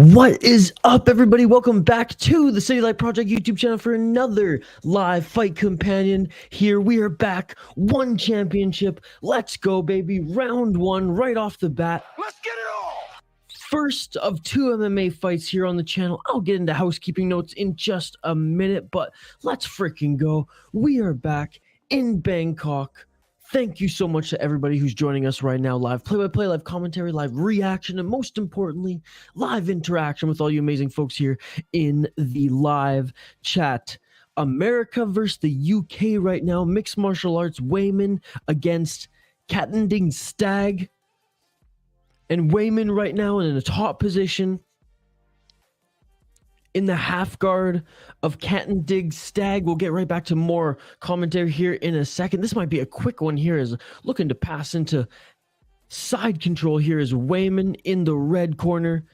What is up, everybody? Welcome back to the City Light Project YouTube channel for another live fight companion. Here we are back, one championship. Let's go, baby. Round one, right off the bat. Let's get it all! First of two MMA fights here on the channel. I'll get into housekeeping notes in just a minute, but let's freaking go. We are back in Bangkok. Thank you so much to everybody who's joining us right now. Live play-by-play, live commentary, live reaction, and most importantly, live interaction with all you amazing folks here in the live chat. America versus the UK right now. Mixed martial arts. Wayman against Katending Stag. And Wayman right now in a top position in the half guard of Katending Stag. We'll get right back to more commentary here in a second. This might be a quick one here, as looking to pass into side control here is Wayman in the red corner.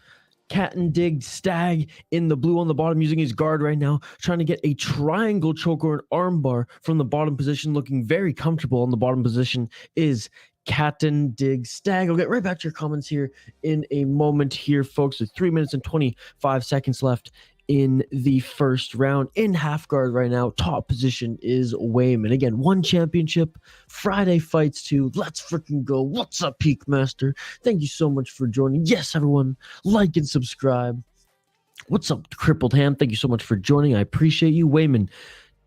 Katending Stag in the blue on the bottom, using his guard right now, trying to get a triangle choke or an armbar from the bottom position, looking very comfortable on the bottom position is Katending Stag. I'll get right back to your comments here in a moment here, folks. With 3 minutes and 25 seconds left in the first round. In half guard right now, top position is Wayman. Again, one championship, Friday fights too. Let's freaking go. What's up, Peak Master? Thank you so much for joining. Yes, everyone, like and subscribe. What's up, Crippled Ham? Thank you so much for joining. I appreciate you. Wayman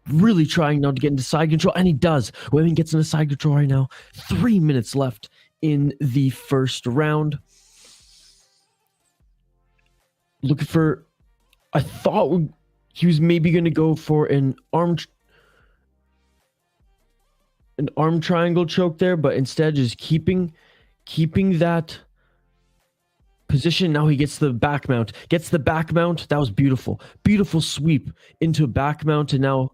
really trying now to get into side control, and he does. Wayman gets into side control right now. 3 minutes left in the first round. Looking for, I thought he was maybe going to go for an arm triangle choke there, but instead just keeping that position. Now he gets the back mount. Gets the back mount. That was beautiful. Beautiful sweep into a back mount, and now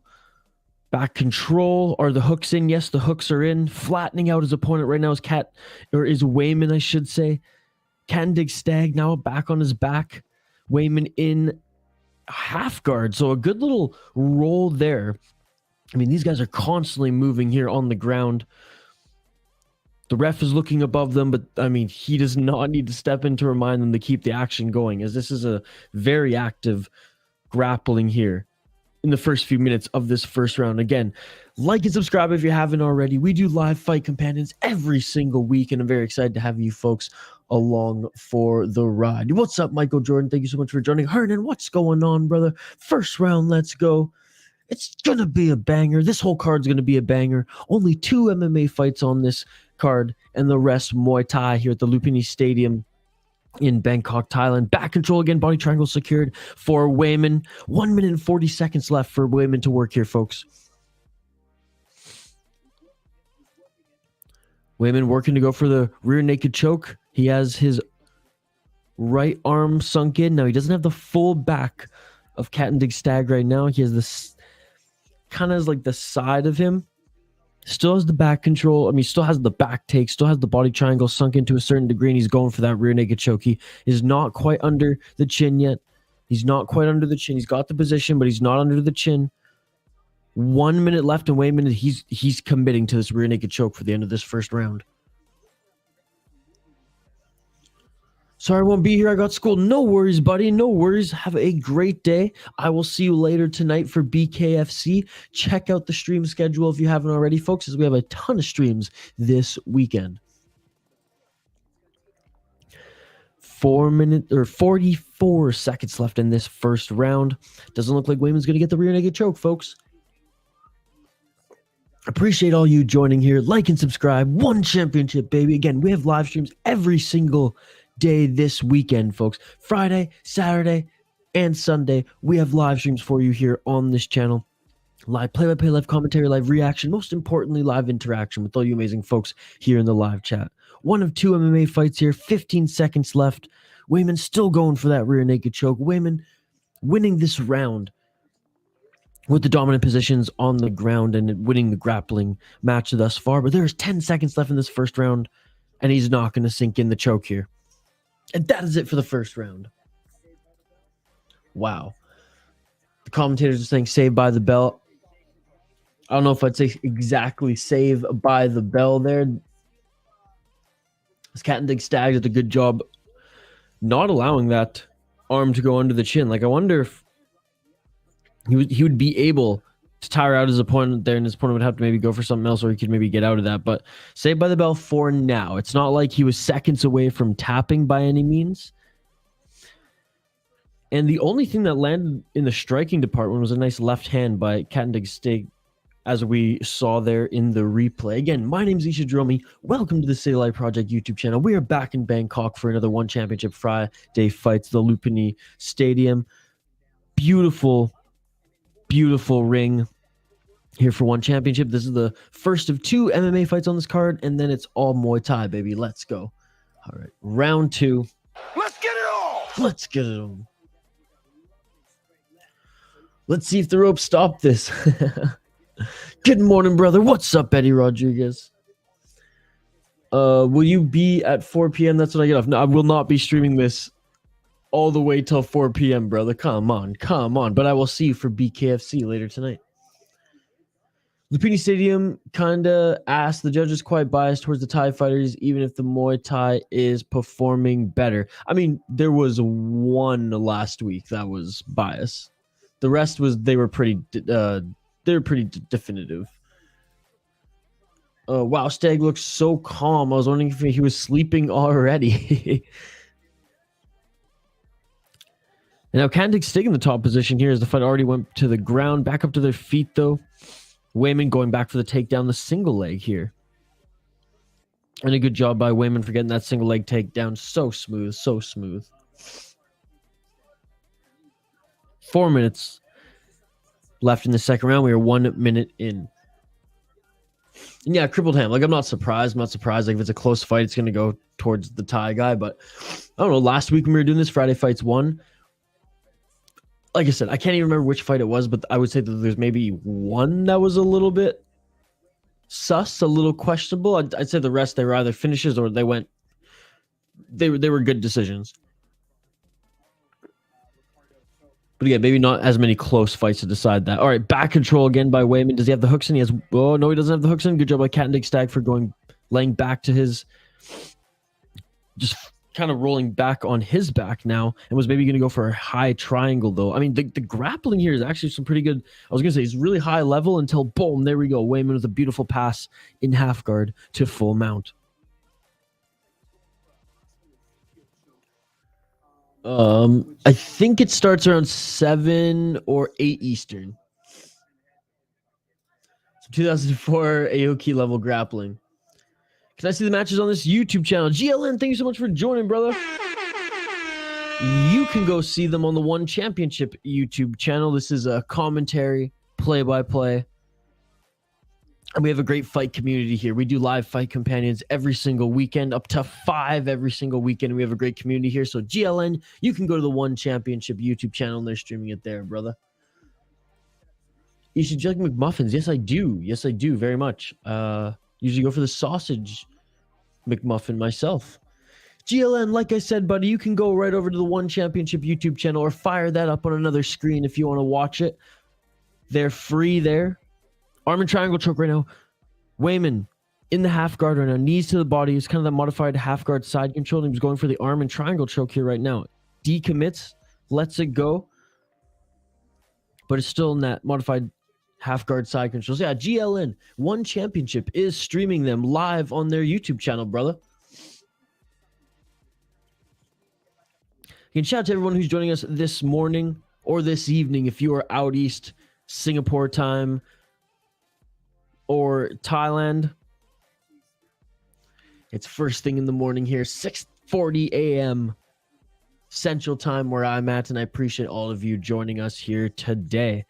back control. Are the hooks in? Yes, the hooks are in. Flattening out his opponent right now is Wayman, I should say. Katending Stag now back on his back. Wayman in half guard. So a good little roll there. I mean, these guys are constantly moving here on the ground. The ref is looking above them, but I mean, he does not need to step in to remind them to keep the action going, as this is a very active grappling here in the first few minutes of this first round. Again, like and subscribe if you haven't already. We do live fight companions every single week, and I'm very excited to have you folks along for the ride. What's up, Michael Jordan? Thank you so much for joining. Hernan, what's going on, brother? First round, let's go. It's going to be a banger. This whole card's going to be a banger. Only 2 MMA fights on this card, and the rest Muay Thai here at the Lumpinee Stadium in Bangkok, Thailand. Back control again, body triangle secured for Wayman. 1 minute and 40 seconds left for Wayman to work here, folks. Wayman working to go for the rear naked choke. He has his right arm sunk in. Now he doesn't have the full back of Katending Stag right now. He has this kind of like the side of him. Still has the back control. I mean, still has the back take, still has the body triangle sunk into a certain degree, and he's going for that rear naked choke. He is not quite under the chin yet. He's not quite under the chin. He's got the position, but he's not under the chin. 1 minute left, and Wayman, he's committing to this rear naked choke for the end of this first round. Sorry I won't be here. I got school. No worries, buddy. No worries. Have a great day. I will see you later tonight for BKFC. Check out the stream schedule if you haven't already, folks, as we have a ton of streams this weekend. 4 minutes or 44 seconds left in this first round. Doesn't look like Wayman's going to get the rear naked choke, folks. Appreciate all you joining here. Like and subscribe. One championship, baby. Again, we have live streams every single day this weekend, folks. Friday, Saturday, and Sunday, we have live streams for you here on this channel. Live play-by-play, live commentary, live reaction, most importantly, live interaction with all you amazing folks here in the live chat. 1 of 2 MMA fights here, 15 seconds left. Wayman still going for that rear naked choke. Wayman winning this round with the dominant positions on the ground and winning the grappling match thus far. But there's 10 seconds left in this first round, and he's not going to sink in the choke here. And that is it for the first round. Wow. The commentators are saying save by the bell. I don't know if I'd say exactly save by the bell there. This Katending Stag did a good job not allowing that arm to go under the chin. Like, I wonder if he would be able to tire out his opponent there, and his opponent would have to maybe go for something else, or he could maybe get out of that. But saved by the bell for now. It's not like he was seconds away from tapping by any means. And the only thing that landed in the striking department was a nice left hand by Katendegsteig, as we saw there in the replay. Again, my name is Isha Dromi. Welcome to the City Life Project YouTube channel. We are back in Bangkok for another One Championship Friday fights, the Lumpinee Stadium. Beautiful, beautiful ring here for One Championship. This is the first of 2 MMA fights on this card, and then it's all Muay Thai, baby. Let's go. All right, round 2. Let's get it on! Let's get it on. Let's see if the rope stopped this. Good morning, brother. What's up, Eddie Rodriguez? Will you be at 4 p.m.? That's what I get off. No, I will not be streaming this all the way till 4 p.m., brother. Come on, come on. But I will see you for BKFC later tonight. Lumpinee Stadium kinda asked, the judge is quite biased towards the Thai fighters, even if the Muay Thai is performing better. I mean, there was one last week that was bias. The rest was they were pretty definitive. Wow, Stag looks so calm. I was wondering if he was sleeping already. And now Katendegsteig in the top position here as the fight already went to the ground. Back up to their feet, though. Wayman going back for the takedown, the single leg here. And a good job by Wayman for getting that single leg takedown. So smooth, so smooth. 4 minutes left in the second round. We are 1 minute in. And yeah, crippled ham. Like, I'm not surprised. I'm not surprised. Like, if it's a close fight, it's going to go towards the Thai guy. But I don't know. Last week when we were doing this, Friday Fights 1, like I said, I can't even remember which fight it was, but I would say that there's maybe one that was a little bit sus, a little questionable. I'd say the rest, they were either finishes or they were good decisions. But again, maybe not as many close fights to decide that. All right, back control again by Wayman. Does he have the hooks in? He has. Oh, no, he doesn't have the hooks in. Good job by Katendegsteig for laying back to his, just kind of rolling back on his back now, and was maybe going to go for a high triangle, though. I mean, the grappling here is actually some pretty good. I was going to say, it's really high level until, boom, there we go. Wayman with a beautiful pass in half guard to full mount. I think it starts around 7 or 8 Eastern. 2004 Aoki level grappling. Can I see the matches on this YouTube channel? GLN, thank you so much for joining, brother. You can go see them on the One Championship YouTube channel. This is a commentary, play-by-play. And we have a great fight community here. We do live fight companions every single weekend, up to 5 every single weekend. We have a great community here. So GLN, you can go to the One Championship YouTube channel, and they're streaming it there, brother. You should like McMuffins. Yes, I do. Yes, I do, very much. Usually go for the sausage McMuffin myself. GLN, like I said, buddy, you can go right over to the One Championship YouTube channel or fire that up on another screen if you want to watch it. They're free there. Arm and triangle choke right now. Wayman in the half guard right now. Knees to the body. It's kind of that modified half guard side control. He was going for the arm and triangle choke here right now. Decommits, lets it go. But it's still in that modified half guard side controls. Yeah, GLN, One Championship is streaming them live on their YouTube channel, brother. You can shout out to everyone who's joining us this morning or this evening if you are out east, Singapore time, or Thailand. It's first thing in the morning here, 6:40 a.m. Central Time where I'm at, and I appreciate all of you joining us here today.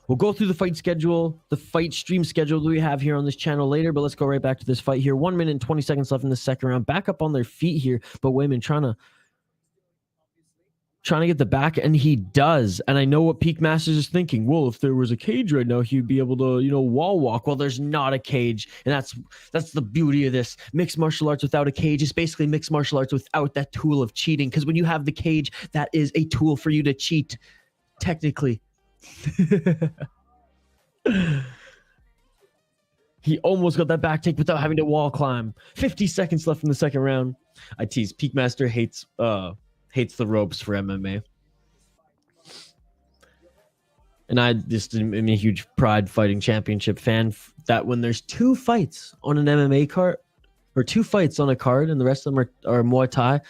We'll go through the fight schedule, the fight stream schedule that we have here on this channel later, but let's go right back to this fight here. 1 minute and 20 seconds left in the second round. Back up on their feet here, but Wayman trying to get the back, and he does. And I know what Peak Masters is thinking. Well, if there was a cage right now, he'd be able to, wall walk. Well, there's not a cage, and that's the beauty of this. Mixed martial arts without a cage is basically mixed martial arts without that tool of cheating, because when you have the cage, that is a tool for you to cheat, technically. He almost got that back take without having to wall climb. 50 seconds left in the second round. I tease. Peak Master hates hates the ropes for MMA. And I just am a huge Pride Fighting Championship fan. That when there's 2 fights on an MMA card, or 2 fights on a card, and the rest of them are Muay Thai,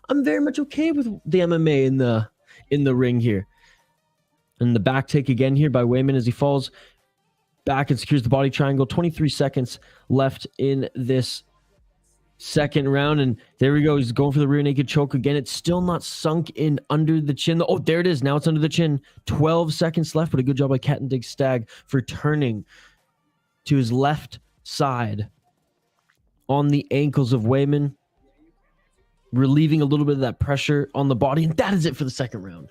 I'm very much okay with the MMA in the ring here. And the back take again here by Weidman as he falls back and secures the body triangle. 23 seconds left in this second round, and there we go. He's going for the rear naked choke again. It's still not sunk in under the chin. Oh, there it is. Now it's under the chin. 12 seconds left, but a good job by Katendijk for turning to his left side on the ankles of Weidman, relieving a little bit of that pressure on the body, and that is it for the second round.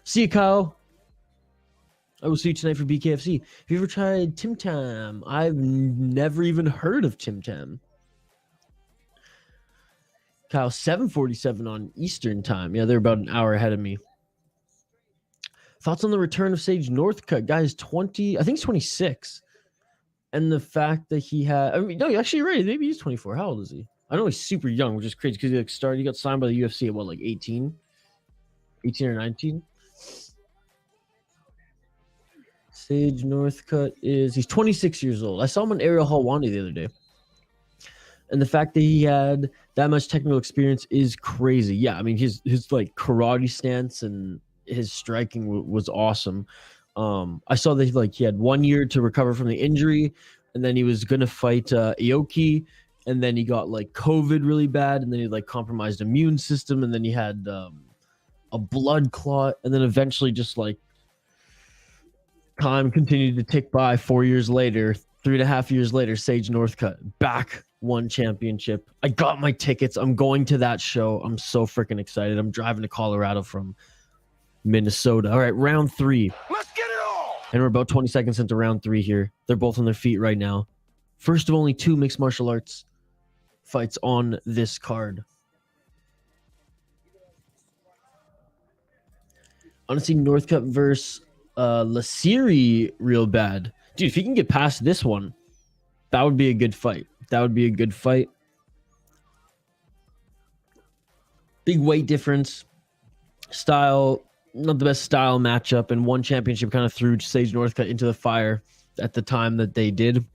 See you, Kyle. I will see you tonight for BKFC. Have you ever tried Tim Tam? I've never even heard of Tim Tam. Kyle, 7:47 on Eastern time. Yeah, they're about an hour ahead of me. Thoughts on the return of Sage Northcutt? Guys, 20, I think he's 26. And the fact that he had, I mean, no, actually, you're right. Maybe he's 24. How old is he? I know he's super young, which is crazy because he got signed by the UFC at what, like 18? 18 or 19? Sage Northcutt he's 26 years old. I saw him on Ariel Helwani the other day. And the fact that he had that much technical experience is crazy. Yeah, I mean, his like karate stance and his striking was awesome. I saw that he had 1 year to recover from the injury, and then he was gonna fight Aoki, and then he got like COVID really bad, and then he like compromised immune system, and then he had a blood clot, and then eventually just like time continued to tick by. 4 years later, 3.5 years later, Sage Northcutt back, won championship. I got my tickets. I'm going to that show. I'm so freaking excited. I'm driving to Colorado from Minnesota. All right, round 3. Let's get it all. And we're about 20 seconds into round 3 here. They're both on their feet right now. First of only 2 mixed martial arts fights on this card. Honestly, Northcutt versus Lasiri real bad. Dude, if he can get past this one, that would be a good fight. That would be a good fight. Big weight difference. Style, not the best style matchup, and one championship kind of threw Sage Northcutt into the fire at the time that they did.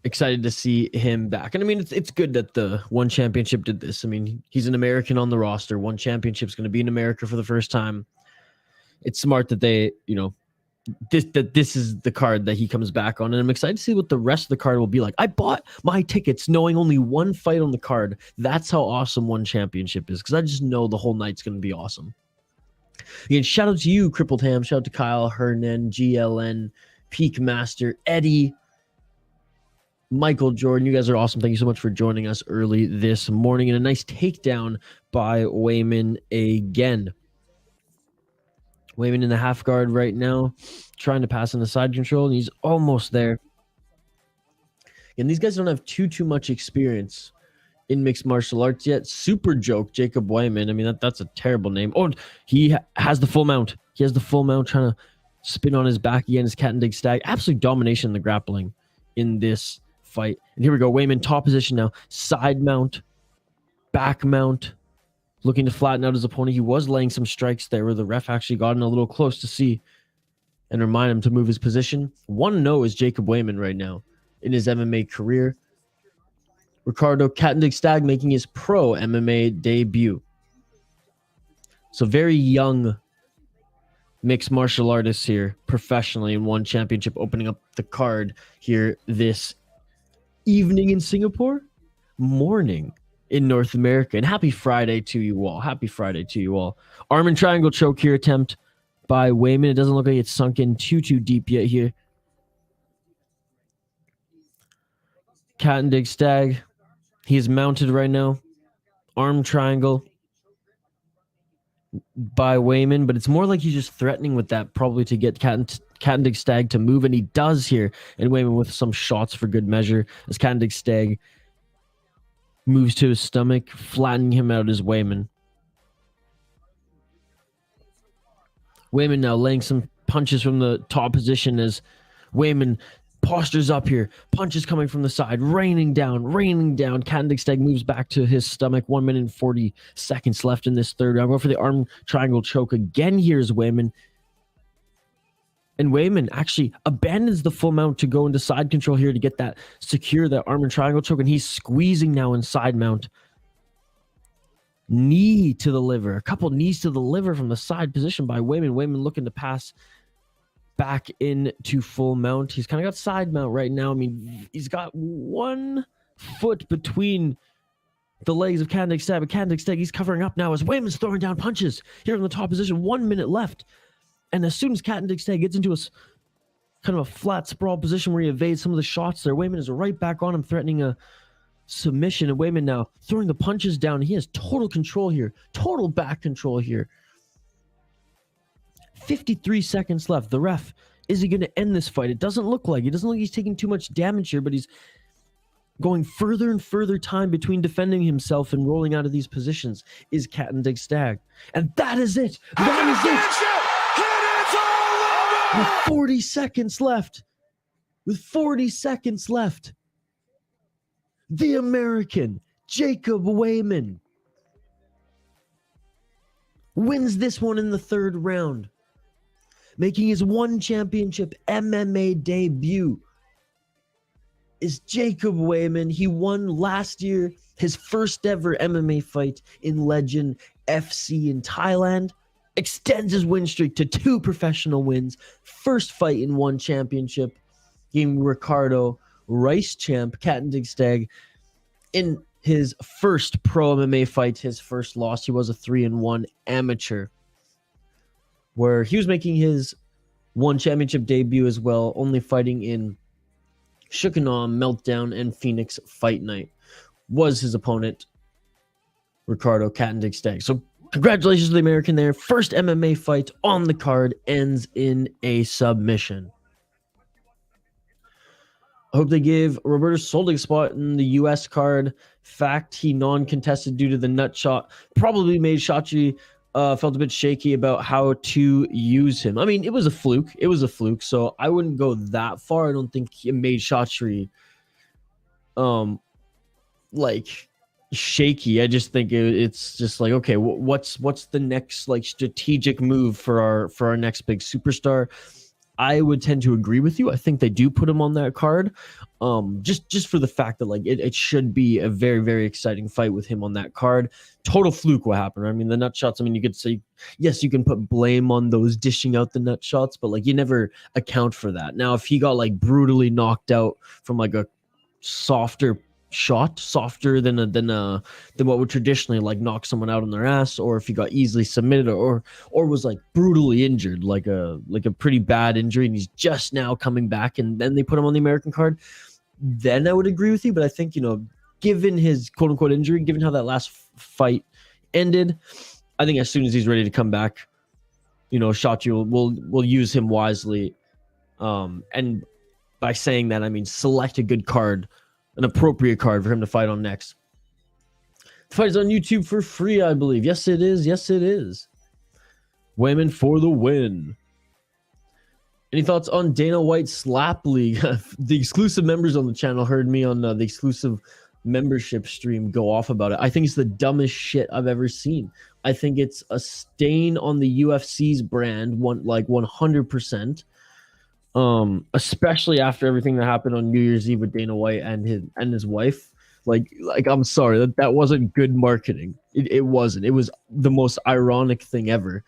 Excited to see him back. And I mean, it's good that the one championship did this. I mean, he's an American on the roster. One championship's going to be in America for the first time. It's smart that they, this is the card that he comes back on. And I'm excited to see what the rest of the card will be like. I bought my tickets knowing only one fight on the card. That's how awesome one championship is, because I just know the whole night's going to be awesome. Again, shout out to you, Crippled Ham. Shout out to Kyle, Hernan, GLN, Peak Master, Eddie, Michael Jordan. You guys are awesome. Thank you so much for joining us early this morning. And a nice takedown by Weidman again. Weidman in the half guard right now, trying to pass in the side control, and he's almost there. And these guys don't have too much experience in mixed martial arts yet. Super Joke, Jacob Weidman. I mean, that's a terrible name. Oh, he has the full mount. He has the full mount, trying to spin on his back again. His cat and dig stag. Absolute domination in the grappling in this fight. And here we go. Weidman, top position now. Side mount, back mount. Looking to flatten out his opponent. He was laying some strikes there where the ref actually got in a little close to see and remind him to move his position. 1-0 is Jacob Weidman right now in his MMA career. Ricardo Katendijk Stag making his pro MMA debut. So very young mixed martial artists here professionally in one championship, opening up the card here this evening in Singapore, morning in North America. And happy Friday to you all. Happy Friday to you all. Arm and triangle choke here attempt by Weidman. It doesn't look like it's sunk in too deep yet here. Katendijk Stag. He is mounted right now. Arm triangle by Weidman, but it's more like he's just threatening with that, probably to get Katendijk Stag to move, and he does here. And Weidman with some shots for good measure as Katendijk Stag moves to his stomach, flattening him out as Weidman. Weidman now laying some punches from the top position as Weidman Postures up here. Punches coming from the side. Raining down. Katendiksteg moves back to his stomach. 1 minute and 40 seconds left in this third round. Go for the arm triangle choke again. Here's Weidman. And Weidman actually abandons the full mount to go into side control here to get that secure, that arm and triangle choke. And he's squeezing now in side mount. Knee to the liver. A couple knees to the liver from the side position by Weidman. Weidman looking to pass back into full mount. He's kind of got side mount right now. I mean, he's got 1 foot between the legs of Katendiksteg, but Katendiksteg, he's covering up now as Weidman's throwing down punches here in the top position. 1 minute left. And as soon as Katendiksteg gets into a kind of a flat sprawl position where he evades some of the shots there, Weidman is right back on him, threatening a submission. And Weidman now throwing the punches down. He has total control here, total back control here. 53 seconds left. The ref, is he going to end this fight? It doesn't look like. It doesn't look like he's taking too much damage here, but he's going further and further time between defending himself and rolling out of these positions is Katendiksteg. And that is it. That is it. With 40 seconds left. With 40 seconds left. The American, Jacob Weidman, wins this one in the third round, making his one championship MMA debut. Is Jacob Weidman. He won last year his first ever MMA fight in Legend FC in Thailand, extends his win streak to 2 professional wins, first fight in 1 championship, giving Ricardo Rice champ Katendiksteg in his first pro MMA fight, his first loss. He was a 3-1 amateur, where he was making his 1 championship debut as well, only fighting in Shukanoa, Meltdown, and Phoenix Fight Night. Was his opponent Ricardo Katendiksteg. So congratulations to the American there. First MMA fight on the card, ends in a submission. I hope they give Roberto Soldig a spot in the US card. Fact, he non-contested due to the nut shot. Probably made Shotri felt a bit shaky about how to use him. I mean, it was a fluke. It was a fluke, so I wouldn't go that far. I don't think it made Shotri like shaky. I just think it's just like, okay, what's the next like strategic move for our next big superstar? I would tend to agree with you. I think they do put him on that card, just for the fact that like it should be a very, very exciting fight with him on that card. Total fluke what happened. I mean, the nut shots, I mean, you could say, yes, you can put blame on those dishing out the nut shots, but like you never account for that. Now, if he got like brutally knocked out from like a softer shot, softer than what would traditionally like knock someone out on their ass, or if he got easily submitted or was like brutally injured, like a pretty bad injury, and he's just now coming back, and then they put him on the American card, then I would agree with you. But I think, you know, given his quote unquote injury, given how that last fight ended, I think as soon as he's ready to come back, you know, Shotri will use him wisely. And by saying that, I mean select a good card, an appropriate card for him to fight on next. The fight is on YouTube for free, I believe. Yes, it is. Yes, it is. Weidman for the win. Any thoughts on Dana White's Slap League? The exclusive members on the channel heard me on the exclusive membership stream go off about it. I think it's the dumbest shit I've ever seen. I think it's a stain on the UFC's brand, 100%. Especially after everything that happened on New Year's Eve with Dana White and his wife. Like I'm sorry, that wasn't good marketing. It wasn't. It was the most ironic thing ever.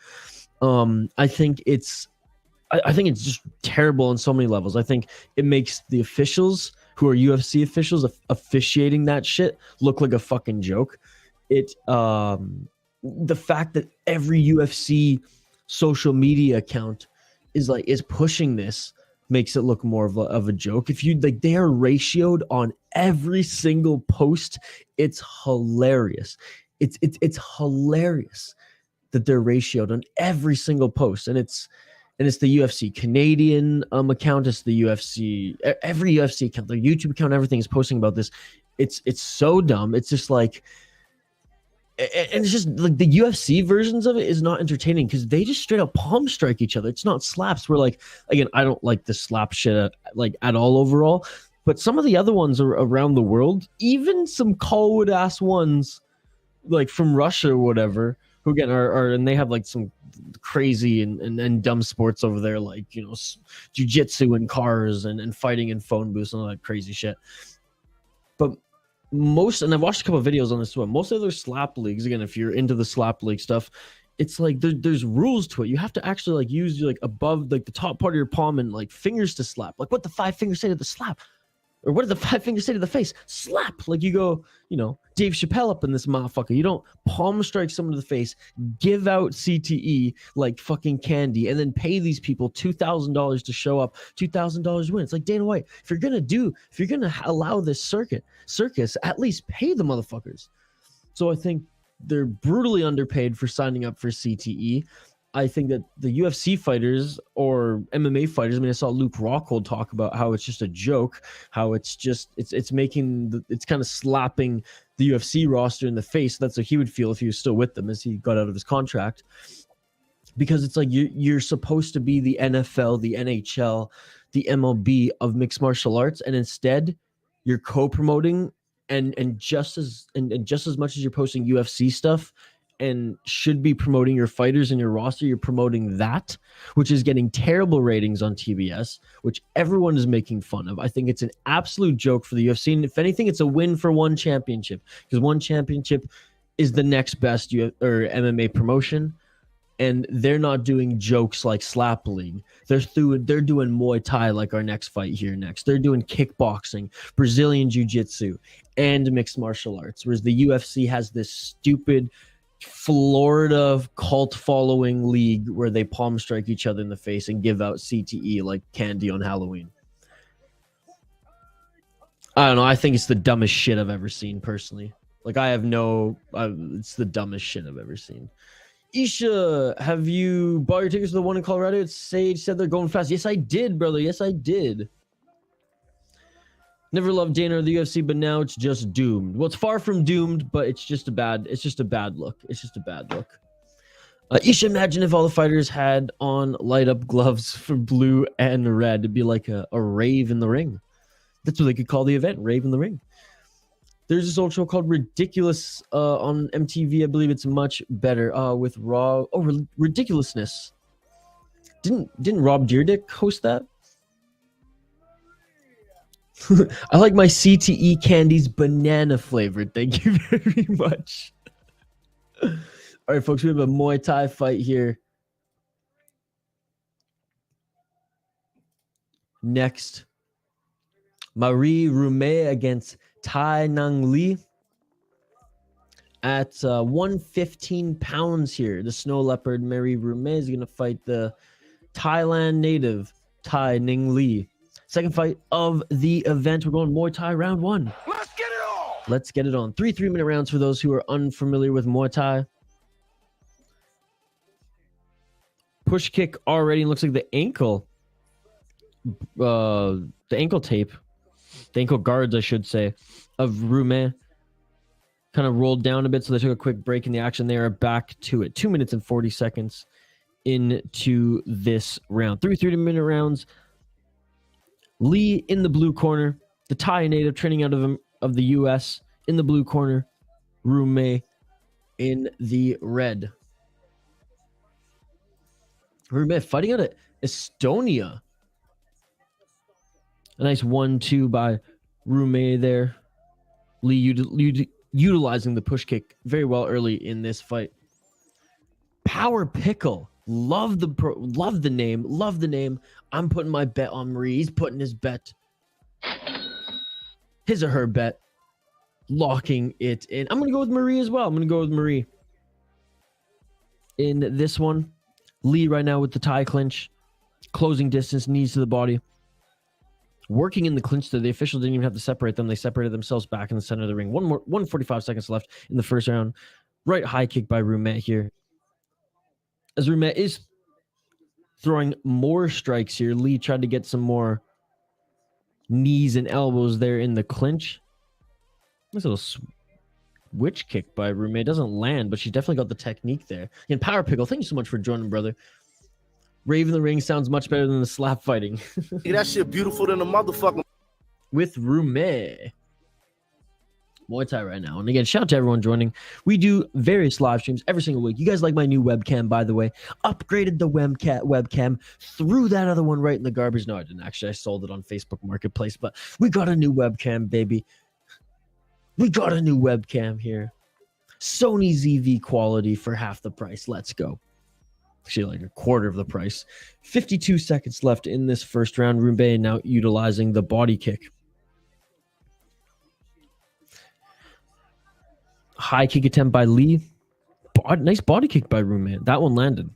I think it's just terrible on so many levels. I think it makes the officials, who are UFC officials, officiating that shit look like a fucking joke. The fact that every UFC social media account is pushing this makes it look more of a joke. If you like, they are ratioed on every single post. It's hilarious. It's hilarious that they're ratioed on every single post, and it's the UFC Canadian account. It's the UFC, every UFC account, their YouTube account, everything is posting about this. It's so dumb. It's just like, And it's just like the UFC versions of it is not entertaining because they just straight up palm strike each other. It's not slaps. We're like, again, I don't like the slap shit at all overall. But some of the other ones are around the world, even some Colwood ass ones, like from Russia or whatever, who again are and they have like some crazy and dumb sports over there, like jiu-jitsu and cars and fighting in phone booths and all that crazy shit. But and I've watched a couple of videos on this one. Most of their slap leagues, again, if you're into the slap league stuff, it's like there's rules to it. You have to actually like use like above like the top part of your palm and like fingers to slap. Like what the 5 fingers say to the slap. Or what did the 5 fingers say to the face? Slap. Like you go, Dave Chappelle up in this motherfucker. You don't palm strike someone to the face, give out CTE like fucking candy, and then pay these people $2,000 to show up, $2,000 win. It's like Dana White. If you're gonna allow this circus, at least pay the motherfuckers. So I think they're brutally underpaid for signing up for CTE. I think that the UFC fighters or MMA fighters, I mean, I saw Luke Rockhold talk about how it's just a joke, how it's kind of slapping the UFC roster in the face. That's how he would feel if he was still with them as he got out of his contract. Because it's like you're supposed to be the NFL, the NHL, the MLB of mixed martial arts, and instead you're co-promoting and just as much as you're posting UFC stuff and should be promoting your fighters and your roster, you're promoting that, which is getting terrible ratings on TBS, which everyone is making fun of. I think it's an absolute joke for the UFC. And if anything, it's a win for one championship, because one championship is the next best MMA promotion. And they're not doing jokes like Slap League. They're doing Muay Thai like our next fight here next. They're doing kickboxing, Brazilian Jiu-Jitsu, and mixed martial arts. Whereas the UFC has this stupid Florida cult following league where they palm strike each other in the face and give out CTE like candy on Halloween. I don't know. I think it's the dumbest shit I've ever seen personally. Like it's the dumbest shit I've ever seen. Isha, have you bought your tickets to the one in Colorado? It's Sage said they're going fast. Yes, I did, brother. Yes, I did. Never loved Dana or the UFC, but now it's just doomed. Well, it's far from doomed, but it's just a bad look. It's just a bad look. Isha, imagine if all the fighters had on light up gloves for blue and red. It'd be like a rave in the ring. That's what they could call the event, Rave in the Ring. There's this old show called Ridiculous on MTV. I believe it's much better with Ridiculousness. Didn't Rob Deerdick host that? I like my CTE candies banana flavored. Thank you very much. All right, folks, we have a Muay Thai fight here. Next, Marie Rumé against Tai Nang Lee at 115 pounds here. The Snow Leopard, Marie Rumé, is going to fight the Thailand native, Tai Ning Lee. Second fight of the event. We're going Muay Thai round 1. Let's get it on! Let's get it on. 3 3-minute rounds for those who are unfamiliar with Muay Thai. Push kick already. Looks like the ankle tape, the ankle guards, I should say, of Rumé kind of rolled down a bit, so they took a quick break in the action. They are back to it. 2 minutes and 40 seconds into this round. 3 3-minute rounds. Lee in the blue corner, the Thai native training out of the U.S. in the blue corner, Rumé in the red. Rumé fighting out of Estonia. A nice 1-2 by Rumé there. Lee utilizing the push kick very well early in this fight. Power Pickle. Love the name. I'm putting my bet on Marie. He's putting his bet. His or her bet. Locking it in. I'm going to go with Marie as well. I'm going to go with Marie in this one. Lee right now with the Thai clinch. Closing distance, knees to the body. Working in the clinch there. The official didn't even have to separate them. They separated themselves back in the center of the ring. 1:45 seconds left in the first round. Right high kick by Rumé here. As Rumé is throwing more strikes here, Lee tried to get some more knees and elbows there in the clinch. Nice little switch kick by Rume. Doesn't land, but she definitely got the technique there. And Power Pickle, thank you so much for joining, brother. Rave in the ring sounds much better than the slap fighting. Hey, that shit beautiful than a motherfucker. With Rume. Muay Thai right now. And again, shout out to everyone joining. We do various live streams every single week. You guys like my new webcam, by the way. Upgraded the webcam. Threw that other one right in the garbage. No, I didn't. Actually, I sold it on Facebook Marketplace. But we got a new webcam, baby. We got a new webcam here. Sony ZV quality for half the price. Let's go. Actually, like a quarter of the price. 52 seconds left in this first round. Rume now utilizing the body kick. High kick attempt by Lee. Nice body kick by Rume. That one landed.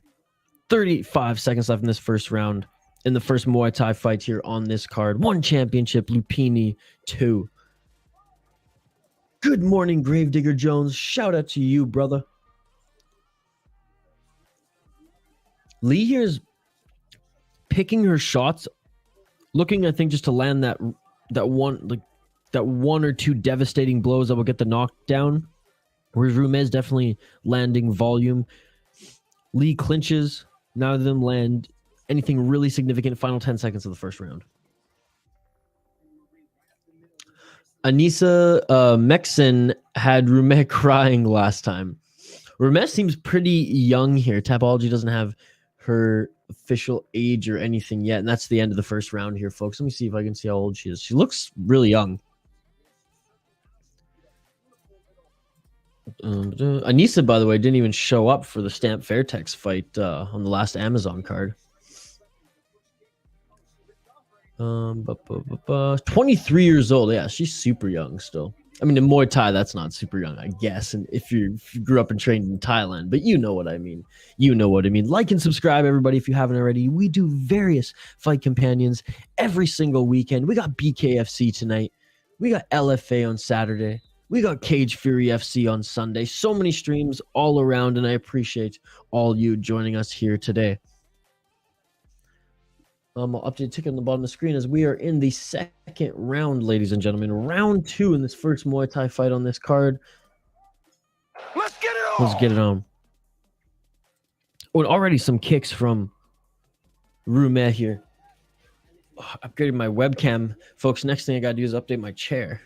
35 seconds left in this first round. In the first Muay Thai fight here on this card. 1 championship, Lumpinee 2. Good morning, Gravedigger Jones. Shout out to you, brother. Lee here is picking her shots, looking, I think, just to land that one or two devastating blows that will get the knockdown. Whereas Rume is definitely landing volume. Lee clinches. None of them land anything really significant. Final 10 seconds of the first round. Anissa Mexen had Rume crying last time. Rume seems pretty young here. Tapology doesn't have her official age or anything yet. And that's the end of the first round here, folks. Let me see if I can see how old she is. She looks really young. Anissa, by the way, didn't even show up for the Stamp Fairtex fight on the last Amazon card. 23 years old. Yeah, she's super young still. I mean, in Muay Thai, that's not super young, I guess. And if you grew up and trained in Thailand, but you know what I mean. You know what I mean. Like and subscribe, everybody, if you haven't already. We do various fight companions every single weekend. We got BKFC tonight. We got LFA on Saturday. We got Cage Fury FC on Sunday. So many streams all around, and I appreciate all you joining us here today. I'll update ticket on the bottom of the screen as we are in the second round, ladies and gentlemen. Round 2 in this first Muay Thai fight on this card. Let's get it on. Let's get it on. Oh, and already some kicks from Rume here. Oh, upgraded my webcam. Folks, next thing I got to do is update my chair.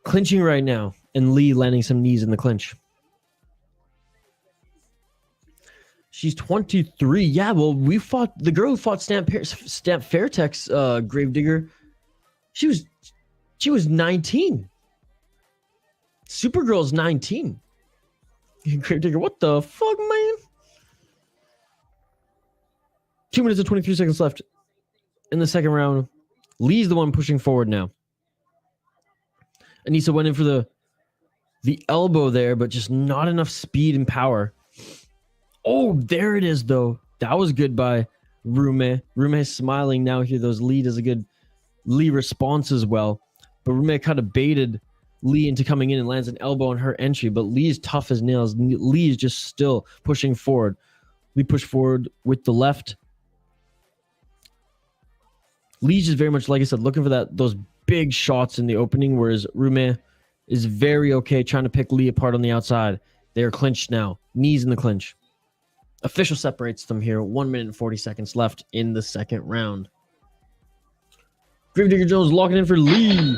Clinching right now, and Lee landing some knees in the clinch. She's 23. Yeah, well, the girl who fought Stamp Fairtex, Gravedigger. She was 19. Supergirl's 19. Gravedigger, what the fuck, man? 2 minutes and 23 seconds left in the second round. Lee's the one pushing forward now. Anissa went in for the elbow there, but just not enough speed and power. Oh, there it is, though. That was good by Rume. Rume smiling now here. Lee does a good Lee response as well. But Rume kind of baited Lee into coming in and lands an elbow on her entry. But Lee is tough as nails. Lee is just still pushing forward. Lee pushed forward with the left. Lee's just very much, like I said, looking for those big shots in the opening, whereas Rume is very okay trying to pick Lee apart on the outside. They are clinched now. Knees in the clinch. Official separates them here. 1 minute and 40 seconds left in the second round. Gravedigger Jones locking in for Lee.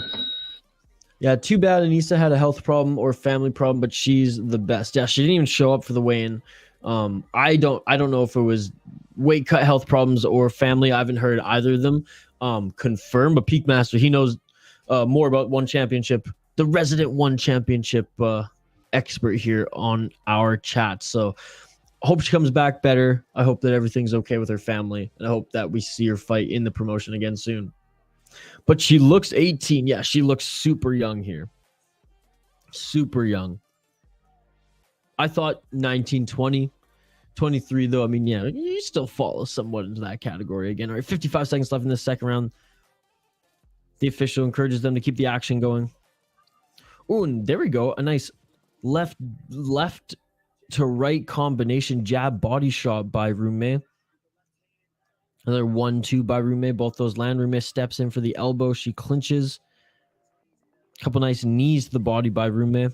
Yeah, too bad Anissa had a health problem or family problem, but she's the best. Yeah, she didn't even show up for the weigh-in. I don't know if it was weight cut, health problems, or family. I haven't heard either of them confirmed, but Peak Master, he knows more about One Championship, the resident One Championship expert here on our chat. So I hope she comes back better. I hope that everything's okay with her family, and I hope that we see her fight in the promotion again soon. But she looks 18. Yeah, she looks super young here. Super young. I thought 19, 20, 23, though. I mean, yeah, you still fall somewhat into that category again. All right, 55 seconds left in the second round. The official encourages them to keep the action going. Oh, and there we go. A nice left to right combination jab body shot by Rume. Another 1-2 by Rume. Both those land. Rume steps in for the elbow. She clinches. Couple nice knees to the body by Rume.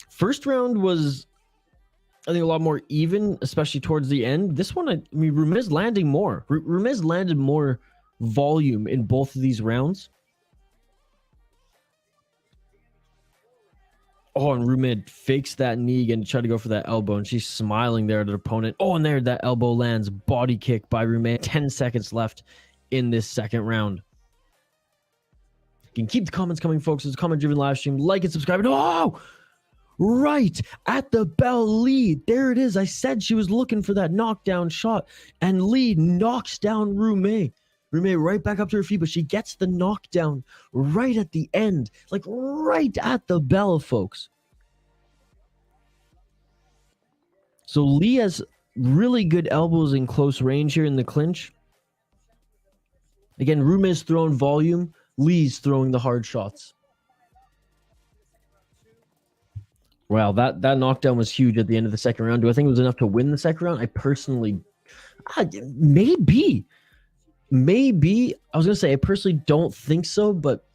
First round was, I think, a lot more even, especially towards the end. This one, I mean, Rume's landing more. Rume's landed more volume in both of these rounds. Oh, and Rume fakes that knee again to try to go for that elbow, and she's smiling there at her opponent. Oh, and there, that elbow lands. Body kick by Rume. 10 seconds left in this second round. You can keep the comments coming, folks. It's a comment-driven live stream. Like and subscribe. Oh! Right at the bell, Lee. There it is. I said she was looking for that knockdown shot, and Lee knocks down Rume. Rume right back up to her feet, but she gets the knockdown right at the end, like right at the bell, folks. So Lee has really good elbows in close range here in the clinch. Again, Rume's throwing volume. Lee's throwing the hard shots. Wow, that knockdown was huge at the end of the second round. Do I think it was enough to win the second round? I personally, maybe. I was going to say, I personally don't think so, but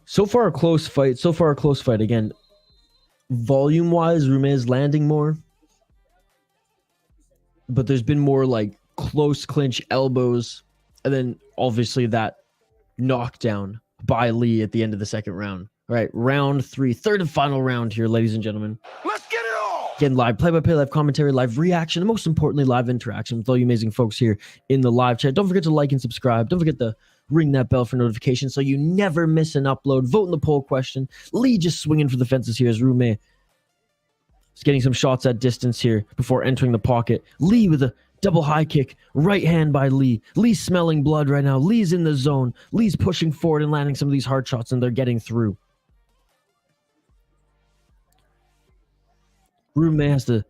so far a close fight. Again, volume-wise, Rume is landing more. But there's been more like close clinch elbows. And then obviously that knockdown by Lee at the end of the second round. All right, round 3, third and final round here, ladies and gentlemen. Let's get it on! Again, live play-by-play, live commentary, live reaction, and most importantly, live interaction with all you amazing folks here in the live chat. Don't forget to like and subscribe. Don't forget to ring that bell for notifications so you never miss an upload. Vote in the poll question. Lee just swinging for the fences here as Rume is getting some shots at distance here before entering the pocket. Lee with a double high kick, right hand by Lee. Lee's smelling blood right now. Lee's in the zone. Lee's pushing forward and landing some of these hard shots, and they're getting through. Rume has to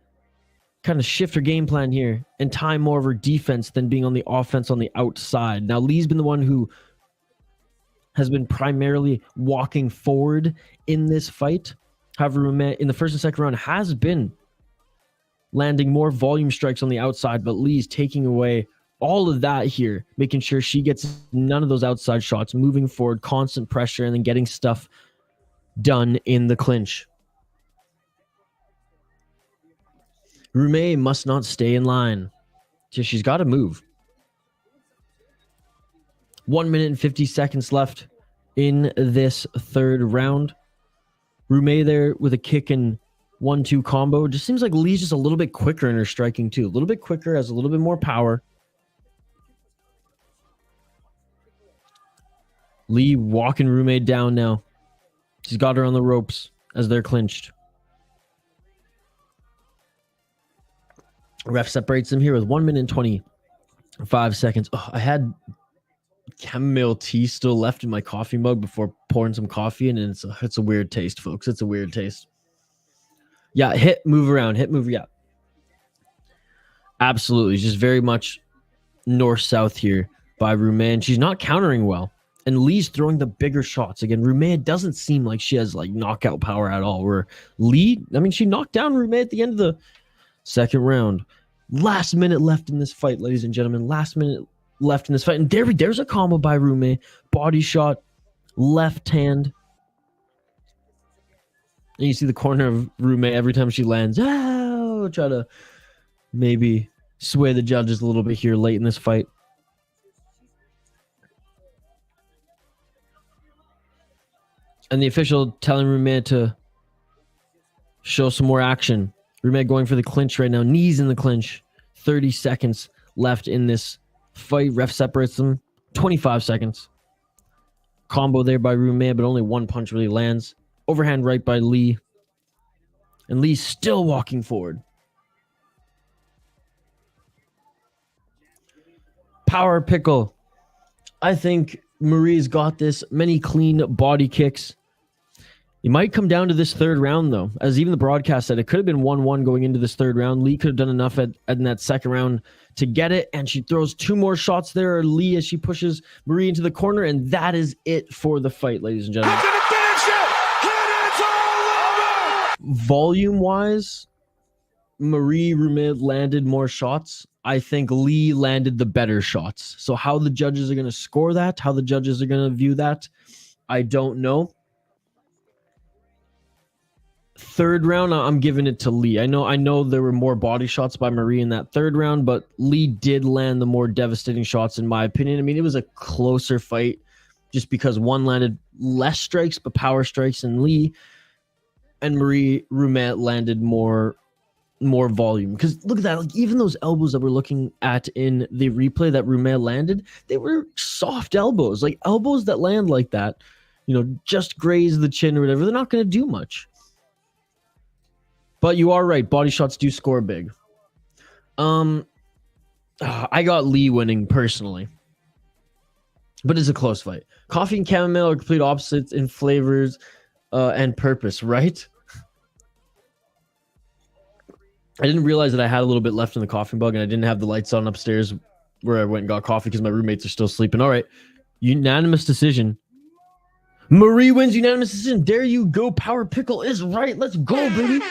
kind of shift her game plan here and time more of her defense than being on the offense on the outside. Now, Lee's been the one who has been primarily walking forward in this fight. However, Rume in the first and second round has been landing more volume strikes on the outside, but Lee's taking away all of that here, making sure she gets none of those outside shots, moving forward, constant pressure, and then getting stuff done in the clinch. Rume must not stay in line. She's got to move. 1 minute and 50 seconds left in this third round. Rume there with a kick and 1-2 combo. It just seems like Lee's just a little bit quicker in her striking too. A little bit quicker, has a little bit more power. Lee walking Rume down now. She's got her on the ropes as they're clinched. Ref separates them here with 1 minute and 25 seconds. Oh, I had chamomile tea still left in my coffee mug before pouring some coffee in, and it's a weird taste, folks. It's a weird taste. Yeah, move around, yeah. Absolutely. Just very much north-south here by Rume, and she's not countering well. And Lee's throwing the bigger shots. Again, Rume doesn't seem like she has like knockout power at all. Where Lee, I mean, she knocked down Rume at the end of the second round. Last minute left in this fight, ladies and gentlemen. Last minute left in this fight. And there's a combo by Rume. Body shot, left hand. And you see the corner of Rume every time she lands. Oh, try to maybe sway the judges a little bit here late in this fight. And the official telling Rume to show some more action. Rume going for the clinch right now. Knees in the clinch. 30 seconds left in this fight. Ref separates them. 25 seconds. Combo there by Rume, but only one punch really lands. Overhand right by Lee. And Lee's still walking forward. Power pickle. I think Marie's got this. Many clean body kicks. It might come down to this third round, though. As even the broadcast said, it could have been 1-1 going into this third round. Lee could have done enough in that second round to get it, and she throws 2 more shots there, Lee, as she pushes Marie into the corner, and that is it for the fight, ladies and gentlemen. Volume-wise, Marie Rumid landed more shots. I think Lee landed the better shots. So how the judges are going to score that, how the judges are going to view that, I don't know. Third round, I'm giving it to Lee. I know there were more body shots by Marie in that third round, but Lee did land the more devastating shots in my opinion. I mean, it was a closer fight just because one landed less strikes, but power strikes than Lee, and Marie Rumid landed more volume. Because look at that, like even those elbows that we're looking at in the replay that Rumid landed, they were soft elbows, like elbows that land like that, you know, just graze the chin or whatever. They're not going to do much. But you are right. Body shots do score big. I got Lee winning personally. But it's a close fight. Coffee and chamomile are complete opposites in flavors and purpose, right? I didn't realize that I had a little bit left in the coffee mug and I didn't have the lights on upstairs where I went and got coffee because my roommates are still sleeping. All right. Unanimous decision. Marie wins unanimous decision. There you go. Power Pickle is right. Let's go, baby.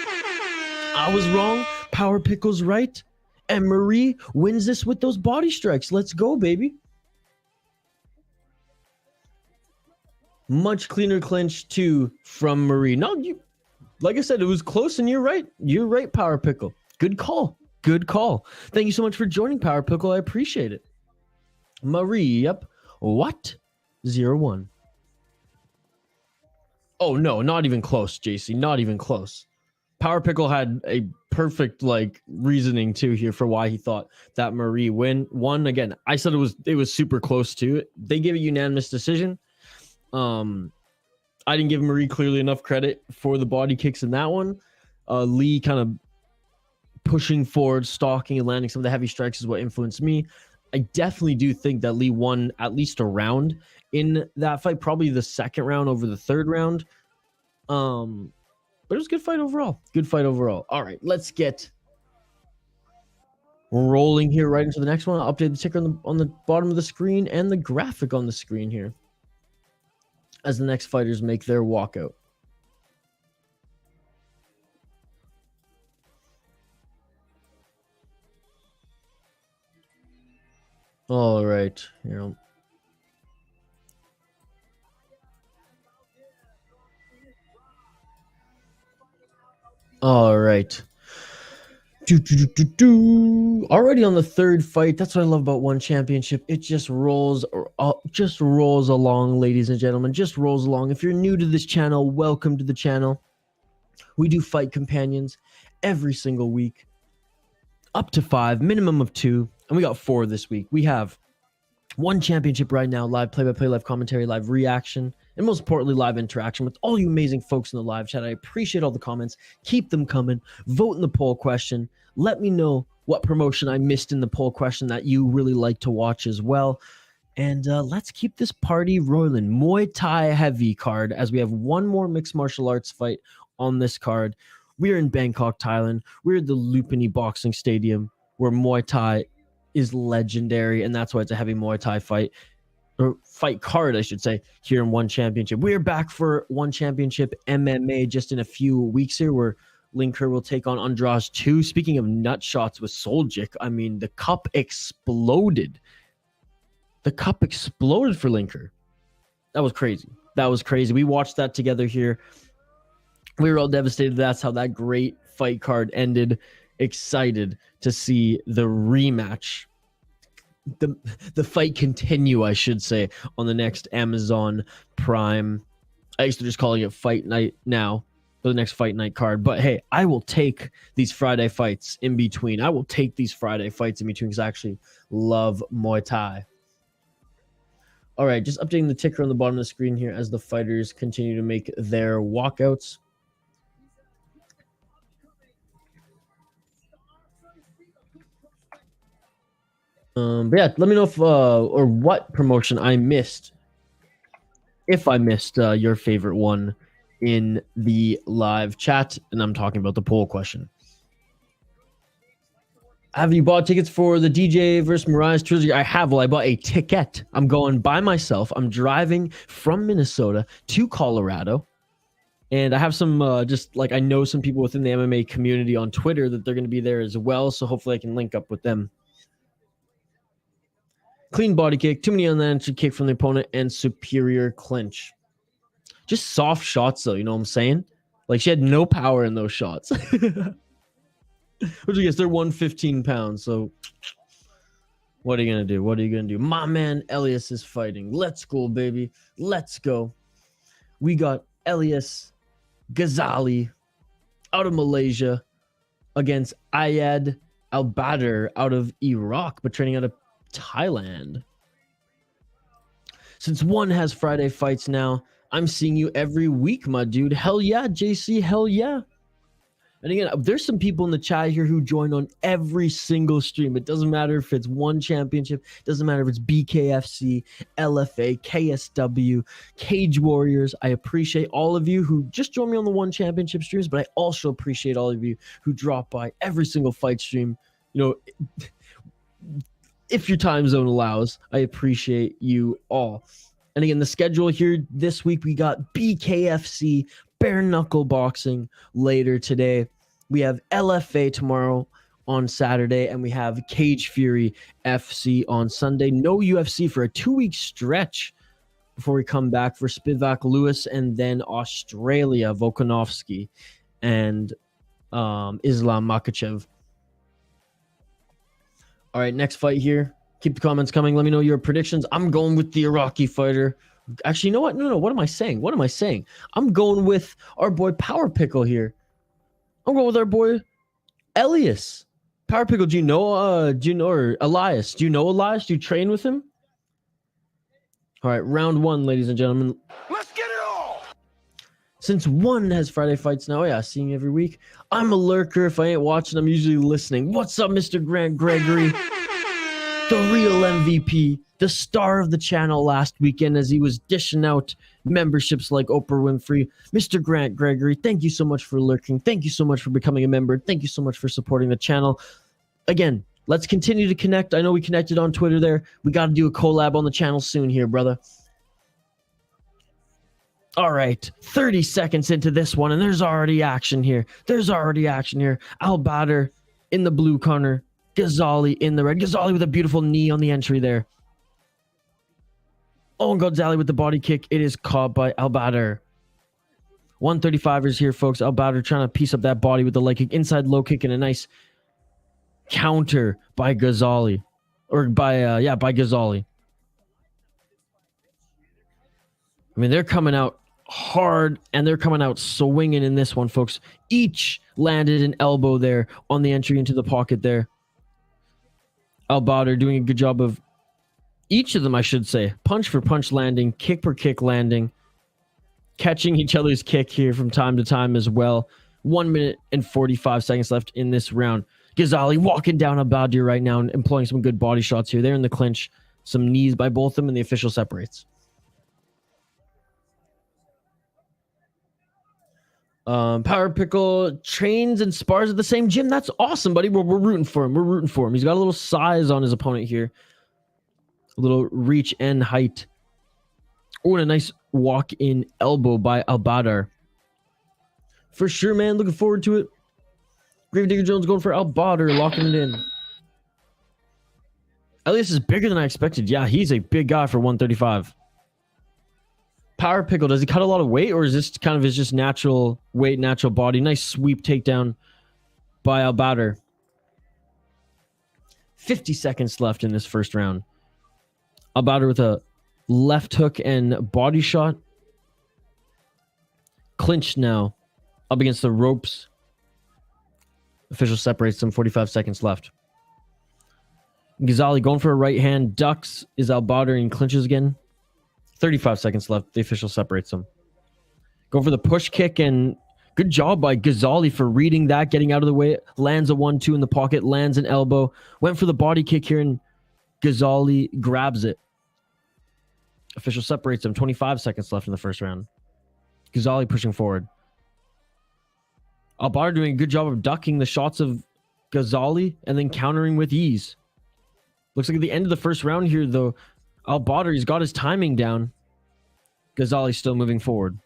I was wrong. Power Pickle's right. And Marie wins this with those body strikes. Let's go, baby. Much cleaner clinch, too, from Marie. No, like I said, it was close, and you're right. You're right, Power Pickle. Good call. Good call. Thank you so much for joining, Power Pickle. I appreciate it. Marie, yep. What? 0-1. Oh, no, not even close, JC. Not even close. Power Pickle had a perfect reasoning too here for why he thought that Marie won. Again, I said it was super close to. They gave a unanimous decision. I didn't give Marie clearly enough credit for the body kicks in that one. Lee kind of pushing forward, stalking and landing some of the heavy strikes is what influenced me. I definitely do think that Lee won at least a round in that fight, probably the second round over the third round. But it was a good fight overall. Good fight overall. All right, let's get rolling here right into the next one. I'll update the ticker on the bottom of the screen and the graphic on the screen here as the next fighters make their walkout. All right, here. All right. Already on the third fight. That's what I love about one championship. It just rolls along, ladies and gentlemen. Just rolls along. If you're new to this channel, welcome to the channel. We do fight companions every single week. Up to 5, minimum of 2. And we got 4 this week. We have one championship right now, live play-by-play, live commentary, live reaction, and most importantly, live interaction with all you amazing folks in the live chat. I appreciate all the comments. Keep them coming. Vote in the poll question. Let me know what promotion I missed in the poll question that you really like to watch as well. And let's keep this party rolling. Muay Thai heavy card, as we have one more mixed martial arts fight on this card. We're in Bangkok, Thailand. We're at the Lumpinee Boxing Stadium, where Muay Thai is legendary, and that's why it's a heavy Muay Thai fight. Or fight card, I should say, here in One Championship. We're back for One Championship MMA just in a few weeks here, where Linker will take on Andras 2. Speaking of nut shots with Soljic, I mean, the cup exploded. The cup exploded for Linker. That was crazy. That was crazy. We watched that together here. We were all devastated. That's how that great fight card ended. Excited to see the rematch. The fight continue, I should say, on the next Amazon Prime. I used to just calling it Fight Night now, for the next Fight Night card. But hey, I will take these Friday fights in between. I will take these Friday fights in between because I actually love Muay Thai. All right, just updating the ticker on the bottom of the screen here as the fighters continue to make their walkouts. But yeah, let me know if or what promotion I missed. If I missed your favorite one in the live chat, and I'm talking about the poll question. Have you bought tickets for the DJ versus Mariah's trilogy? I have. Well, I bought a ticket. I'm going by myself. I'm driving from Minnesota to Colorado. And I have some just like I know some people within the MMA community on Twitter that they're going to be there as well. So hopefully I can link up with them. Clean body kick, too many unanswered kick from the opponent, and superior clinch. Just soft shots though, you know what I'm saying? Like she had no power in those shots. Which I guess they're 115 pounds. So what are you going to do? What are you going to do? My man Elias is fighting. Let's go, baby. Let's go. We got Elias Ghazali out of Malaysia against Ayad Al-Badr out of Iraq, but training out of Thailand. Since one has Friday fights now, I'm seeing you every week, my dude. Hell yeah, JC. Hell yeah. And again, there's some people in the chat here who join on every single stream. It doesn't matter if it's one championship. It doesn't matter if it's BKFC, LFA, KSW, Cage Warriors. I appreciate all of you who just join me on the one championship streams, but I also appreciate all of you who drop by every single fight stream. You know, if your time zone allows, I appreciate you all. And again, the schedule here this week, we got BKFC, bare knuckle boxing later today. We have LFA tomorrow on Saturday, and we have Cage Fury FC on Sunday. No UFC for a 2-week stretch before we come back for Spivak Lewis, and then Australia, Volkanovski and Islam Makhachev. All right, next fight here. Keep the comments coming. Let me know your predictions. I'm going with the Iraqi fighter. Actually, you know what? No. What am I saying? What am I saying? I'm going with our boy Power Pickle here. I'm going with our boy Elias. Power Pickle, do you know or Elias? Do you know Elias? Do you train with him? All right, round one, ladies and gentlemen. Let's get it all. Since one has Friday fights now, yeah, seeing you every week. I'm a lurker. If I ain't watching, I'm usually listening. What's up, Mr. Grant Gregory? The real MVP, the star of the channel last weekend as he was dishing out memberships like Oprah Winfrey. Mr. Grant Gregory, thank you so much for lurking. Thank you so much for becoming a member. Thank you so much for supporting the channel. Again, let's continue to connect. I know we connected on Twitter there. We got to do a collab on the channel soon here, brother. All right, 30 seconds into this one, and there's already action here. Al-Badr in the blue corner. Ghazali in the red. Ghazali with a beautiful knee on the entry there. Oh, and Ghazali with the body kick. It is caught by Al-Badr. 135ers here, folks. Al-Badr trying to piece up that body with the leg kick. Inside low kick and a nice counter by Ghazali. Or by Ghazali. I mean, they're coming out hard and they're coming out swinging in this one, folks. Each landed an elbow there on the entry into the pocket there. Al-Badr doing a good job of each of them, I should say. Punch for punch landing, kick for kick landing, catching each other's kick here from time to time as well. 1 minute and 45 seconds left in this round. Ghazali walking down Al-Badr right now and employing some good body shots here. They're in the clinch. Some knees by both of them, and the official separates. Power Pickle trains and spars at the same gym. That's awesome, buddy. We're rooting for him. He's got a little size on his opponent here. A little reach and height. Oh, and a nice walk-in elbow by Al-Badr. For sure, man. Looking forward to it. Gravedigger Jones going for Al-Badr, locking it in. Elias is bigger than I expected. Yeah, he's a big guy for 135. Power Pickle, does he cut a lot of weight, or is this kind of his just natural weight, natural body? Nice sweep takedown by Al-Badr. 50 seconds left in this first round. Al-Badr with a left hook and body shot. Clinched now. Up against the ropes. Official separates them. 45 seconds left. Ghazali going for a right hand. Ducks is Al-Badr and clinches again. 35 seconds left. The official separates them. Go for the push kick, and good job by Ghazali for reading that, getting out of the way. Lands a 1-2 in the pocket, lands an elbow. Went for the body kick here, and Ghazali grabs it. Official separates them. 25 seconds left in the first round. Ghazali pushing forward. Al-Badr doing a good job of ducking the shots of Ghazali and then countering with ease. Looks like at the end of the first round here, though, Al-Badr, he's got his timing down. Ghazali's still moving forward.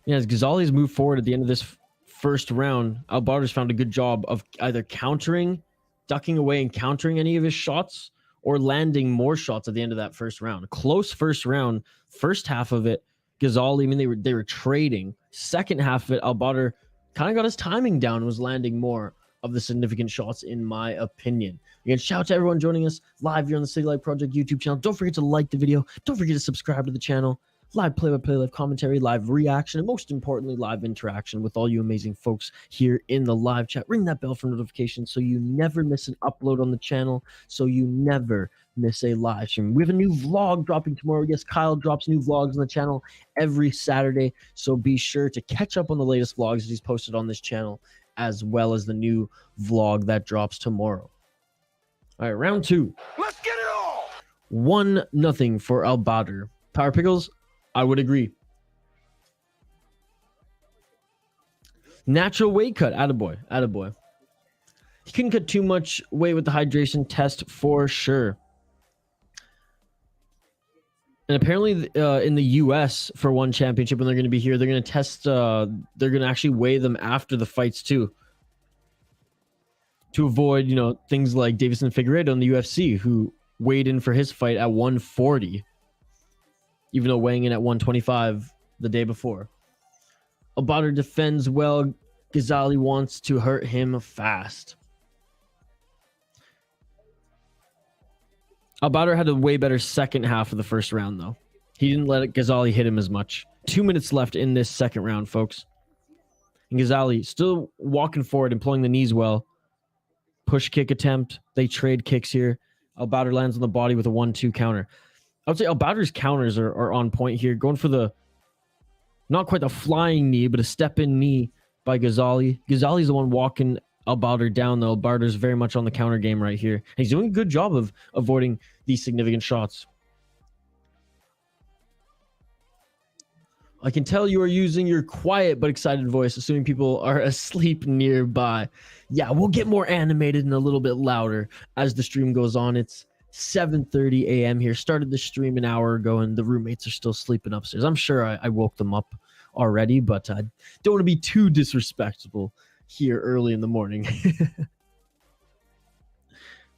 Yeah, as Ghazali's moved forward at the end of this first round, Albater's found a good job of either countering, ducking away and countering any of his shots, or landing more shots at the end of that first round. A close first round, first half of it, Ghazali, I mean, they were trading. Second half of it, Albater kind of got his timing down and was landing more of the significant shots, in my opinion. Again, shout out to everyone joining us live here on the City Light Project YouTube channel. Don't forget to like the video. Don't forget to subscribe to the channel. Live play-by-play, live commentary, live reaction, and most importantly, live interaction with all you amazing folks here in the live chat. Ring that bell for notifications so you never miss an upload on the channel, so you never miss a live stream. We have a new vlog dropping tomorrow. Yes, Kyle drops new vlogs on the channel every Saturday, so be sure to catch up on the latest vlogs that he's posted on this channel, as well as the new vlog that drops tomorrow. All right, round 2. Let's get it on! 1-0 for Albater. Power Pickles, I would agree. Natural weight cut. Attaboy. Attaboy. He couldn't cut too much weight with the hydration test for sure. And apparently in the US for one championship, when they're going to be here, they're going to test, they're going to actually weigh them after the fights too. To avoid, you know, things like Davison Figueiredo in the UFC, who weighed in for his fight at 140. Even though weighing in at 125 the day before. Albater defends well. Ghazali wants to hurt him fast. Albater had a way better second half of the first round, though. He didn't let Ghazali hit him as much. 2 minutes left in this second round, folks. And Ghazali still walking forward, employing the knees well. Push kick attempt. They trade kicks here. Albater lands on the body with a 1-2 counter. I would say Albater's counters are on point here. Going for the, not quite the flying knee, but a step-in knee by Ghazali. Ghazali's the one walking Albater down, though. Albater's very much on the counter game right here. And he's doing a good job of avoiding these significant shots. I can tell you are using your quiet but excited voice, assuming people are asleep nearby. Yeah, we'll get more animated and a little bit louder as the stream goes on. It's 7:30 a.m. here. Started the stream an hour ago, and the roommates are still sleeping upstairs. I'm sure I woke them up already, but I don't want to be too disrespectful here early in the morning.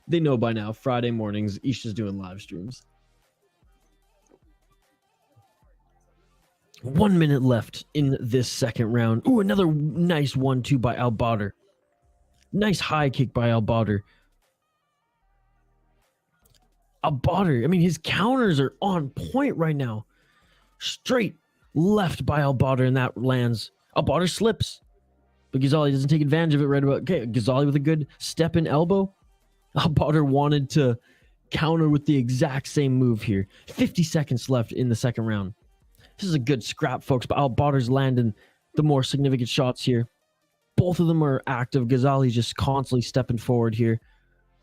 They know by now, Friday mornings, Isha's doing live streams. 1 minute left in this second round. Ooh, another nice 1-2 by Albater. Nice high kick by Albater. Albater, I mean, his counters are on point right now. Straight left by Albater, and that lands. Albater slips, but Ghazali doesn't take advantage of it right about. Okay, Ghazali with a good step in elbow. Albater wanted to counter with the exact same move here. 50 seconds left in the second round. This is a good scrap, folks, but Albater's landing the more significant shots here. Both of them are active. Ghazali's just constantly stepping forward here,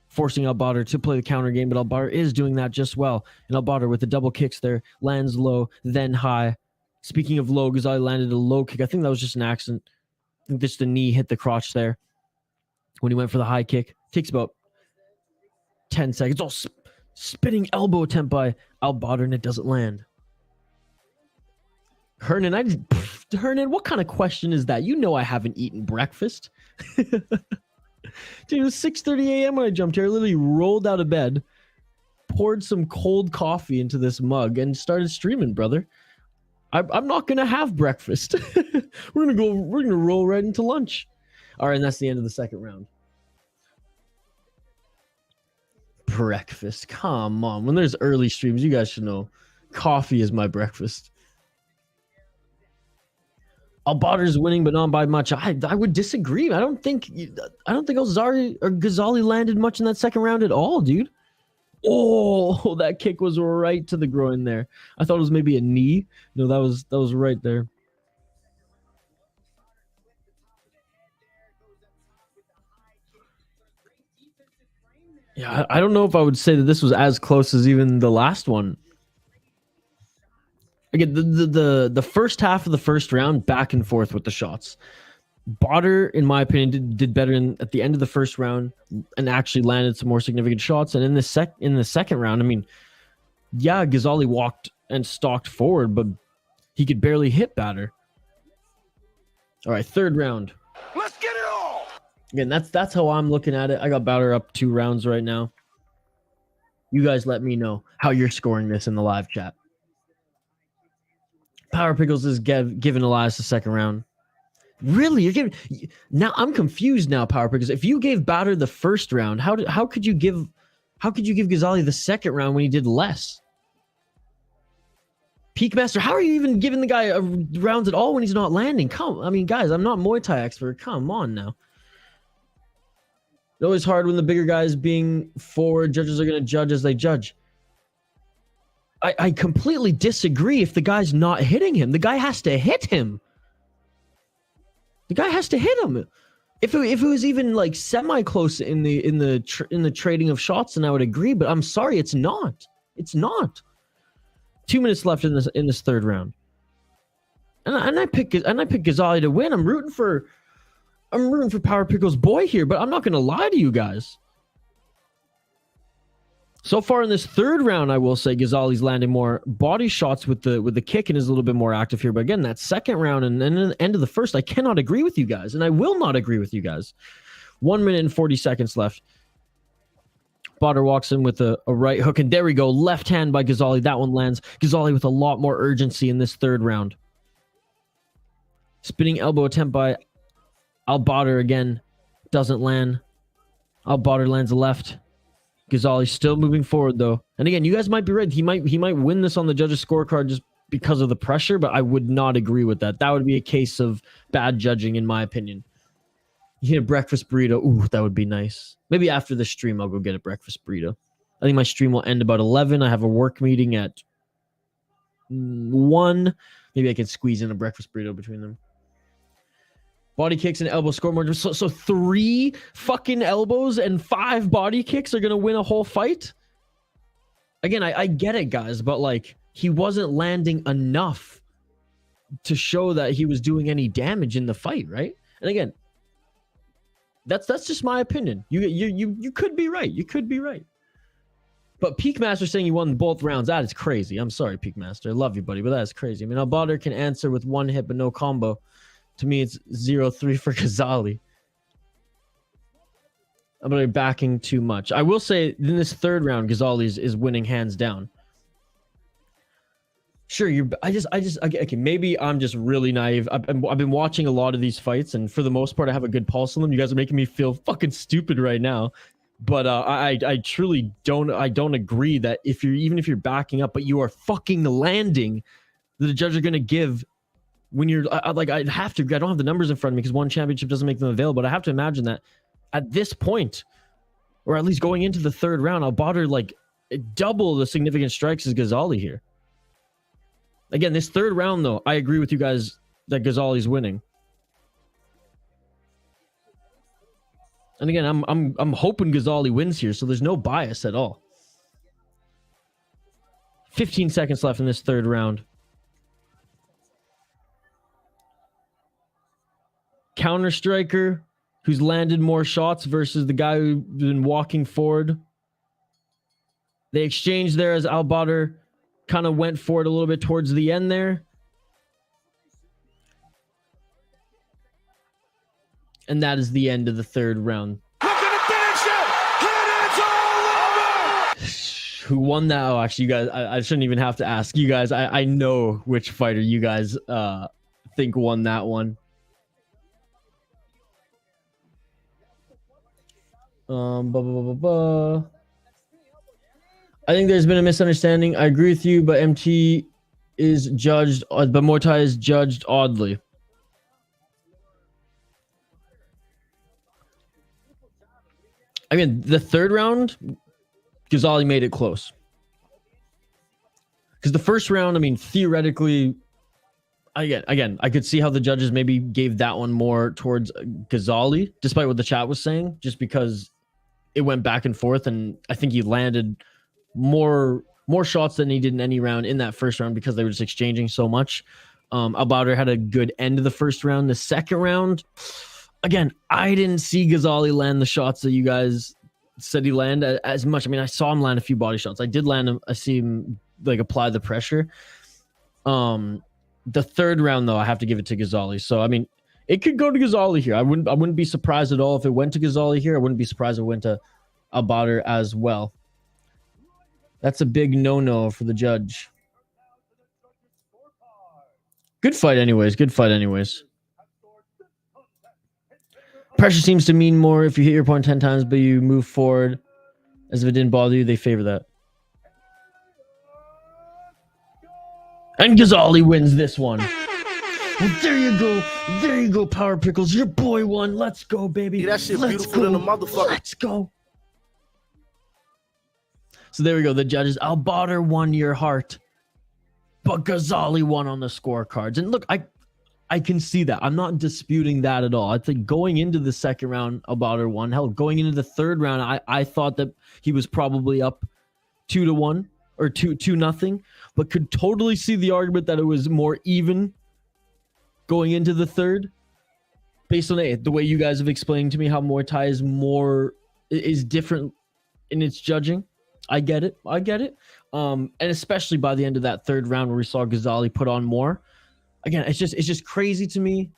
forcing Albater to play the counter game, but Albater is doing that just well. And Albater with the double kicks there, lands low, then high. Speaking of low, Ghazali landed a low kick. I think that was just an accident. I think just the knee hit the crotch there when he went for the high kick. Takes about 10 seconds. Oh, spinning elbow attempt by Albater, and it doesn't land. Hernan, Hernan, what kind of question is that? You know I haven't eaten breakfast. Dude, it was 6:30 a.m. when I jumped here. I literally rolled out of bed, poured some cold coffee into this mug, and started streaming, brother. I'm not gonna have breakfast. We're gonna roll right into lunch. All right, and that's the end of the second round. Breakfast, come on. When there's early streams, you guys should know coffee is my breakfast. Albater's winning, but not by much. I would disagree. I don't think Ghazali landed much in that second round at all, dude. Oh, that kick was right to the groin there. I thought it was maybe a knee. No, that was right there. Yeah, I don't know if I would say that this was as close as even the last one. Again, the first half of the first round, back and forth with the shots. Bader, in my opinion, did better at the end of the first round and actually landed some more significant shots. And in the second round, I mean, yeah, Ghazali walked and stalked forward, but he could barely hit Bader. All right, third round. Let's get it on. Again, that's how I'm looking at it. I got Bowder up 2 rounds right now. You guys let me know how you're scoring this in the live chat. Power Pickles is giving Elias the second round. Really? You're giving... Now, I'm confused now, Power Pickles. If you gave Bowder the first round, how could you give Ghazali the second round when he did less? Peak Master, how are you even giving the guy rounds at all when he's not landing? I mean, guys, I'm not Muay Thai expert. Come on now. It's always hard when the bigger guys being forward. Judges are going to judge as they judge. I completely disagree if the guy's not hitting him. The guy has to hit him. The guy has to hit him. If it was even like semi-close in the trading of shots, then I would agree. But I'm sorry, it's not. It's not. 2 minutes left in this third round, and I pick Ghazali to win. I'm rooting for Power Pickle's boy here, but I'm not gonna lie to you guys. So far in this third round, I will say Ghazali's landing more body shots with the kick and is a little bit more active here. But again, that second round and then the end of the first, I cannot agree with you guys, and I will not agree with you guys. 1 minute and 40 seconds left. Bowder walks in with a right hook, and there we go. Left hand by Ghazali. That one lands. Ghazali with a lot more urgency in this third round. Spinning elbow attempt by Bowder again. Doesn't land. Bowder lands a left. Ghazali still moving forward, though. And again, you guys might be right. He might win this on the judges' scorecard just because of the pressure, but I would not agree with that. That would be a case of bad judging, in my opinion. You get a breakfast burrito. Ooh, that would be nice. Maybe after the stream, I'll go get a breakfast burrito. I think my stream will end about 11. I have a work meeting at 1. Maybe I can squeeze in a breakfast burrito between them. Body kicks and elbow score more. So 3 fucking elbows and 5 body kicks are going to win a whole fight? Again, I get it, guys, but like he wasn't landing enough to show that he was doing any damage in the fight, right? And again, that's just my opinion. You could be right. You could be right. But Peak Master saying he won both rounds, that is crazy. I'm sorry, Peak Master. I love you, buddy, but that is crazy. I mean, Bowder can answer with 1 hit but no combo. To me, it's 0-3 for Ghazali. I'm really backing too much. I will say in this third round, Ghazali is winning hands down. Sure, okay, maybe I'm just really naive. I've been watching a lot of these fights, and for the most part, I have a good pulse on them. You guys are making me feel fucking stupid right now. But I truly don't agree that even if you're backing up, but you are fucking landing, the judge are gonna give when you're like I don't have the numbers in front of me because one championship doesn't make them available. But I have to imagine that at this point, or at least going into the third round, Bowder like double the significant strikes as Ghazali here. Again, this third round, though, I agree with you guys that Ghazali's winning. And again, I'm hoping Ghazali wins here, so there's no bias at all. 15 seconds left in this third round. Counter striker who's landed more shots versus the guy who's been walking forward. They exchanged there as Bowder kind of went for it a little bit towards the end there. And that is the end of the third round. Look at the finish it! And it's all over! Who won that? Oh, actually, you guys, I shouldn't even have to ask you guys. I know which fighter you guys think won that one. I think there's been a misunderstanding. I agree with you, but MT is judged, but Muay Thai is judged oddly. I mean, the third round, Ghazali made it close. Because the first round, I mean, theoretically, again, I could see how the judges maybe gave that one more towards Ghazali, despite what the chat was saying, just because it went back and forth, and I think he landed more shots than he did in any round in that first round because they were just exchanging so much. Bowder had a good end of the first round. The second round, again, I didn't see Ghazali land the shots that you guys said he landed as much. I mean, I saw him land a few body shots. I did land him. I see him like apply the pressure. The third round, though, I have to give it to Ghazali. So, I mean, It could go to Ghazali here. I wouldn't be surprised at all if it went to Ghazali here. I wouldn't be surprised if it went to Al-Badr as well. That's a big no-no for the judge. Good fight anyways. Good fight anyways. Pressure seems to mean more if you hit your opponent 10 times, but you move forward as if it didn't bother you. They favor that. And Ghazali wins this one. Well, there you go. There you go, Power Pickles. Your boy won. Let's go, baby. Yeah, that shit Let's beautiful than a motherfucker. Let's go. So there we go. The judges. Al-Badr won your heart, but Ghazali won on the scorecards. And look, I can see that. I'm not disputing that at all. I think going into the second round, Al-Badr won. Hell, going into the third round, I thought that he was probably up 2-1 or 2-0, but could totally see the argument that it was more even going into the third, based on the way you guys have explained to me how Muay Thai is different in its judging. I get it. And especially by the end of that third round where we saw Ghazali put on more. Again, it's just crazy to me.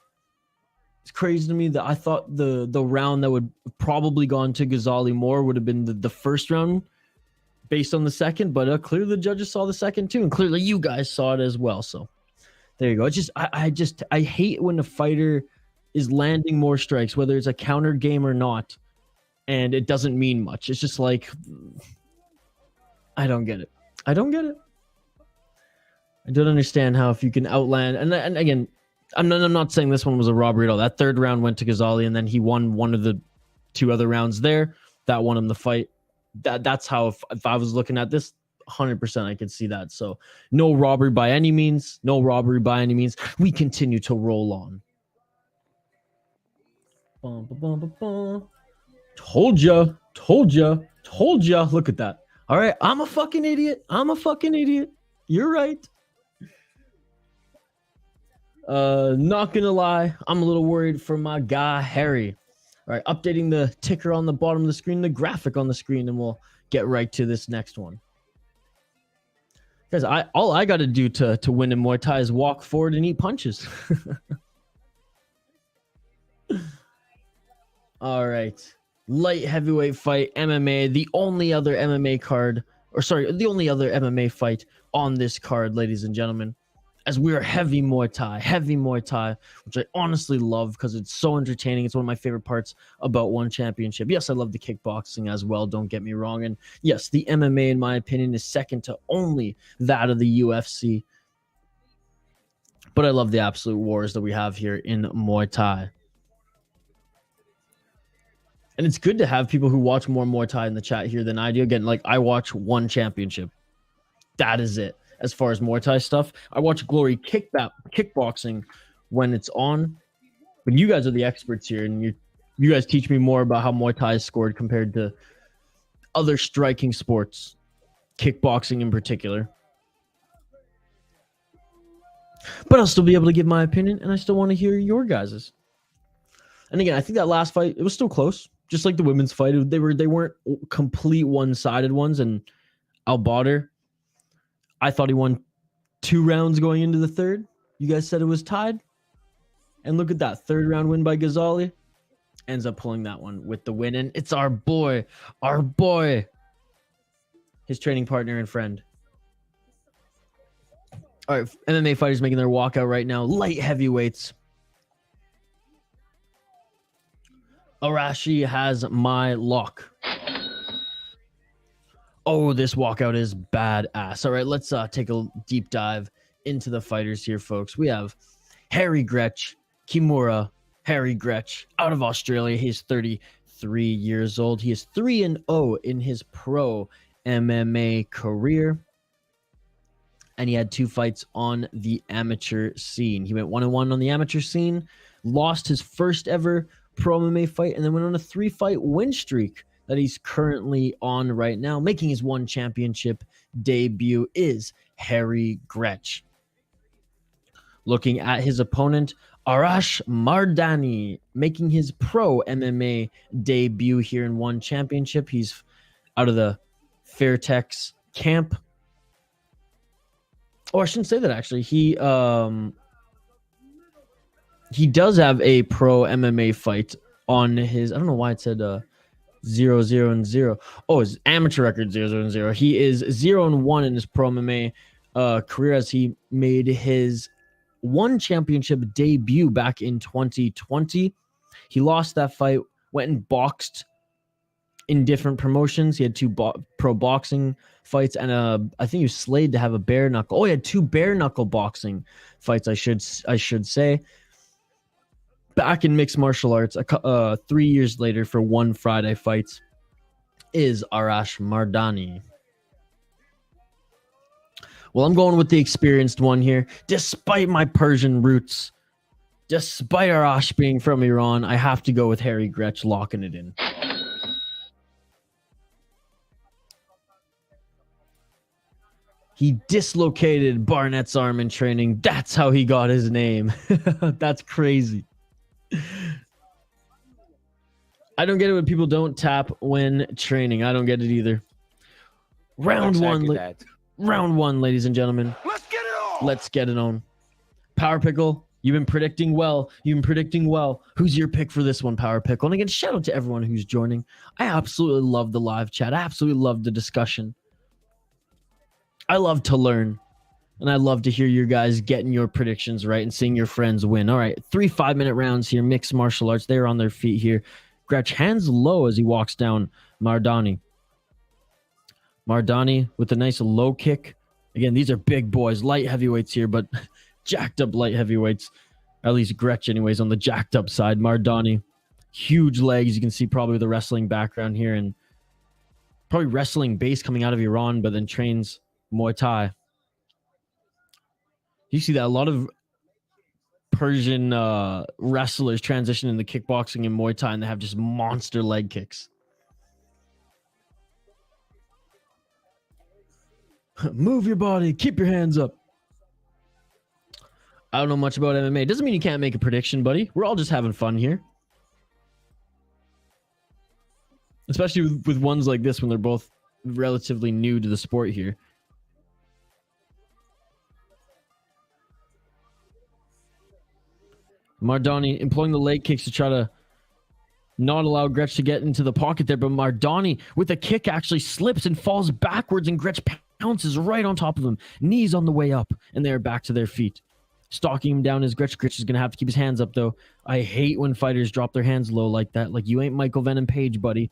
It's crazy to me that I thought the round that would probably gone to Ghazali more would have been the first round based on the second, but clearly the judges saw the second too, and clearly you guys saw it as well. So there you go. It's just I hate when a fighter is landing more strikes, whether it's a counter game or not, and it doesn't mean much. It's just like, I don't get it. I don't understand how if you can outland, and again, I'm not saying this one was a robbery at all. That third round went to Ghazali, and then he won one of the two other rounds there. That won him the fight. That's how if I was looking at this, 100% I could see that. So no robbery by any means. No robbery by any means. We continue to roll on. Told ya. Look at that. All right, I'm a fucking idiot. You're right. Not gonna lie, I'm a little worried for my guy Harry. All right, updating the ticker on the bottom of the screen, the graphic on the screen, and we'll get right to this next one. Guys, all I got to do to win in Muay Thai is walk forward and eat punches. All right, light heavyweight fight, MMA, the only other MMA fight on this card, ladies and gentlemen. As we are heavy Muay Thai, which I honestly love because it's so entertaining. It's one of my favorite parts about one championship. Yes, I love the kickboxing as well, don't get me wrong. And yes, the MMA, in my opinion, is second to only that of the UFC. But I love the absolute wars that we have here in Muay Thai. And it's good to have people who watch more Muay Thai in the chat here than I do. Again, like, I watch one championship. That is it. As far as Muay Thai stuff, I watch Glory kickboxing when it's on. But you guys are the experts here, and you guys teach me more about how Muay Thai is scored compared to other striking sports, kickboxing in particular. But I'll still be able to give my opinion, and I still want to hear your guys's. And again, I think that last fight, it was still close, just like the women's fight. They weren't complete one-sided ones, and Al-Badr, I thought he won 2 rounds going into the third. You guys said it was tied. And look at that. Third round win by Ghazali. Ends up pulling that one with the win. And it's our boy. His training partner and friend. All right, MMA fighters making their walkout right now. Light heavyweights. Arashi has my lock. Oh, this walkout is badass. All right, let's take a deep dive into the fighters here, folks. We have Harry Gretsch, Kimura, Harry Gretsch, out of Australia. He's 33 years old. He is 3-0 in his pro MMA career. And he had 2 fights on the amateur scene. He went 1-1 on the amateur scene, lost his first ever pro MMA fight, and then went on a 3-fight win streak that he's currently on right now. Making his one championship debut is Harry Gretsch. Looking at his opponent, Arash Mardani, making his pro MMA debut here in one championship. He's out of the Fairtex camp. Oh, I shouldn't say that, actually. He he does have a pro MMA fight on his. I don't know why it said 0-0-0. Oh, his amateur record 0-0-0. He is 0-1 in his pro MMA career as he made his one championship debut back in 2020. He lost that fight, went and boxed in different promotions. He had two pro boxing fights, and I think he was slated to have a bare knuckle. Oh, he had two bare knuckle boxing fights. I should say. Back in mixed martial arts, 3 years later for One Friday Fights, is Arash Mardani. Well, I'm going with the experienced one here. Despite my Persian roots, despite Arash being from Iran, I have to go with Harry Gretsch locking it in. He dislocated Barnett's arm in training. That's how he got his name. That's crazy. I don't get it when people don't tap when training. I don't get it either. Round one, ladies and gentlemen. Let's get it on. Let's get it on. Power Pickle, you've been predicting well. Who's your pick for this one, Power Pickle? And again, shout out to everyone who's joining. I absolutely love the live chat. I absolutely love the discussion. I love to learn. And I love to hear you guys getting your predictions right and seeing your friends win. All right, 3 5-minute rounds here. Mixed martial arts. They're on their feet here. Gretsch hands low as he walks down Mardani. Mardani with a nice low kick. Again, these are big boys. Light heavyweights here, but jacked up light heavyweights. At least Gretsch anyways on the jacked up side. Mardani, huge legs. You can see probably the wrestling background here. And probably wrestling base coming out of Iran, but then trains Muay Thai. You see that a lot of Persian wrestlers transition into kickboxing and Muay Thai, and they have just monster leg kicks. Move your body. Keep your hands up. I don't know much about MMA. Doesn't mean you can't make a prediction, buddy. We're all just having fun here. Especially with ones like this when they're both relatively new to the sport here. Mardani employing the leg kicks to try to not allow Gretsch to get into the pocket there, but Mardani with a kick actually slips and falls backwards, and Gretsch pounces right on top of him. Knees on the way up, and they're back to their feet. Stalking him down is Gretsch. Gretsch is going to have to keep his hands up, though. I hate when fighters drop their hands low like that. Like, you ain't Michael Venom Page, buddy.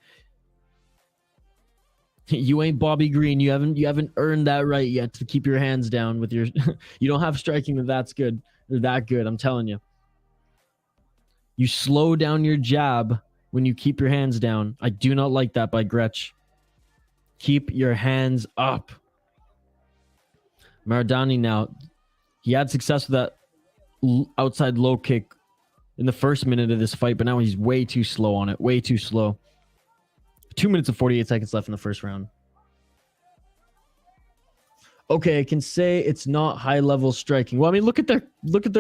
You ain't Bobby Green. You haven't earned that right yet to keep your hands down with your... You don't have striking that's good. Or that good, I'm telling you. You slow down your jab when you keep your hands down. I do not like that by Gretsch. Keep your hands up. Mardani now, he had success with that outside low kick in the first minute of this fight, but now he's way too slow on it. Way too slow. 2 minutes and 48 seconds left in the first round. Okay, I can say it's not high level striking. Well, I mean, look at their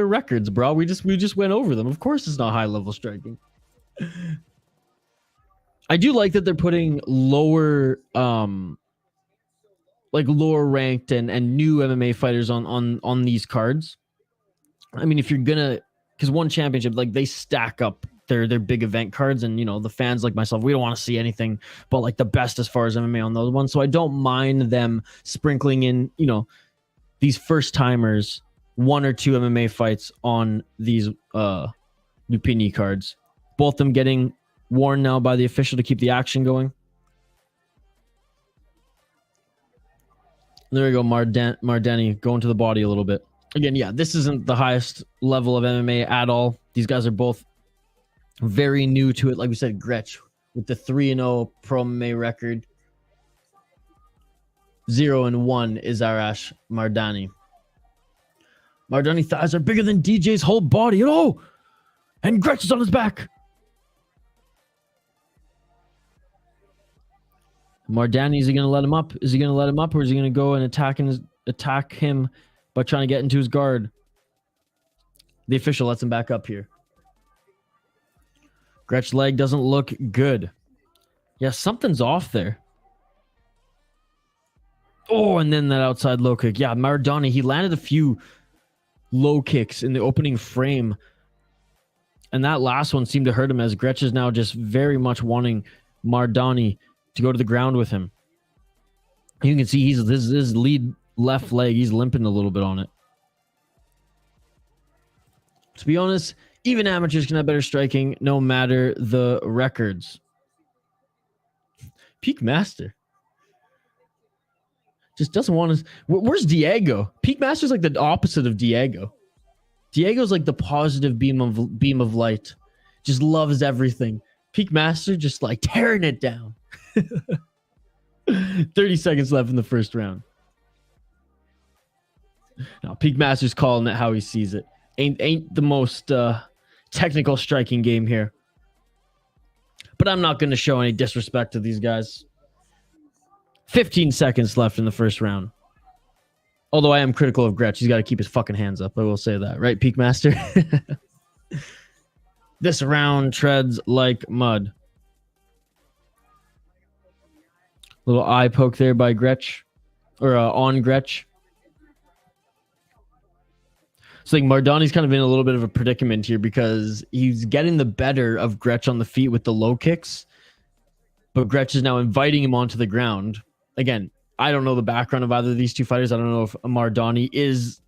records, bro. We just went over them. Of course, it's not high level striking. I do like that they're putting lower, lower ranked and new MMA fighters on these cards. I mean, if you're gonna, because one championship, like, they stack up their big event cards, and, you know, the fans like myself, we don't want to see anything but like the best as far as MMA on those ones. So I don't mind them sprinkling in, you know, these first timers, 1 or 2 MMA fights on these Lumpinee cards. Both them getting worn now by the official to keep the action going. There we go, Mardani going to the body a little bit. Again, yeah, this isn't the highest level of MMA at all. These guys are both very new to it. Like we said, Gretsch with the 3-0 pro MMA record. 0-1 is Arash Mardani. Mardani thighs are bigger than DJ's whole body. Oh! And Gretsch is on his back. Mardani, is he going to let him up? Is he going to let him up, or is he going to go and attack him by trying to get into his guard? The official lets him back up here. Gretsch's leg doesn't look good. Yeah, something's off there. Oh, and then that outside low kick. Yeah, Mardani, he landed a few low kicks in the opening frame And that last one seemed to hurt him, as Gretch is now just very much wanting Mardani to go to the ground with him. You can see his lead left leg, he's limping a little bit on it. To be honest, even amateurs can have better striking no matter the records. Peak Master just doesn't want to. Where's Diego? Peak Master's like the opposite of Diego. Diego's like the positive beam of light. Just loves everything. Peak Master just like tearing it down. 30 seconds left in the first round. Now, Peak Master's calling it how he sees it. Ain't the most technical striking game here. But I'm not going to show any disrespect to these guys. 15 seconds left in the first round. Although I am critical of Gretch. He's got to keep his fucking hands up. I will say that. Right, Peak Master? This round treads like mud. Little eye poke there by Gretch. Or on Gretch. So I think Mardani's kind of in a little bit of a predicament here because he's getting the better of Gretch on the feet with the low kicks. But Gretch is now inviting him onto the ground. Again, I don't know the background of either of these two fighters. I don't know if Mardani is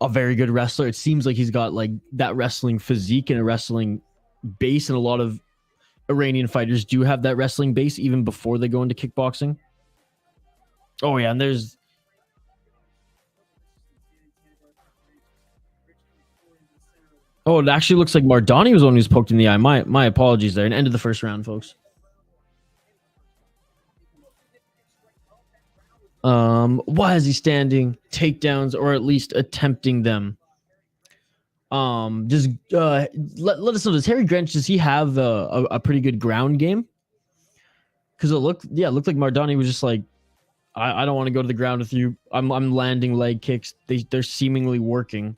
a very good wrestler. It seems like he's got like that wrestling physique and a wrestling base. And a lot of Iranian fighters do have that wrestling base even before they go into kickboxing. Oh, yeah. And there's... Oh, it actually looks like Mardani was the one who was poked in the eye. My apologies there. And end of the first round, folks. Why is he standing? Takedowns, or at least attempting them. Just let us know. Does Harry Grench, does he have a pretty good ground game? Because it looked like Mardani was just like, I don't want to go to the ground with you. I'm landing leg kicks. They're seemingly working.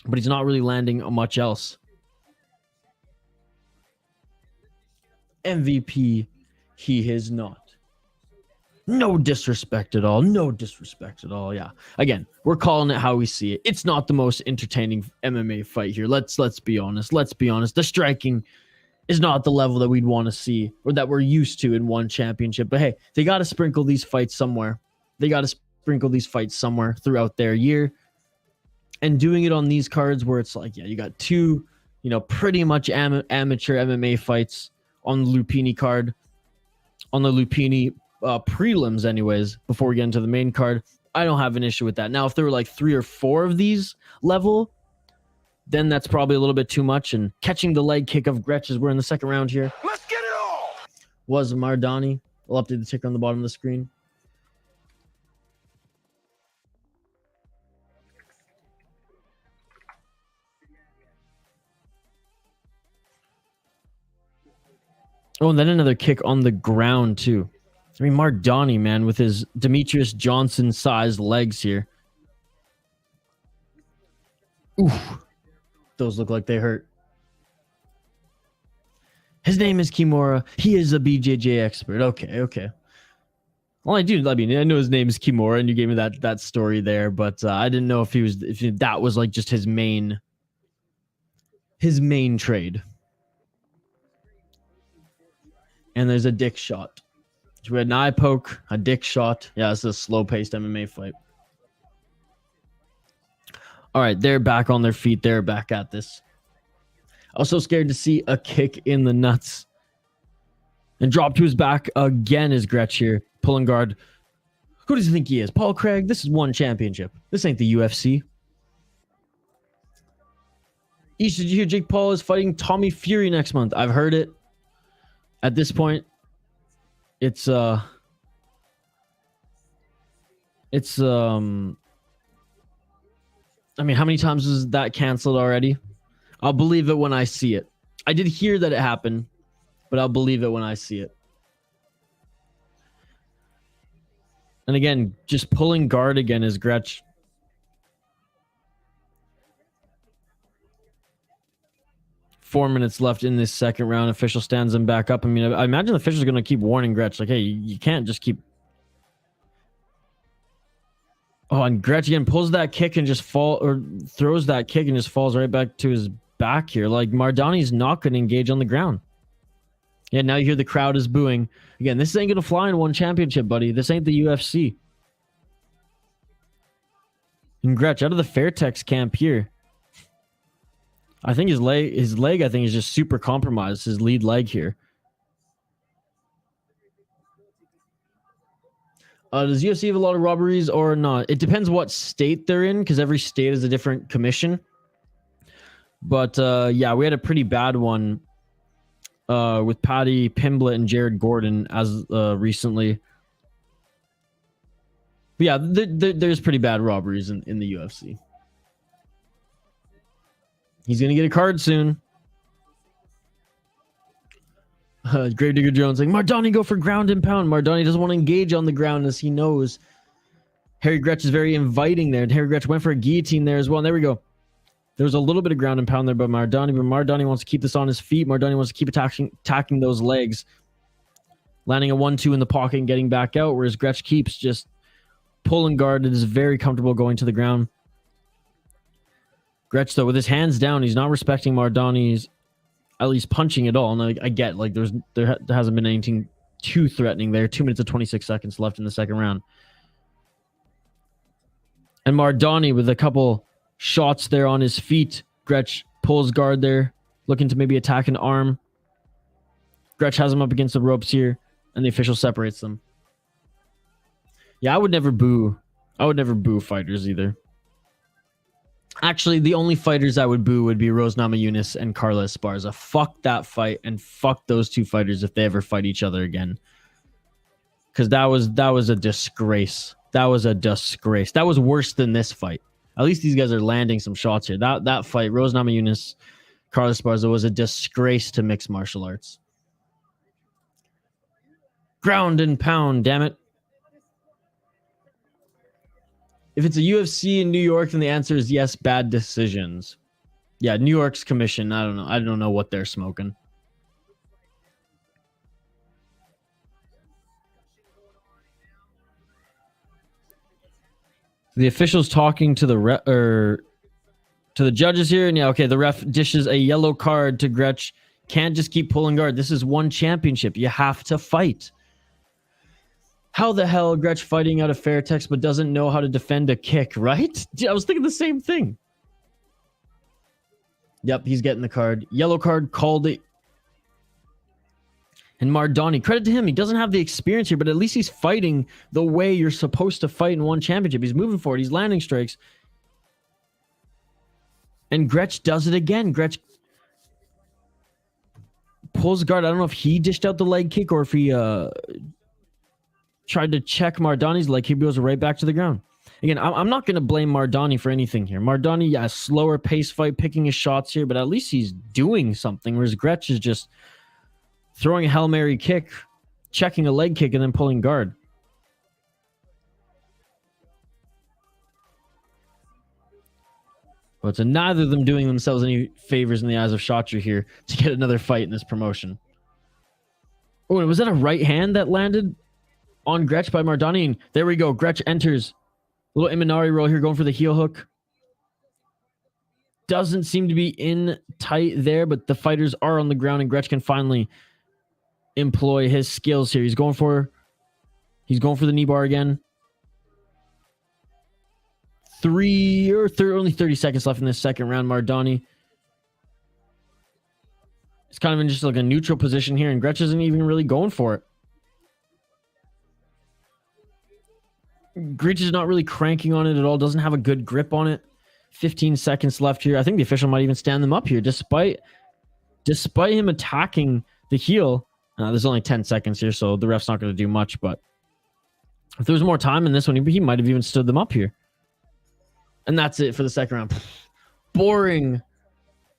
But he's not really landing much else. MVP, he is not. No disrespect at all. No disrespect at all. Yeah. Again, we're calling it how we see it. It's not the most entertaining MMA fight here. Let's be honest. Let's be honest. The striking is not the level that we'd want to see or that we're used to in one championship. But hey, they got to sprinkle these fights somewhere. They got to sprinkle these fights somewhere throughout their year. And doing it on these cards where it's like, yeah, you got two, pretty much amateur MMA fights on the Lumpinee card, on the Lumpinee prelims anyways, before we get into the main card. I don't have an issue with that. Now, if there were like 3 or 4 of these level, then that's probably a little bit too much. And catching the leg kick of Gretch as we're in the second round here. Let's get it all! Was Mardani. I'll update the ticker on the bottom of the screen. Oh, and then another kick on the ground, too. I mean, Mardani, man, with his Demetrius Johnson-sized legs here. Oof. Those look like they hurt. His name is Kimura. He is a BJJ expert. Okay. Well, I know his name is Kimura, and you gave me that story there, but I didn't know if that was like just his main trade. And there's a dick shot. So we had an eye poke, a dick shot. Yeah, this is a slow-paced MMA fight. All right, they're back on their feet. They're back at this. Also scared to see a kick in the nuts. And drop to his back again is Gretch here. Pulling guard. Who does he think he is? Paul Craig? This is one championship. This ain't the UFC. Did you hear Jake Paul is fighting Tommy Fury next month? I've heard it. At this point, it's I mean, how many times was that canceled already? I'll believe it when I see it. I did hear that it happened, but I'll believe it when I see it. And again, just pulling guard again is Gretch. Four minutes left in this second round. Official stands him back up. I mean, I imagine the official's going to keep warning Gretch, like, hey, you can't just keep... Oh, and Gretch again pulls that kick and just throws that kick and just falls right back to his back here. Like, Mardani's not going to engage on the ground. Yeah, now you hear the crowd is booing. Again, this ain't going to fly in one championship, buddy. This ain't the UFC. And Gretch out of the Fairtex camp here. I think his leg, I think, is just super compromised. His lead leg here. Does UFC have a lot of robberies or not? It depends what state they're in, because every state is a different commission. But yeah, we had a pretty bad one with Paddy Pimblett and Jared Gordon as recently. But yeah, there's pretty bad robberies in the UFC. He's going to get a card soon. Gravedigger Jones saying, Mardani go for ground and pound. Mardani doesn't want to engage on the ground, as he knows. Harry Gretch is very inviting there. And Harry Gretch went for a guillotine there as well. And there we go. There was a little bit of ground and pound there by Mardani, but Mardani wants to keep this on his feet. Mardani wants to keep attacking those legs. Landing a 1-2 in the pocket and getting back out, whereas Gretch keeps just pulling guard and is very comfortable going to the ground. Gretch, though, with his hands down, he's not respecting Mardani's at least punching at all. And I get, like, there hasn't been anything too threatening there. 2 minutes and 26 seconds left in the second round. And Mardani with a couple shots there on his feet. Gretch pulls guard there, looking to maybe attack an arm. Gretch has him up against the ropes here, and the official separates them. Yeah, I would never boo fighters either. Actually, the only fighters I would boo would be Rose Namajunas and Carla Esparza. Fuck that fight, and fuck those two fighters if they ever fight each other again. Because that was a disgrace. That was a disgrace. That was worse than this fight. At least these guys are landing some shots here. That fight, Rose Namajunas, Carla Esparza, was a disgrace to mixed martial arts. Ground and pound, damn it. If it's a UFC in New York, then the answer is yes, bad decisions. Yeah, New York's commission, I don't know. I don't know what they're smoking. The official's talking to the judges here, and yeah, okay, the ref dishes a yellow card to Gretch. Can't just keep pulling guard. This is one championship. You have to fight. How the hell Gretch fighting out of Fairtex but doesn't know how to defend a kick, right? I was thinking the same thing. Yep, he's getting the card. Yellow card, called it. And Mardani, credit to him. He doesn't have the experience here, but at least he's fighting the way you're supposed to fight in one championship. He's moving forward. He's landing strikes. And Gretch does it again. Gretch pulls guard. I don't know if he dished out the leg kick or if he tried to check Mardani's leg. He goes right back to the ground. Again, I'm not going to blame Mardani for anything here. Mardani, yeah, slower pace fight, picking his shots here, but at least he's doing something, whereas Gretch is just throwing a Hail Mary kick, checking a leg kick, and then pulling guard. But to neither of them doing themselves any favors in the eyes of Shotru here to get another fight in this promotion. Oh, and was that a right hand that landed on Gretch by Mardani? And there we go. Gretch enters. Little Imanari roll here, going for the heel hook. Doesn't seem to be in tight there, but the fighters are on the ground, and Gretch can finally employ his skills here. He's going for the knee bar again. Only 30 seconds left in this second round. Mardani is kind of in just like a neutral position here, and Gretch isn't even really going for it. Gretch is not really cranking on it at all. Doesn't have a good grip on it. 15 seconds left here. I think the official might even stand them up here, despite him attacking the heel. There's only 10 seconds here, so the ref's not going to do much. But if there was more time in this one, he might have even stood them up here. And that's it for the second round. Boring,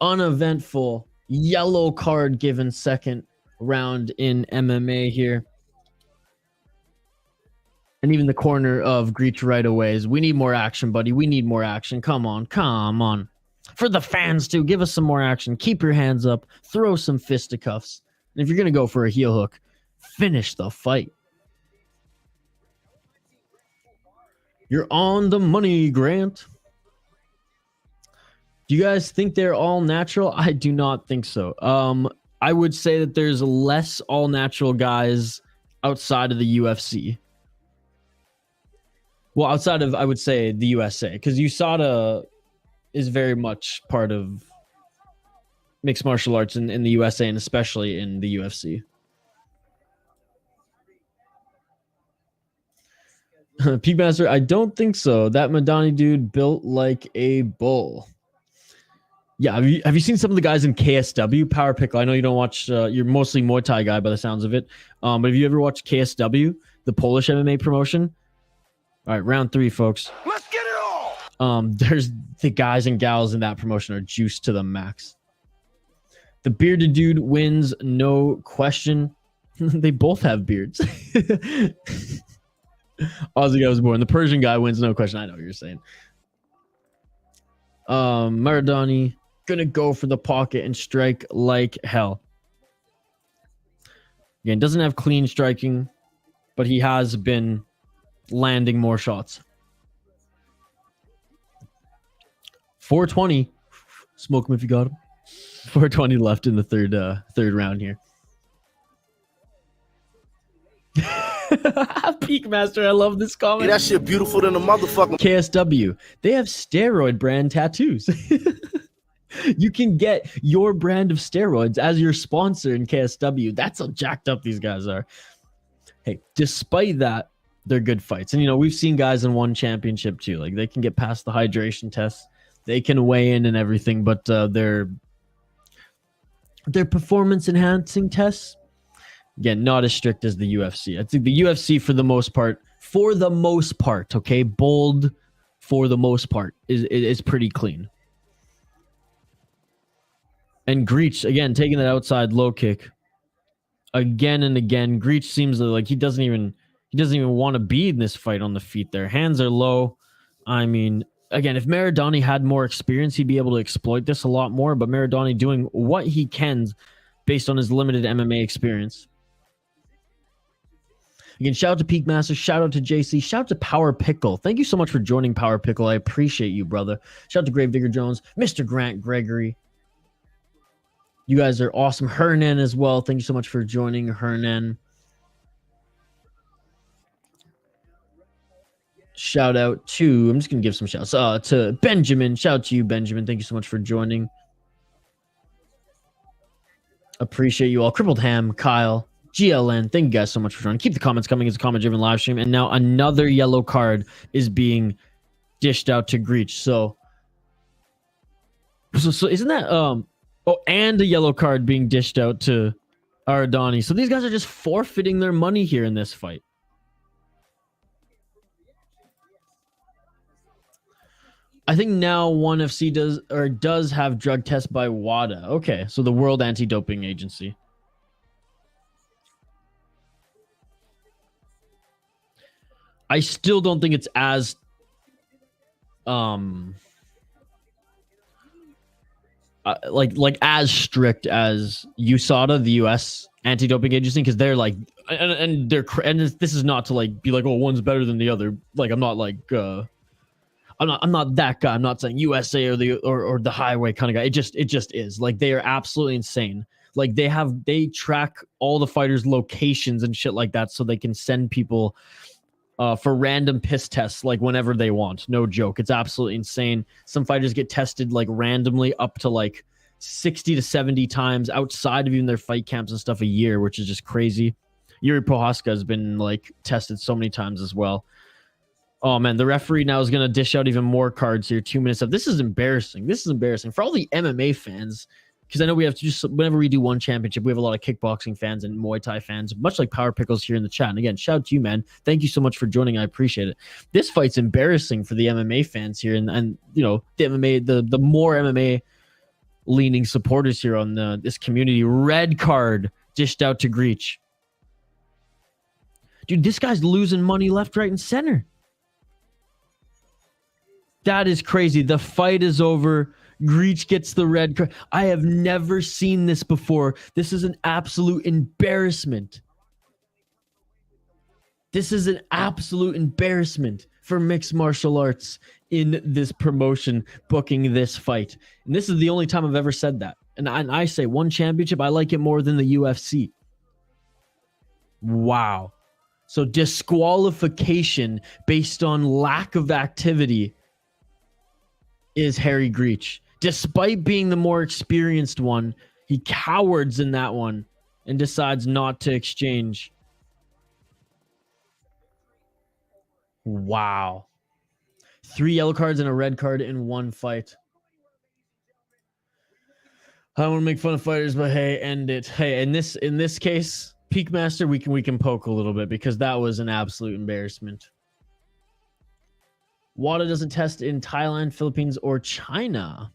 uneventful, yellow card given second round in MMA here. And even the corner of Gretch right away is, we need more action, buddy. We need more action. Come on. For the fans, too, give us some more action. Keep your hands up. Throw some fisticuffs. And if you're going to go for a heel hook, finish the fight. You're on the money, Grant. Do you guys think they're all natural? I do not think so. I would say that there's less all natural guys outside of the UFC. Well, outside of, I would say, the USA, because USADA is very much part of mixed martial arts in the USA and especially in the UFC. Peakmaster, I don't think so. That Madani dude built like a bull. Yeah, have you seen some of the guys in KSW? Power Pickle. I know you don't watch. You're mostly Muay Thai guy by the sounds of it. But have you ever watched KSW, the Polish MMA promotion? All right, round 3, folks. Let's get it all. There's the guys and gals in that promotion are juiced to the max. The bearded dude wins, no question. They both have beards. Aussie guy was born. The Persian guy wins, no question. I know what you're saying. Maradani gonna go for the pocket and strike like hell. Again, doesn't have clean striking, but he has been landing more shots. 420. Smoke him if you got him. 420 left in the third round here. Peak Master, I love this comment. Yeah, that shit beautiful than a motherfucking KSW. They have steroid brand tattoos. You can get your brand of steroids as your sponsor in KSW. That's how jacked up these guys are. Hey, despite that, they're good fights. And, you know, we've seen guys in one championship too. Like, they can get past the hydration tests. They can weigh in and everything, but their performance enhancing tests, again, not as strict as the UFC. I think the UFC, for the most part, okay, bold, for the most part, is pretty clean. And Greach, again, taking that outside low kick again and again. Greach seems like he doesn't even want to be in this fight on the feet there. Hands are low. I mean, again, if Maradani had more experience, he'd be able to exploit this a lot more, but Maradani doing what he can based on his limited MMA experience. Again, shout out to Peak Master, shout out to JC, shout out to Power Pickle. Thank you so much for joining, Power Pickle. I appreciate you, brother. Shout out to Gravedigger Jones, Mr. Grant Gregory. You guys are awesome. Hernan as well. Thank you so much for joining, Hernan. Shout out to, I'm just going to give some shouts to Benjamin. Shout out to you, Benjamin. Thank you so much for joining. Appreciate you all. Crippled Ham, Kyle, GLN. Thank you guys so much for joining. Keep the comments coming. It's a comment-driven live stream. And now another yellow card is being dished out to Greach. So isn't that, and a yellow card being dished out to Aradani. So these guys are just forfeiting their money here in this fight. I think now ONE FC does have drug tests by WADA. Okay, so the World Anti-Doping Agency. I still don't think it's as like as strict as USADA, the US Anti-Doping Agency, because they're like, and this is not to like be like, oh, one's better than the other. Like, I'm not like I'm not that guy. I'm not saying USA or the highway kind of guy. It just is. Like, they are absolutely insane. Like, they track all the fighters' locations and shit like that so they can send people for random piss tests like whenever they want. No joke. It's absolutely insane. Some fighters get tested like randomly up to like 60 to 70 times outside of even their fight camps and stuff a year, which is just crazy. Yuri Prohaska has been like tested so many times as well. Oh man, the referee now is going to dish out even more cards here. 2 minutes up. This is embarrassing. This is embarrassing for all the MMA fans, because I know we have to just, whenever we do one championship, we have a lot of kickboxing fans and Muay Thai fans, much like Power Pickles here in the chat. And again, shout out to you, man. Thank you so much for joining. I appreciate it. This fight's embarrassing for the MMA fans here, and you know, the MMA, the more MMA leaning supporters here on this community. Red card dished out to Greach. Dude, this guy's losing money left, right, and center. That is crazy. The fight is over. Greach gets the red card. I have never seen this before. This is an absolute embarrassment. This is an absolute embarrassment for mixed martial arts in this promotion booking this fight. And this is the only time I've ever said that. And I say one championship, I like it more than the UFC. Wow. So disqualification based on lack of activity is Harry Greach. Despite being the more experienced one, he cowards in that one and decides not to exchange. Wow. 3 yellow cards and a red card in one fight. I don't want to make fun of fighters, but hey, end it. Hey, in this case, Peak Master, we can poke a little bit because that was an absolute embarrassment. WADA doesn't test in Thailand, Philippines, or China.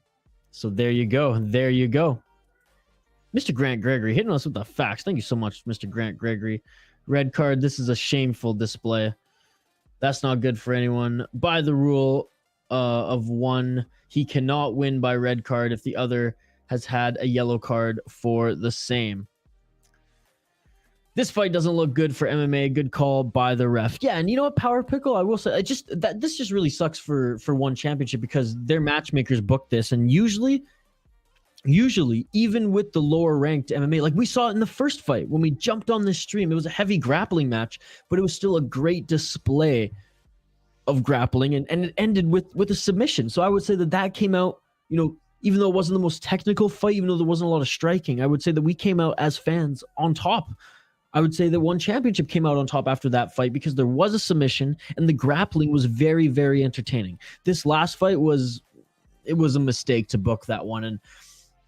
So there you go. There you go. Mr. Grant Gregory hitting us with the facts. Thank you so much, Mr. Grant Gregory. Red card. This is a shameful display. That's not good for anyone. By the rule of 1, he cannot win by red card if the other has had a yellow card for the same. This fight doesn't look good for MMA. Good call by the ref. Yeah, and you know what, Power Pickle, I will say, this just really sucks for one championship because their matchmakers booked this, and usually, even with the lower ranked MMA, like we saw it in the first fight when we jumped on this stream, it was a heavy grappling match, but it was still a great display of grappling, and it ended with a submission. So I would say that came out, you know, even though it wasn't the most technical fight, even though there wasn't a lot of striking, I would say that we came out as fans on top. I would say that one championship came out on top after that fight because there was a submission and the grappling was very, very entertaining. This last fight was a mistake to book that one. And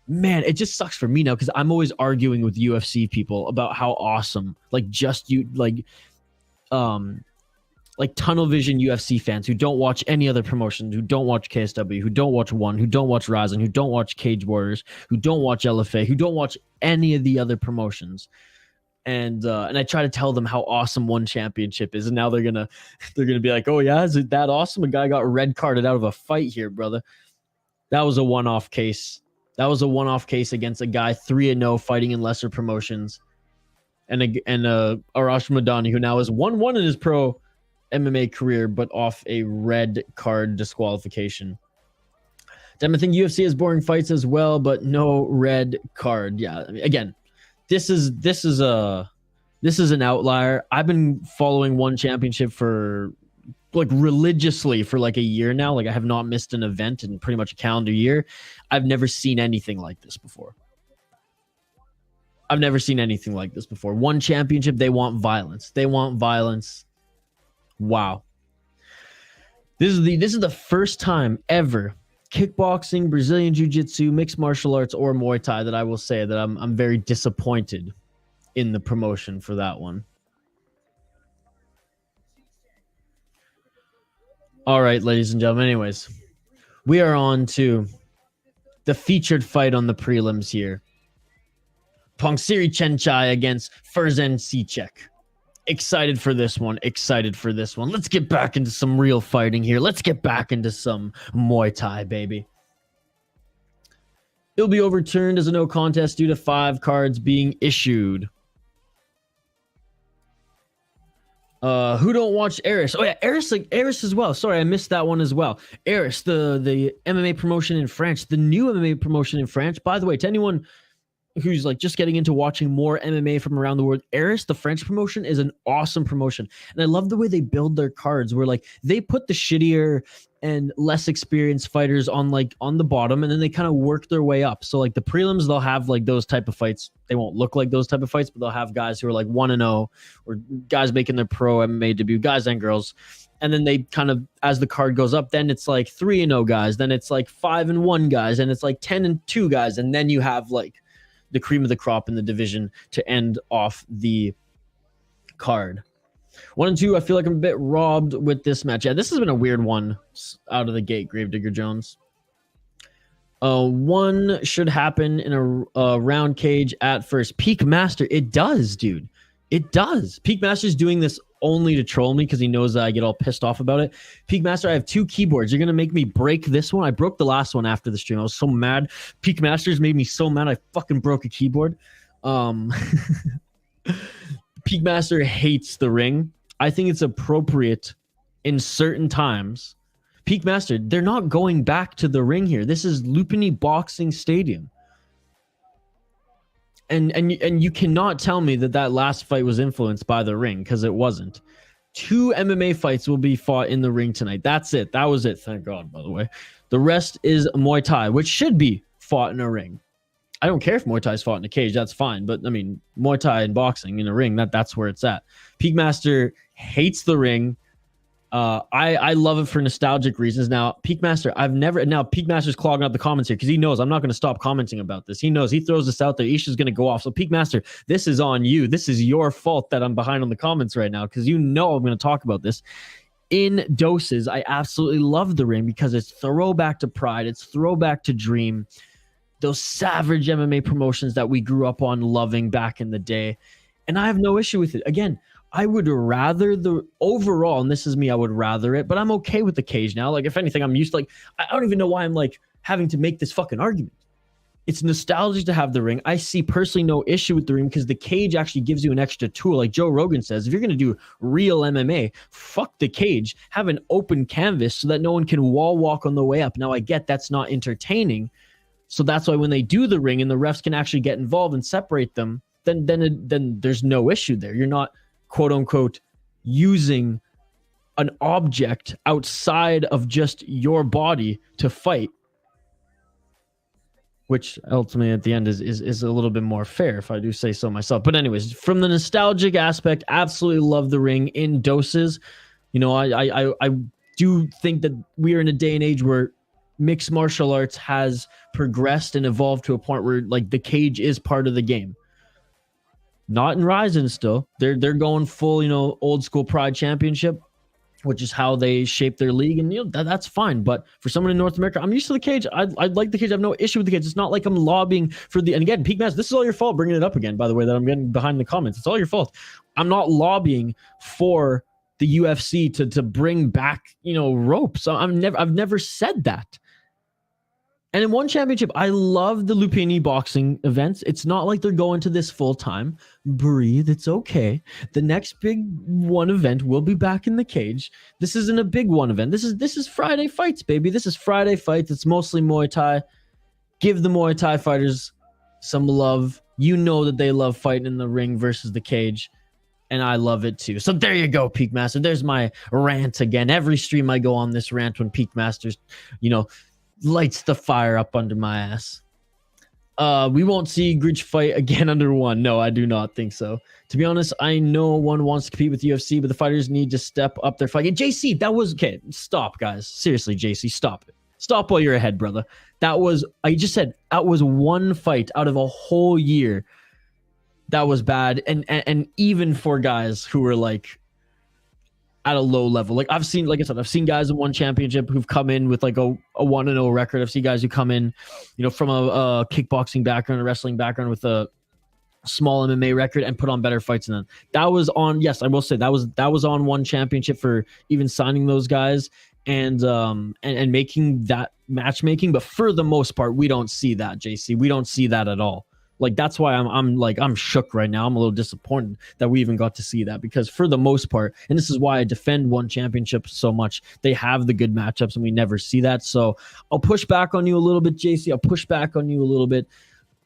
man, it just sucks for me now because I'm always arguing with UFC people about how awesome, like tunnel vision UFC fans who don't watch any other promotion, who don't watch KSW, who don't watch One, who don't watch Rising, who don't watch Cage Warriors, who don't watch LFA, who don't watch any of the other promotions. And I try to tell them how awesome one championship is, and now they're gonna be like, "Oh yeah, is it that awesome? A guy got red carded out of a fight here, brother." That was a one-off case. That was a one-off case against a guy 3-0 fighting in lesser promotions, and Arash Madani, who now is 1-1 in his pro MMA career, but off a red card disqualification. Damn, I think UFC has boring fights as well, but no red card. Yeah, I mean, again. This is an outlier. I've been following one championship for like religiously for like a year now. Like I have not missed an event in pretty much a calendar year. I've never seen anything like this before. One championship, they want violence. Wow. This is the first time ever kickboxing, Brazilian jiu-jitsu, mixed martial arts, or Muay Thai that I will say that I'm very disappointed in the promotion for that one. All right, ladies and gentlemen. Anyways, we are on to the featured fight on the prelims here. PK.Saenchai against Ferzan Sicek. Excited for this one. Let's get back into some real fighting here. Let's get back into some Muay Thai, baby. It'll be overturned as a no contest due to 5 cards being issued. Who don't watch Eris? Oh yeah, Eris as well. Sorry, I missed that one as well. Eris, the MMA promotion in France, the new MMA promotion in France. By the way, to anyone who's like just getting into watching more MMA from around the world, Eris, the French promotion, is an awesome promotion. And I love the way they build their cards where like they put the shittier and less experienced fighters on the bottom, and then they kind of work their way up. So like the prelims, they'll have like those type of fights. They won't look like those type of fights, but they'll have guys who are like 1-0 or guys making their pro MMA debut, guys and girls. And then they kind of, as the card goes up, then it's like 3-0 guys, then it's like 5-1 guys, and it's like 10-2 guys, and then you have like the cream of the crop in the division to end off the card. 1 and 2, I feel like I'm a bit robbed with this match. Yeah, this has been a weird one out of the gate, Gravedigger Jones. 1 should happen in a round cage at first. Peak Master, it does, dude. It does. Peak Master's doing this only to troll me because he knows that I get all pissed off about it. Peak Master, I have 2 keyboards. You're going to make me break this one? I broke the last one after the stream. I was so mad. Peak Masters made me so mad I fucking broke a keyboard. Peak Master hates the ring. I think it's appropriate in certain times. Peak Master, they're not going back to the ring here. This is Lumpinee Boxing Stadium. And you cannot tell me that last fight was influenced by the ring, because it wasn't. 2 MMA fights will be fought in the ring tonight. That's it. That was it. Thank God, by the way. The rest is Muay Thai, which should be fought in a ring. I don't care if Muay Thai is fought in a cage. That's fine. But, I mean, Muay Thai and boxing in a ring, that's where it's at. Peak Master hates the ring. I love it for nostalgic reasons. Now, Peak Master, Peak Master's clogging up the comments here because he knows I'm not going to stop commenting about this. He knows he throws this out there. Isha's going to go off. So, Peak Master, this is on you. This is your fault that I'm behind on the comments right now because you know I'm going to talk about this. In doses, I absolutely love the ring because it's throwback to Pride. It's throwback to Dream. Those savage MMA promotions that we grew up on loving back in the day. And I have no issue with it. Again, I would rather the overall, and this is me, I would rather it, but I'm okay with the cage now. Like, if anything, I'm used to, like, I don't even know why I'm like having to make this fucking argument. It's nostalgic to have the ring. I see personally no issue with the ring because the cage actually gives you an extra tool. Like Joe Rogan says, if you're going to do real MMA, fuck the cage. Have an open canvas so that no one can wall walk on the way up. Now, I get that's not entertaining. So that's why when they do the ring and the refs can actually get involved and separate them, then there's no issue there. You're not, quote unquote, using an object outside of just your body to fight, which ultimately at the end is a little bit more fair, if I do say so myself. But anyways, from the nostalgic aspect, absolutely love the ring in doses. You know, I do think that we are in a day and age where mixed martial arts has progressed and evolved to a point where, like, the cage is part of the game. Not in Ryzen still. They're going full, you know, old school Pride Championship, which is how they shape their league, and you know that's fine. But for someone in North America, I'm used to the cage. I'd like the cage. I have no issue with the cage. It's not like I'm lobbying for the. And again, Peak Master, this is all your fault. Bringing it up again, by the way, that I'm getting behind the comments. It's all your fault. I'm not lobbying for the UFC to bring back, you know, ropes. I've never said that. And in one championship, I love the Lumpinee boxing events. It's not like they're going to this full time. Breathe. It's okay. The next big one event will be back in the cage. This isn't a big one event. This is Friday fights, baby. This is Friday fights. It's mostly Muay Thai. Give the Muay Thai fighters some love. You know that they love fighting in the ring versus the cage. And I love it too. So there you go, Peak Master. There's my rant again. Every stream I go on this rant when Peak Master's, you know, lights the fire up under my ass. We won't see Gridge fight again under one. No, I do not think so. To be honest, I know one wants to compete with UFC, but the fighters need to step up their fight. And JC, that was okay. Stop, guys. Seriously, JC, stop it. Stop while you're ahead, brother. That was, I just said, that was one fight out of a whole year that was bad. And even for guys who were like at a low level. Like I've seen, like I said, I've seen guys in one championship who've come in with like a 1-0 record. I've seen guys who come in, you know, from a kickboxing background, a wrestling background with a small MMA record and put on better fights than them. That was on, yes, I will say that was on one championship for even signing those guys and making that matchmaking. But for the most part, we don't see that, JC. We don't see that at all. Like, that's why I'm shook right now. I'm a little disappointed that we even got to see that, because for the most part, and this is why I defend one championship so much, they have the good matchups and we never see that. So I'll push back on you a little bit, JC. I'll push back on you a little bit.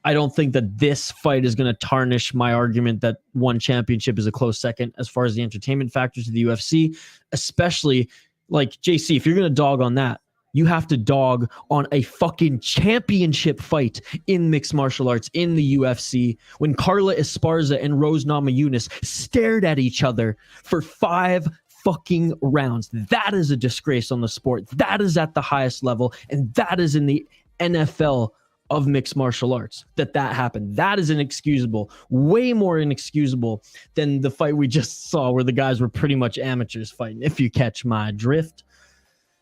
I don't think that this fight is going to tarnish my argument that one championship is a close second as far as the entertainment factors to the UFC, especially like JC, if you're going to dog on that, you have to dog on a fucking championship fight in mixed martial arts in the UFC when Carla Esparza and Rose Namajunas stared at each other for 5 fucking rounds. That is a disgrace on the sport. That is at the highest level, and that is in the NFL of mixed martial arts that happened. That is inexcusable, way more inexcusable than the fight we just saw where the guys were pretty much amateurs fighting, if you catch my drift.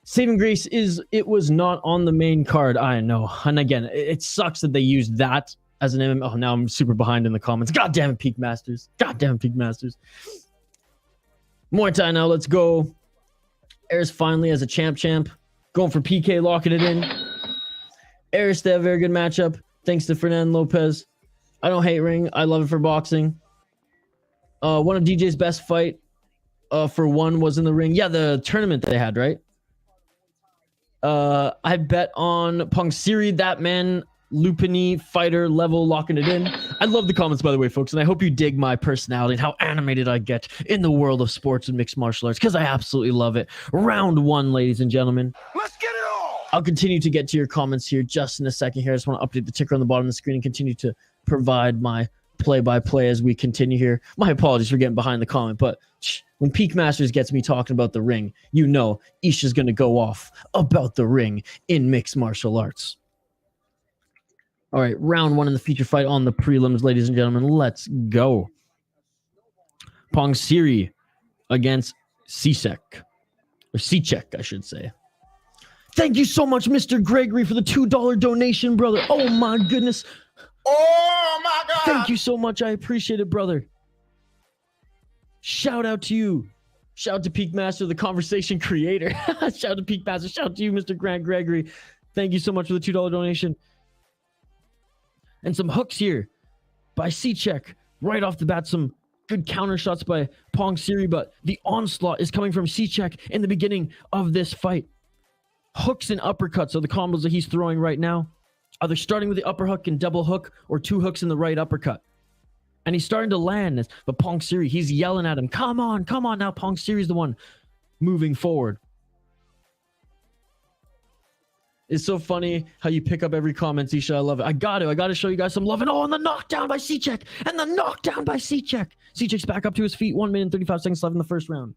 Saving grace is it was not on the main card. I know. And again, it sucks that they used that as an MMA. Oh, now I'm super behind in the comments. God damn it, Peak Masters. God damn it, Peak Masters. Muay Thai now. Let's go. Aris finally as a champ. Going for PK, locking it in. Aris, they have a very good matchup. Thanks to Fernando Lopez. I don't hate ring. I love it for boxing. One of DJ's best fight. for one was in the ring. Yeah, the tournament they had, right? I bet on Pongsiri, that man, Lumpinee, fighter level, locking it in. I love the comments, by the way, folks, and I hope you dig my personality and how animated I get in the world of sports and mixed martial arts, because I absolutely love it. Round one, ladies and gentlemen. Let's get it on! I'll continue to get to your comments here just in a second here. I just want to update the ticker on the bottom of the screen and continue to provide my play-by-play as we continue here. My apologies for getting behind the comment, but when Peak Masters gets me talking about the ring, you know Isha's going to go off about the ring in mixed martial arts. All right, round one in the feature fight on the prelims, ladies and gentlemen. Let's go. Pongsiri against Sisek. Or Sicek, I should say. Thank you so much, Mr. Gregory, for the $2 donation, brother. Oh, my goodness. Oh my God! Thank you so much. I appreciate it, brother. Shout out to you. Shout out to Peak Master, the conversation creator. Shout out to Peak Master. Shout out to you, Mr. Grant Gregory. Thank you so much for the $2 donation. And some hooks here by Sicek. Right off the bat, some good counter shots by Pongsiri, but the onslaught is coming from Sicek in the beginning of this fight. Hooks and uppercuts are the combos that he's throwing right now. Either starting with the upper hook and double hook, or two hooks in the right uppercut. And he's starting to land this, but Pongsiri, he's yelling at him, come on now. Pongsiri's the one moving forward. It's so funny how you pick up every comment, Isha. I love it. I got to show you guys some love. And and the knockdown by Sicek. Sicek's back up to his feet. 1 minute and 35 seconds left in the first round.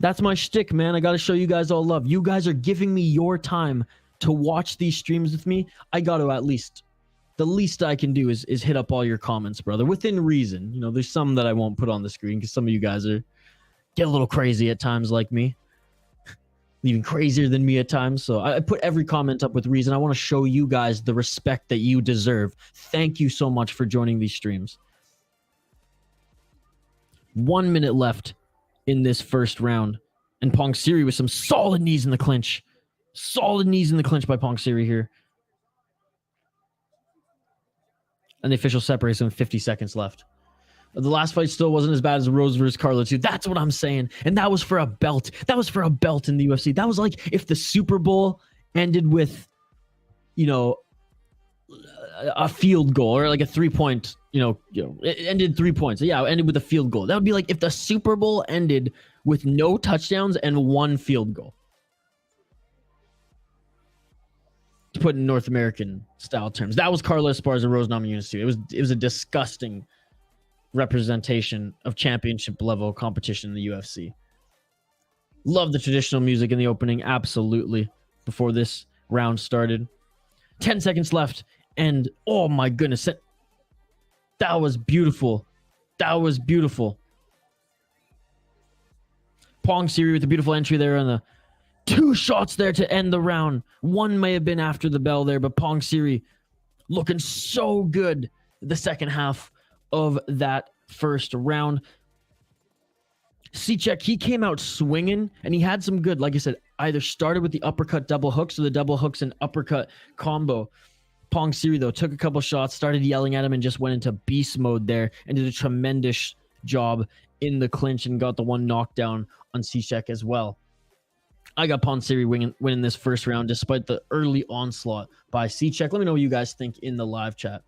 That's my shtick, man. I got to show you guys all love. You guys are giving me your time to watch these streams with me. I got to at least, the least I can do is hit up all your comments, brother, within reason. You know, there's some that I won't put on the screen because some of you guys get a little crazy at times like me. Even crazier than me at times. So I put every comment up with reason. I want to show you guys the respect that you deserve. Thank you so much for joining these streams. 1 minute left in this first round. And Pongsiri with some solid knees in the clinch. Solid knees in the clinch by Pongsiri here. And the official separates him 50 seconds left. The last fight still wasn't as bad as Rose versus Carla 2. That's what I'm saying. And that was for a belt. That was for a belt in the UFC. That was like if the Super Bowl ended with, you know, a field goal or like a 3-point, it ended 3 points. Yeah, it ended with a field goal. That would be like if the Super Bowl ended with no touchdowns and 1 field goal. To put in North American style terms. That was Carla Esparza Rose Namajunas 2. It was a disgusting representation of championship level competition in the UFC. Love the traditional music in the opening, absolutely, before this round started. 10 seconds left, and oh my goodness, that was beautiful. That was beautiful. Pongsiri with a beautiful entry there on the 2 shots there to end the round. One may have been after the bell there, but Pongsiri looking so good the second half of that first round. Sicek, he came out swinging, and he had some good, like I said, either started with the uppercut double hooks or the double hooks and uppercut combo. Pongsiri, though, took a couple shots, started yelling at him, and just went into beast mode there and did a tremendous job in the clinch and got the one knockdown on Sicek as well. I got Pongsiri winning this first round despite the early onslaught by Sicek. Let me know what you guys think in the live chat.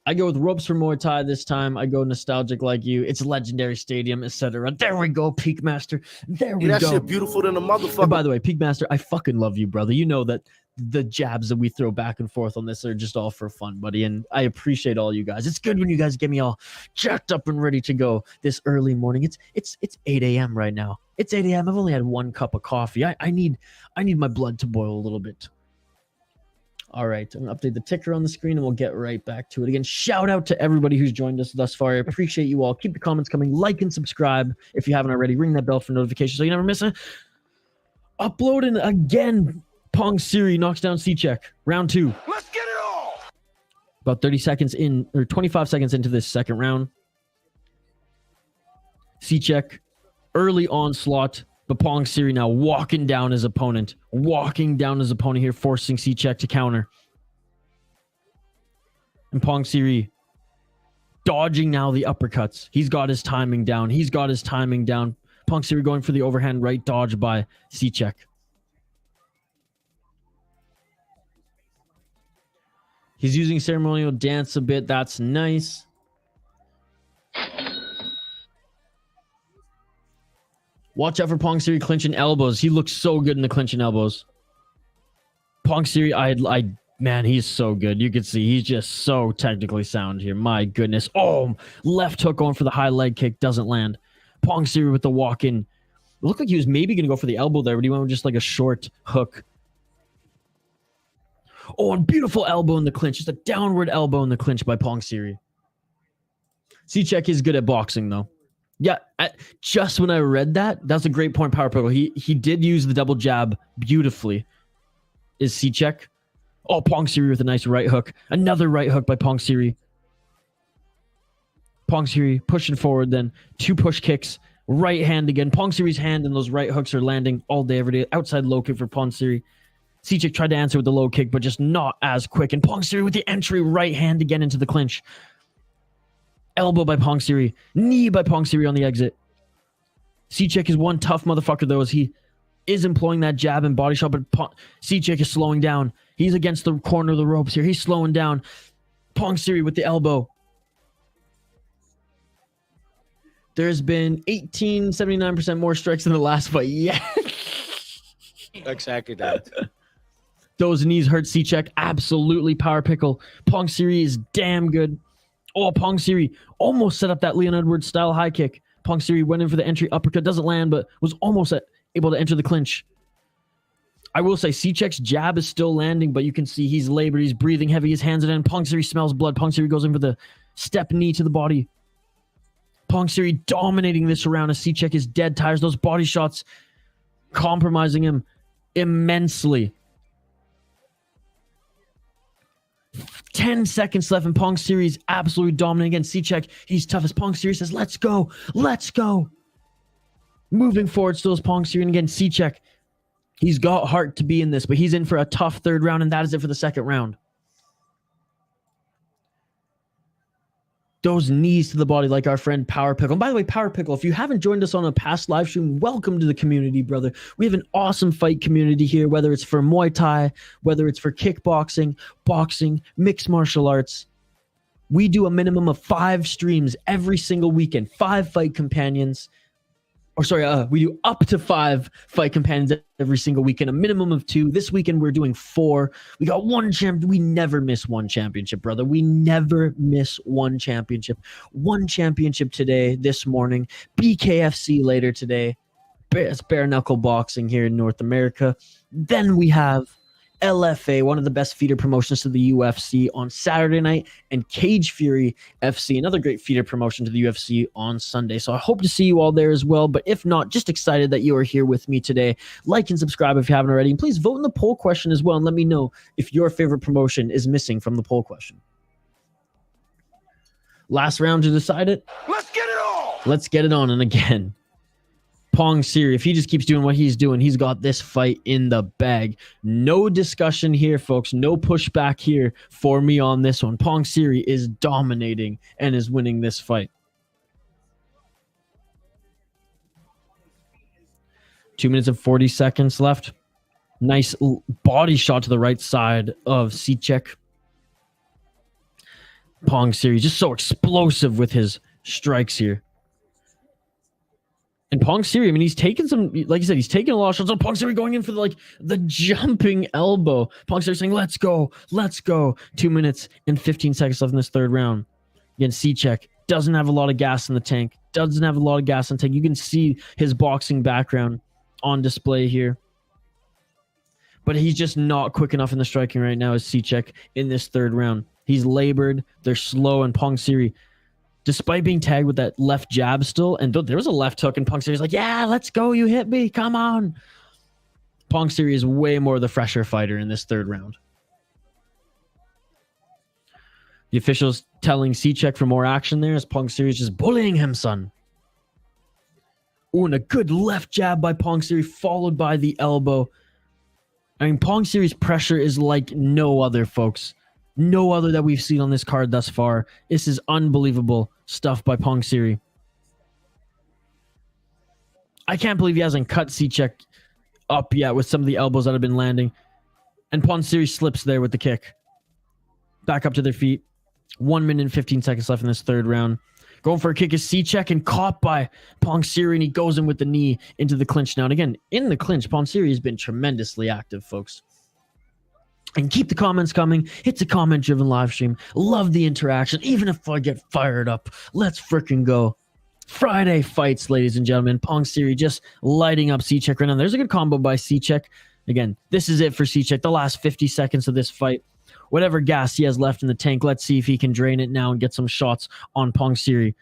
I go with ropes for Muay Thai this time. I go nostalgic like you. It's a legendary stadium, etc. There we go, Peak Master. There we go. That shit beautiful than a motherfucker. And by the way, Peak Master, I fucking love you, brother. You know that the jabs that we throw back and forth on this are just all for fun, buddy. And I appreciate all you guys. It's good when you guys get me all jacked up and ready to go this early morning. It's 8 a.m. right now. It's 8 a.m. I've only had 1 cup of coffee. I need my blood to boil a little bit. All right, I'm going to update the ticker on the screen, and we'll get right back to it. Again, shout out to everybody who's joined us thus far. I appreciate you all. Keep the comments coming. Like and subscribe if you haven't already. Ring that bell for notifications so you never miss it. Uploading again. Pongsiri knocks down Sicek. Round 2. Let's get it on! About 30 seconds in, or 25 seconds into this second round. Sicek, early onslaught. But Pongsiri now walking down his opponent. Here, forcing Sicek to counter. And Pongsiri dodging now the uppercuts. He's got his timing down. Pangsiri going for the overhand right dodge by Sichek. He's using ceremonial dance a bit. That's nice. Watch out for Pangsiri clinching elbows. He looks so good in the clinching elbows. Pangsiri, man, he's so good. You can see he's just so technically sound here. My goodness. Oh, left hook going for the high leg kick. Doesn't land. Pangsiri with the walk-in. It looked like he was maybe going to go for the elbow there, but he went with just like a short hook. Oh, and beautiful elbow in the clinch. Just a downward elbow in the clinch by Pangsiri. Sichek is good at boxing, though. Yeah, just when I read that, that's a great point, Power Pickle. He did use the double jab beautifully. Is Sichek. Oh, Pangsiri with a nice right hook. Another right hook by Pangsiri. Pangsiri pushing forward then. 2 push kicks. Right hand again. Pangsiri's hand and those right hooks are landing all day, every day. Outside low kick for Pangsiri. Sichek tried to answer with the low kick, but just not as quick. And Pangsiri with the entry right hand again into the clinch. Elbow by Pangsiri. Knee by Pangsiri on the exit. Sichek is one tough motherfucker, though, as he is employing that jab and body shot, but Sichek is slowing down. He's against the corner of the ropes here. He's slowing down. Pangsiri with the elbow. There's been 79% more strikes in the last fight. Yeah. Exactly that. Those knees hurt Sichek. Absolutely, Power Pickle. Pangsiri is damn good. Oh, Pangsiri almost set up that Leon Edwards style high kick. Pangsiri went in for the entry uppercut. Doesn't land, but was almost able to enter the clinch. I will say Sichek's jab is still landing, but you can see he's labored. He's breathing heavy. His hands are in. Pangsiri smells blood. Pangsiri goes in for the step knee to the body. Pangsiri dominating this round as Sichek is dead tires. Those body shots compromising him immensely. 10 seconds left and Pangsiri is absolutely dominant against Sichek. He's tough as Pangsiri says, let's go, let's go. Moving forward still is Pangsiri, and again, Sichek, he's got heart to be in this, but he's in for a tough third round, and that is it for the second round. Those knees to the body like our friend Power Pickle. And by the way, Power Pickle, if you haven't joined us on a past live stream, welcome to the community, brother. We have an awesome fight community here, whether it's for Muay Thai, whether it's for kickboxing, boxing, mixed martial arts. We do a minimum of 5 streams every single weekend, 5 fight companions. We do up to 5 fight companions every single weekend, a minimum of 2. This weekend, we're doing 4. We got 1 champ. We never miss 1 championship, brother. We never miss 1 championship. 1 championship today, this morning. BKFC later today. It's bare knuckle boxing here in North America. Then we have LFA, one of the best feeder promotions to the UFC on Saturday night, and Cage Fury FC, another great feeder promotion to the UFC on Sunday. So I hope to see you all there as well. But if not, just excited that you are here with me today. Like and subscribe if you haven't already. And please vote in the poll question as well and let me know if your favorite promotion is missing from the poll question. Last round to decide it. Let's get it on. Let's get it on. And again, Pangsiri, if he just keeps doing what he's doing, he's got this fight in the bag. No discussion here, folks. No pushback here for me on this one. Pangsiri is dominating and is winning this fight. 2 minutes and 40 seconds left. Nice body shot to the right side of Sichek. Pangsiri just so explosive with his strikes here. And Pangsiri, I mean, he's taken some, like you said, he's taken a lot of shots. So Pangsiri going in for the jumping elbow. Pangsiri saying, let's go, let's go. 2 minutes and 15 seconds left in this third round. Again, Sichek doesn't have a lot of gas in the tank. Doesn't have a lot of gas in the tank. You can see his boxing background on display here. But he's just not quick enough in the striking right now as Sichek in this third round. He's labored. They're slow, and Pangsiri, despite being tagged with that left jab still, and there was a left hook, and Pangsiri's like, yeah, let's go, you hit me, come on. Pangsiri is way more the fresher fighter in this third round. The officials telling Sichek for more action there as Pangsiri's just bullying him, son. Ooh, and a good left jab by Pangsiri, followed by the elbow. I mean, Pangsiri's pressure is like no other, folks. No other that we've seen on this card thus far. This is unbelievable stuff by Pongsiri. I can't believe he hasn't cut Sichek up yet with some of the elbows that have been landing. And Pongsiri slips there with the kick. Back up to their feet. 1 minute and 15 seconds left in this third round. Going for a kick is Sichek and caught by Pongsiri, and he goes in with the knee into the clinch now. And again, in the clinch, Pongsiri has been tremendously active, folks. And keep the comments coming. It's a comment-driven live stream. Love the interaction. Even if I get fired up, let's freaking go. Friday fights, ladies and gentlemen. Pongsiri just lighting up Sichek right now. There's a good combo by Sichek. Again, this is it for Sichek. The last 50 seconds of this fight. Whatever gas he has left in the tank, let's see if he can drain it now and get some shots on Pongsiri.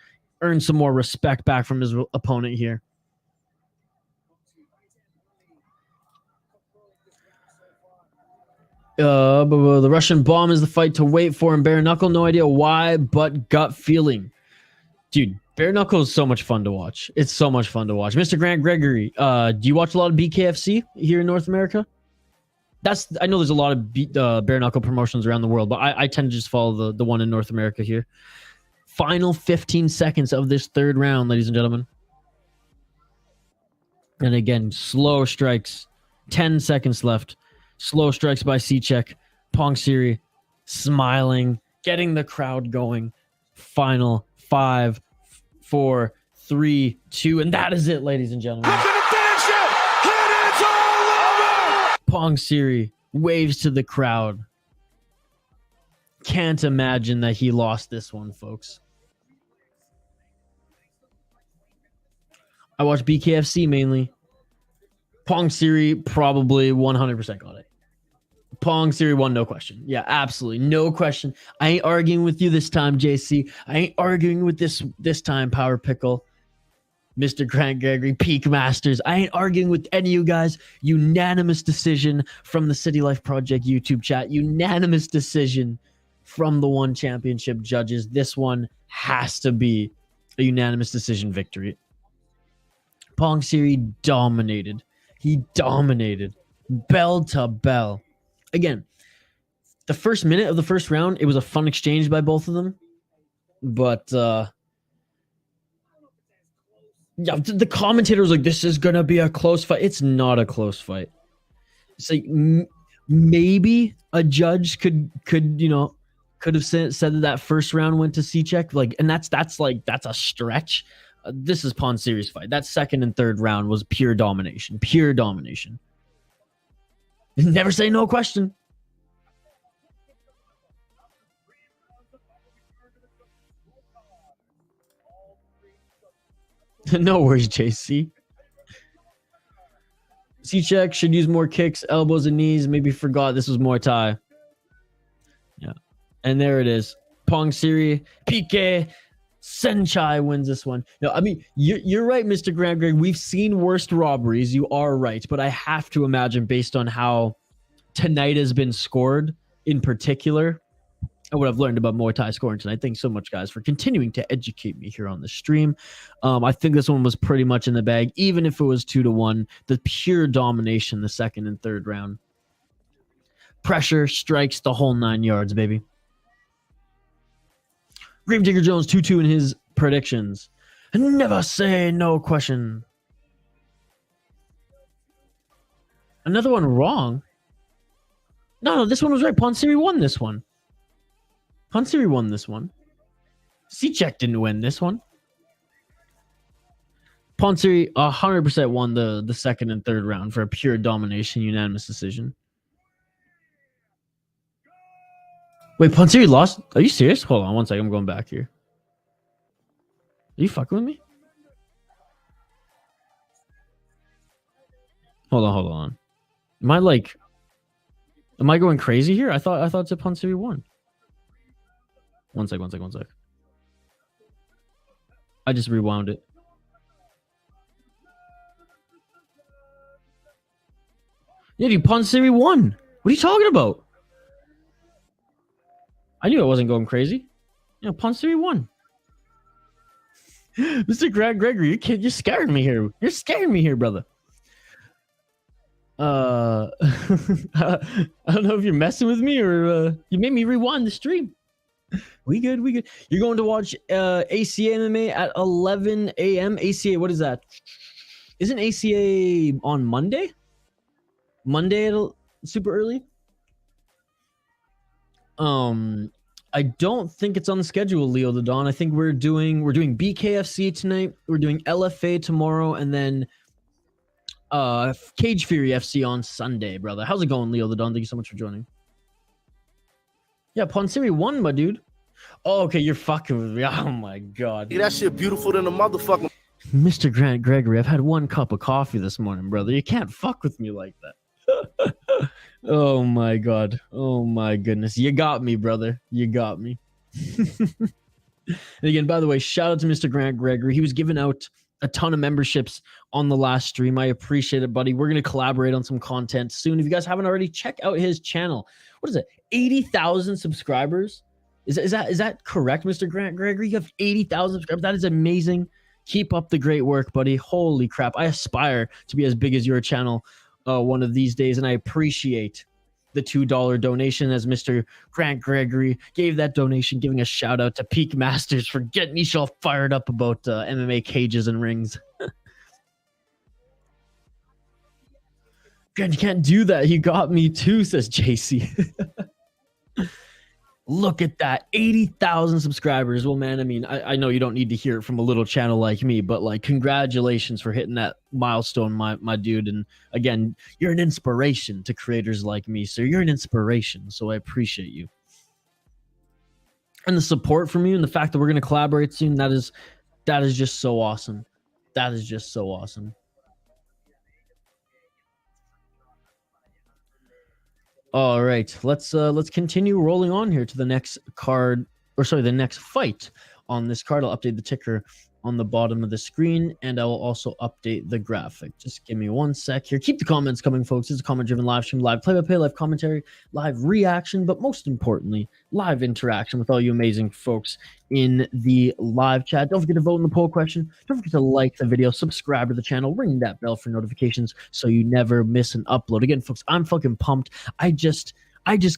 Earn some more respect back from his opponent here. The Russian bomb is the fight to wait for in bare knuckle. No idea why, but gut feeling. Dude, bare knuckle is so much fun to watch. It's so much fun to watch. Mr. Grant Gregory, do you watch a lot of BKFC here in North America? I know there's a lot of bare knuckle promotions around the world, but I tend to just follow the one in North America here. Final 15 seconds of this third round, ladies and gentlemen. And again, slow strikes. 10 seconds left. Slow strikes by Sichek. Pongsiri smiling, getting the crowd going. Final 5, 4, 3, 2, and that is it, ladies and gentlemen. Pongsiri waves to the crowd. Can't imagine that he lost this one, folks. I watch BKFC mainly. Pongsiri probably 100% got it. Pongsiri won, no question. Yeah, absolutely. No question. I ain't arguing with you this time, JC. I ain't arguing with this time, Power Pickle. Mr. Grant Gregory, Peak Masters. I ain't arguing with any of you guys. Unanimous decision from the City Life Project YouTube chat. Unanimous decision from the One Championship judges. This one has to be a unanimous decision victory. Pongsiri dominated. He dominated. Bell to bell. Again, the first minute of the first round, it was a fun exchange by both of them. But, yeah, the commentator was like, this is going to be a close fight. It's not a close fight. It's like maybe a judge could have said that first round went to Sichek. Like, and that's a stretch. This is Pongsiri's fight. That second and third round was pure domination. Pure domination. Never say no question. No worries, JC. Sichek should use more kicks, elbows, and knees. Maybe forgot this was Muay Thai. Yeah. And there it is. Pongsiri, PK.Saenchai wins this one. No, I mean, you're right, Mr. Grant Greg. We've seen worst robberies. You are right. But I have to imagine, based on how tonight has been scored in particular, and what I've learned about Muay Thai scoring tonight. Thanks so much, guys, for continuing to educate me here on the stream. I think this one was pretty much in the bag, even if it was 2-1. The pure domination the second and third round. Pressure, strikes, the whole 9 yards, baby. Gravedigger Jones 2-2 in his predictions. Never say no question. Another one wrong. No, this one was right. Pongsiri won this one. Pongsiri won this one. Sichek didn't win this one. Pongsiri 100% won the second and third round for a pure domination, unanimous decision. Wait, Pongsiri lost? Are you serious? Hold on one second. I'm going back here. Are you fucking with me? Hold on. Am I going crazy here? I thought it's a Pongsiri won. One sec. I just rewound it. Yeah, dude, Pongsiri won. What are you talking about? I knew I wasn't going crazy. You know, Pongsiri won. Mr. Grant Gregory, you're scaring me here. You're scaring me here, brother. I don't know if you're messing with me or you made me rewind the stream. We good. You're going to watch ACA MMA at 11 a.m. ACA, what is that? Isn't ACA on Monday? Monday super early? I don't think it's on the schedule, Leo the Don. I think we're doing BKFC tonight. We're doing LFA tomorrow, and then Cage Fury FC on Sunday, brother. How's it going, Leo the Don? Thank you so much for joining. Yeah, Ponsiri won, my dude. Oh, okay, you're fucking with me. Oh my god. Yeah, that shit beautiful than a motherfucking. Mr. Grant Gregory, I've had 1 cup of coffee this morning, brother. You can't fuck with me like that. Oh my god. Oh my goodness. You got me, brother. You got me. And again, by the way, shout out to Mr. Grant Gregory. He was giving out a ton of memberships on the last stream. I appreciate it, buddy. We're going to collaborate on some content soon. If you guys haven't already, check out his channel. What is it? 80,000 subscribers? Is that correct, Mr. Grant Gregory? You have 80,000 subscribers. That is amazing. Keep up the great work, buddy. Holy crap. I aspire to be as big as your channel one of these days, and I appreciate the $2 donation as Mr. Grant Gregory gave that donation, giving a shout out to Peak Masters for getting me all fired up about MMA cages and rings. God, you can't do that. He got me too, says JC. Look at that, 80,000 subscribers. Well, man, I mean, I know you don't need to hear it from a little channel like me, but like, congratulations for hitting that milestone, my dude. And again, you're an inspiration to creators like me, so you're an inspiration. So I appreciate you. And the support from you and the fact that we're going to collaborate soon, that is just so awesome. That is just so awesome. All right, let's continue rolling on here to the next card, or sorry, the next fight on this card. I'll update the ticker on the bottom of the screen, and I will also update the graphic. Just give me 1 sec here. Keep the comments coming, folks. It's a comment-driven live stream, live play-by-play, live commentary, live reaction, but most importantly, live interaction with all you amazing folks in the live chat. Don't forget to vote in the poll question. Don't forget to like the video, subscribe to the channel, ring that bell for notifications so you never miss an upload. Again, folks, I'm fucking pumped. I just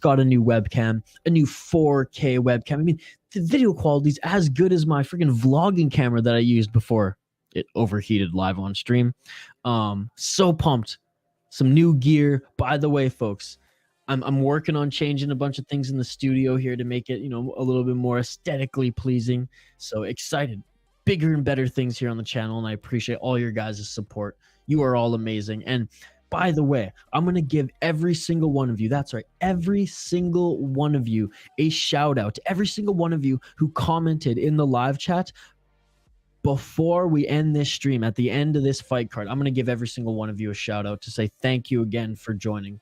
got a new webcam, a new 4K webcam. I mean, the video quality is as good as my freaking vlogging camera that I used before it overheated live on stream. So pumped. Some new gear. By the way, folks, I'm working on changing a bunch of things in the studio here to make it, you know, a little bit more aesthetically pleasing. So excited. Bigger and better things here on the channel, and I appreciate all your guys' support. You are all amazing. And by the way, I'm going to give every single one of you, that's right, every single one of you a shout out. Every single one of you who commented in the live chat before we end this stream, at the end of this fight card, I'm going to give every single one of you a shout out to say thank you again for joining.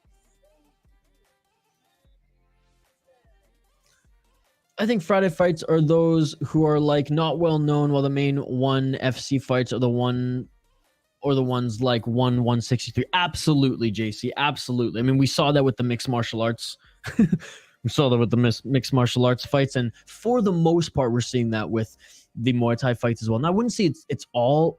I think Friday fights are those who are like not well known, while the main one FC fights are the ones like 163. Absolutely, JC. Absolutely. I mean, we saw that with the mixed martial arts. We saw that with the mixed martial arts fights. And for the most part, we're seeing that with the Muay Thai fights as well. Now, I wouldn't say it's all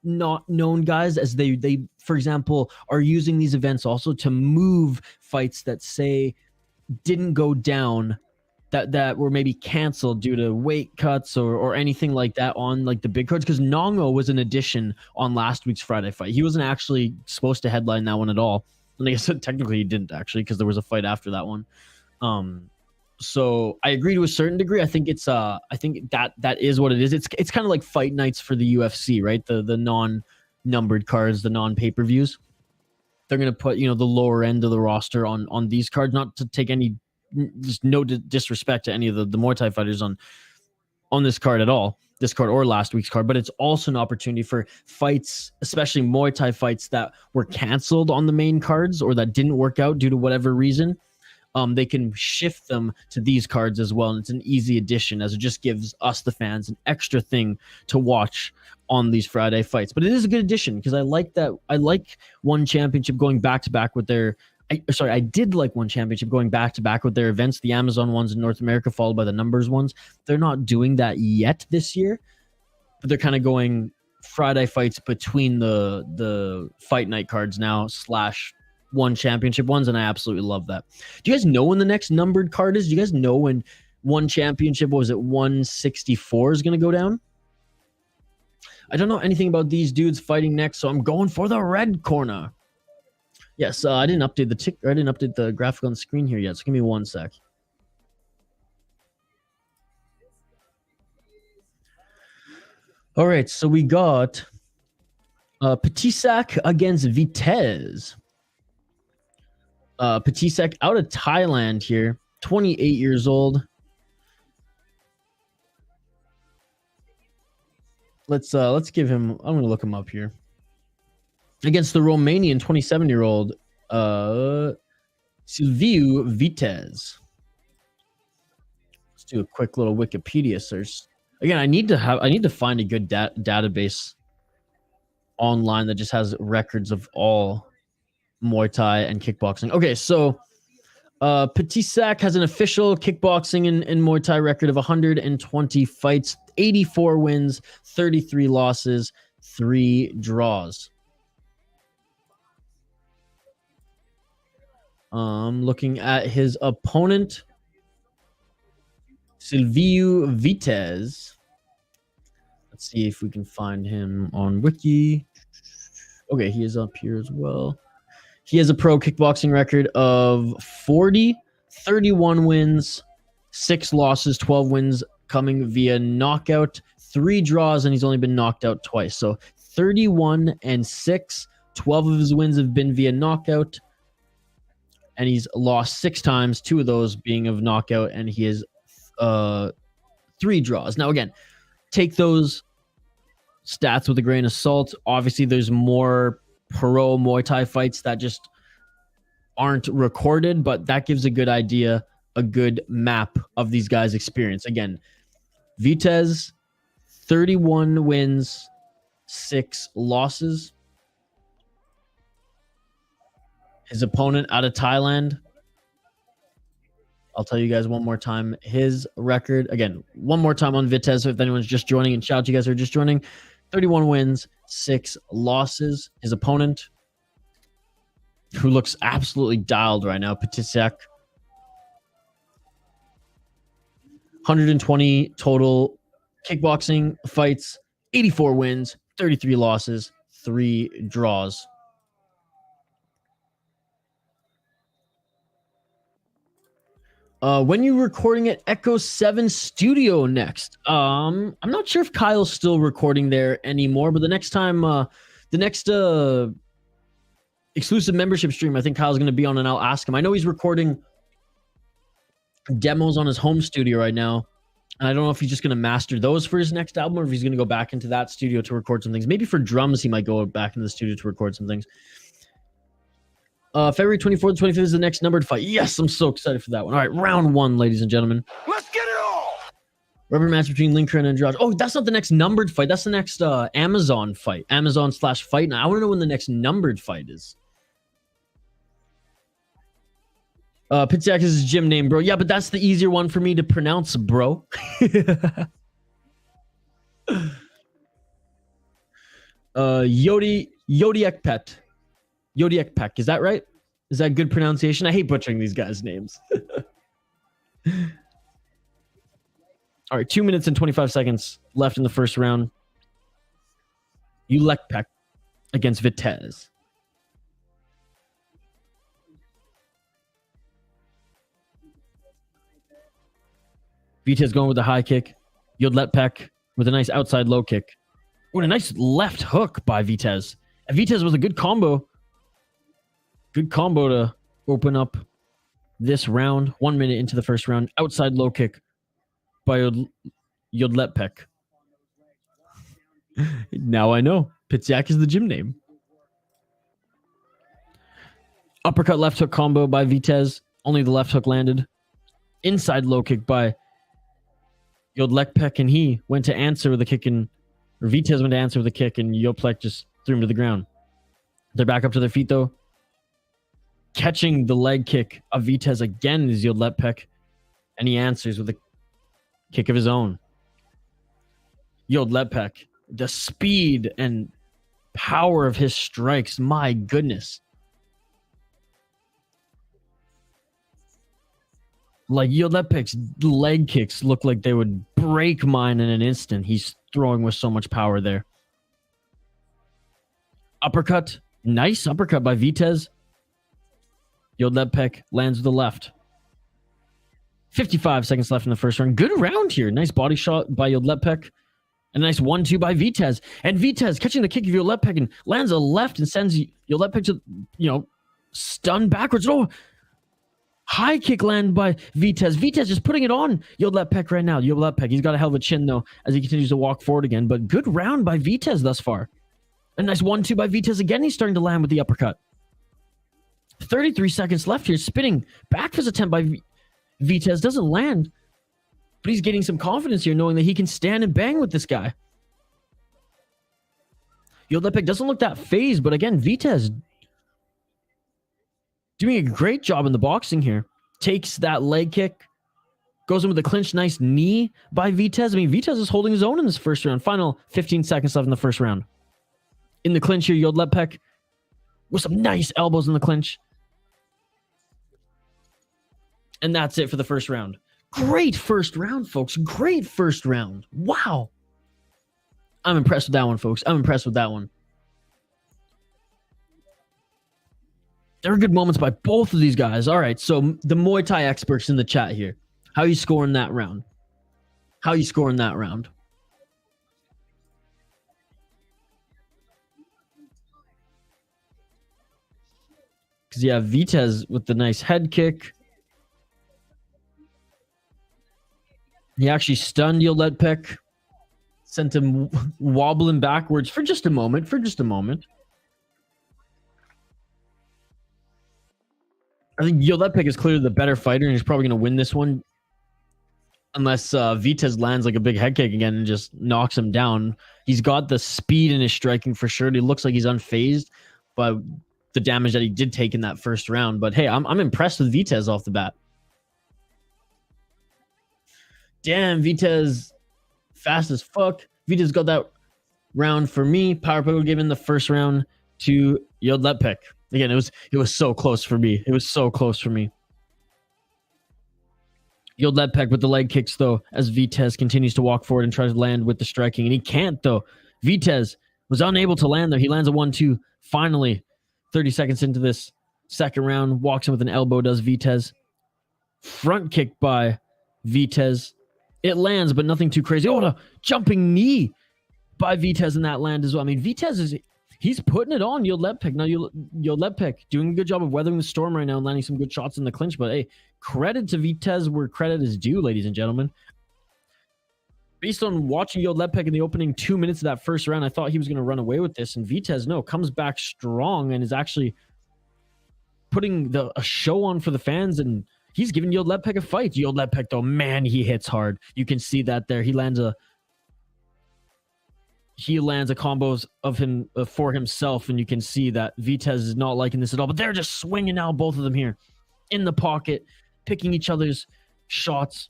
not known guys, as they, for example, are using these events also to move fights that say didn't go down, that were maybe canceled due to weight cuts or anything like that on like the big cards, because Nongo was an addition on last week's Friday fight. He wasn't actually supposed to headline that one at all. And I guess technically he didn't actually, because there was a fight after that one. So I agree to a certain degree. I think it's I think that is what it is. It's kind of like fight nights for the UFC, right? The non-numbered cards, the non-pay-per-views. They're gonna put, you know, the lower end of the roster on these cards, not to take any, just no disrespect to any of the Muay Thai fighters on this card at all, this card or last week's card, but it's also an opportunity for fights, especially Muay Thai fights that were canceled on the main cards or that didn't work out due to whatever reason. They can shift them to these cards as well, and it's an easy addition, as it just gives us, the fans, an extra thing to watch on these Friday fights. But it is a good addition, because I like that. I like One Championship going back to back with their I did like One Championship going back to back with their events, the Amazon ones in North America, followed by the numbers ones. They're not doing that yet this year, but they're kind of going Friday fights between the fight night cards now, one championship ones, and I absolutely love that. Do you guys know when the next numbered card is? Do you guys know when one championship, what was it, 164 is going to go down? I don't know anything about these dudes fighting next, so I'm going for the red corner. Yes, I didn't update the graphic on the screen here yet, so give me one sec. All right, so we got Piek against Vitez. Piek out of Thailand here, 28 years old. Let's give him. I'm gonna look him up here. Against the Romanian 27-year-old Silviu Vitez. Let's do a quick little Wikipedia search. Again, I need to find a good database online that just has records of all Muay Thai and kickboxing. Okay, so Piek has an official kickboxing and Muay Thai record of 120 fights, 84 wins, 33 losses, 3 draws. Looking at his opponent, Silviu Vitez. Let's see if we can find him on Wiki. Okay, he is up here as well. He has a pro kickboxing record of 40, 31 wins, 6 losses, 12 wins coming via knockout, 3 draws, and he's only been knocked out twice. So 31-6, 12 of his wins have been via knockout, and he's lost 6 times, 2 of those being of knockout, and he has 3 draws. Now, again, take those stats with a grain of salt. Obviously, there's more pro Muay Thai fights that just aren't recorded, but that gives a good idea, a good map of these guys' experience. Again, Vitez, 31 wins, 6 losses. His opponent out of Thailand, I'll tell you guys one more time his record. Again, one more time on Vitez, if anyone's just joining, and shout out to you guys who are just joining. 31 wins, 6 losses. His opponent, who looks absolutely dialed right now, Piek, 120 total kickboxing fights, 84 wins, 33 losses, 3 draws. When you recording at Echo 7 Studio next? I'm not sure if Kyle's still recording there anymore, but the next time, the next exclusive membership stream, I think Kyle's going to be on, and I'll ask him. I know he's recording demos on his home studio right now, and I don't know if he's just going to master those for his next album, or if he's going to go back into that studio to record some things. Maybe for drums, he might go back into the studio to record some things. February 24th, 25th is the next numbered fight. Yes, I'm so excited for that one. All right, round 1, ladies and gentlemen. Let's get it on! Rubber match between Linker and Andrade. Oh, that's not the next numbered fight. That's the next Amazon fight. Amazon/fight. Now, I want to know when the next numbered fight is. Piek is his gym name, bro. Yeah, but that's the easier one for me to pronounce, bro. Yodlekpet. Yodlekpet, is that right? Is that good pronunciation? I hate butchering these guys' names. All right, 2 minutes and 25 seconds left in the first round. Yodlekpet against Vitez. Vitez going with the high kick. Yodlekpet with a nice outside low kick. What a nice left hook by Vitez. And Vitez was a good combo. Good combo to open up this round. 1 minute into the first round. Outside low kick by Yodlekpet. Now I know. Piek is the gym name. Uppercut left hook combo by Vitez. Only the left hook landed. Inside low kick by Yodlekpet, and he went to answer with a kick, or Vitez went to answer with a kick, and Yodlekpet just threw him to the ground. They're back up to their feet, though. Catching the leg kick of Vitez again is Yodlekpet, and he answers with a kick of his own. Yodlekpet, the speed and power of his strikes, my goodness. Like, Yodlekpet's leg kicks look like they would break mine in an instant. He's throwing with so much power there. Uppercut. Nice uppercut by Vitez. Yodlekpet lands with the left. 55 seconds left in the first round. Good round here. Nice body shot by Yodlekpet. A nice 1-2 by Vitez. And Vitez catching the kick of Yodlekpet and lands a left and sends Yodlekpet to, stunned backwards. Oh, high kick land by Vitez. Vitez just putting it on Yodlekpet right now. Yodlekpet, he's got a hell of a chin, though, as he continues to walk forward again. But good round by Vitez thus far. A nice 1-2 by Vitez. Again, he's starting to land with the uppercut. 33 seconds left here. Spinning back fist attempt by Vitez. Doesn't land. But he's getting some confidence here, knowing that he can stand and bang with this guy. Yodlekpet doesn't look that phased, but again, Vitez doing a great job in the boxing here. Takes that leg kick. Goes in with a clinch. Nice knee by Vitez. I mean, Vitez is holding his own in this first round. Final 15 seconds left in the first round. In the clinch here, Yodlekpet with some nice elbows in the clinch. And that's it for the first round. Great first round, folks. Great first round. Wow. I'm impressed with that one, folks. I'm impressed with that one. There are good moments by both of these guys. All right, so the Muay Thai experts in the chat here. How you scoring that round? How you scoring that round? Because, yeah, Vitez with the nice head kick. He actually stunned Yodlekpet. Sent him wobbling backwards for just a moment. I think Yodlekpet is clearly the better fighter, and he's probably going to win this one. Unless Vitez lands like a big head kick again and just knocks him down. He's got the speed in his striking for sure. He looks like he's unfazed by the damage that he did take in that first round. But hey, I'm impressed with Vitez off the bat. Damn, Vitez fast as fuck. Vitez got that round for me. Power play given the first round to Yodlekpet. Again, it was so close for me. It was so close for me. Yodlekpet with the leg kicks, though, as Vitez continues to walk forward and try to land with the striking. And he can't, though. Vitez was unable to land there. He lands a 1-2. Finally, 30 seconds into this second round. Walks in with an elbow, does Vitez. Front kick by Vitez. It lands, but nothing too crazy. Oh, a jumping knee by Vitez in that land as well. I mean, Vitez he's putting it on Yodlekpet. Now, Yodlekpet doing a good job of weathering the storm right now and landing some good shots in the clinch. But hey, credit to Vitez where credit is due, ladies and gentlemen. Based on watching Yodlekpet in the opening 2 minutes of that first round, I thought he was going to run away with this. And Vitez, no, comes back strong and is actually putting a show on for the fans. And he's giving Yodlekpet a fight. Yodlekpet, though, man, he hits hard. You can see that there. He lands a combos of him for himself, and you can see that Vitez is not liking this at all. But they're just swinging now, both of them here in the pocket, picking each other's shots,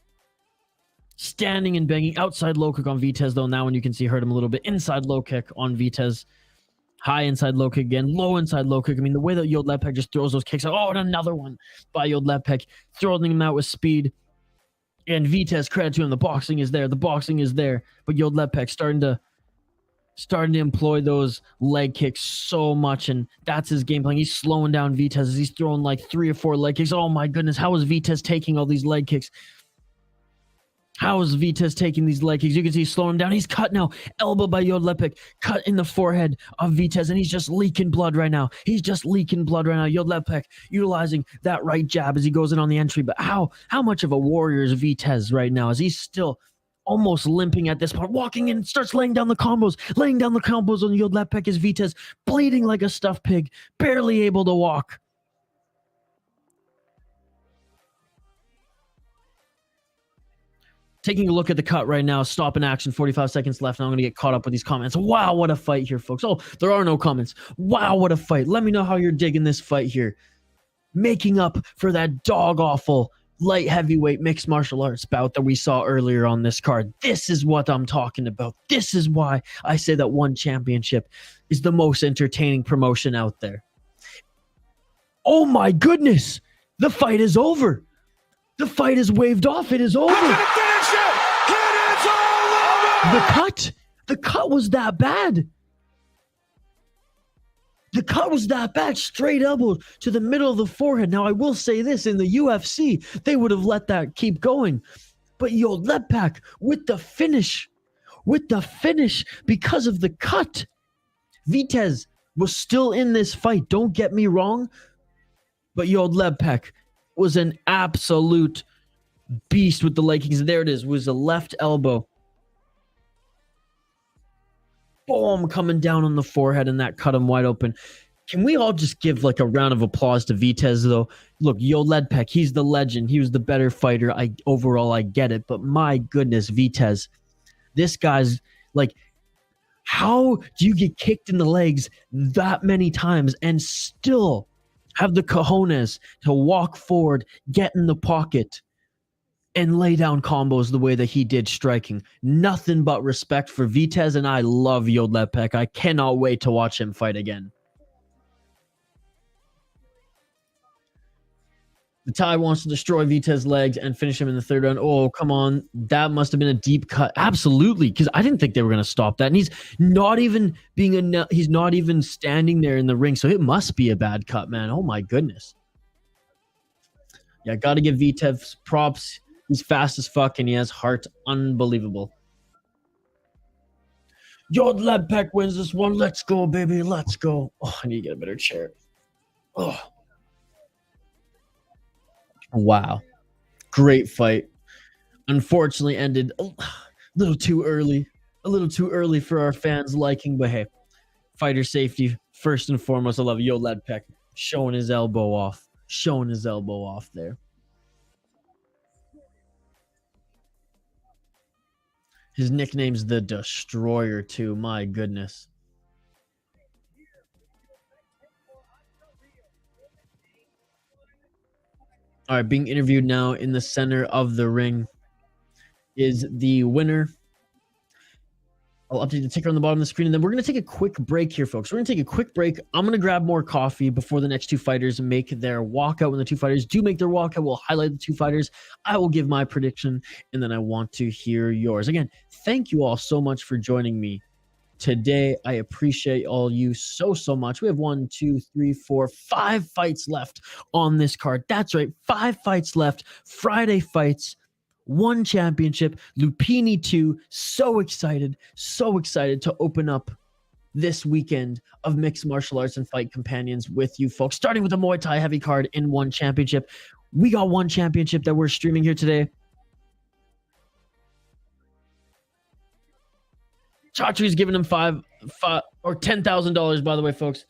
standing and banging. Outside low kick on Vitez, though. Now, when you can see, hurt him a little bit. Inside low kick on Vitez. High inside low kick again. Low inside low kick. I mean, the way that Yodlekpet just throws those kicks out. Oh, and another one by Yodlekpet, throwing him out with speed. And Vitez, credit to him. The boxing is there. But Yodlekpet starting to employ those leg kicks so much, and that's his game plan. He's slowing down Vitez as he's throwing like 3 or 4 leg kicks. Oh my goodness, how is Vitez taking all these leg kicks? How is Vitez taking these leg kicks? You can see he's slowing him down. He's cut now. Elbow by Yodlekpet. Cut in the forehead of Vitez, and he's just leaking blood right now. Yodlekpet utilizing that right jab as he goes in on the entry. But how much of a warrior is Vitez right now? As he's still almost limping at this point, walking in, starts laying down the combos on Yodlekpet as Vitez bleeding like a stuffed pig, barely able to walk. Taking a look at the cut right now, stop in action, 45 seconds left, and I'm going to get caught up with these comments. Wow, what a fight here, folks. Oh, there are no comments. Wow, what a fight. Let me know how you're digging this fight here. Making up for that dog-awful light heavyweight mixed martial arts bout that we saw earlier on this card. This is what I'm talking about. This is why I say that One Championship is the most entertaining promotion out there. Oh my goodness, the fight is over. The fight is waved off. It is over. Gonna finish it. It is all over. The cut was that bad. The cut was that bad. Straight elbow to the middle of the forehead. Now, I will say this. In the UFC, they would have let that keep going. But Yodlekpet with the finish. Because of the cut. Vitez was still in this fight. Don't get me wrong. But Yodlekpet was an absolute beast with the leg kicks. There it is. Was a left elbow. Boom, coming down on the forehead, and that cut him wide open. Can we all just give like a round of applause to Vitez, though? Look, Yodlekpet, he's the legend. He was the better fighter. Overall, I get it. But my goodness, Vitez, this guy's like, how do you get kicked in the legs that many times and still have the cojones to walk forward, get in the pocket, and lay down combos the way that he did striking? Nothing but respect for Vitez, and I love Yodlekpet. I cannot wait to watch him fight again. The Thai wants to destroy Vitez's legs and finish him in the third round. Oh, come on. That must have been a deep cut. Absolutely, because I didn't think they were going to stop that. And he's not even he's not even standing there in the ring, so it must be a bad cut, man. Oh, my goodness. Yeah, got to give Vitez props. He's fast as fuck, and he has heart. Unbelievable. Yodlekpet wins this one. Let's go, baby. Let's go. Oh, I need to get a better chair. Oh. Wow. Great fight. Unfortunately ended a little too early. A little too early for our fans' liking, but hey, fighter safety first and foremost. I love Yodlekpet showing his elbow off. Showing his elbow off there. His nickname's the Destroyer, too. My goodness. All right, being interviewed now in the center of the ring is the winner. I'll update the ticker on the bottom of the screen, and then we're going to take a quick break here, folks. We're going to take a quick break. I'm going to grab more coffee before the next two fighters make their walkout. When the two fighters do make their walkout, we'll highlight the two fighters. I will give my prediction, and then I want to hear yours. Again, thank you all so much for joining me today. I appreciate all you so much. We have 1, 2, 3, 4, 5 fights left on this card. That's right, 5 fights left. Friday fights, 1 championship, Lumpinee 2. So excited to open up this weekend of mixed martial arts and fight companions with you folks. Starting with the Muay Thai heavy card in 1 championship. We got 1 championship that we're streaming here today. Chatri's giving him $10,000, by the way, folks.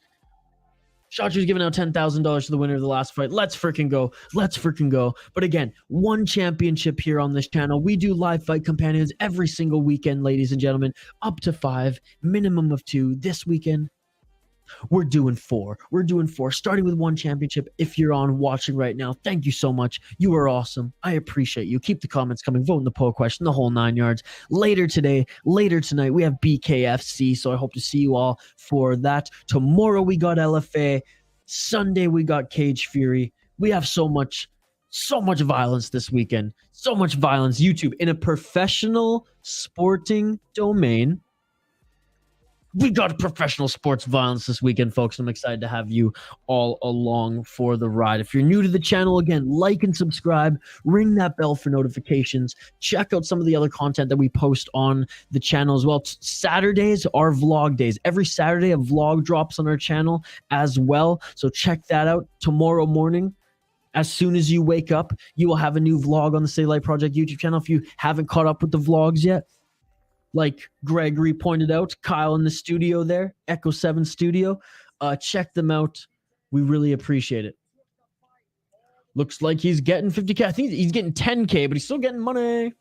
Chatri's giving out $10,000 to the winner of the last fight. Let's freaking go. Let's freaking go. But again, 1 championship here on this channel. We do live fight companions every single weekend, ladies and gentlemen. Up to 5, minimum of 2. This weekend, we're doing 4. We're doing 4, starting with 1 championship. If you're on watching right now, thank you so much. You are awesome. I appreciate you. Keep the comments coming. Vote in the poll question, the whole 9 yards. Later tonight, we have BKFC, so I hope to see you all for that. Tomorrow, we got LFA. Sunday, we got Cage Fury. We have so much violence this weekend. So much violence. YouTube, in a professional sporting domain, we got professional sports violence this weekend, folks. I'm excited to have you all along for the ride. If you're new to the channel, again, like and subscribe. Ring that bell for notifications. Check out some of the other content that we post on the channel as well. Saturdays are vlog days. Every Saturday, a vlog drops on our channel as well. So check that out tomorrow morning. As soon as you wake up, you will have a new vlog on the Stay Light Project YouTube channel. If you haven't caught up with the vlogs yet, like Gregory pointed out, Kyle in the studio there, Echo 7 Studio. Check them out. We really appreciate it. Looks like he's getting 50K. I think he's getting 10K, but he's still getting money.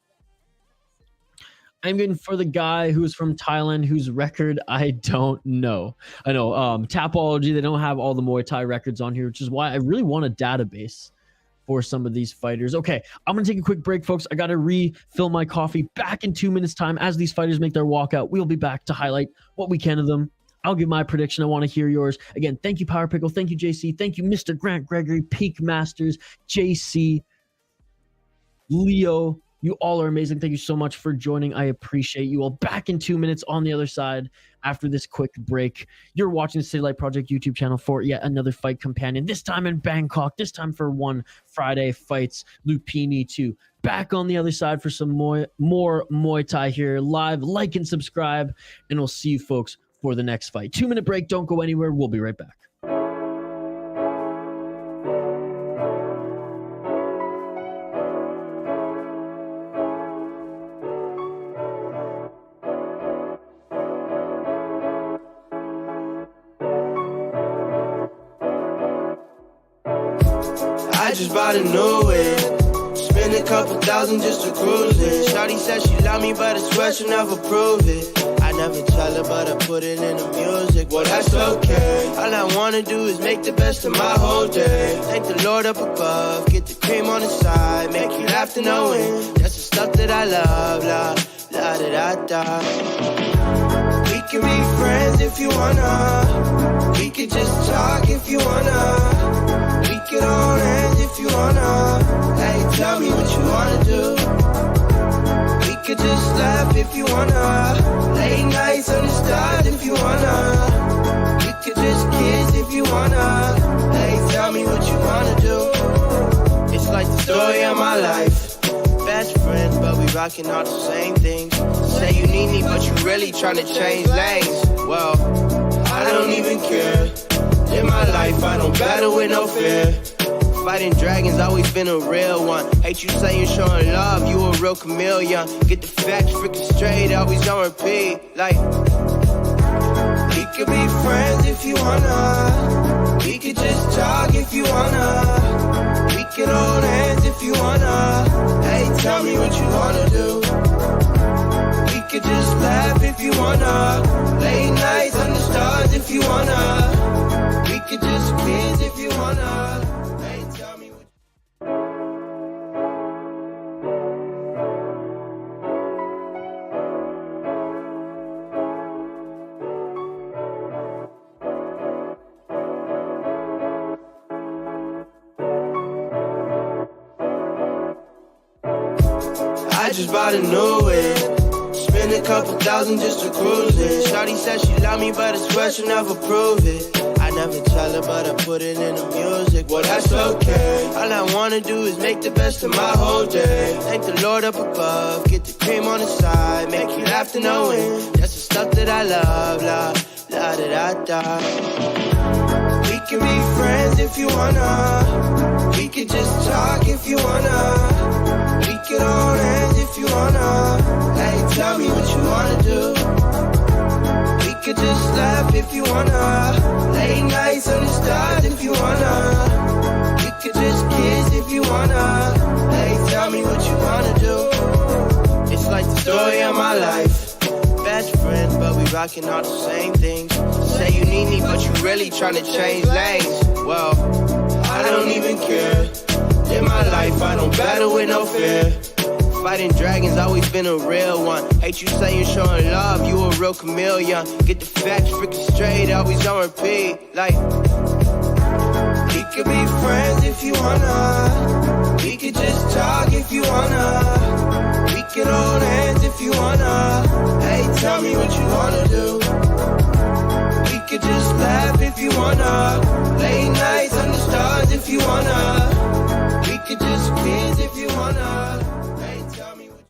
I'm getting for the guy who's from Thailand, whose record I don't know. I know, Tapology, they don't have all the Muay Thai records on here, which is why I really want a database for some of these fighters. Okay, I'm going to take a quick break, folks. I got to refill my coffee. Back in 2 minutes' time as these fighters make their walkout. We'll be back to highlight what we can of them. I'll give my prediction. I want to hear yours. Again, thank you, Power Pickle. Thank you, JC. Thank you, Mr. Grant Gregory, Peak Masters, JC. Leo. You all are amazing. Thank you so much for joining. I appreciate you all. Back in 2 minutes on the other side after this quick break. You're watching the City Light Project YouTube channel for yet another fight companion, this time in Bangkok, this time for one Friday Fights Lumpinee 2. Back on the other side for some more Muay Thai here live. Like and subscribe, and we'll see you folks for the next fight. 2-minute break. Don't go anywhere. We'll be right back. I just bought a new whip, spend a couple thousand just to cruise it. Shawty said she love me, but I swear she'll never prove it. I never tell her, but I put it in the music. Well, that's okay. All I wanna do is make the best of my whole day. Thank the Lord up above, get the cream on the side, make you laugh to no end. That's the stuff that I love, la da da da. We can be friends if you wanna. We could just talk if you wanna. We could hold hands if you wanna. Hey, tell me what you wanna do. We could just laugh if you wanna. Late nights on the stars if you wanna. We could just kiss if you wanna. Hey, tell me what you wanna do. It's like the story of my life. Best friends, but we rocking all the same things. Say you need me, but you really tryna change lanes. Well, I don't even care. In my life, I don't battle with no fear. Fighting dragons, always been a real one. Hate you saying showing love, you a real chameleon. Get the facts freaking straight, always on repeat. Like, we could be friends if you wanna. We could just talk if you wanna. We could hold hands if you wanna. Hey, tell me what you wanna do. We could just laugh if you wanna. Late nights on the stars if you wanna. We could just kiss if you wanna. Hey, tell me what I just bought a new whip, spend a couple thousand just to cruise it. Shawty said she love me, but I swear she'll never prove it. I never tell her, but I put it in the music. Well, that's okay. All I wanna do is make the best of my whole day. Thank the Lord up above, get the cream on the side, make you laugh to no end. That's the stuff that I love, la da da da. We can be friends if you wanna. We could just talk if you wanna. We could hold hands if you wanna. Hey, tell me what you wanna do. We could just laugh if you wanna. Late nights on the stars if you wanna. We could just kiss if you wanna. Hey, tell me what you wanna do. It's like the story of my life. Best friends, but we rocking all the same things. Say you need me, but you really tryna change lanes. Well, I don't even care. In my life, I don't battle with no fear. Fighting dragons, always been a real one. Hate you saying showing love, you a real chameleon. Get the facts freaking straight, always on repeat. Like, we could be friends if you wanna. We could just talk if you wanna. We could hold hands if you wanna. Hey, tell me what you wanna do. We could just laugh if you wanna. Late nights on the stars if you wanna. We could just kiss if you wanna. Hey, tell me what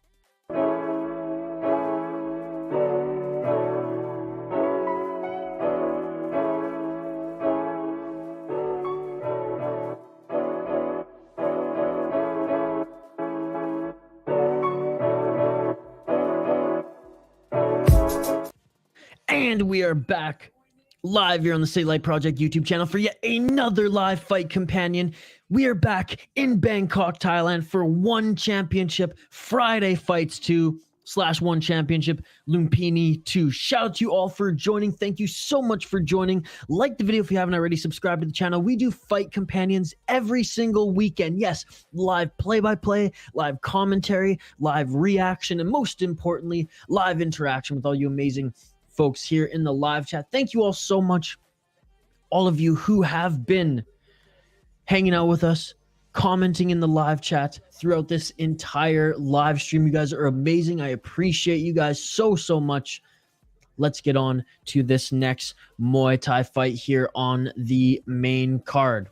And we are back live here on the City Light Project YouTube channel for yet another live fight companion. We are back in Bangkok, Thailand for one championship, Friday Fights 2/1 championship, Lumpinee 2. Shout out to you all for joining. Thank you so much for joining. Like the video if you haven't already. Subscribe to the channel. We do fight companions every single weekend. Yes, live play-by-play, live commentary, live reaction, and most importantly, live interaction with all you amazing folks here in the live chat. Thank you all so much, all of you who have been hanging out with us commenting in the live chat throughout this entire live stream. You guys are amazing. I appreciate you guys so, so much. Let's get on to this next Muay Thai fight here on the main card.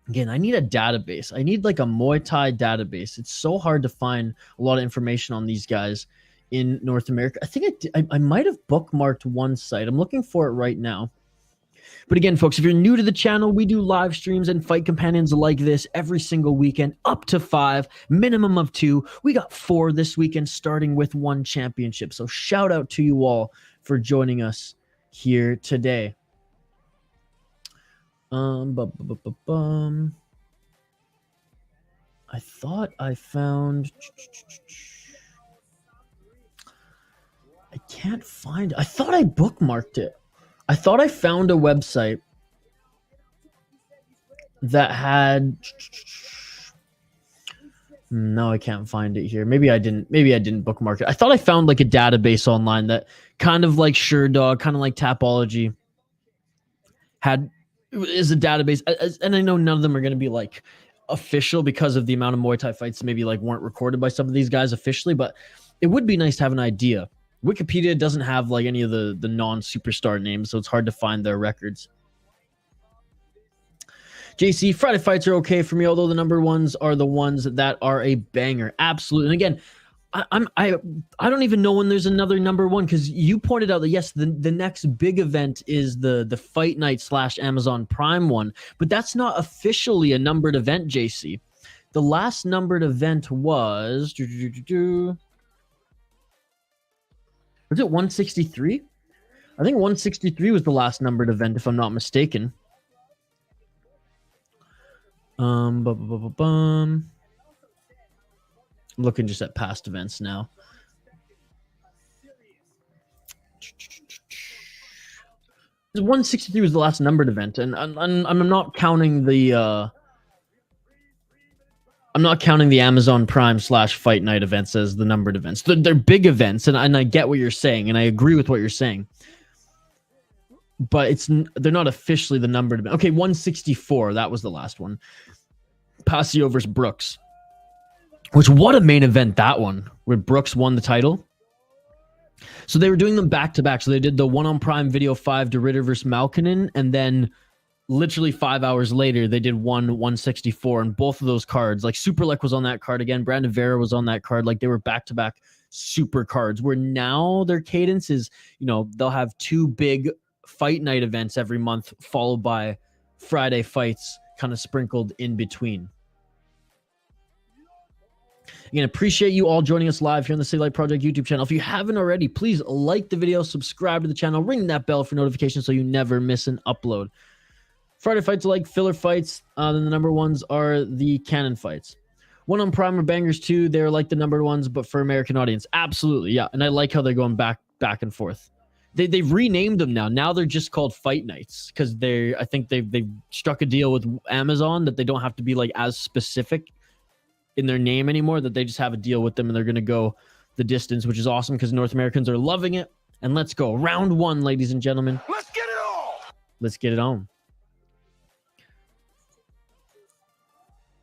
Again, I need a database. I need like a Muay Thai database. It's so hard to find a lot of information on these guys in North America. I think I might have bookmarked one site. I'm looking for it right now. But again, folks, if you're new to the channel, we do live streams and fight companions like this every single weekend, up to 5, minimum of 2. We got 4 this weekend, starting with 1 championship. So shout out to you all for joining us here today. I thought I found... I can't find it. I thought I bookmarked it. I thought I found a website that had... No, I can't find it here. Maybe I didn't bookmark it. I thought I found like a database online that kind of like Sherzod, kind of like Tapology is a database. And I know none of them are going to be like official because of the amount of Muay Thai fights maybe like weren't recorded by some of these guys officially, but it would be nice to have an idea. Wikipedia doesn't have like any of the non-superstar names, so it's hard to find their records. JC, Friday fights are okay for me, although the number ones are the ones that are a banger. Absolutely. And again, I don't even know when there's another number one, because you pointed out that yes, the next big event is the Fight Night / Amazon Prime one, but that's not officially a numbered event, JC. The last numbered event was... Was it 163? I think 163 was the last numbered event, if I'm not mistaken. I'm looking just at past events now. This 163 was the last numbered event, and I'm not counting the I'm not counting the Amazon Prime / Fight Night events as the numbered events. They're big events, and I get what you're saying, and I agree with what you're saying. But they're not officially the numbered event. Okay, 164, that was the last one. Pasio versus Brooks. Which, what a main event that one, where Brooks won the title. So they were doing them back-to-back. So they did the one on Prime Video 5 to Ritter versus Malkinen, and then literally 5 hours later, they did 164 on both of those cards. Like Superlek was on that card again. Brandon Vera was on that card. Like they were back-to-back super cards, where now their cadence is, you know, they'll have 2 big fight night events every month, followed by Friday fights kind of sprinkled in between. Again, appreciate you all joining us live here on the City Light Project YouTube channel. If you haven't already, please like the video, subscribe to the channel, ring that bell for notifications so you never miss an upload. Friday fights are like filler fights. Then the number ones are the canon fights. One on Prime or bangers too. They're like the numbered ones, but for American audience. Absolutely, yeah. And I like how they're going back and forth. They've renamed them now. Now they're just called Fight Nights, because I think they've struck a deal with Amazon that they don't have to be like as specific in their name anymore, that they just have a deal with them and they're going to go the distance, which is awesome because North Americans are loving it. And let's go. Round 1, ladies and gentlemen. Let's get it on. Let's get it on.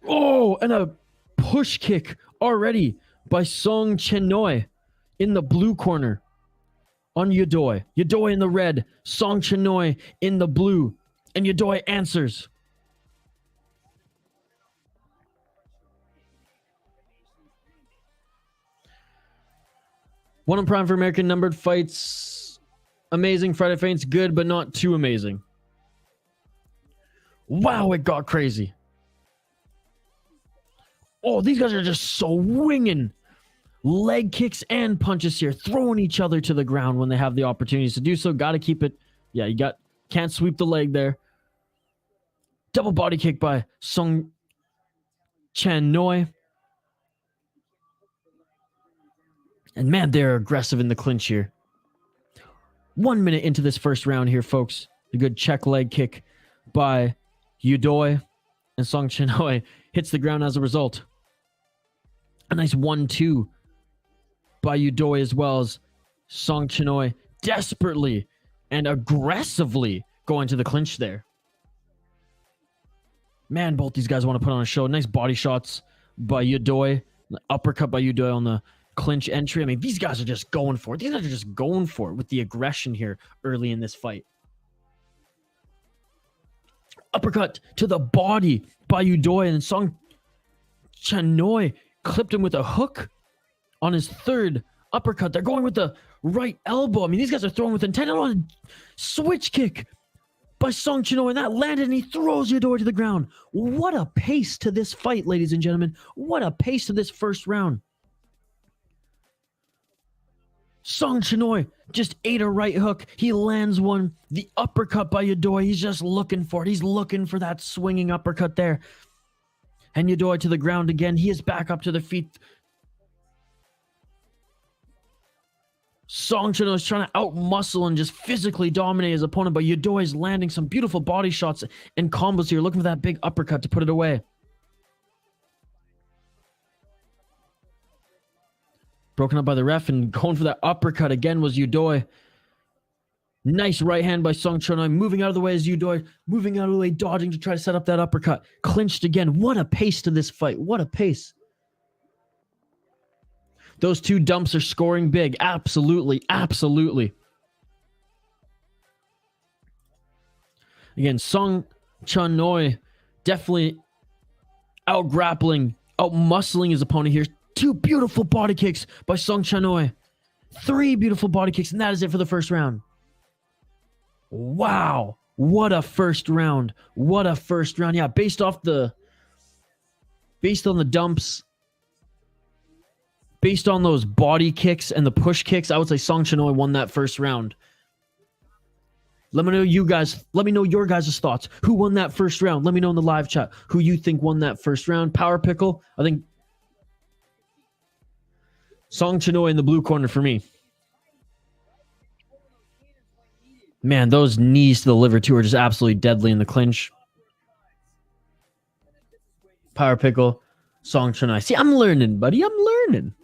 Oh, and a push kick already by Songchainoi in the blue corner on Yoddoi. Yoddoi in the red, Songchainoi in the blue, and Yoddoi answers. One on Prime for American numbered fights. Amazing. Friday fights, good, but not too amazing. Wow, it got crazy. Oh, these guys are just so winging. Leg kicks and punches here, throwing each other to the ground when they have the opportunities to do so. Got to keep it. Yeah, can't sweep the leg there. Double body kick by Songchainoi. And man, they're aggressive in the clinch here. 1 minute into this first round here, folks. A good check leg kick by Yoddoi, and Songchainoi hits the ground as a result. A nice 1-2 by Yoddoi, as well as Songchainoi desperately and aggressively going to the clinch there. Man, both these guys want to put on a show. Nice body shots by Yoddoi. Uppercut by Yoddoi on the clinch entry. I mean, these guys are just going for it. These guys are just going for it with the aggression here early in this fight. Uppercut to the body by Yoddoi, and Songchainoi clipped him with a hook on his third uppercut. They're going with the right elbow. I mean, these guys are throwing with intent on a switch kick by Songchainoi, and that landed, and he throws Yoddoi to the ground. What a pace to this fight, ladies and gentlemen. What a pace to this first round. Songchainoi just ate a right hook. He lands one. The uppercut by Yoddoi, he's just looking for it. He's looking for that swinging uppercut there. And Yoddoi to the ground again. He is back up to the feet. Songchainoi is trying to out-muscle and just physically dominate his opponent, but Yoddoi is landing some beautiful body shots and combos here, looking for that big uppercut to put it away. Broken up by the ref, and going for that uppercut again was Yoddoi. Nice right hand by Songchainoi. Moving out of the way as Yoddoi. Moving out of the way, dodging to try to set up that uppercut. Clinched again. What a pace to this fight. What a pace. Those two dumps are scoring big. Absolutely. Absolutely. Again, Songchainoi definitely out-grappling, out-muscling his opponent here. Two beautiful body kicks by Songchainoi. Three beautiful body kicks, and that is it for the first round. Wow. What a first round. What a first round. Yeah, based on the dumps, based on those body kicks and the push kicks, I would say Songchainoi won that first round. Let me know your guys' thoughts. Who won that first round? Let me know in the live chat who you think won that first round. Power Pickle, I think Songchainoi in the blue corner for me. Man, those knees to the liver too are just absolutely deadly in the clinch. Power Pickle, Songchainoi. See, I'm learning, buddy. I'm learning.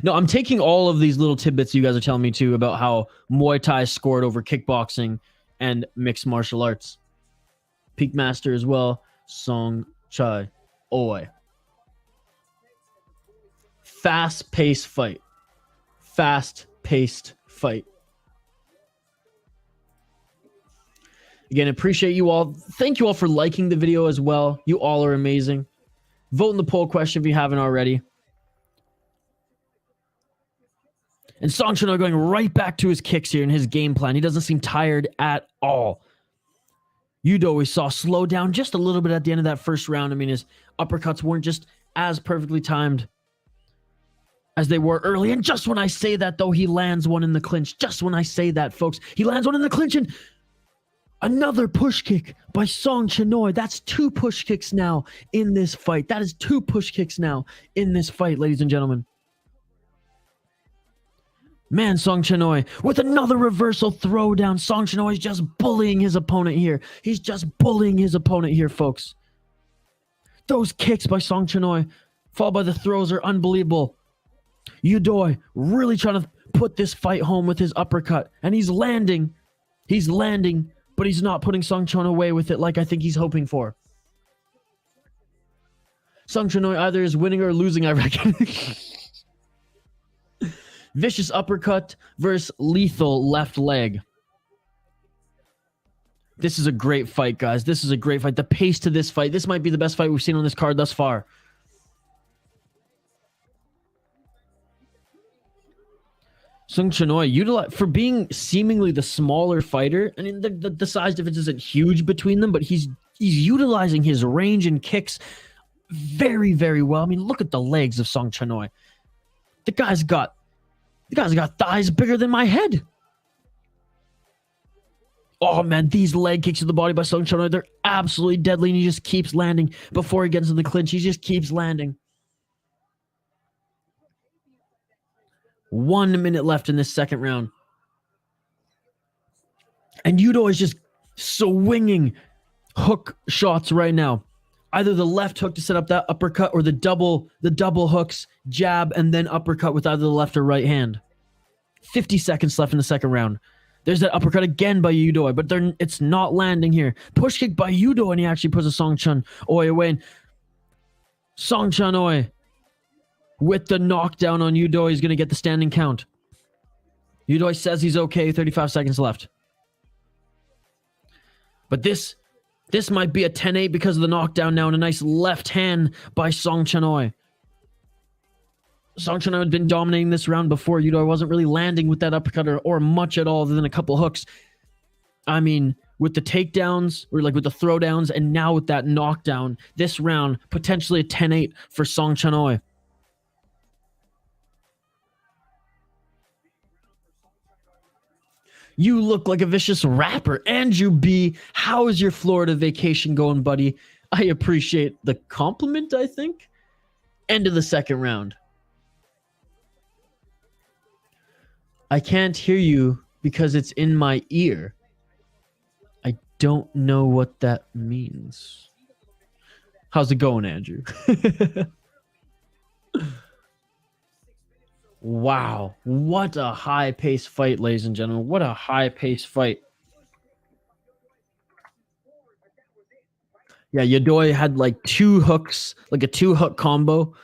No, I'm taking all of these little tidbits you guys are telling me too about how Muay Thai scored over kickboxing and mixed martial arts. Peak Master as well. Songchainoi. Fast-paced fight. Fast-paced fight. Again, appreciate you all. Thank you all for liking the video as well. You all are amazing. Vote in the poll question if you haven't already. And Songchainoi going right back to his kicks here in his game plan. He doesn't seem tired at all. Yoddoi we saw slow down just a little bit at the end of that first round. I mean, his uppercuts weren't just as perfectly timed as they were early. And just when I say that, though, he lands one in the clinch. Just when I say that, folks, he lands one in the clinch, and another push kick by Songchainoi. That's two push kicks now in this fight. That is two push kicks now in this fight, ladies and gentlemen. Man, Songchainoi with another reversal throwdown. Songchainoi is just bullying his opponent here. He's just bullying his opponent here, folks. Those kicks by Songchainoi, followed by the throws, are unbelievable. Yoddoi really trying to put this fight home with his uppercut. And he's landing. He's landing, but he's not putting Songchainoi away with it like I think he's hoping for. Songchainoi either is winning or losing, I reckon. Vicious uppercut versus lethal left leg. This is a great fight, guys. This is a great fight. The pace to this fight. This might be the best fight we've seen on this card thus far. Songchainoi, for being seemingly the smaller fighter, I mean, the size difference isn't huge between them, but he's utilizing his range and kicks very, very well. I mean, look at the legs of Songchainoi. The guy's got thighs bigger than my head. Oh, man, these leg kicks to the body by Songchainoi, they're absolutely deadly, and he just keeps landing. Before he gets in the clinch, he just keeps landing. 1 minute left in this second round. And Yoddoi is just swinging hook shots right now. Either the left hook to set up that uppercut, or the double hooks, jab, and then uppercut with either the left or right hand. 50 seconds left in the second round. There's that uppercut again by Yoddoi, but it's not landing here. Push kick by Yoddoi, and he actually puts a Songchainoi away. And Songchainoi with the knockdown on Yoddoi. He's going to get the standing count. Yoddoi says he's okay. 35 seconds left. But this might be a 10-8 because of the knockdown now, and a nice left hand by Songchainoi. Songchainoi had been dominating this round before. Yoddoi wasn't really landing with that uppercut or much at all other than a couple hooks. I mean, with the takedowns, or like with the throwdowns, and now with that knockdown, this round, potentially a 10-8 for Songchainoi. You look like a vicious rapper. Andrew B., how is your Florida vacation going, buddy? I appreciate the compliment, I think. End of the second round. I can't hear you because it's in my ear. I don't know what that means. How's it going, Andrew? Wow, what a high-paced fight, ladies and gentlemen. What a high-paced fight. Yeah, Yoddoi had like 2 hooks, like a 2-hook combo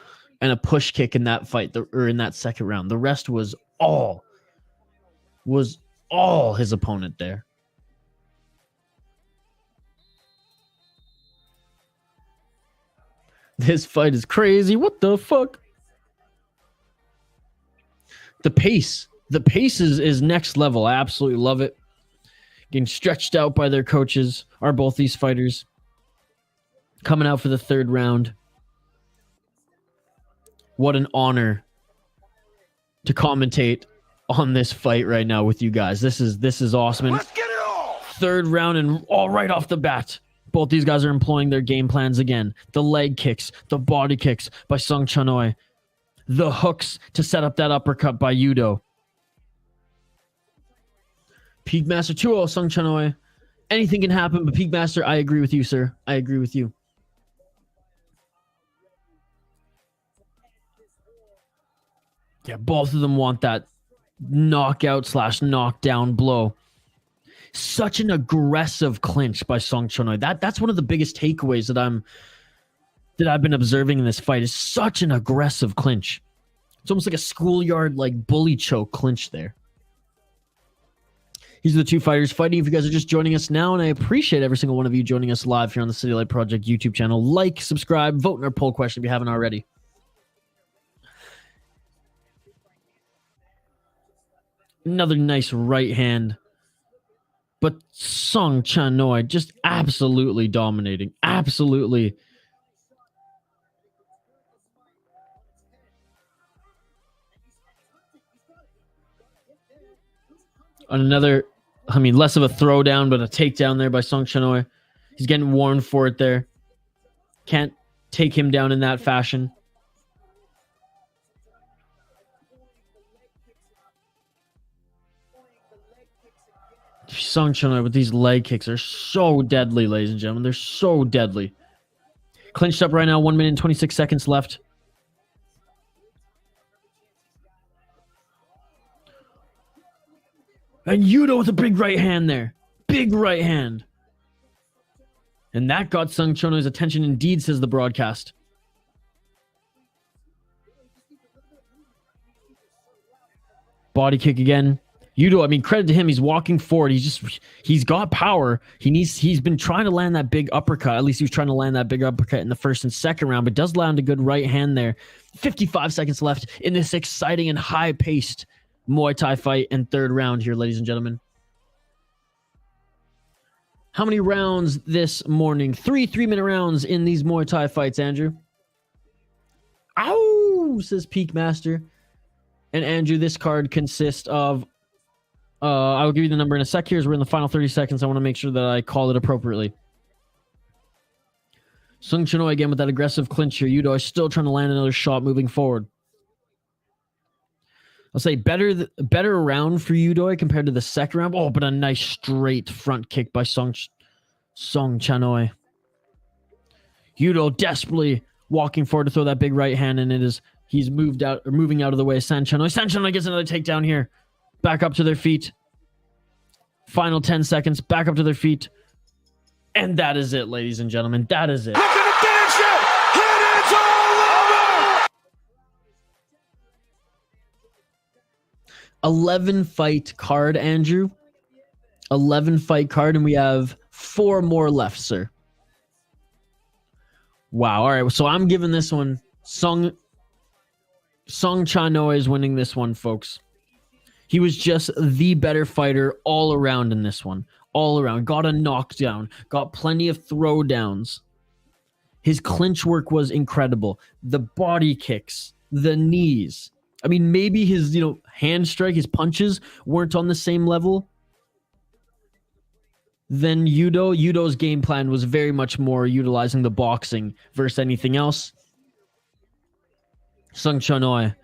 and a push kick in that fight, or in that second round. The rest was all his opponent there. This fight is crazy. What the fuck? The pace is next level. I absolutely love it. Getting stretched out by their coaches are both these fighters. Coming out for the third round. What an honor to commentate on this fight right now with you guys. This is awesome. And Let's get it off! third round, and all right off the bat, both these guys are employing their game plans again. The leg kicks, the body kicks by Songchainoi. The hooks to set up that uppercut by Yoddoi. Peakmaster 2-0 Songchainoi. Anything can happen, but Peakmaster, I agree with you, sir. I agree with you. Yeah, both of them want that knockout / knockdown blow. Such an aggressive clinch by Songchainoi. That's one of the biggest takeaways that I've been observing in this fight, is such an aggressive clinch. It's almost like a schoolyard, like bully choke clinch there. These are the two fighters fighting. If you guys are just joining us now, and I appreciate every single one of you joining us live here on the City Light Project YouTube channel. Like, subscribe, vote in our poll question if you haven't already. Another nice right hand. But Songchainoi just absolutely dominating. Absolutely. Another, I mean, less of a throwdown, but a takedown there by Songchainoi. He's getting warned for it there. Can't take him down in that fashion. Songchainoi with these leg kicks are so deadly, ladies and gentlemen. They're so deadly. Clinched up right now, 1 minute and 26 seconds left. And Yoddoi with a big right hand there. Big right hand. And that got Songchainoi's attention indeed, says the broadcast. Body kick again. Yoddoi, I mean, credit to him. He's walking forward. He's got power. He's been trying to land that big uppercut. At least he was trying to land that big uppercut in the first and second round, but does land a good right hand there. 55 seconds left in this exciting and high-paced Muay Thai fight and third round here, ladies and gentlemen. How many rounds this morning? 3 3-minute rounds in these Muay Thai fights, Andrew. Ow, says Peakmaster. And Andrew, this card consists of, I will give you the number in a sec here as we're in the final 30 seconds. I want to make sure that I call it appropriately. Songchainoi again with that aggressive clinch here. Yoddoi still trying to land another shot moving forward. I'll say better round for Yoddoi compared to the second round. Oh, but a nice straight front kick by Songchainoi. Yoddoi desperately walking forward to throw that big right hand, and he's moving out of the way of Songchainoi. Songchainoi gets another takedown here. Back up to their feet. Final 10 seconds. Back up to their feet. And that is it, ladies and gentlemen. That is it. Looking to finish it. And it's all over. 11 fight card, Andrew. 11 fight card, and we have 4 more left, sir. Wow. All right. So I'm giving this one. Songchainoi is winning this one, folks. He was just the better fighter all around in this one. All around. Got a knockdown. Got plenty of throwdowns. His clinch work was incredible. The body kicks. The knees. I mean, maybe his, hand strike, his punches weren't on the same level than Yudo. Yudo's game plan was very much more utilizing the boxing versus anything else. Songchainoi,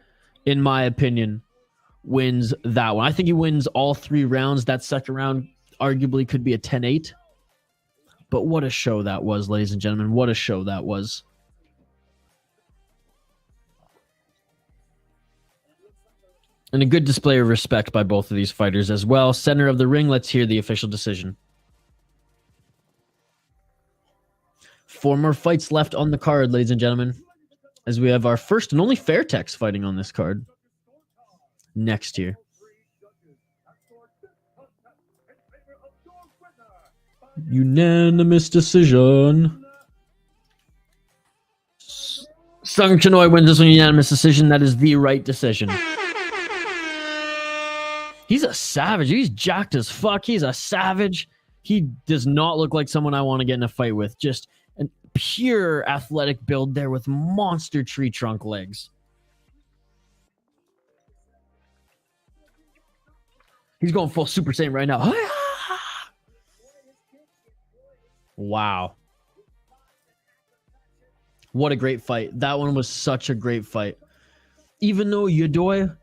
in my opinion, wins that one. I think he wins all 3 rounds. That second round arguably could be a 10-8. But what a show that was, ladies and gentlemen. What a show that was. And a good display of respect by both of these fighters as well. Center of the ring, let's hear the official decision. 4 more fights left on the card, ladies and gentlemen, as we have our first and only Fairtex fighting on this card next year. Unanimous decision. Songchainoi wins this one, unanimous decision. That is the right decision. He's a savage. He's jacked as fuck. He's a savage. He does not look like someone I want to get in a fight with. Just a pure athletic build there with monster tree trunk legs. He's going full Super Saiyan right now. Wow. What a great fight. That one was such a great fight. Even though Yoddoi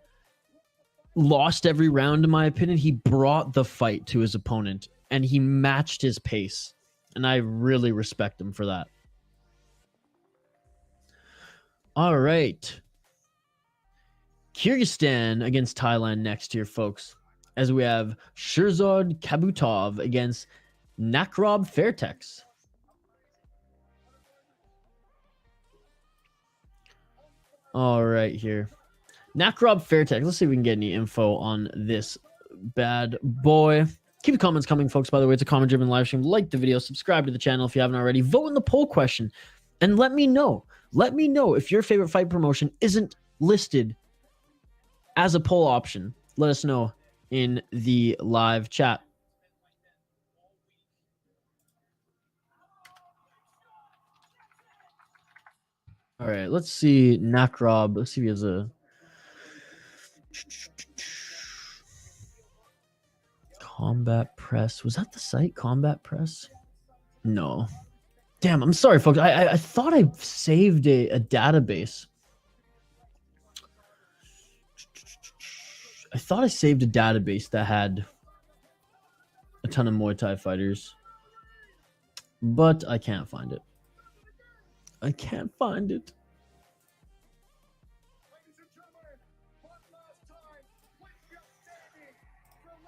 lost every round, in my opinion, he brought the fight to his opponent and he matched his pace. And I really respect him for that. All right. Kyrgyzstan against Thailand next here, folks. As we have Sherzod Kabutov against Nakrob Fairtex. All right, here. Nakrob Fairtex. Let's see if we can get any info on this bad boy. Keep the comments coming, folks. By the way, it's a comment-driven live stream. Like the video, subscribe to the channel if you haven't already. Vote in the poll question, and let me know. Let me know if your favorite fight promotion isn't listed as a poll option. Let us know in the live chat. All right, let's see Nakrob. Let's see if he has a Combat Press. Was that the site? Combat Press? No. Damn, I'm sorry, folks. I thought I saved a database. I thought I saved a database that had a ton of Muay Thai fighters, but I can't find it. I can't find it.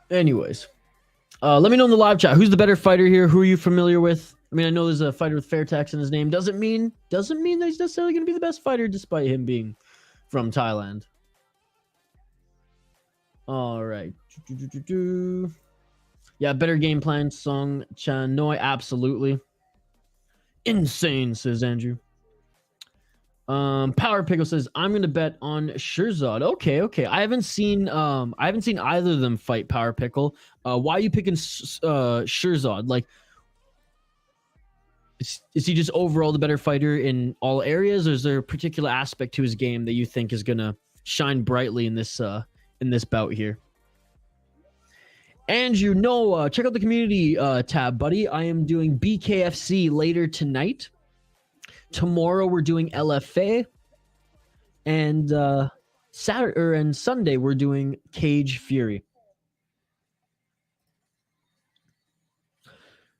Anyways, let me know in the live chat who's the better fighter here. Who are you familiar with? I mean, I know there's a fighter with Fairtex in his name. Doesn't mean that he's necessarily going to be the best fighter, despite him being from Thailand. All right. Yeah, better game plan. Songchainoi, absolutely. Insane, says Andrew. Power Pickle says, I'm gonna bet on Sherzod. Okay. I haven't seen either of them fight, Power Pickle. Why are you picking Sherzod? Like, is he just overall the better fighter in all areas, or is there a particular aspect to his game that you think is gonna shine brightly in this bout here? Andrew, no, check out the community tab, buddy. I am doing BKFC later tonight. Tomorrow we're doing LFA, and Saturday and Sunday we're doing Cage Fury.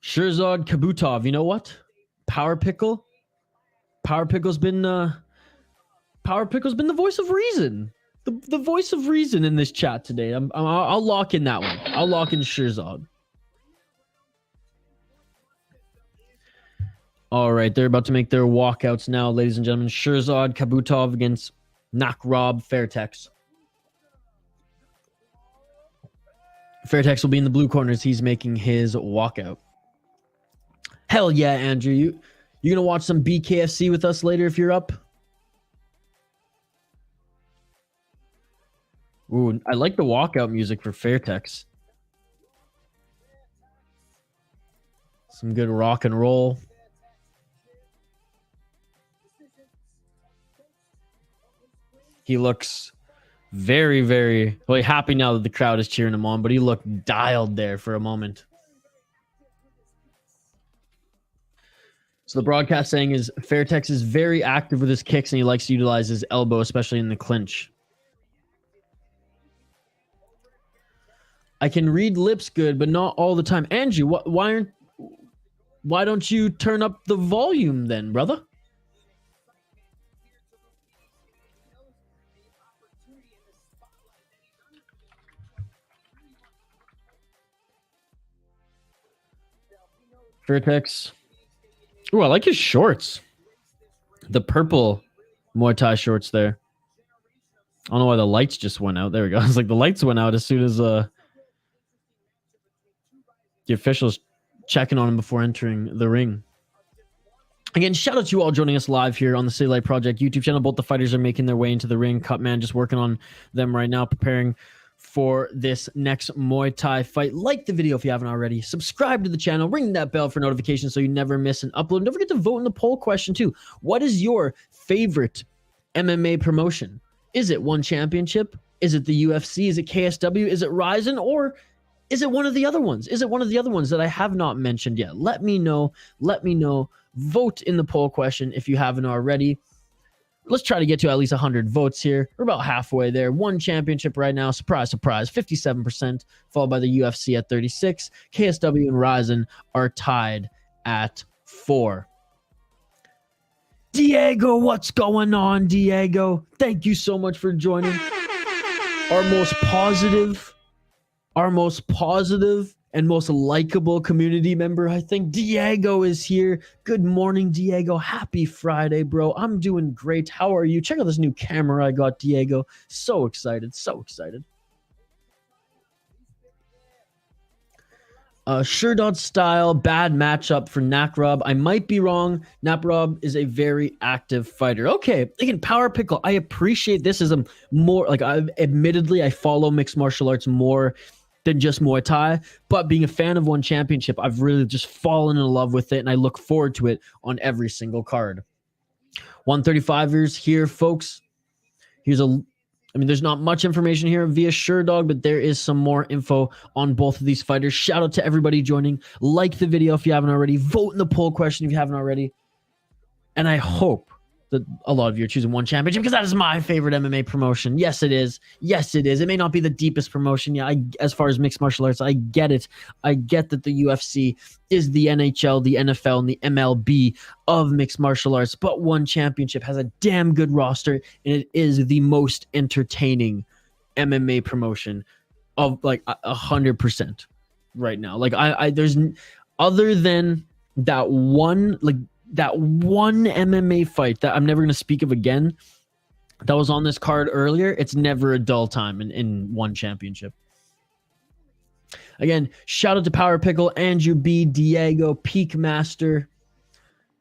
Sherzod Kabutov, you know what? Power Pickle's been the voice of reason. The voice of reason in this chat today. I'll lock in that one. I'll lock in Sherzod. All right, they're about to make their walkouts now, ladies and gentlemen. Sherzod, Kabutov against Nakrob, Fairtex. Fairtex will be in the blue corners. He's making his walkout. Hell yeah, Andrew. You gonna watch some BKFC with us later if you're up? Ooh, I like the walkout music for Fairtex. Some good rock and roll. He looks very, very happy now that the crowd is cheering him on, but he looked dialed there for a moment. So the broadcast saying is Fairtex is very active with his kicks and he likes to utilize his elbow, especially in the clinch. I can read lips good, but not all the time. Andrew, why don't you turn up the volume then, brother? Fairtex. Ooh, I like his shorts. The purple Muay Thai shorts there. I don't know why the lights just went out. There we go. It's like the lights went out as soon as the officials checking on him before entering the ring. Again, shout out to you all joining us live here on the City Light Project YouTube channel. Both the fighters are making their way into the ring. Cutman just working on them right now, preparing for this next Muay Thai fight. Like the video if you haven't already. Subscribe to the channel. Ring that bell for notifications so you never miss an upload. And don't forget to vote in the poll question too. What is your favorite MMA promotion? Is it One Championship? Is it the UFC? Is it KSW? Is it Ryzen? Or is it one of the other ones? Is it one of the other ones that I have not mentioned yet? Let me know. Let me know. Vote in the poll question if you haven't already. Let's try to get to at least 100 votes here. We're about halfway there. One championship right now. Surprise, surprise. 57%, followed by the UFC at 36. KSW and Ryzen are tied at 4. Diego, what's going on, Diego? Thank you so much for joining. Our most positive and most likable community member, I think. Diego is here. Good morning, Diego. Happy Friday, bro. I'm doing great. How are you? Check out this new camera I got, Diego. So excited. So excited. Sherzod style, bad matchup for Nakrob. I might be wrong. Nakrob is a very active fighter. Okay, again, Power Pickle. I appreciate this as a more, like, admittedly, I follow mixed martial arts more than just Muay Thai, but being a fan of One Championship, I've really just fallen in love with it, and I look forward to it on every single card. 135ers here, folks. There's not much information here via Sherzod, but there is some more info on both of these fighters. Shout out to everybody joining. Like the video if you haven't already. Vote in the poll question if you haven't already. And I hope that a lot of you are choosing One Championship because that is my favorite MMA promotion. Yes, it is. Yes, it is. It may not be the deepest promotion. Yeah, as far as mixed martial arts, I get it. I get that the UFC is the NHL, the NFL, and the MLB of mixed martial arts, but One Championship has a damn good roster, and it is the most entertaining MMA promotion of like 100% right now. Like there's other than that one MMA fight that I'm never going to speak of again that was on this card earlier. It's never a dull time in One Championship. Again, shout out to Power Pickle, Andrew B, Diego, Peak Master,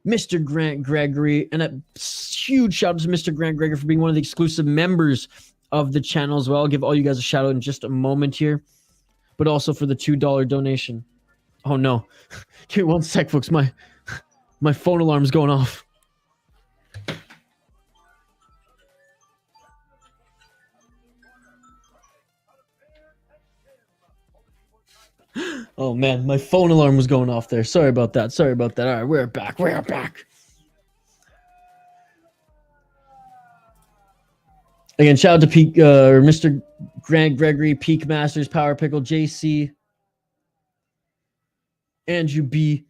Mr. Grant Gregory, and a huge shout out to Mr. Grant Gregory for being one of the exclusive members of the channel as well. I'll give all you guys a shout out in just a moment here, but also for the $2 donation. Oh no. Give me one sec, folks. My phone alarm's going off. Oh man, my phone alarm was going off there. Sorry about that. All right, we're back. Again, shout out to Peak, Mr. Grant Gregory, Peak Masters, Power Pickle, JC, Andrew B,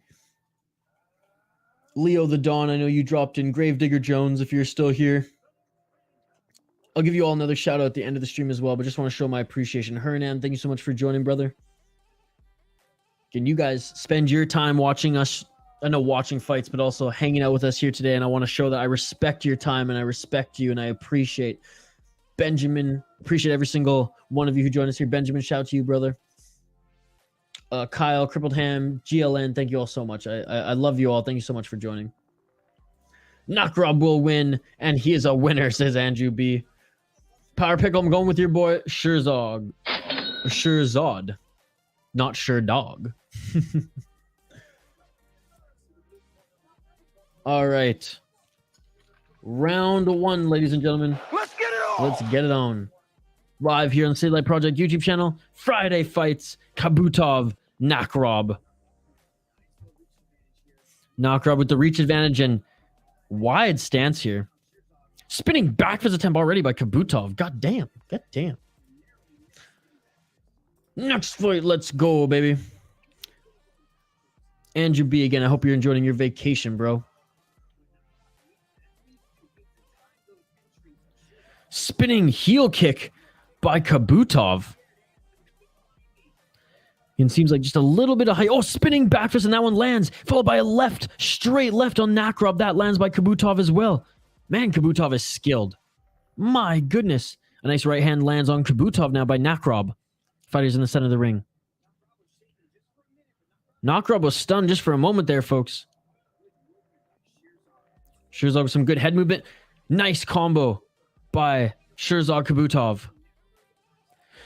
Leo the Dawn. I know you dropped in. Gravedigger Jones, if you're still here. I'll give you all another shout out at the end of the stream as well, but just want to show my appreciation. Hernan, thank you so much for joining, brother. Can you guys spend your time watching us I know watching fights, but also hanging out with us here today. And I want to show that I respect your time and I respect you and I appreciate Benjamin. Appreciate every single one of you who joined us here. Benjamin, shout out to you, brother. Kyle, Crippled Ham, GLN, thank you all so much. I love you all. Thank you so much for joining. Nakrob will win, and he is a winner, says Andrew B. Power Pickle, I'm going with your boy, Sherzod. Sherzod. Not Sherdog. All right. Round 1, ladies and gentlemen. Let's get it on. Let's get it on. Live here on the City Light Project YouTube channel. Friday fights. Kabutov, Nakrob. Nakrob with the reach advantage and wide stance here. Spinning backwards attempt already by Kabutov. God damn. God damn. Next fight. Let's go, baby. Andrew B again. I hope you're enjoying your vacation, bro. Spinning heel kick by Kabutov. It seems like just a little bit of height. Oh, spinning backwards, and that one lands. Followed by a left, straight left on Nakrob. That lands by Kabutov as well. Man, Kabutov is skilled. My goodness. A nice right hand lands on Kabutov now by Nakrob. Fighters in the center of the ring. Nakrob was stunned just for a moment there, folks. Sherzod with some good head movement. Nice combo by Sherzod Kabutov.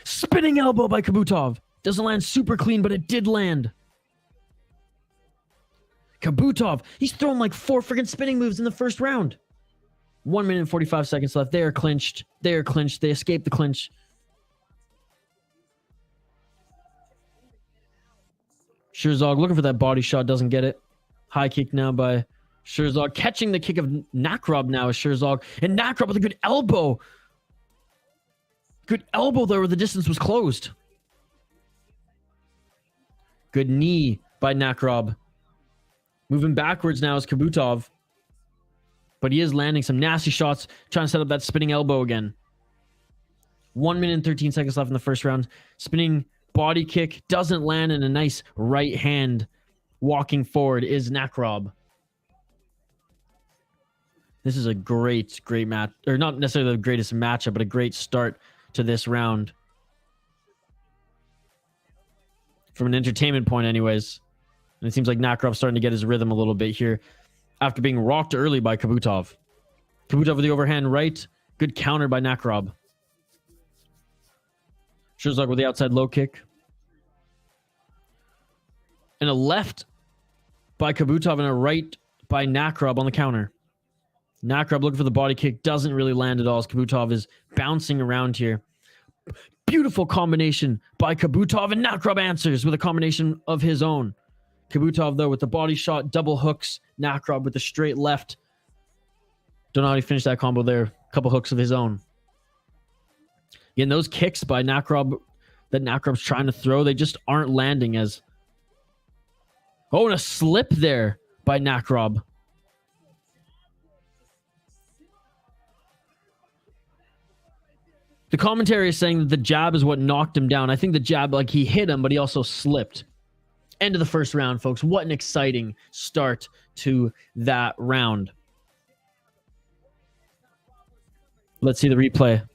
Spinning elbow by Kabutov. Doesn't land super clean, but it did land. Kabutov, he's thrown like 4 freaking spinning moves in the first round. 1 minute and 45 seconds left. They are clinched. They are clinched. They escaped the clinch. Sherzod looking for that body shot. Doesn't get it. High kick now by Sherzod. Catching the kick of Nakrob now is Sherzod. And Nakrob with a good elbow. Good elbow there where the distance was closed. Good knee by Nakrob. Moving backwards now is Kabutov. But he is landing some nasty shots, trying to set up that spinning elbow again. 1 minute and 13 seconds left in the first round. Spinning body kick doesn't land, in a nice right hand walking forward is Nakrob. This is a great match. Or not necessarily the greatest matchup, but a great start to this round. From an entertainment point anyways. And it seems like Nakrob's starting to get his rhythm a little bit here after being rocked early by Kabutov. Kabutov with the overhand right. Good counter by Nakrob. Sherzod with the outside low kick. And a left by Kabutov and a right by Nakrob on the counter. Nakrob looking for the body kick. Doesn't really land at all as Kabutov is bouncing around here. Beautiful combination by Kabutov, and Nakrob answers with a combination of his own. Kabutov, though, with the body shot, double hooks. Nakrob with the straight left. Don't know how he finished that combo there. A couple hooks of his own. Again, those kicks by Nakrob that Nakrob's trying to throw, they just aren't landing as... Oh, and a slip there by Nakrob. The commentary is saying that the jab is what knocked him down. I think the jab, like, he hit him, but he also slipped. End of the first round, folks. What an exciting start to that round. Let's see the replay. I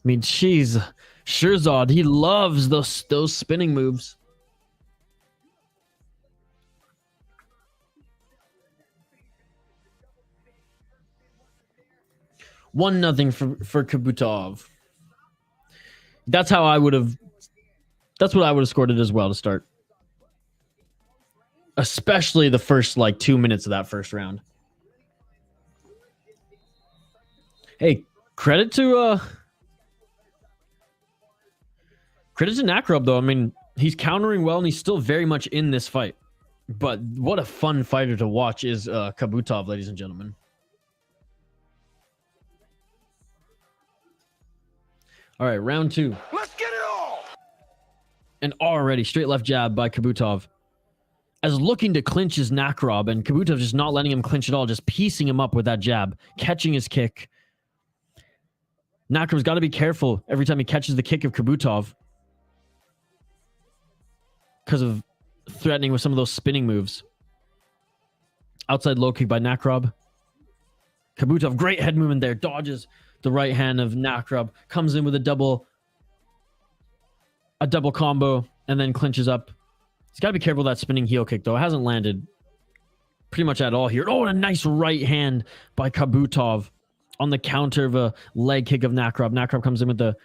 mean, jeez. Sherzod, he loves those spinning moves. One nothing for Kabutov. That's what I would have scored it as well to start. Especially the first 2 minutes of that first round. Hey, credit to Nakrob though. I mean, he's countering well and he's still very much in this fight. But what a fun fighter to watch is Kabutov, ladies and gentlemen. All right, round 2. Let's get it on. And already straight left jab by Kabutov. As looking to clinch is Nakrob, and Kabutov just not letting him clinch at all, just piecing him up with that jab, catching his kick. Nakrob's got to be careful every time he catches the kick of Kabutov because of threatening with some of those spinning moves. Outside low kick by Nakrob. Kabutov, great head movement there. Dodges the right hand of Nakrob. Comes in with a double combo and then clinches up. He's got to be careful of that spinning heel kick, though. It hasn't landed pretty much at all here. Oh, and a nice right hand by Kabutov on the counter of a leg kick of Nakrob. Nakrob comes in with the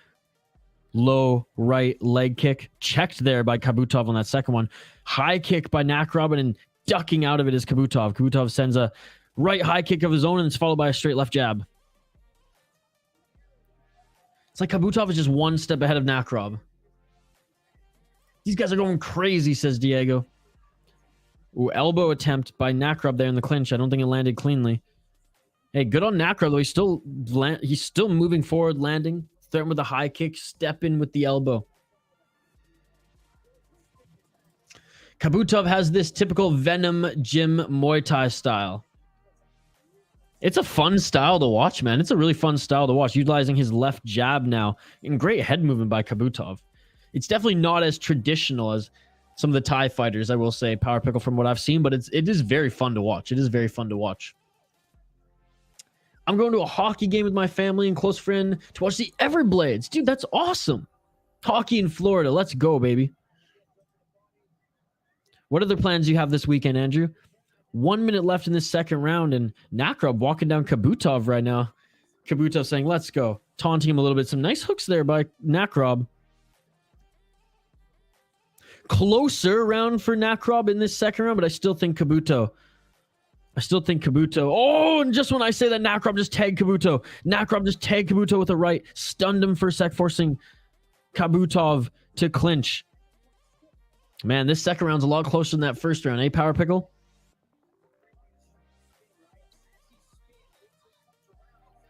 low right leg kick. Checked there by Kabutov on that second one. High kick by Nakrob, and ducking out of it is Kabutov. Kabutov sends a right high kick of his own, and it's followed by a straight left jab. It's like Kabutov is just one step ahead of Nakrob. These guys are going crazy, says Diego. Ooh, elbow attempt by Nakrob there in the clinch. I don't think it landed cleanly. Hey, good on Nakrob, though. He's still moving forward, landing. Threaten with a high kick, step in with the elbow. Kabutov has this typical Venom Gym Muay Thai style. It's a fun style to watch, man. It's a really fun style to watch, utilizing his left jab now. And great head movement by Kabutov. It's definitely not as traditional as some of the Thai fighters, I will say, Power Pickle, from what I've seen, but it is very fun to watch. It is very fun to watch. I'm going to a hockey game with my family and close friend to watch the Everblades. Dude, that's awesome. Hockey in Florida. Let's go, baby. What other plans do you have this weekend, Andrew? 1 minute left in this second round, and Nakrob walking down Kabutov right now. Kabutov saying, let's go. Taunting him a little bit. Some nice hooks there by Nakrob. Closer round for Nakrob in this second round, but I still think Kabuto. Oh, and just when I say that, Nakrob just tagged Kabuto. Nakrob just tagged Kabuto with a right. Stunned him for a sec, forcing Kabutov to clinch. Man, this second round's a lot closer than that first round, eh, Power Pickle?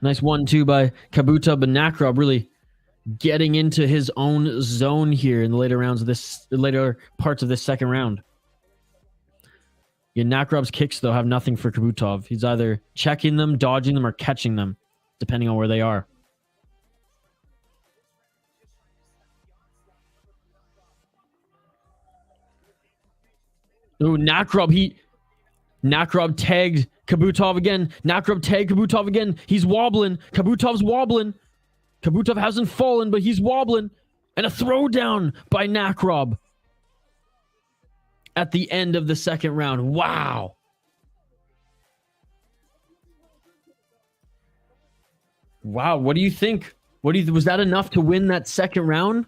Nice 1-2 by Kabutov, but Nakrob really getting into his own zone here in the later parts of this second round. Yeah, Nakrob's kicks, though, have nothing for Kabutov. He's either checking them, dodging them, or catching them, depending on where they are. Ooh, Nakrob tagged Kabutov again. Nakrob tagged Kabutov again. He's wobbling. Kabutov's wobbling. Kabutov hasn't fallen, but he's wobbling. And a throwdown by Nakrob at the end of the second round. Wow. Wow, what do you think? Was that enough to win that second round?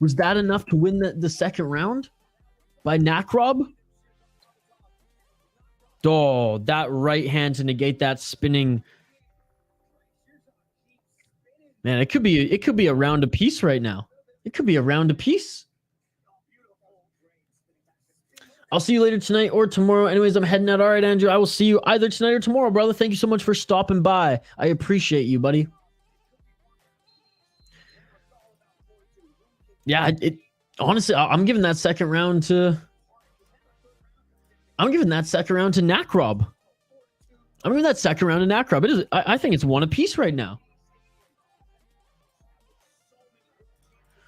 Was that enough to win the second round by Nakrob? Oh, that right hand to negate that spinning. Man, it could be a round apiece right now. It could be a round apiece. I'll see you later tonight or tomorrow. Anyways, I'm heading out. All right, Andrew, I will see you either tonight or tomorrow, brother. Thank you so much for stopping by. I appreciate you, buddy. Yeah, honestly, I'm giving that second round to Nakrob. I'm giving that second round to Nakrob. It is. I think it's one apiece right now.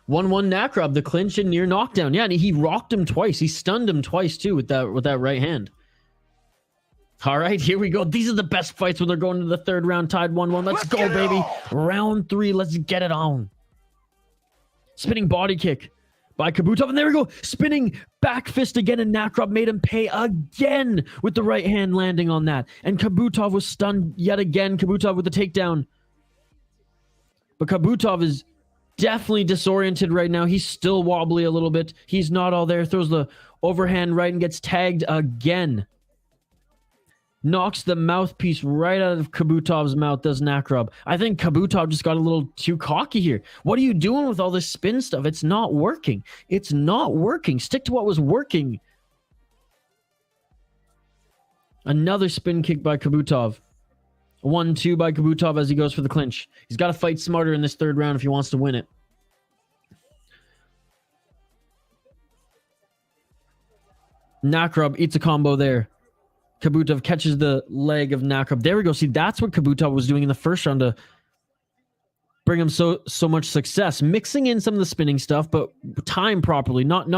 1-1 Nakrob, the clinch and near knockdown. Yeah, and he rocked him twice. He stunned him twice too with that right hand. All right, here we go. These are the best fights when they're going to the third round, tied 1-1. Let's go, baby. Round 3. Let's get it on. Spinning body kick by Kabutov, and there we go. Spinning back fist again, and Nakrob made him pay again with the right hand landing on that. And Kabutov was stunned yet again. Kabutov with the takedown. But Kabutov is definitely disoriented right now. He's still wobbly a little bit. He's not all there. Throws the overhand right and gets tagged again. Knocks the mouthpiece right out of Kabutov's mouth, does Nakrob. I think Kabutov just got a little too cocky here. What are you doing with all this spin stuff? It's not working. It's not working. Stick to what was working. Another spin kick by Kabutov. 1-2 by Kabutov as he goes for the clinch. He's got to fight smarter in this third round if he wants to win it. Nakrob eats a combo there. Kabutov catches the leg of Nakrob. There we go. See, that's what Kabutov was doing in the first round to bring him so much success. Mixing in some of the spinning stuff, but timed properly. Not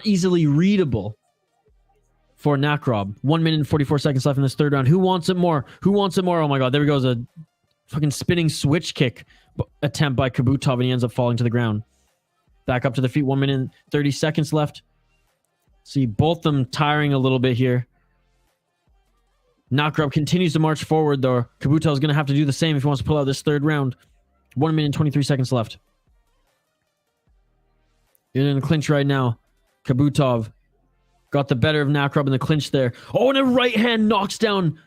easily readable. for Nakrob. 1 minute and 44 seconds left in this third round. Who wants it more? Who wants it more? Oh my god, there goes a fucking spinning switch kick attempt by Kabutov, and he ends up falling to the ground. Back up to the feet. 1 minute and 30 seconds left. See both them tiring a little bit here. Nakrob continues to march forward, though. Kabutov is going to have to do the same if he wants to pull out this third round. 1 minute and 23 seconds left. In the clinch right now. Kabutov got the better of Nakrob in the clinch there. Oh, and a right hand knocks down.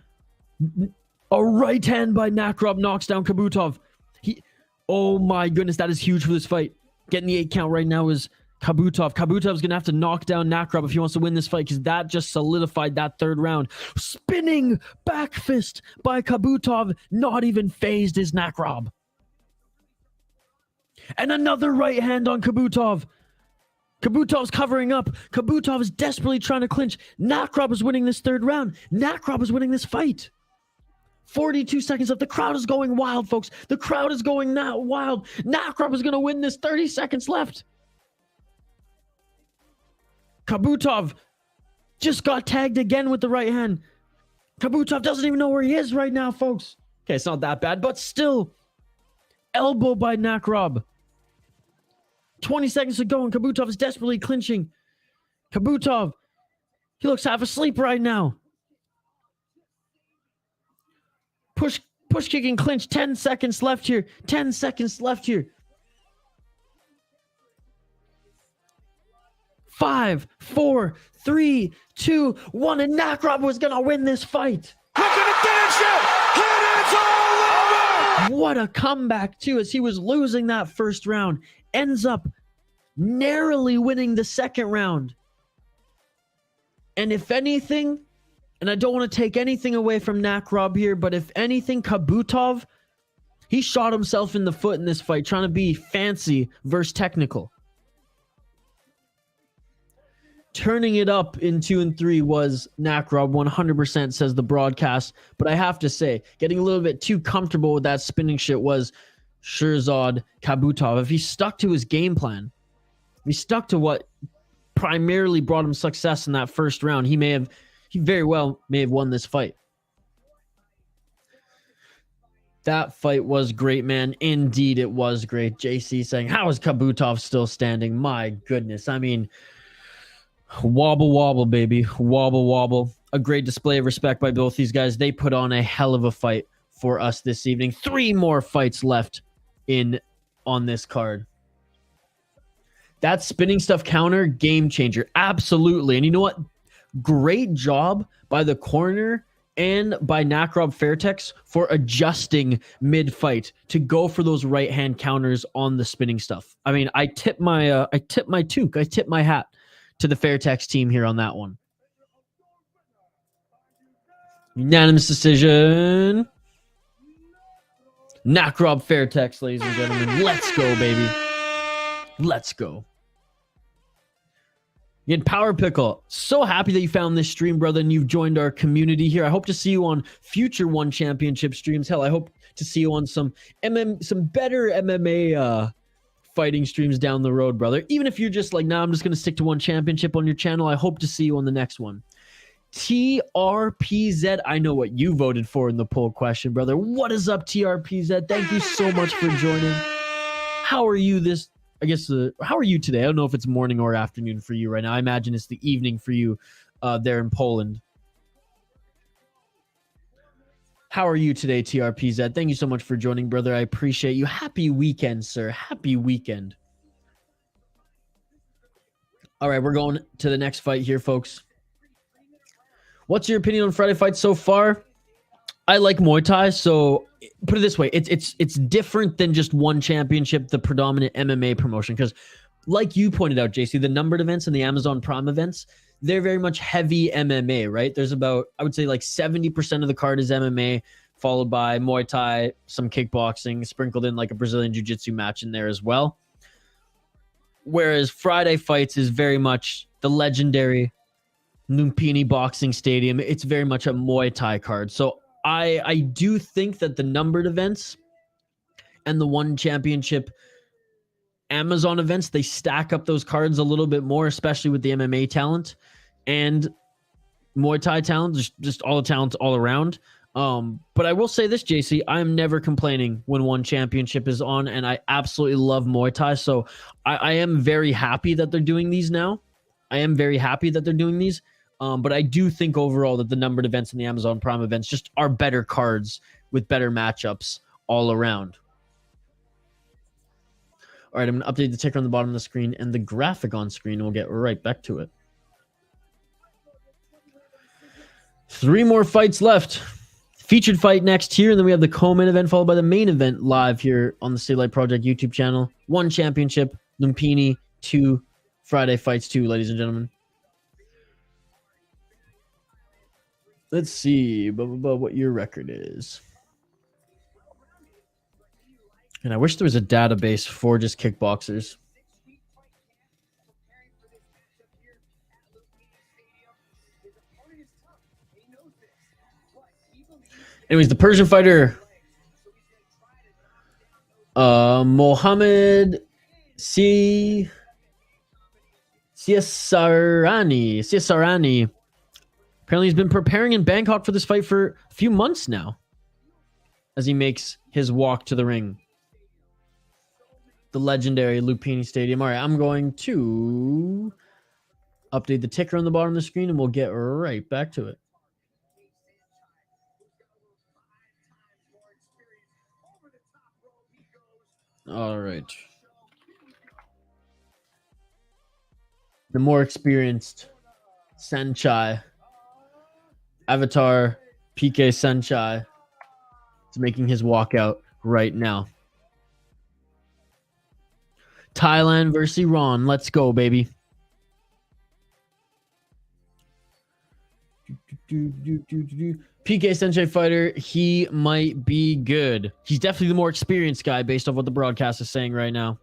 A right hand by Nakrob knocks down Kabutov. Oh my goodness, that is huge for this fight. Getting the 8 count right now is Kabutov. Kabutov's going to have to knock down Nakrob if he wants to win this fight, because that just solidified that third round. Spinning back fist by Kabutov. Not even phased is Nakrob. And another right hand on Kabutov. Kabutov's covering up. Kabutov is desperately trying to clinch. Nakrob is winning this third round. Nakrob is winning this fight. 42 seconds left. The crowd is going wild, folks. The crowd is going now wild. Nakrob is going to win this. 30 seconds left. Kabutov just got tagged again with the right hand. Kabutov doesn't even know where he is right now, folks. Okay, it's not that bad, but still. Elbow by Nakrob. 20 seconds to go, and Kabutov is desperately clinching. Kabutov, he looks half asleep right now. Push kicking clinch. 10 seconds left here. 10 seconds left here. 5, 4, 3, 2, 1, and Nakrob was gonna win this fight. Look at the finish it! And it's all over! What a comeback too, as he was losing that first round. Ends up narrowly winning the second round. And if anything, and I don't want to take anything away from Nakrob here, but if anything, Kabutov, he shot himself in the foot in this fight, trying to be fancy versus technical. Turning it up in 2 and 3 was Nakrob, 100% says the broadcast. But I have to say, getting a little bit too comfortable with that spinning shit was Sherzod Kabutov. If he stuck to his game plan, if he stuck to what primarily brought him success in that first round, he very well may have won this fight. That fight was great, man. Indeed, it was great. JC saying, how is Kabutov still standing? My goodness. I mean, wobble, wobble, baby. Wobble, wobble. A great display of respect by both these guys. They put on a hell of a fight for us this evening. 3 more fights left on this card. That spinning stuff counter, game changer. Absolutely. And you know what? Great job by the corner and by Nakrob Fairtex for adjusting mid-fight to go for those right-hand counters on the spinning stuff. I mean, I tip my toque. I tip my hat to the Fairtex team here on that one. Unanimous decision. Nakrob Fairtex, ladies and gentlemen. Let's go, baby. Let's go. Again, Power Pickle, so happy that you found this stream, brother, and you've joined our community here. I hope to see you on future One Championship streams. Hell, I hope to see you on some better MMA fighting streams down the road, brother. Even if you're just like, nah, I'm just going to stick to One Championship on your channel, I hope to see you on the next one. TRPZ, I know what you voted for in the poll question, brother. What is up, TRPZ? Thank you so much for joining. How are you how are you today? I don't know if it's morning or afternoon for you right now. I imagine it's the evening for you there in Poland. How are you today, TRPZ? Thank you so much for joining, brother. I appreciate you. Happy weekend, sir. Happy weekend. All right, we're going to the next fight here, folks. What's your opinion on Friday fights so far? I like Muay Thai, so put it this way. It's different than just One Championship, the predominant MMA promotion, because like you pointed out, JC, the numbered events and the Amazon Prime events, they're very much heavy MMA, right? There's about, I would say like 70% of the card is MMA, followed by Muay Thai, some kickboxing, sprinkled in like a Brazilian Jiu-Jitsu match in there as well. Whereas Friday fights is very much the legendary Lumpinee Boxing Stadium. It's very much a Muay Thai card. So I do think that the numbered events and the One Championship Amazon events, they stack up those cards a little bit more, especially with the MMA talent. And Muay Thai talent, just all the talents all around. But I will say this, JC, I'm never complaining when one championship is on, and I absolutely love Muay Thai. So I am very happy that they're doing these now. I am very happy that they're doing these. But I do think overall that the numbered events and the Amazon Prime events just are better cards with better matchups all around. All right, I'm going to update the ticker on the bottom of the screen and the graphic on screen, and we'll get right back to it. 3 more fights left. Featured fight next here, and then we have the co-main event followed by the main event live here on the City Light Project YouTube channel. 1 championship, Lumpinee, 2 Friday fights, 2, ladies and gentlemen. Let's see what your record is. And I wish there was a database for just kickboxers. Anyways, the Persian fighter, Mohammed Siasarani. Apparently he's been preparing in Bangkok for this fight for a few months now as he makes his walk to the ring. The legendary Lumpinee Stadium. All right, I'm going to update the ticker on the bottom of the screen, and we'll get right back to it. All right. The more experienced Saenchai, Avatar PK.Saenchai, is making his walkout right now. Thailand versus Iran. Let's go, baby. PK.Saenchai fighter, he might be good. He's definitely the more experienced guy based off what the broadcast is saying right now.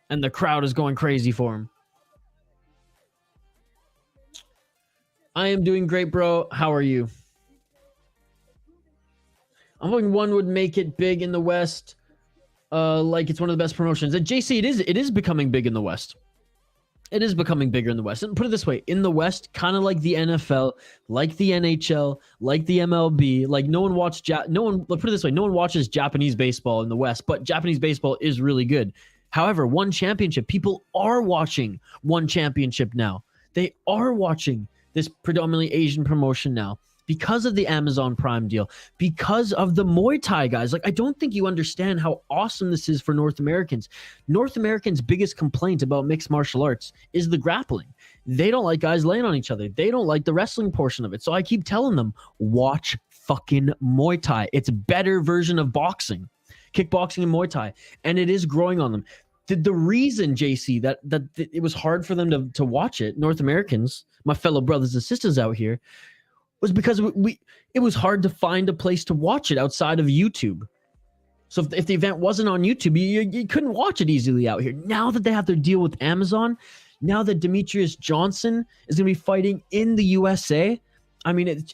And the crowd is going crazy for him. I am doing great, bro. How are you? I'm hoping one would make it big in the West. Like it's one of the best promotions. And JC, it is becoming big in the West. It is becoming bigger in the West. And put it this way, in the West, kind of like the NFL, like the NHL, like the MLB, like no one watches Japanese baseball in the West, but Japanese baseball is really good. However, one championship, people are watching one championship now. They are watching this predominantly Asian promotion now because of the Amazon Prime deal, because of the Muay Thai guys. Like, I don't think you understand how awesome this is for North Americans. North Americans' biggest complaint about mixed martial arts is the grappling. They don't like guys laying on each other. They don't like the wrestling portion of it. So I keep telling them, watch fucking Muay Thai. It's a better version of boxing, kickboxing and Muay Thai. And it is growing on them. The reason, JC, that it was hard for them to watch it, North Americans, my fellow brothers and sisters out here, was because it was hard to find a place to watch it outside of YouTube. So if the event wasn't on YouTube, you couldn't watch it easily out here. Now that they have their deal with Amazon, now that Demetrius Johnson is going to be fighting in the USA, I mean,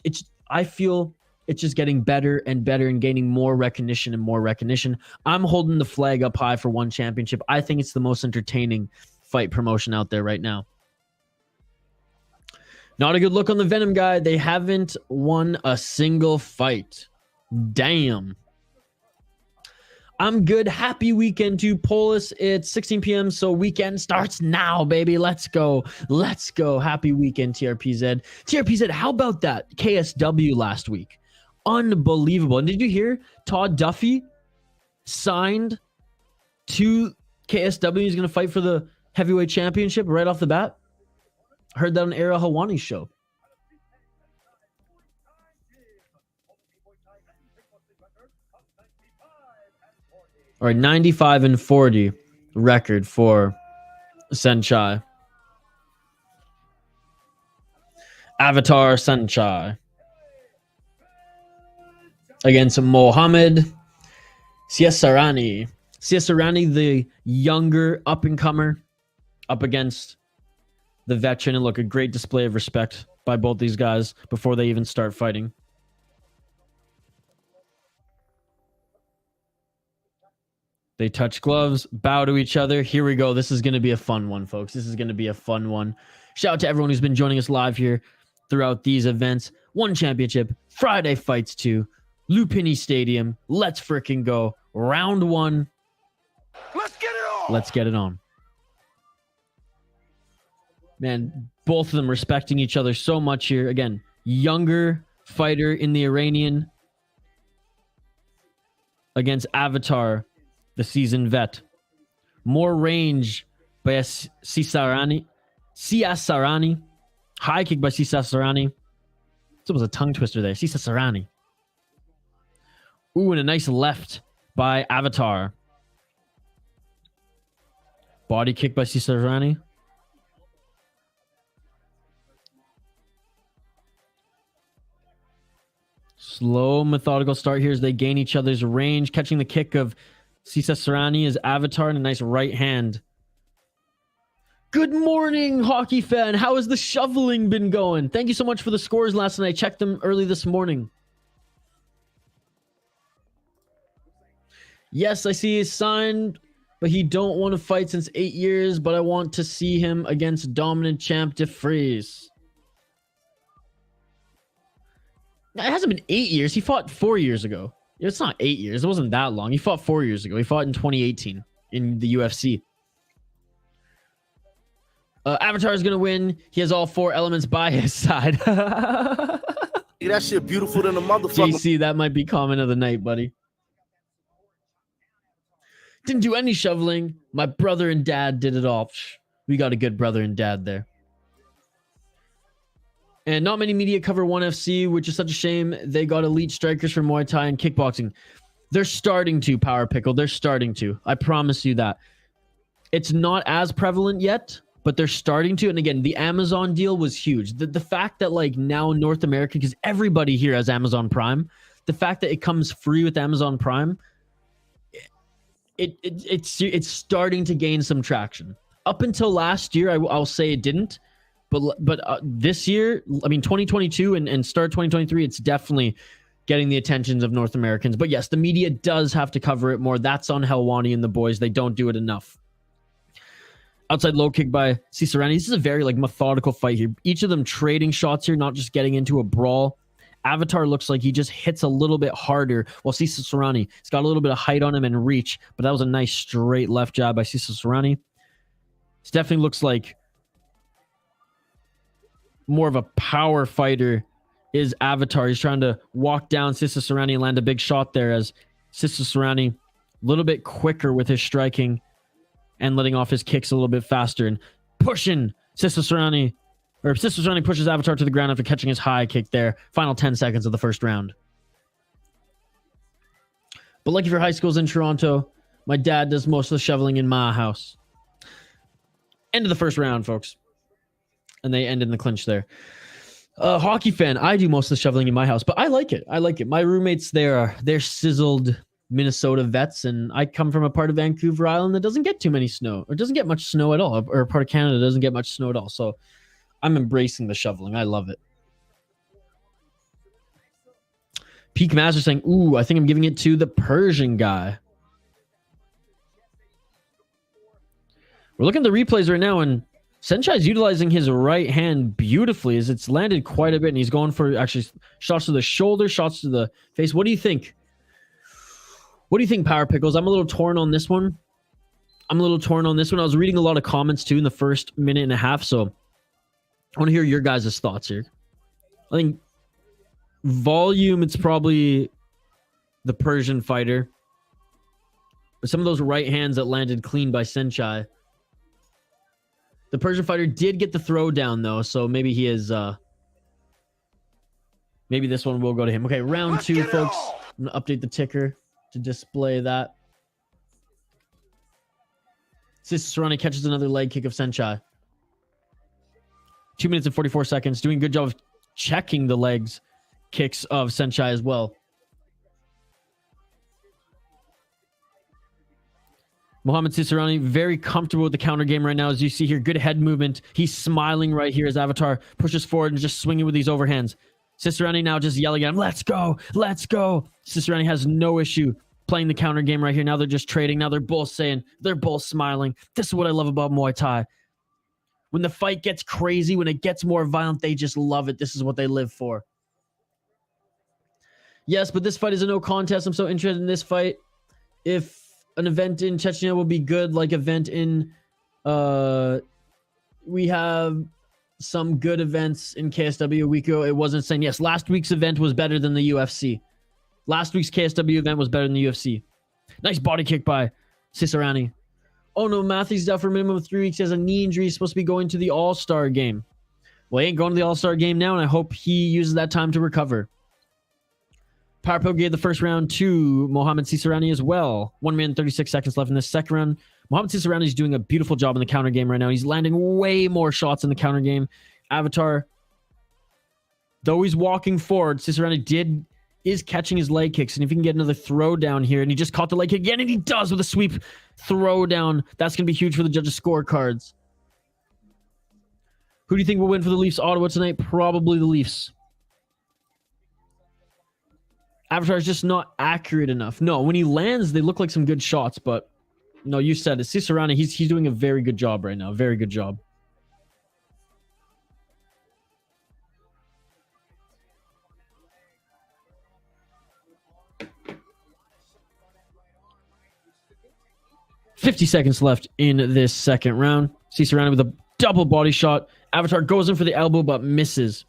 I feel it's just getting better and better and gaining more recognition and more recognition. I'm holding the flag up high for one championship. I think it's the most entertaining fight promotion out there right now. Not a good look on the Venom guy. They haven't won a single fight. Damn. I'm good. Happy weekend to Polis. It's 16 p.m., so weekend starts now, baby. Let's go. Let's go. Happy weekend, TRPZ. TRPZ, how about that KSW last week? Unbelievable. And did you hear Todd Duffy signed to KSW? He's going to fight for the heavyweight championship right off the bat. Heard that on Ara Hawani's show. All right, 95-40 record for Saenchai. Avatar Saenchai against Mohammed Siasarani. Siasarani, the younger up-and-comer, up against the veteran. And look, a great display of respect by both these guys before they even start fighting. They touch gloves, bow to each other. Here we go. This is going to be a fun one, folks. This is going to be a fun one. Shout out to everyone who's been joining us live here throughout these events. One championship, Friday fights 2, Lumpinee Stadium. Let's freaking go. Round 1. Let's get it on. Let's get it on. Man, both of them respecting each other so much here. Again, younger fighter in the Iranian against Avatar, the seasoned vet. More range by Siasarani. High kick by Siasarani. It was a tongue twister there. Siasarani. Ooh, and a nice left by Avatar. Body kick by Siasarani. Slow, methodical start here as they gain each other's range. Catching the kick of Siasarani as Avatar and a nice right hand. Good morning, hockey fan. How has the shoveling been going? Thank you so much for the scores last night. I checked them early this morning. Yes, I see he's signed, but he don't want to fight since 8 years, but I want to see him against dominant champ DeFries. It hasn't been 8 years. He fought 4 years ago. It's not 8 years. It wasn't that long. He fought 4 years ago. He fought in 2018 in the UFC. Avatar is going to win. He has all 4 elements by his side. That shit beautiful than a motherfucker. JC, that might be comment of the night, buddy. Didn't do any shoveling. My brother and dad did it all. We got a good brother and dad there. And not many media cover 1FC, which is such a shame. They got elite strikers for Muay Thai and kickboxing. They're starting to, Power Pickle. They're starting to. I promise you that. It's not as prevalent yet, but they're starting to. And again, the Amazon deal was huge. The fact that like now North America, because everybody here has Amazon Prime, the fact that it comes free with Amazon Prime, it's starting to gain some traction. Up until last year, I'll say it didn't. But this year, I mean, 2022 and start 2023, it's definitely getting the attentions of North Americans. But yes, the media does have to cover it more. That's on Helwani and the boys. They don't do it enough. Outside low kick by Siasarani. This is a very like methodical fight here. Each of them trading shots here, not just getting into a brawl. Avatar looks like he just hits a little bit harder, while Siasarani, he's got a little bit of height on him and reach. But that was a nice straight left jab by Siasarani. This definitely looks like more of a power fighter is Avatar. He's trying to walk down Siasarani and land a big shot there as Siasarani a little bit quicker with his striking and letting off his kicks a little bit faster and pushing Siasarani pushes Avatar to the ground after catching his high kick there. Final 10 seconds of the first round. But lucky for high schools in Toronto, my dad does most of the shoveling in my house. End of the first round, folks. And they end in the clinch there. Hockey fan, I do most of the shoveling in my house, but I like it. My roommates they're sizzled Minnesota vets, and I come from a part of Vancouver Island that doesn't get too many snow, or doesn't get much snow at all, or a part of Canada that doesn't get much snow at all. So I'm embracing the shoveling. I love it. Peak Master saying, ooh, I think I'm giving it to the Persian guy. We're looking at the replays right now, and Saenchai's utilizing his right hand beautifully as it's landed quite a bit, and he's going for actually shots to the shoulder, shots to the face. What do you think? What do you think, Power Pickles? I'm a little torn on this one. I was reading a lot of comments too in the first minute and a half, so I want to hear your guys' thoughts here. I think volume, it's probably the Persian fighter. But some of those right hands that landed clean by Saenchai. The Persian fighter did get the throw down, though, so maybe he is... maybe this one will go to him. Okay, round 2, folks. I'm going to update the ticker to display that. Siasarani catches another leg kick of Saenchai. 2 minutes and 44 seconds. Doing a good job of checking the legs kicks of Saenchai as well. Mohammed Siasarani very comfortable with the counter game right now. As you see here, good head movement. He's smiling right here as Avatar pushes forward and just swinging with these overhands. Siasarani now just yelling at him, let's go, let's go. Siasarani has no issue playing the counter game right here. Now they're just trading. Now they're both smiling. This is what I love about Muay Thai. When the fight gets crazy, when it gets more violent, they just love it. This is what they live for. Yes, but this fight is a no contest. I'm so interested in this fight. If an event in Chechnya will be good, like event in... we have some good events in KSW a week ago. It wasn't saying, yes, last week's event was better than the UFC. Last week's KSW event was better than the UFC. Nice body kick by Siasarani. Oh no, Matthew's out for a minimum of 3 weeks. He has a knee injury. He's supposed to be going to the All-Star game. Well, he ain't going to the All-Star game now, and I hope he uses that time to recover. PowerPo gave the first round to Mohammed Siasarani as well. 1 minute and 36 seconds left in the second round. Mohammed Siasarani is doing a beautiful job in the counter game right now. He's landing way more shots in the counter game. Avatar, though he's walking forward, Siasarani is catching his leg kicks. And if he can get another throw down here, and he just caught the leg kick again, and he does with a sweep throw down. That's going to be huge for the judges' scorecards. Who do you think will win for the Leafs Ottawa tonight? Probably the Leafs. Avatar is just not accurate enough. No, when he lands, they look like some good shots, but no, you said it. Siasarani, he's doing a very good job right now. Very good job. $50 left in this second round. Siasarani with a double body shot. Avatar goes in for the elbow, but misses.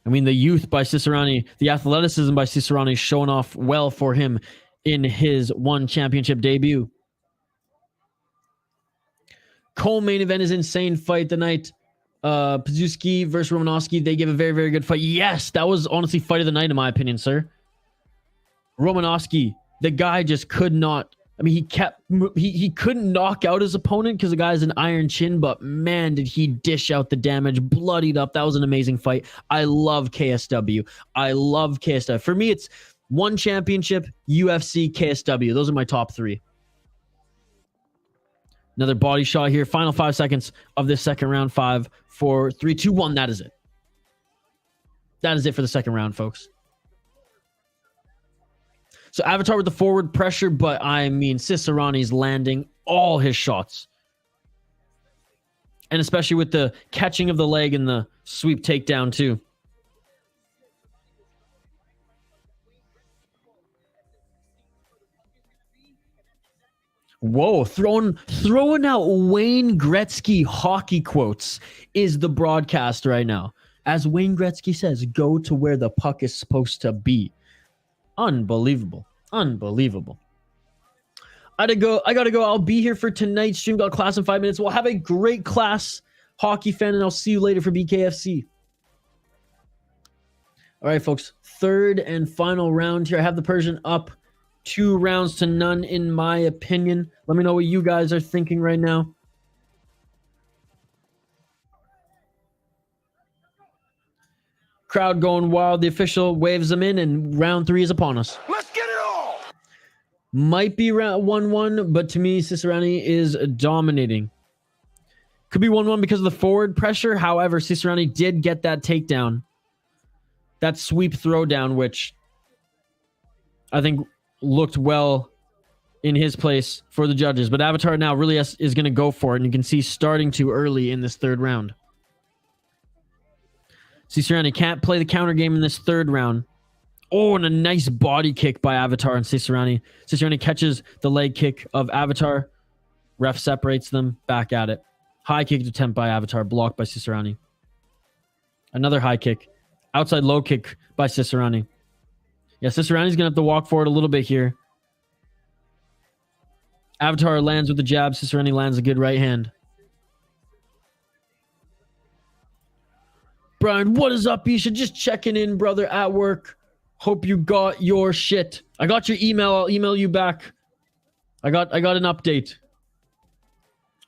I mean, the youth by Siasarani, the athleticism by Siasarani showing off well for him in his one championship debut. Co-main event is insane fight tonight. Pazuski versus Romanowski. They gave a very, very good fight. Yes, that was honestly fight of the night in my opinion, sir. Romanowski, the guy just could not. I mean, he couldn't knock out his opponent because the guy has an iron chin, but man, did he dish out the damage, bloodied up. That was an amazing fight. I love KSW. I love KSW. For me, it's one championship, UFC, KSW. Those are my top three. Another body shot here. Final 5 seconds of this second round. 5, 4, 3, 2, 1. That is it. That is it for the second round, folks. So Avatar with the forward pressure, but I mean, Siasarani's landing all his shots. And especially with the catching of the leg and the sweep takedown too. Whoa, throwing out Wayne Gretzky hockey quotes is the broadcast right now. As Wayne Gretzky says, go to where the puck is supposed to be. Unbelievable. Unbelievable. I gotta go. I'll be here for tonight's stream. Got class in 5 minutes. We'll have a great class, hockey fan, and I'll see you later for BKFC. All right, folks. Third and final round here. I have the Persian up 2 rounds to none, in my opinion. Let me know what you guys are thinking right now. Crowd going wild. The official waves them in, and round 3 is upon us. Let's get it all! Might be round 1-1, but to me, Siasarani is dominating. Could be 1-1 because of the forward pressure. However, Siasarani did get that takedown. That sweep throwdown, which I think looked well in his place for the judges. But Avatar now really is going to go for it, and you can see starting to early in this third round. Siasarani can't play the counter game in this third round. Oh, and a nice body kick by Avatar and Siasarani. Siasarani catches the leg kick of Avatar. Ref separates them. Back at it. High kick attempt by Avatar. Blocked by Siasarani. Another high kick. Outside low kick by Siasarani. Yeah, Siasarani's going to have to walk forward a little bit here. Avatar lands with the jab. Siasarani lands a good right hand. Brian, what is up, Isha? Just checking in, brother, at work. Hope you got your shit. I got your email. I'll email you back. I got an update.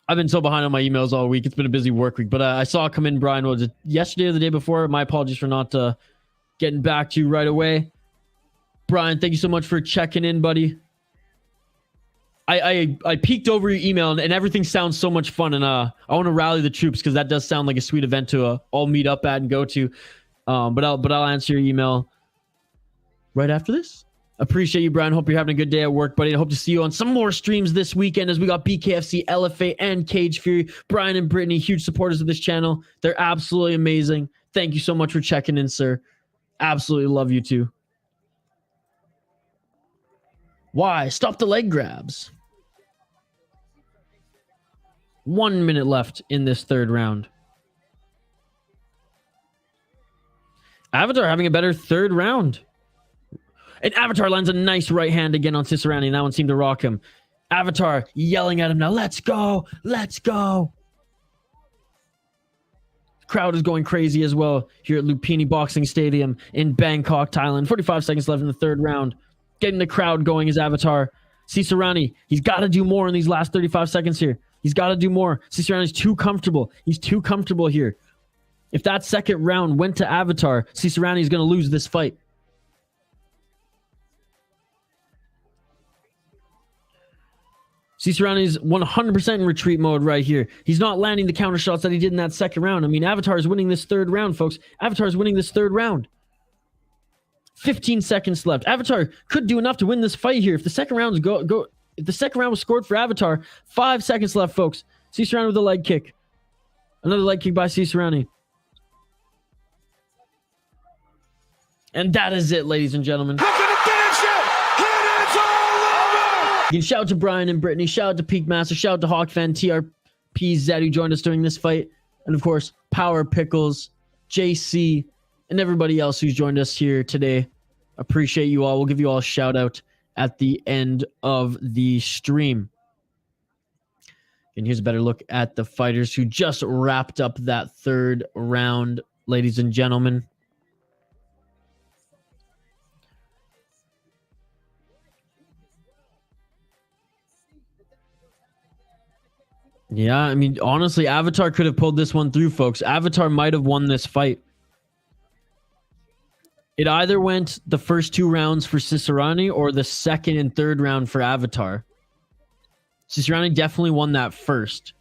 I've been so behind on my emails all week. It's been a busy work week, but I saw it come in, Brian. Was it yesterday or the day before? My apologies for not getting back to you right away. Brian, thank you so much for checking in, buddy. I peeked over your email, and everything sounds so much fun, and I want to rally the troops because that does sound like a sweet event to all meet up at and go to. But I'll answer your email right after this. Appreciate you, Brian. Hope you're having a good day at work, buddy. I hope to see you on some more streams this weekend as we got BKFC, LFA, and Cage Fury. Brian and Brittany, huge supporters of this channel. They're absolutely amazing. Thank you so much for checking in, sir. Absolutely love you too. Why? Stop the leg grabs. 1 minute left in this third round. Avatar having a better third round. And Avatar lands a nice right hand again on Siasarani, and that one seemed to rock him. Avatar yelling at him now, let's go, let's go. Crowd is going crazy as well here at Lumpinee Boxing Stadium in Bangkok, Thailand. 45 seconds left in the third round. Getting the crowd going is Avatar. Siasarani, he's got to do more in these last 35 seconds here. He's got to do more. Siasarani's too comfortable. He's too comfortable here. If that second round went to Avatar, Siasarani is going to lose this fight. Siasarani's 100% in retreat mode right here. He's not landing the counter shots that he did in that second round. I mean, Avatar is winning this third round, folks. Avatar is winning this third round. 15 seconds left. Avatar could do enough to win this fight here. If the second round if the second round was scored for Avatar, 5 seconds left, folks. Siasarani with a leg kick. Another leg kick by Siasarani. And that is it, ladies and gentlemen. Again, shout out to Brian and Brittany. Shout out to Peak Master. Shout out to Hawkfan, TRPZ, who joined us during this fight. And of course, Power Pickles, JC, and everybody else who's joined us here today. Appreciate you all. We'll give you all a shout out at the end of the stream. And here's a better look at the fighters who just wrapped up that third round, ladies and gentlemen. Yeah, I mean, honestly, Avatar could have pulled this one through, folks. Avatar might have won this fight. It either went the first 2 rounds for Siasarani or the second and third round for Avatar. Siasarani definitely won that first.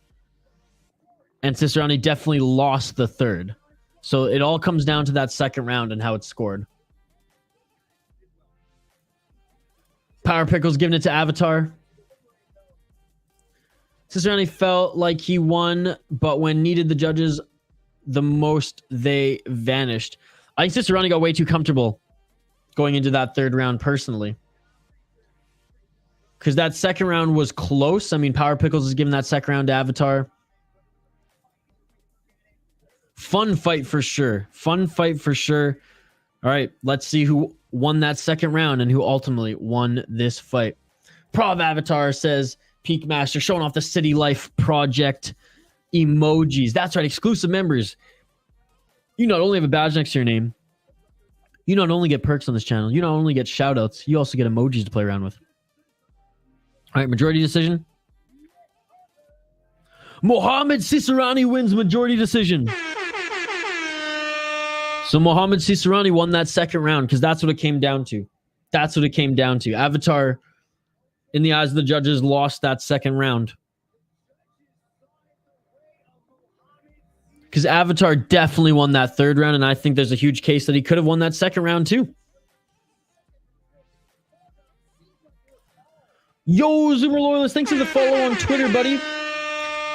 And Siasarani definitely lost the third. So it all comes down to that second round and how it's scored. Power Pickles giving it to Avatar. Siasarani felt like he won, but when needed the judges the most, they vanished. I think Siasarani got way too comfortable going into that third round personally. Because that second round was close. I mean, Power Pickles is giving that second round to Avatar. Fun fight for sure. Fun fight for sure. All right, let's see who won that second round and who ultimately won this fight. Prov Avatar says, Peak Master showing off the City Life Project emojis. That's right, exclusive members. You not only have a badge next to your name, you not only get perks on this channel, you not only get shoutouts, you also get emojis to play around with. All right, majority decision. Mohammed Siasarani wins majority decision. So Mohammed Siasarani won that second round because that's what it came down to. That's what it came down to. Avatar, in the eyes of the judges, lost that second round. Because Avatar definitely won that third round, and I think there's a huge case that he could have won that second round too. Yo, Zoomer Loyalist, thanks for the follow on Twitter, buddy.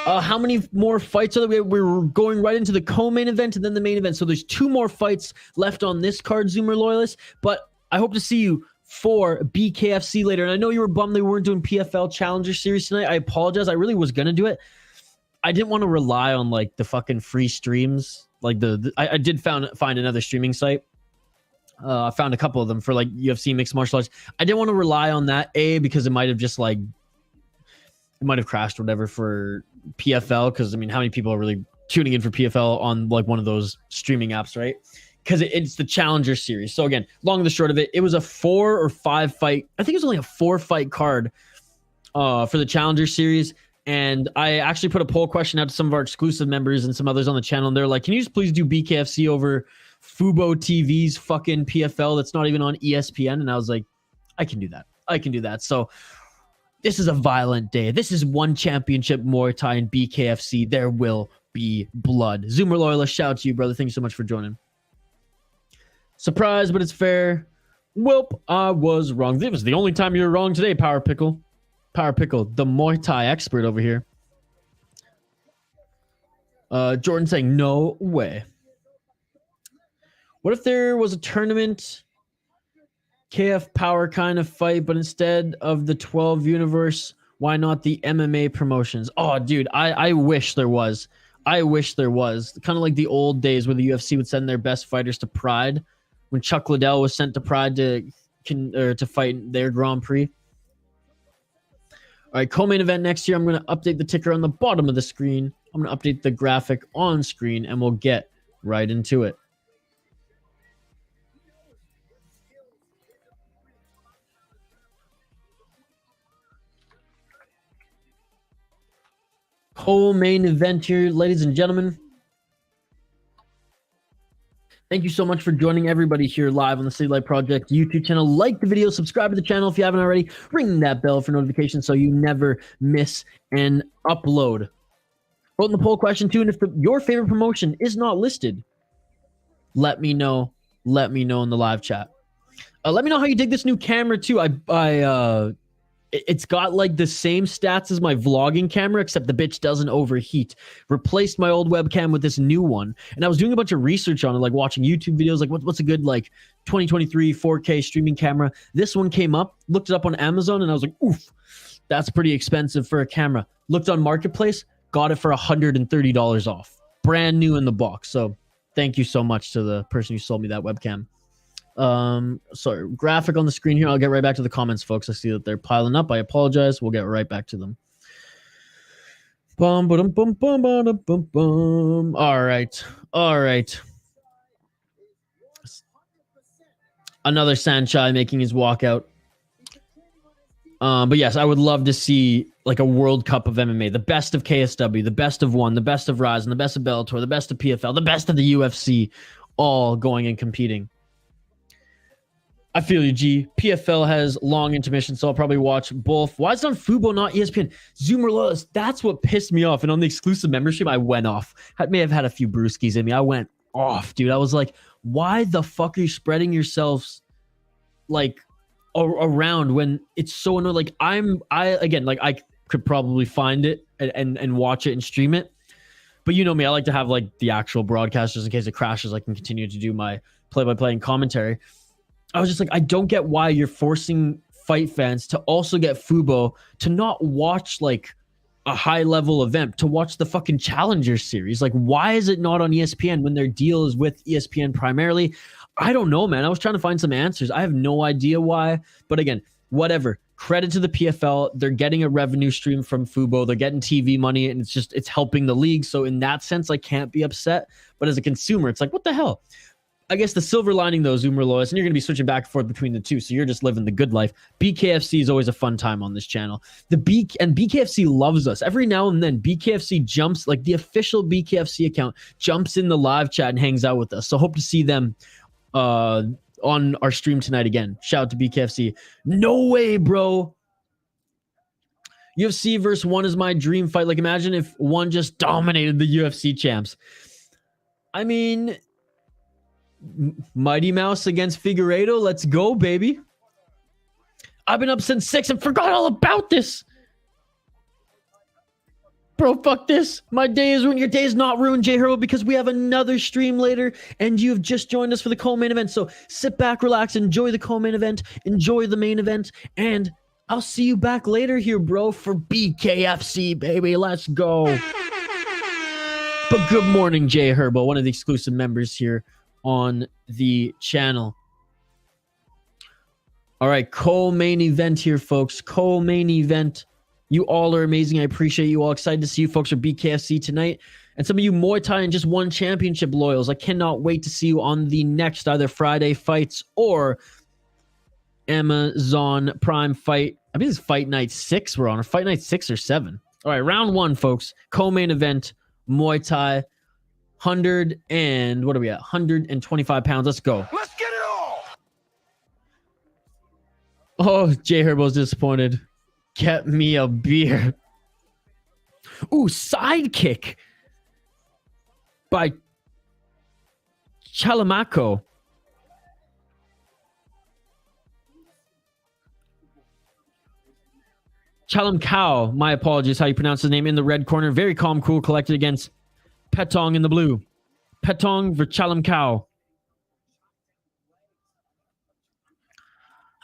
How many more fights are there? We're going right into the co-main event and then the main event. So there's 2 more fights left on this card, Zoomer Loyalist. But I hope to see you for BKFC later. And I know you were bummed they weren't doing PFL Challenger Series tonight. I apologize. I really was going to do it. I didn't want to rely on like the fucking free streams. Like I did find another streaming site. I found a couple of them for like UFC mixed martial arts. I didn't want to rely on that, because it might have just like, it might have crashed or whatever for PFL. Because I mean, how many people are really tuning in for PFL on like one of those streaming apps, right? Because it's the Challenger Series. So again, long and the short of it, it was a 4 or 5 fight. I think it was only a 4 fight card for the Challenger Series. And I actually put a poll question out to some of our exclusive members and some others on the channel. And they're like, can you just please do BKFC over Fubo TV's fucking PFL that's not even on ESPN? And I was like, I can do that. I can do that. So this is a violent day. This is one championship Muay Thai and BKFC. There will be blood. Zoomer Loyalist, shout out to you, brother. Thank you so much for joining. Surprise, but it's fair. Welp, I was wrong. This was the only time you were wrong today, Power Pickle. Power Pickle, the Muay Thai expert over here. Jordan saying, no way. What if there was a tournament, KF Power kind of fight, but instead of the 12 universe, why not the MMA promotions? Oh, dude, I wish there was. I wish there was. Kind of like the old days where the UFC would send their best fighters to Pride. When Chuck Liddell was sent to Pride to fight their Grand Prix. All right, co-main event next year. I'm going to update the ticker on the bottom of the screen. I'm going to update the graphic on screen, and we'll get right into it. Co-main event here, ladies and gentlemen. Thank you so much for joining everybody here live on the City Light Project YouTube channel. Like the video, subscribe to the channel if you haven't already. Ring that bell for notifications so you never miss an upload. Vote in the poll question too, and if your favorite promotion is not listed, let me know. Let me know in the live chat. Let me know how you dig this new camera too. It's got like the same stats as my vlogging camera, except the bitch doesn't overheat. Replaced my old webcam with this new one. And I was doing a bunch of research on it, like watching YouTube videos, like what's a good like 2023 4K streaming camera. This one came up, looked it up on Amazon, and I was like, oof, that's pretty expensive for a camera. Looked on Marketplace, got it for $130 off. Brand new in the box. So thank you so much to the person who sold me that webcam. Sorry, graphic on the screen here. I'll get right back to the comments, folks. I see that they're piling up. I apologize. We'll get right back to them. All right. Another Saenchai making his walkout. But yes, I would love to see like a World Cup of MMA, the best of KSW, the best of ONE, the best of Rise, and the best of Bellator, the best of PFL, the best of the UFC, all going and competing. I feel you, G. PFL has long intermission, so I'll probably watch both. Why is it on Fubo, not ESPN? Zoomer Lois, that's what pissed me off. And on the exclusive membership, I went off. I may have had a few brewskis in me. I went off, dude. I was like, why the fuck are you spreading yourselves like around when it's so annoying? Like I could probably find it and watch it and stream it. But you know me, I like to have like the actual broadcasters in case it crashes. I can continue to do my play-by-play and commentary. I was just like, I don't get why you're forcing fight fans to also get Fubo to not watch like a high level event, to watch the fucking Challenger series. Like, why is it not on ESPN when their deal is with ESPN primarily? I don't know, man. I was trying to find some answers. I have no idea why. But again, whatever. Credit to the PFL. They're getting a revenue stream from Fubo. They're getting TV money, and it's helping the league. So in that sense, I can't be upset. But as a consumer, it's like, what the hell? I guess the silver lining, though, Zoomer Lois, and you're going to be switching back and forth between the two, so you're just living the good life. BKFC is always a fun time on this channel. BKFC loves us. Every now and then, BKFC jumps, like the official BKFC account, jumps in the live chat and hangs out with us. So hope to see them on our stream tonight again. Shout out to BKFC. No way, bro. UFC versus ONE is my dream fight. Like, imagine if ONE just dominated the UFC champs. I mean, Mighty Mouse against Figueiredo. Let's go, baby. I've been up since 6 and forgot all about this. Bro, fuck this. My day is ruined. Your day is not ruined, J Herbo, because we have another stream later, and you've just joined us for the co-main event. So sit back, relax, enjoy the co-main event, enjoy the main event, and I'll see you back later here, bro, for BKFC, baby. Let's go. But good morning, J Herbo, one of the exclusive members here on the channel. All right, co-main event here, folks. Co-main event. You all are amazing. I appreciate you all. Excited to see you folks for BKFC tonight. And some of you Muay Thai and just one championship loyals. I cannot wait to see you on the next either Friday fights or Amazon Prime fight. I think it's Fight Night 6 we're on, or Fight Night 6 or 7. All right, round 1, folks. Co-main event, Muay Thai. 100 and what are we at? 125 pounds. Let's go. Let's get it all. Oh, J Herbo's disappointed. Get me a beer. Ooh, sidekick by Chalamkhao. Chalamkhao, my apologies, how you pronounce his name, in the red corner. Very calm, cool, collected against Pettong in the blue. Pettong for Chalamkhao.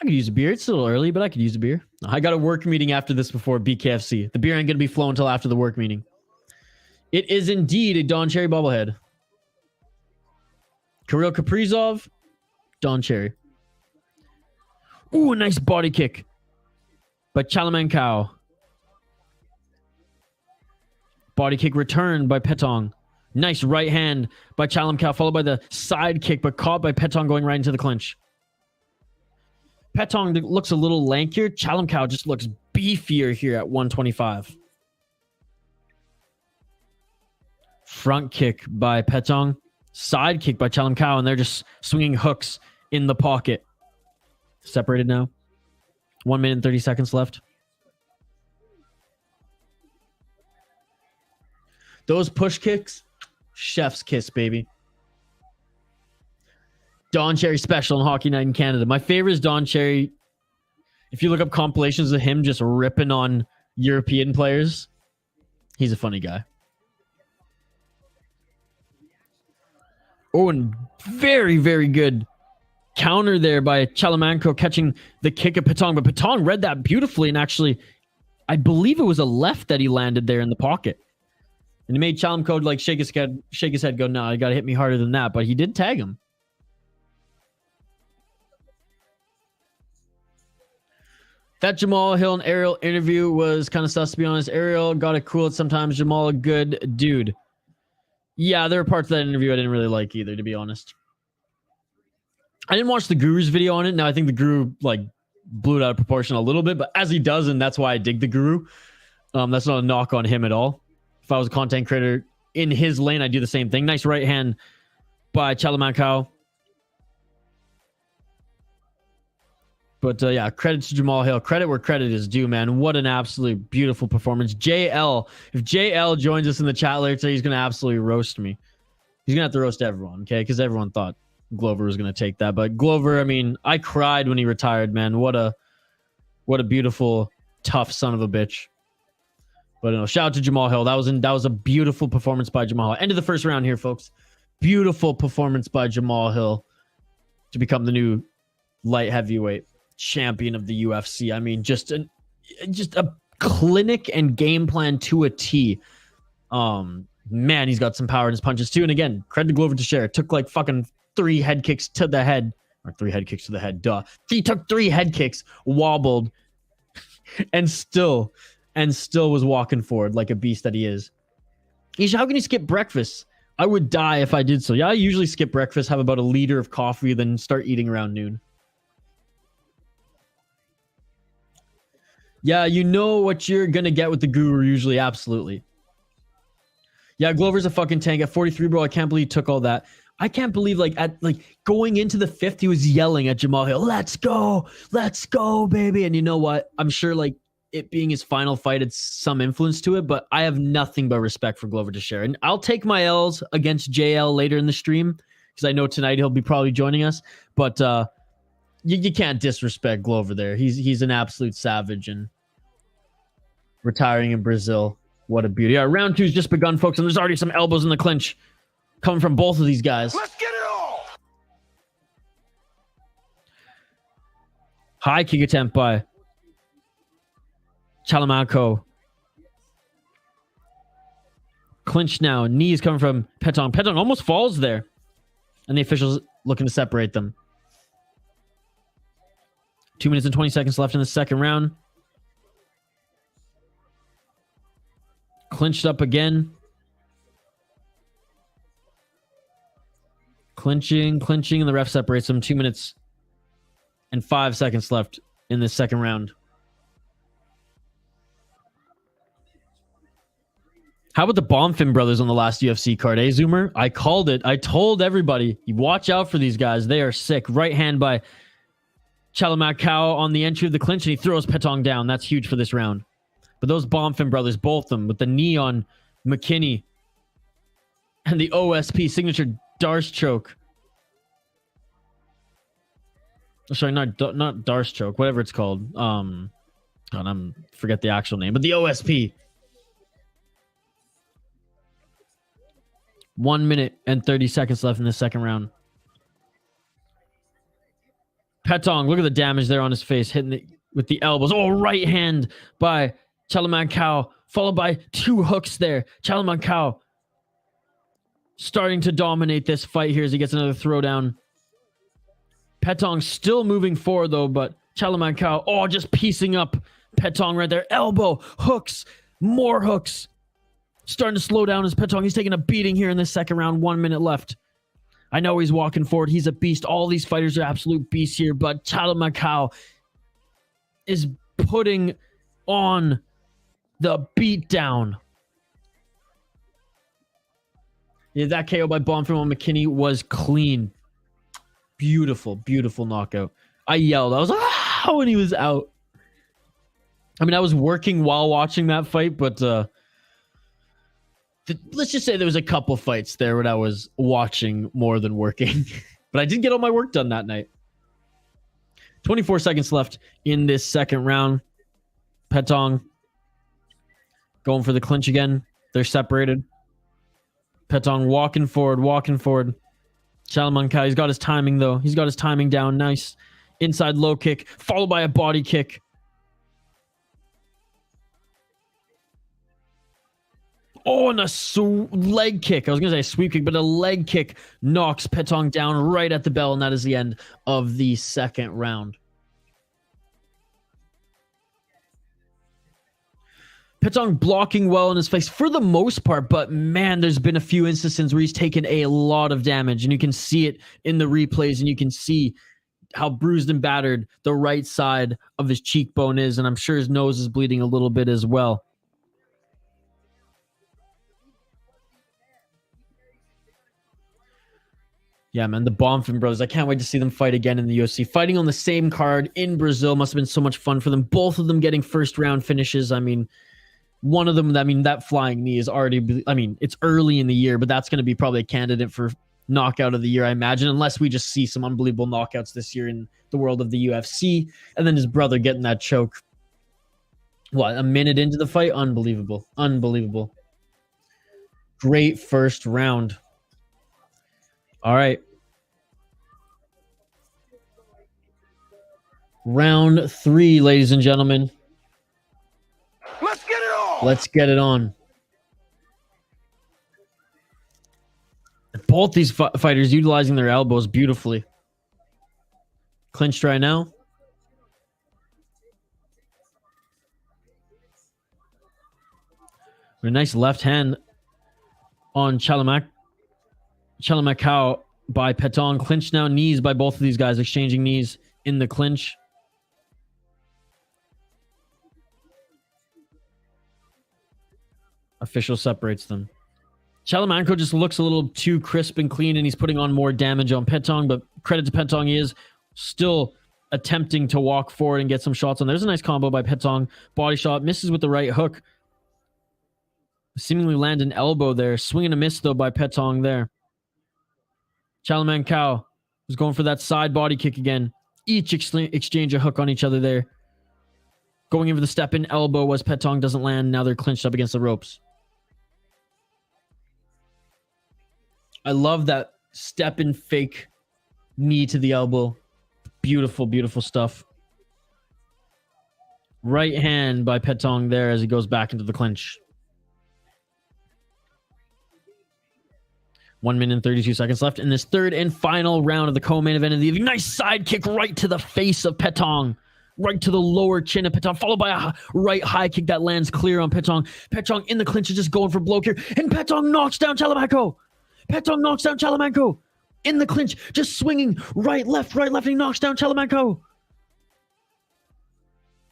I could use a beer. It's a little early, but I could use a beer. I got a work meeting after this before BKFC. The beer ain't going to be flowing until after the work meeting. It is indeed a Don Cherry bobblehead. Kirill Kaprizov, Don Cherry. Ooh, a nice body kick by Chalamkhao. Body kick returned by Pettong. Nice right hand by Chalamkhao, followed by the side kick, but caught by Pettong going right into the clinch. Pettong looks a little lankier. Chalamkhao just looks beefier here at 125. Front kick by Pettong. Side kick by Chalamkhao, and they're just swinging hooks in the pocket. Separated now. 1 minute and 30 seconds left. Those push kicks, chef's kiss, baby. Don Cherry special on Hockey Night in Canada. My favorite is Don Cherry. If you look up compilations of him just ripping on European players, he's a funny guy. Oh, and very, very good counter there by Chalamkhao catching the kick of Pettong. But Pettong read that beautifully, and actually, I believe it was a left that he landed there in the pocket. And he made Chalamkhao like shake his head, go, no, you got to hit me harder than that. But he did tag him. That Jamal Hill and Ariel interview was kind of sus, to be honest. Ariel got it cool at sometimes. Jamal, a good dude. Yeah, there were parts of that interview I didn't really like either, to be honest. I didn't watch the Guru's video on it. Now, I think the Guru like blew it out of proportion a little bit, but as he does, and that's why I dig the Guru. That's not a knock on him at all. If I was a content creator in his lane, I'd do the same thing. Nice right hand by Chalamkhao. But yeah, credit to Jamal Hill. Credit where credit is due, man. What an absolute beautiful performance. JL, if JL joins us in the chat later today, he's going to absolutely roast me. He's going to have to roast everyone, okay? Because everyone thought Glover was going to take that. But Glover, I mean, I cried when he retired, man. What a beautiful, tough son of a bitch. But no, shout out to Jamal Hill. That was a beautiful performance by Jamal Hill. End of the first round here, folks. Beautiful performance by Jamal Hill to become the new light heavyweight champion of the UFC. I mean, just a clinic and game plan to a T. Man, he's got some power in his punches too. And again, credit to Glover Teixeira. It took like fucking 3 head kicks to the head. Or 3 head kicks to the head. Duh. He took 3 head kicks, wobbled, and still was walking forward like a beast that he is. Isha, how can you skip breakfast? I would die if I did so. Yeah, I usually skip breakfast, have about a liter of coffee, then start eating around noon. Yeah, you know what you're going to get with the Guru usually. Absolutely. Yeah, Glover's a fucking tank. At 43, bro, I can't believe he took all that. I can't believe, going into the 5th, he was yelling at Jamal Hill, let's go, baby. And you know what? I'm sure, it being his final fight had some influence to it, but I have nothing but respect for Glover Teixeira. And I'll take my L's against JL later in the stream, because I know tonight he'll be probably joining us. But, you can't disrespect Glover there. He's an absolute savage, and retiring in Brazil. What a beauty. Yeah, round 2's just begun, folks, and there's already some elbows in the clinch coming from both of these guys. Let's get it all. High kick attempt by Chalamkhao. Clinch now. Knees coming from Pettong. Pettong almost falls there, and the officials looking to separate them. 2 minutes and 20 seconds left in the second round. Clinched up again. Clinching, and the ref separates them. 2 minutes and 5 seconds left in the second round. How about the Bonfim brothers on the last UFC card, eh, Zoomer? I called it. I told everybody, watch out for these guys. They are sick. Right hand by Chalamkhao on the entry of the clinch, and he throws Pettong down. That's huge for this round. But those Bonfim brothers, both of them, with the knee on McKinney and the OSP signature Darce choke. Oh, sorry, not Darce choke, whatever it's called. God, forget the actual name, but the OSP. 1 minute and 30 seconds left in the second round. Pettong, look at the damage there on his face, hitting it with the elbows. Oh, right hand by Chalamkhao, followed by 2 hooks there. Chalamkhao starting to dominate this fight here as he gets another throwdown. Pettong still moving forward though, but Chalamkhao, just piecing up Pettong right there. Elbow, hooks, more hooks. Starting to slow down as Pettong. He's taking a beating here in the second round. 1 minute left. I know he's walking forward. He's a beast. All these fighters are absolute beasts here, but Chalamkhao is putting on the beatdown. Yeah, that KO by bomb from McKinney was clean. Beautiful, beautiful knockout. I yelled. I was like, ah, when he was out. I mean, I was working while watching that fight, but let's just say there was a couple fights there when I was watching more than working. But I did get all my work done that night. 24 seconds left in this second round. Pettong going for the clinch again. They're separated. Pettong walking forward. Chalamkhao, he's got his timing though. He's got his timing down. Nice. Inside low kick, followed by a body kick. Oh, and a leg kick. I was going to say a sweep kick, but a leg kick knocks Pettong down right at the bell, and that is the end of the second round. Pettong blocking well in his face for the most part, but man, there's been a few instances where he's taken a lot of damage, and you can see it in the replays, and you can see how bruised and battered the right side of his cheekbone is, and I'm sure his nose is bleeding a little bit as well. Yeah, man, the Bonfim brothers. I can't wait to see them fight again in the UFC. Fighting on the same card in Brazil must have been so much fun for them. Both of them getting first round finishes. I mean, one of them, that flying knee is already, it's early in the year, but that's going to be probably a candidate for knockout of the year, I imagine, unless we just see some unbelievable knockouts this year in the world of the UFC. And then his brother getting that choke. What, a minute into the fight? Unbelievable. Unbelievable. Great first round. All right. Round 3, ladies and gentlemen. Let's get it on. Let's get it on. Both these fighters utilizing their elbows beautifully. Clinched right now. With a nice left hand on Chalamkhao by Pettong. Clinched now. Knees by both of these guys. Exchanging knees in the clinch. Official separates them. Chalamkhao just looks a little too crisp and clean, and he's putting on more damage on Pettong, but credit to Pettong, he is still attempting to walk forward and get some shots on. There's a nice combo by Pettong. Body shot, misses with the right hook. Seemingly land an elbow there. Swing and a miss, though, by Pettong there. Chalamkhao was going for that side body kick again. Each exchange a hook on each other there. Going in for the step-in elbow as Pettong doesn't land. Now they're clinched up against the ropes. I love that step-in fake knee to the elbow. Beautiful, beautiful stuff. Right hand by Pettong there as he goes back into the clinch. 1 minute and 32 seconds left in this third and final round of the co-main event of the evening. Nice side kick right to the face of Pettong. Right to the lower chin of Pettong, followed by a right high kick that lands clear on Pettong. Pettong in the clinch is just going for blow here. And Pettong knocks down Chalamkhao. Pettong knocks down Chalamkhao. In the clinch, just swinging right, left, and he knocks down Chalamkhao.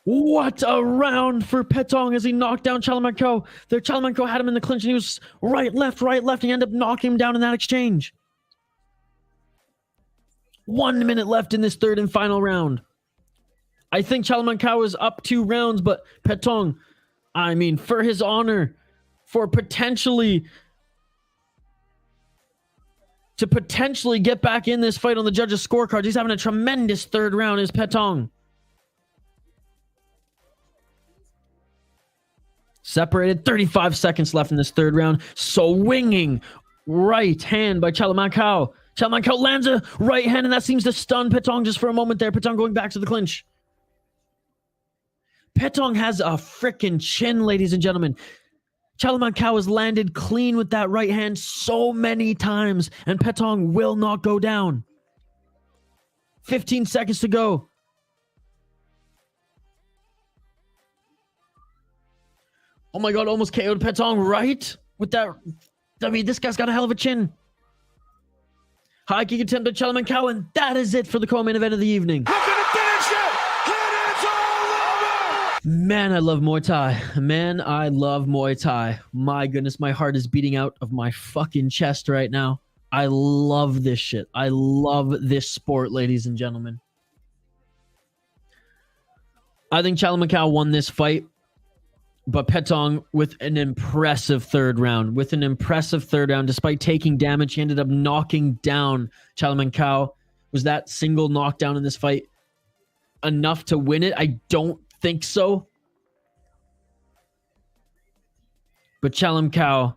What a round for Pettong as he knocked down Chalamkhao. There, Chalamkhao had him in the clinch and he was right, left. And he ended up knocking him down in that exchange. 1 minute left in this third and final round. I think Chalamkhao is up 2 rounds, but Pettong, for his honor, to potentially get back in this fight on the judges' scorecards, he's having a tremendous third round, is Pettong. Separated. 35 seconds left in this third round. Swinging right hand by Chalamkhao. Chalamkhao lands a right hand, and that seems to stun Pettong just for a moment there. Pettong going back to the clinch. Pettong has a freaking chin, ladies and gentlemen. Chalamkhao has landed clean with that right hand so many times, and Pettong will not go down. 15 seconds to go. Oh my God, almost KO'd Pettong, right? With that, I mean, this guy's got a hell of a chin. High kick attempt by Chalamkhao, and that is it for the co-main event of the evening. Man, I love Muay Thai. Man, I love Muay Thai. My goodness, my heart is beating out of my fucking chest right now. I love this shit. I love this sport, ladies and gentlemen. I think Chalamkhao won this fight, but Pettong with an impressive third round. With an impressive third round, despite taking damage, he ended up knocking down Chalamkhao. Was that single knockdown in this fight enough to win it? I don't think so. But Chalamkhao,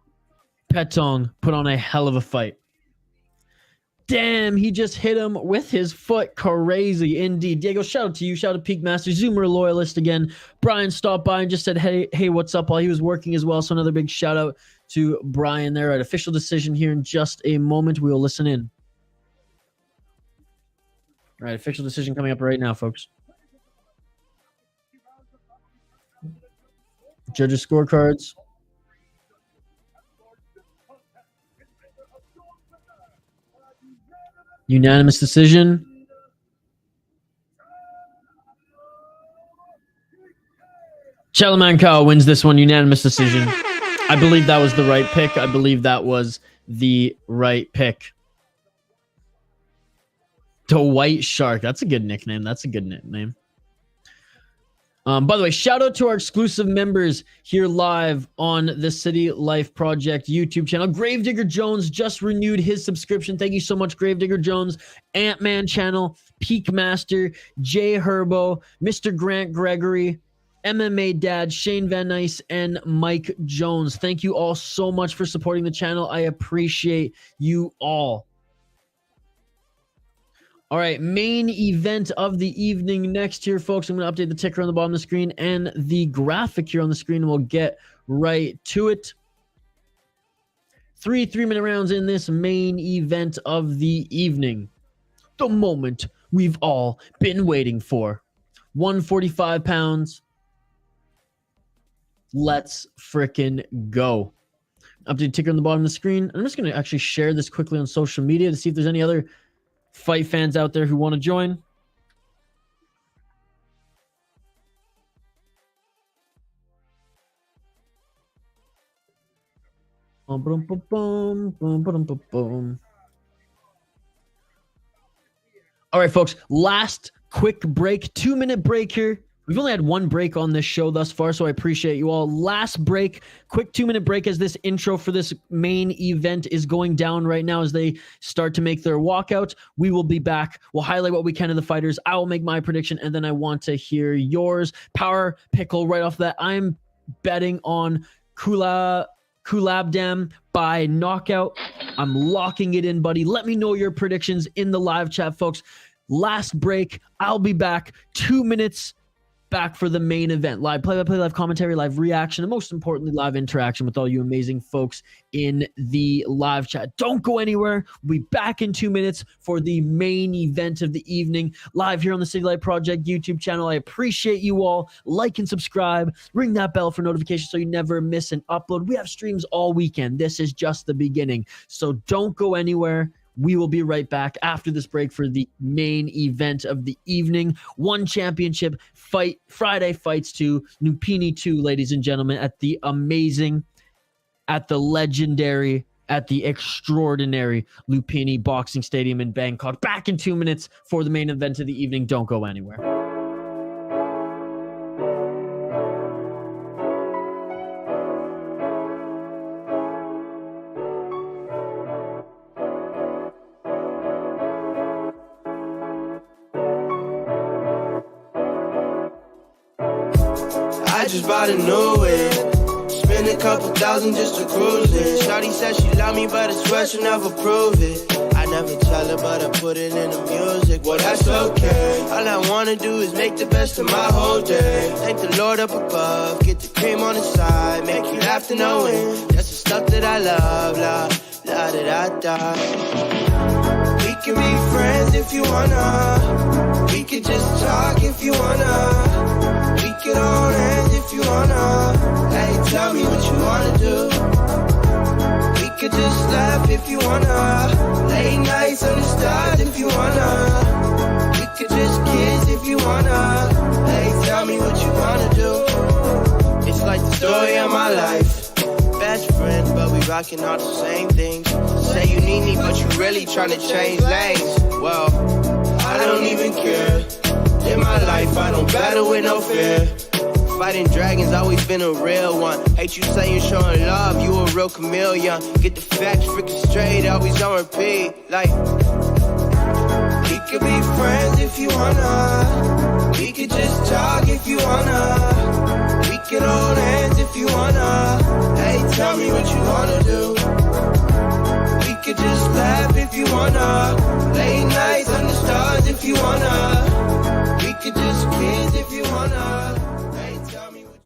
Pettong put on a hell of a fight. Damn, he just hit him with his foot. Crazy indeed. Diego, shout out to you. Shout out to Peak Master. Zoomer loyalist again. Brian stopped by and just said, hey, what's up? While he was working as well. So another big shout out to Brian there. Right, official decision here in just a moment. We will listen in. All right, official decision coming up right now, folks. Judges' scorecards. Unanimous decision. Chalamkhao wins this one, unanimous decision. I believe that was the right pick. I believe that was the right pick. The White Shark. That's a good nickname. That's a good nickname. By the way, shout out to our exclusive members here live on the City Life Project YouTube channel. Gravedigger Jones just renewed his subscription. Thank you so much, Gravedigger Jones. Ant-Man channel, Peak Master, Jay Herbo, Mr. Grant Gregory, MMA Dad, Shane Van Nice, and Mike Jones. Thank you all so much for supporting the channel. I appreciate you all. All right, main event of the evening next here, folks. I'm going to update the ticker on the bottom of the screen and the graphic here on the screen. We'll get right to it. 3 3-minute rounds in this main event of the evening. The moment we've all been waiting for. 145 pounds. Let's frickin' go. Update ticker on the bottom of the screen. I'm just going to actually share this quickly on social media to see if there's any other fight fans out there who want to join. All right, folks, last quick break, 2-minute break here. We've only had one break on this show thus far, so I appreciate you all. Last break, quick 2-minute break as this intro for this main event is going down right now as they start to make their walkout. We will be back. We'll highlight what we can of the fighters. I will make my prediction, and then I want to hear yours. Power Pickle right off that. I'm betting on Kulabdam by knockout. I'm locking it in, buddy. Let me know your predictions in the live chat, folks. Last break. I'll be back. 2 minutes. Back for the main event. Live play-by-play, live commentary, live reaction, and most importantly, live interaction with all you amazing folks in the live chat. Don't go anywhere. We'll be back in 2 minutes for the main event of the evening. Live here on the City Light Project YouTube channel. I appreciate you all. Like and subscribe. Ring that bell for notifications so you never miss an upload. We have streams all weekend. This is just the beginning. So don't go anywhere. We will be right back after this break for the main event of the evening. One championship fight, Friday fights to Lumpinee 2, ladies and gentlemen, at the amazing, at the legendary, at the extraordinary Lumpinee Boxing Stadium in Bangkok. Back in 2 minutes for the main event of the evening. Don't go anywhere. Just bought a new whip. couple thousand just to cruise it. Shawty said she love me, but I swear she'll never prove it. I never tell her, but I put it in the music. Well, that's okay. All I wanna do is make the best of my whole day. Thank the Lord up above, get the cream on the side, make you laugh to know it. That's the stuff that I love, la da da da. We can be friends if you wanna. We could just talk if you wanna. We could hold hands if you wanna. Hey, tell me what you wanna do. We could just laugh if you wanna. Late nights on the stars if you wanna. We could just kiss if you wanna. Hey, tell me what you wanna do. It's like the story of my life. Best friends, but we rockin' all the same things. Say you need me, but you really tryna change lanes. Well, I don't even care. In my life, I don't battle with no fear. Fighting dragons, always been a real one. Hate you saying showing love, you a real chameleon. Get the facts freaking straight, always on repeat. Like, we could be friends if you wanna. We could just talk if you wanna. We could hold hands if you wanna. Hey, tell me what you wanna do. We could just laugh if you wanna. Late nights on the stars if you wanna. We could just kiss if you wanna. Hey, tell me what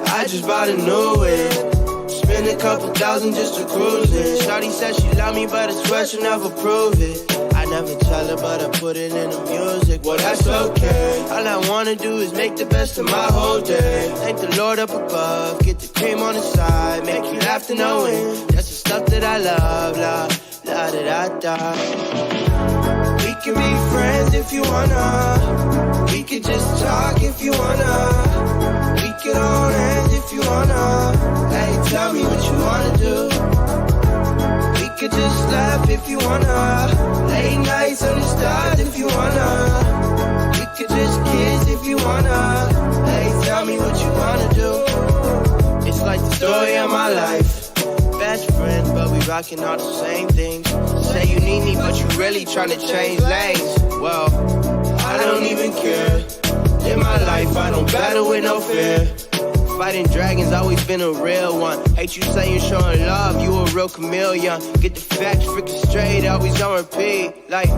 I just bought a new whip. Spend a couple thousand just to cruise it. Shawty said she love me, but I swear she'll never prove it. I never tell her, but I put it in the music. Well, that's okay. All I wanna do is make the best of my whole day. Thank the Lord up above, get the cream on the side, make you laugh to know it. That's the stuff that I love, la da da da. We can be friends if you wanna. We could just talk if you wanna. We could hold hands if you wanna. Hey, tell me what you wanna do. We could just laugh if you wanna. Late nights on the stars if you wanna. We could just kiss if you wanna. Hey, tell me what you wanna do. It's like the story of my life. Best friends, but we rockin' all the same things. Say you need me, but you really tryna change lanes. Well, I don't even care. In my life, I don't battle with no fear. Fighting dragons, always been a real one. Hate you saying showing love, you a real chameleon. Get the facts freaking straight, always on repeat. Like,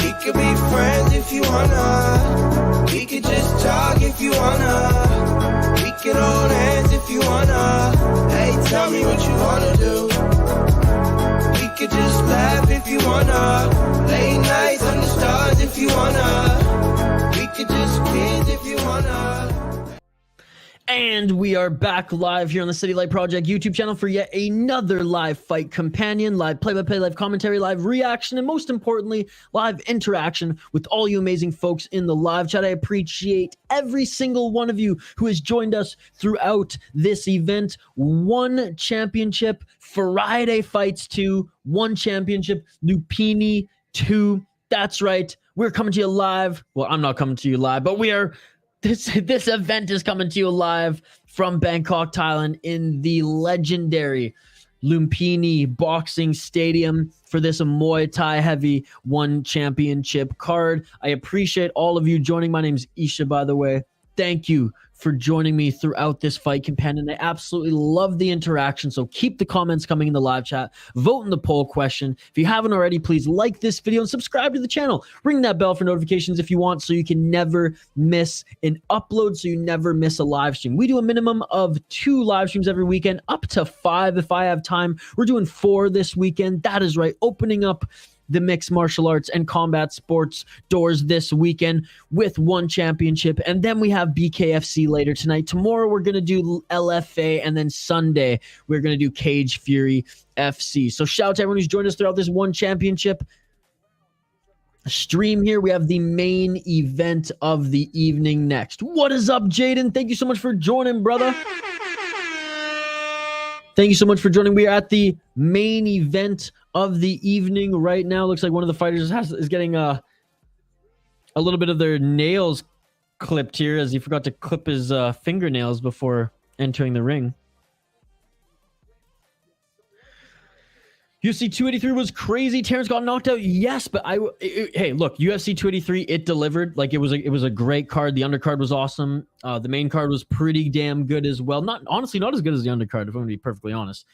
we could be friends if you wanna. We could just talk if you wanna. We could hold hands if you wanna. Hey, tell me what you wanna do. We could just laugh if you wanna. Late nights on the stars if you wanna. We could just kiss if you wanna. And we are back live here on the City Light Project YouTube channel for yet another live fight companion, live play-by-play, live commentary, live reaction, and most importantly, live interaction with all you amazing folks in the live chat. I appreciate every single one of you who has joined us throughout this event. One championship, Friday Fights 2, one championship, Lumpinee 2. That's right. We're coming to you live. Well, I'm not coming to you live, but we are. This event is coming to you live from Bangkok, Thailand, in the legendary Lumpinee Boxing Stadium for this Muay Thai Heavy One Championship card. I appreciate all of you joining. My name's Isha, by the way. Thank you for joining me throughout this fight companion. I absolutely love the interaction, so keep the comments coming in the live chat. Vote in the poll question. If you haven't already, please like this video and subscribe to the channel. Ring that bell for notifications if you want, so you can never miss an upload, so you never miss a live stream. We do a minimum of 2 live streams every weekend, up to 5 if I have time. We're doing 4 this weekend. That is right, opening up the mixed martial arts and combat sports doors this weekend with one championship. And then we have BKFC later tonight. Tomorrow we're going to do LFA, and then Sunday we're going to do Cage Fury FC. So shout out to everyone who's joined us throughout this one championship stream here. We have the main event of the evening next. What is up, Jaden? Thank you so much for joining, brother. Thank you so much for joining. We are at the main event of the evening right now. Looks like one of the fighters is getting a little bit of their nails clipped here as he forgot to clip his fingernails before entering the ring. UFC 283 was crazy. Terrence got knocked out. Yes, but hey, look, UFC 283, it delivered. Like it was a great card. The undercard was awesome. The main card was pretty damn good as well. Honestly, not as good as the undercard, if I'm going to be perfectly honest.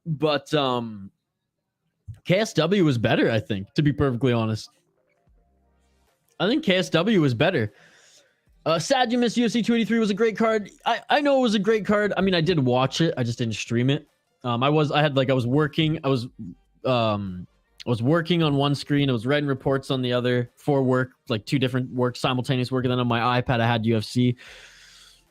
But KSW was better, I think, to be perfectly honest. I think KSW was better. Sad you missed UFC 283 was a great card. I know it was a great card. I mean, I did watch it. I just didn't stream it. I was working on one screen. I was writing reports on the other for work, like 2 different work, simultaneous work. And then on my iPad, I had UFC.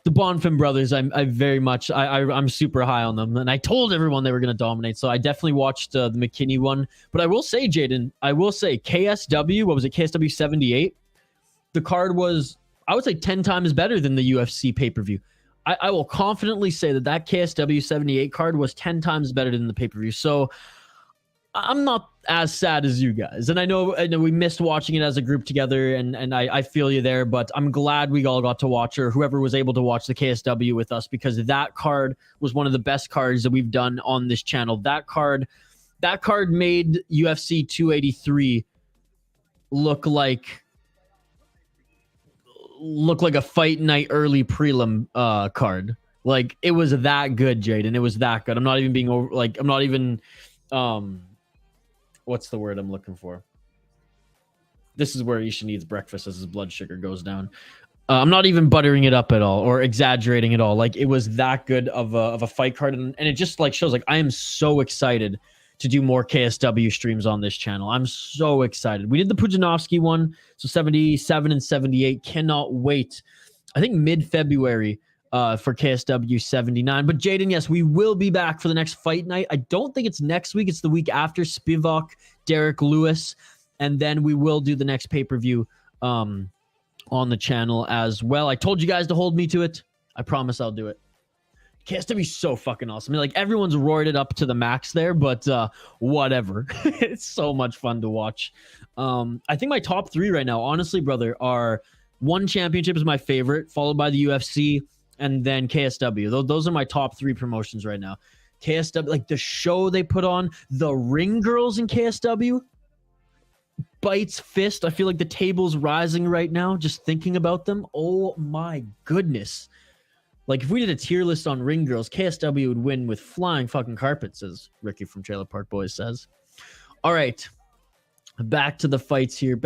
The Bonfim brothers, I'm super high on them. And I told everyone they were going to dominate. So I definitely watched the McKinney one. But I will say, Jaden, KSW, what was it? KSW 78. The card was, I would say, 10 times better than the UFC pay-per-view. I will confidently say that KSW 78 card was 10 times better than the pay-per-view. So I'm not as sad as you guys. And I know we missed watching it as a group together, and I feel you there, but I'm glad we all got to watch, or whoever was able to watch the KSW with us, because that card was one of the best cards that we've done on this channel. That card made UFC 283 look like a fight night early prelim card. Like, it was that good, Jaden. It was that good. I'm not even being over, like, I'm not even what's the word I'm looking for? This is where Isha needs breakfast as his blood sugar goes down. I'm not even buttering it up at all or exaggerating at all. Like, it was that good of a fight card, and it just like shows, like, I am so excited to do more KSW streams on this channel. I'm so excited. We did the Pudzianowski one, so 77 and 78. Cannot wait. I think mid-February for KSW 79. But Jaden, yes, we will be back for the next fight night. I don't think it's next week. It's the week after. Spivak, Derek Lewis, and then we will do the next pay-per-view on the channel as well. I told you guys to hold me to it. I promise I'll do it. KSW is so fucking awesome. I mean, like, everyone's roared it up to the max there, but whatever. It's so much fun to watch. I think my top 3 right now, honestly, brother, are One Championship is my favorite, followed by the UFC, and then KSW. Those are my top 3 promotions right now. KSW, like the show they put on, the ring girls in KSW, Bites Fist. I feel like the table's rising right now just thinking about them. Oh my goodness. Like, if we did a tier list on ring girls, KSW would win with flying fucking carpets, as Ricky from Trailer Park Boys says. All right. Back to the fights here.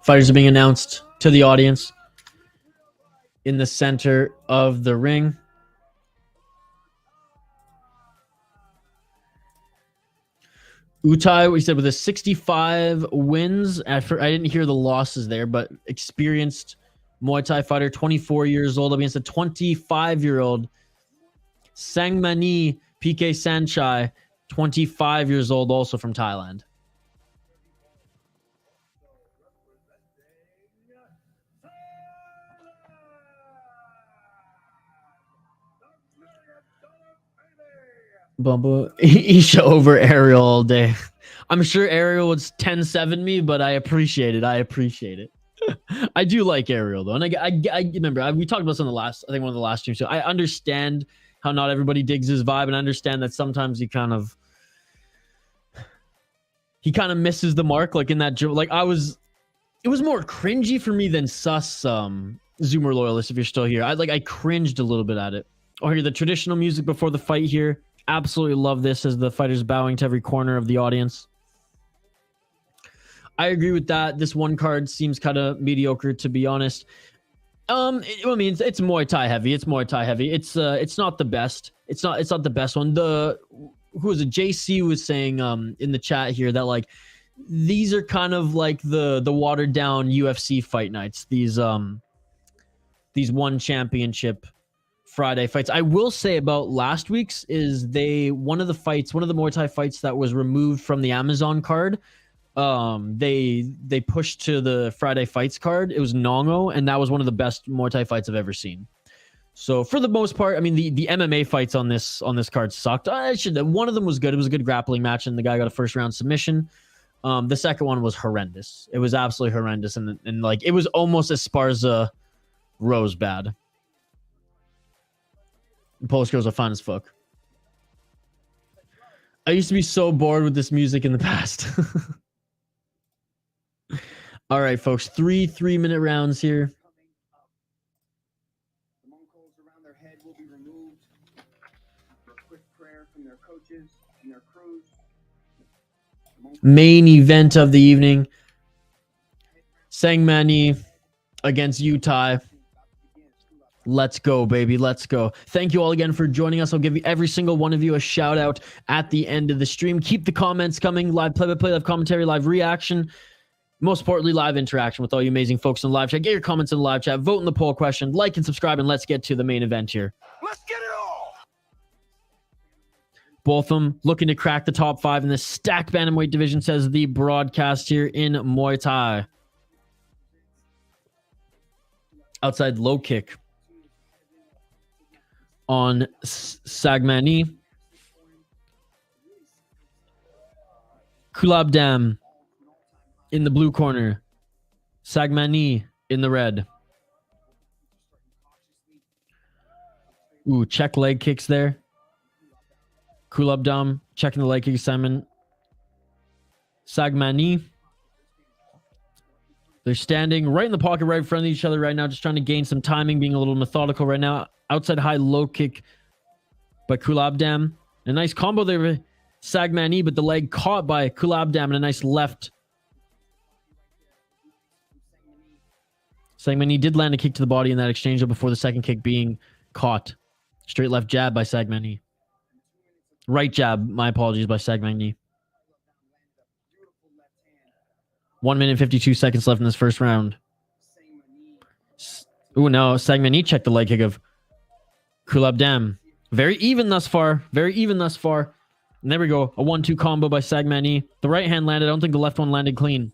Fighters are being announced to the audience in the center of the ring. Uthai, we said, with a 65 wins. I didn't hear the losses there, but experienced Muay Thai fighter, 24 years old, against a 25-year-old Sangmanee PK.Saenchai, 25 years old, also from Thailand. Bumble Isha over Ariel all day. I'm sure Ariel would 10-7 me, but I appreciate it. I do like Ariel though, and I remember we talked about this on one of the last streams. So I understand how not everybody digs his vibe, and I understand that sometimes he kind of misses the mark. Like in that, like it was more cringy for me than sus. Zoomer loyalist, if you're still here, I cringed a little bit at it. Oh, here the traditional music before the fight here. Absolutely love this as the fighters bowing to every corner of the audience. I agree with that. This one card seems kind of mediocre, to be honest. I mean, it's Muay Thai heavy. It's not the best. It's not the best one. Who was it? JC was saying in the chat here that, like, these are kind of like the watered down UFC fight nights. These One Championship Friday fights. I will say about last week's is one of the Muay Thai fights that was removed from the Amazon card. They pushed to the Friday fights card. It was Nongo, and that was one of the best Muay Thai fights I've ever seen. So for the most part, I mean, the MMA fights on this card sucked. One of them was good. It was a good grappling match, and the guy got a first round submission. The second one was horrendous. It was absolutely horrendous, and like it was almost Esparza Rose bad. Polish girls are fun as fuck. I used to be so bored with this music in the past. All right, folks, 3-minute rounds here. Main event of the evening. Sangmanee against Uthai. Let's go, baby. Let's go. Thank you all again for joining us. I'll give you every single one of you a shout out at the end of the stream. Keep the comments coming. Live play-by-play, live commentary, live reaction. Most importantly, live interaction with all you amazing folks in the live chat. Get your comments in the live chat. Vote in the poll question. Like and subscribe, and let's get to the main event here. Let's get it all. Both of them looking to crack the top 5 in the stacked bantamweight division, says the broadcast here in Muay Thai. Outside low kick on Sangmanee. Kulabdam in the blue corner. Sangmanee in the red. Ooh, check leg kicks there. Kulabdam checking the leg kick assignment. Sangmanee. They're standing right in the pocket right in front of each other right now, just trying to gain some timing, being a little methodical right now. Outside high low kick by Kulabdam. A nice combo there with Sangmanee, but the leg caught by Kulabdam and a nice left. Sangmanee did land a kick to the body in that exchange before the second kick being caught. Straight left jab by Sangmanee. Right jab, my apologies, by Sangmanee. 1 minute 52 seconds left in this first round. Ooh, no, Sangmanee checked the leg kick of Kulabdam. Very even thus far. Very even thus far. And there we go. A 1-2 combo by Sangmanee. The right hand landed. I don't think the left one landed clean.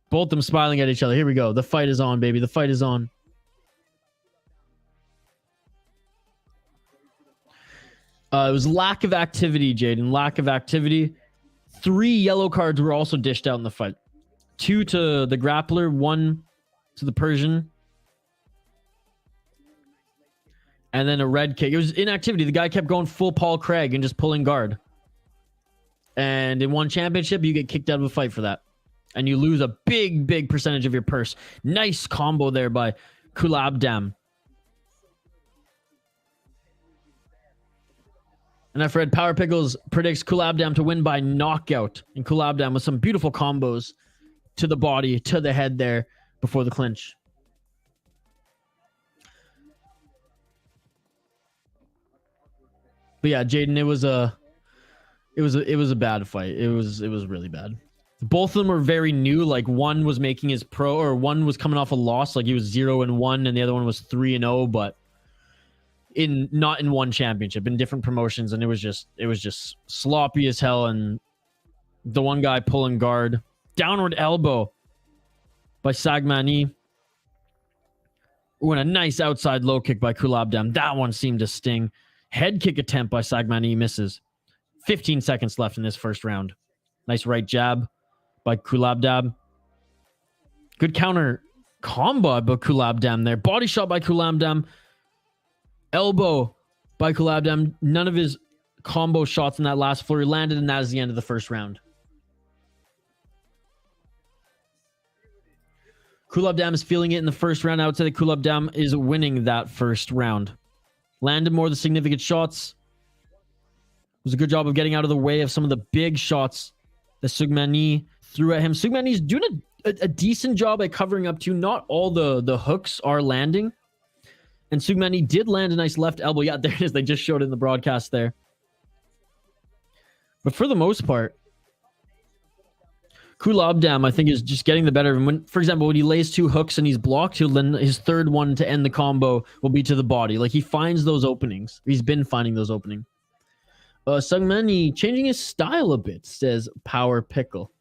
Both of them smiling at each other. Here we go. The fight is on, baby. The fight is on. It was lack of activity, Jaden. Lack of activity. 3 yellow cards were also dished out in the fight. 2 to the grappler, 1 to the Persian. And then a red kick. It was inactivity. The guy kept going full Paul Craig and just pulling guard. And in one championship, you get kicked out of a fight for that. And you lose a big percentage of your purse. Nice combo there by Kulabdam. And I've read Power Pickles predicts Kulabdam to win by knockout. And Kulabdam with some beautiful combos to the body, to the head there before the clinch. But yeah, Jaden, it was a bad fight. It was really bad. Both of them were very new. Like one was making his pro, or one was coming off a loss. Like he was 0-1, and the other one was 3-0. But not in one championship, in different promotions, and it was just sloppy as hell. And the one guy pulling guard, downward elbow by Sangmanee. Ooh, and a nice outside low kick by Kulabdam. That one seemed to sting. Head kick attempt by Sangmanee misses. 15 seconds left in this first round. Nice right jab by Kulabdam. Good counter combo by Kulabdam there. Body shot by Kulabdam. Elbow by Kulabdam. None of his combo shots in that last flurry landed, and that is the end of the first round. Kulabdam is feeling it in the first round. I would say that Kulabdam is winning that first round. Landed more of the significant shots. It was a good job of getting out of the way of some of the big shots that Sangmanee threw at him. Sangmanee's doing a decent job at covering up to. Not all the hooks are landing. And Sangmanee did land a nice left elbow. Yeah, there it is. They just showed it in the broadcast there. But for the most part, Kulabdam, I think, is just getting the better of him. For example, when he lays 2 hooks and he's blocked, then his third one to end the combo will be to the body. Like, he finds those openings. He's been finding those openings. Sangmanee changing his style a bit, says Power Pickle.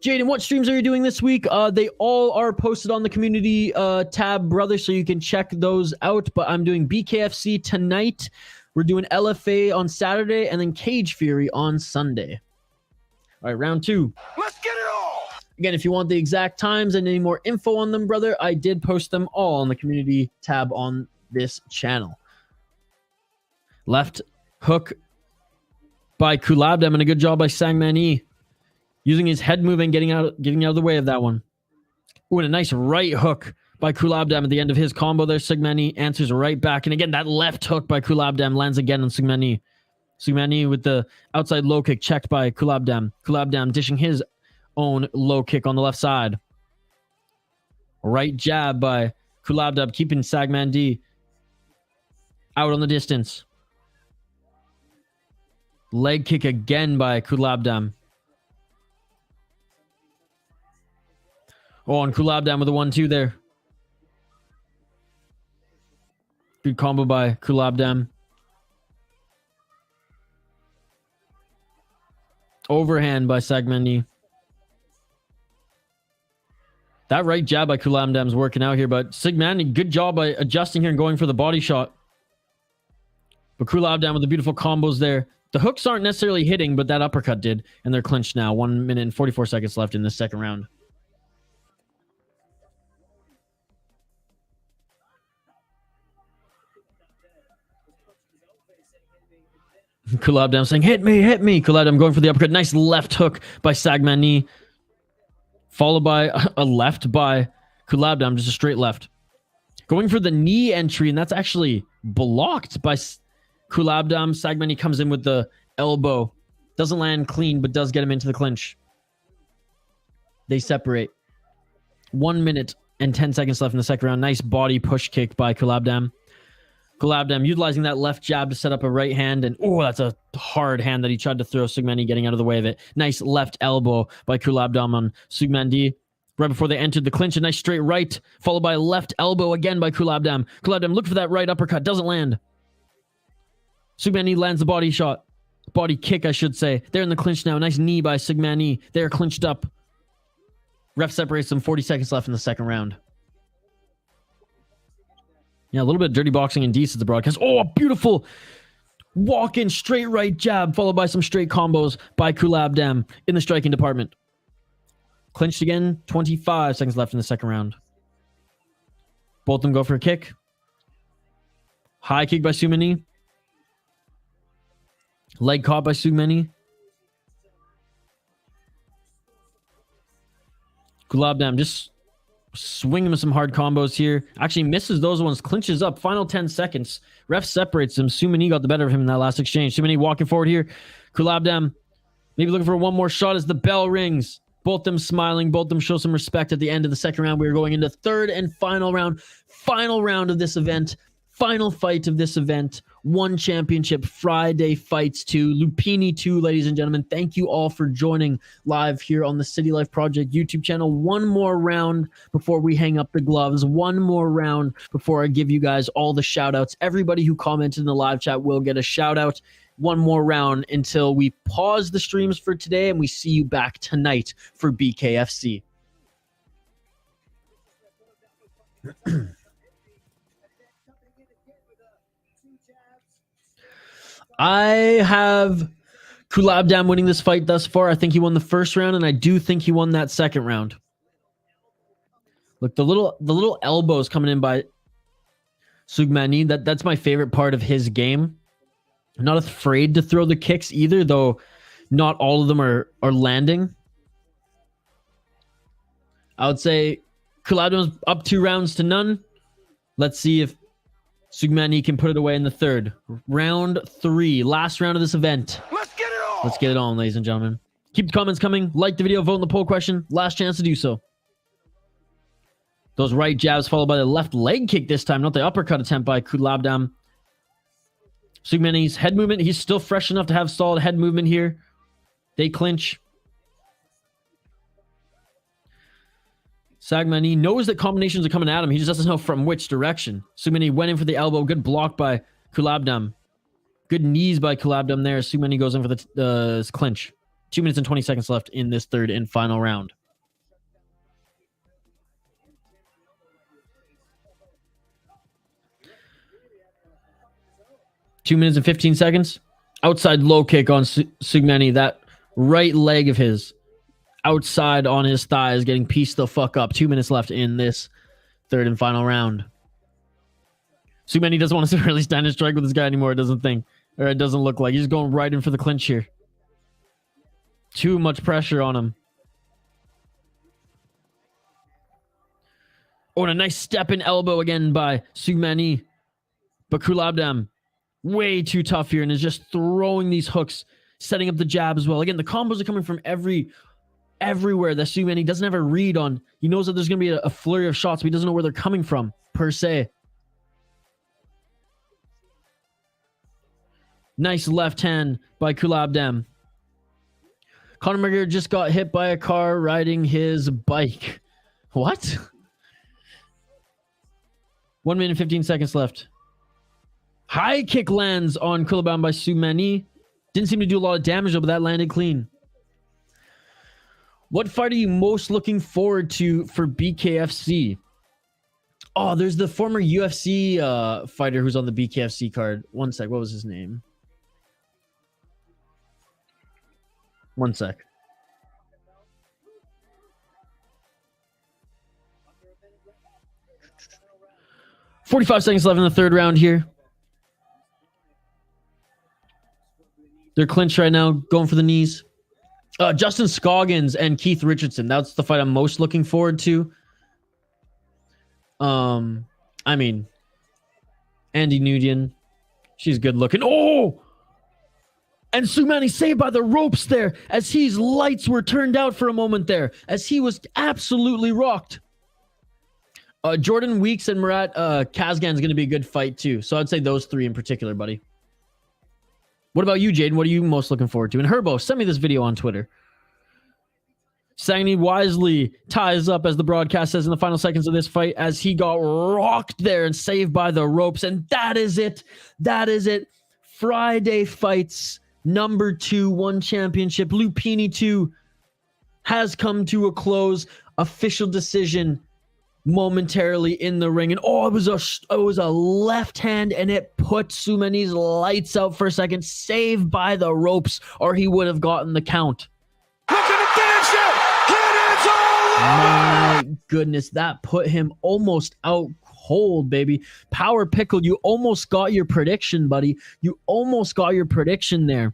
Jaden, what streams are you doing this week? They all are posted on the community tab, brother, so you can check those out. But I'm doing BKFC tonight. We're doing LFA on Saturday, and then Cage Fury on Sunday. All right, round 2. Let's get it all. Again, if you want the exact times and any more info on them, brother, I did post them all on the community tab on this channel. Left hook by Kulabdam, and a good job by Sangmanee. Using his head move and getting out of the way of that one. Ooh, and a nice right hook by Kulabdam at the end of his combo there. Sangmanee answers right back. And again, that left hook by Kulabdam lands again on Sangmanee. Sangmanee with the outside low kick checked by Kulabdam. Kulabdam dishing his own low kick on the left side. Right jab by Kulabdam, keeping Sangmanee out on the distance. Leg kick again by Kulabdam. Oh, and Kulabdam with a 1-2 there. Good combo by Kulabdam. Overhand by Sangmanee. That right jab by Kulabdam is working out here, but Sangmanee, good job by adjusting here and going for the body shot. But Kulabdam with the beautiful combos there. The hooks aren't necessarily hitting, but that uppercut did, and they're clinched now. 1 minute and 44 seconds left in the second round. Kulabdam saying, hit me, hit me. Kulabdam going for the uppercut. Nice left hook by Sangmanee. Followed by a left by Kulabdam, just a straight left. Going for the knee entry, and that's actually blocked by Kulabdam. Sangmanee comes in with the elbow. Doesn't land clean, but does get him into the clinch. They separate. 1 minute and 10 seconds left in the second round. Nice body push kick by Kulabdam. Kulabdam utilizing that left jab to set up a right hand, and oh, that's a hard hand that he tried to throw. Sangmanee getting out of the way of it. Nice left elbow by Kulabdam on Sangmanee. Right before they entered the clinch, a nice straight right, followed by a left elbow again by Kulabdam. Kulabdam look for that right uppercut, doesn't land. Sangmanee lands the body shot. Body kick, I should say. They're in the clinch now. Nice knee by Sangmanee. They're clinched up. Ref separates them. 40 seconds left in the second round. Yeah, a little bit of dirty boxing and decent at the broadcast. Oh, a beautiful walk-in straight right jab, followed by some straight combos by Kulabdam in the striking department. Clinched again. 25 seconds left in the second round. Both of them go for a kick. High kick by Sangmanee. Leg caught by Sangmanee. Kulabdam just swinging with some hard combos here. Actually misses those ones. Clinches up. Final 10 seconds. Ref separates him. Sangmanee got the better of him in that last exchange. Sangmanee walking forward here. Kulabdam maybe looking for one more shot as the bell rings. Both them smiling. Both them show some respect at the end of the second round. We are going into third and final round. Final round of this event. Final fight of this event. One championship. Friday fights 2. Lumpinee 2, ladies and gentlemen. Thank you all for joining live here on the City Life Project YouTube channel. One more round before we hang up the gloves. One more round before I give you guys all the shout outs. Everybody who commented in the live chat will get a shout out. One more round until we pause the streams for today, and we see you back tonight for BKFC. I have Kulabdam winning this fight thus far. I think he won the first round, and I do think he won that second round. Look, the little elbows coming in by Sangmanee. That's my favorite part of his game. I'm not afraid to throw the kicks either, though not all of them are landing. I would say Kulabdam's up 2 rounds to none. Let's see if Sangmanee can put it away in the third. Round 3. Last round of this event. Let's get it on. Let's get it on, ladies and gentlemen. Keep the comments coming. Like the video. Vote in the poll question. Last chance to do so. Those right jabs followed by the left leg kick this time. Not the uppercut attempt by Kulabdam. Sangmanee's head movement. He's still fresh enough to have solid head movement here. They clinch. Sangmanee knows that combinations are coming at him. He just doesn't know from which direction. Sangmanee went in for the elbow. Good block by Kulabdam. Good knees by Kulabdam there. Sangmanee goes in for the clinch. 2 minutes and 20 seconds left in this third and final round. Two minutes and 15 seconds. Outside low kick on Sangmanee. That right leg of his outside on his thighs, getting pieced the fuck up. 2 minutes left in this third and final round. Sangmanee doesn't want to really stand and strike with this guy anymore, it doesn't look like. He's going right in for the clinch here. Too much pressure on him. Oh, and a nice step in elbow again by Sangmanee. But Kulabdam, way too tough here and is just throwing these hooks, setting up the jab as well. Again, the combos are coming from everywhere that Sangmanee doesn't have a read on. He knows that there's going to be a flurry of shots, but he doesn't know where they're coming from, per se. Nice left hand by Kulabdam. Conor McGregor just got hit by a car riding his bike. What? 1 minute and 15 seconds left. High kick lands on Kulabdam by Sangmanee. Didn't seem to do a lot of damage though, but that landed clean. What fight are you most looking forward to for BKFC? Oh, there's the former UFC fighter who's on the BKFC card. One sec, what was his name? One sec. $45 seconds left in the third round here. They're clinched right now, going for the knees. Justin Scoggins and Keith Richardson. That's the fight I'm most looking forward to. I mean, Andy Nudian. She's good looking. Oh! And Sangmanee saved by the ropes there as his lights were turned out for a moment there as he was absolutely rocked. Jordan Weeks and Murat Kazgan is going to be a good fight too. So I'd say those three in particular, buddy. What about you, Jaden? What are you most looking forward to? And Herbo, send me this video on Twitter. Sangmanee wisely ties up, as the broadcast says, in the final seconds of this fight as he got rocked there and saved by the ropes. And that is it. That is it. Friday fights number 2, one championship. Lumpinee 2 has come to a close. Official decision momentarily in the ring. And oh, it was a left hand and it put Sangmanee's lights out for a second. Saved by the ropes or he would have gotten the count. My goodness, that put him almost out cold, baby. Power Pickle, you almost got your prediction, buddy. You almost got your prediction there.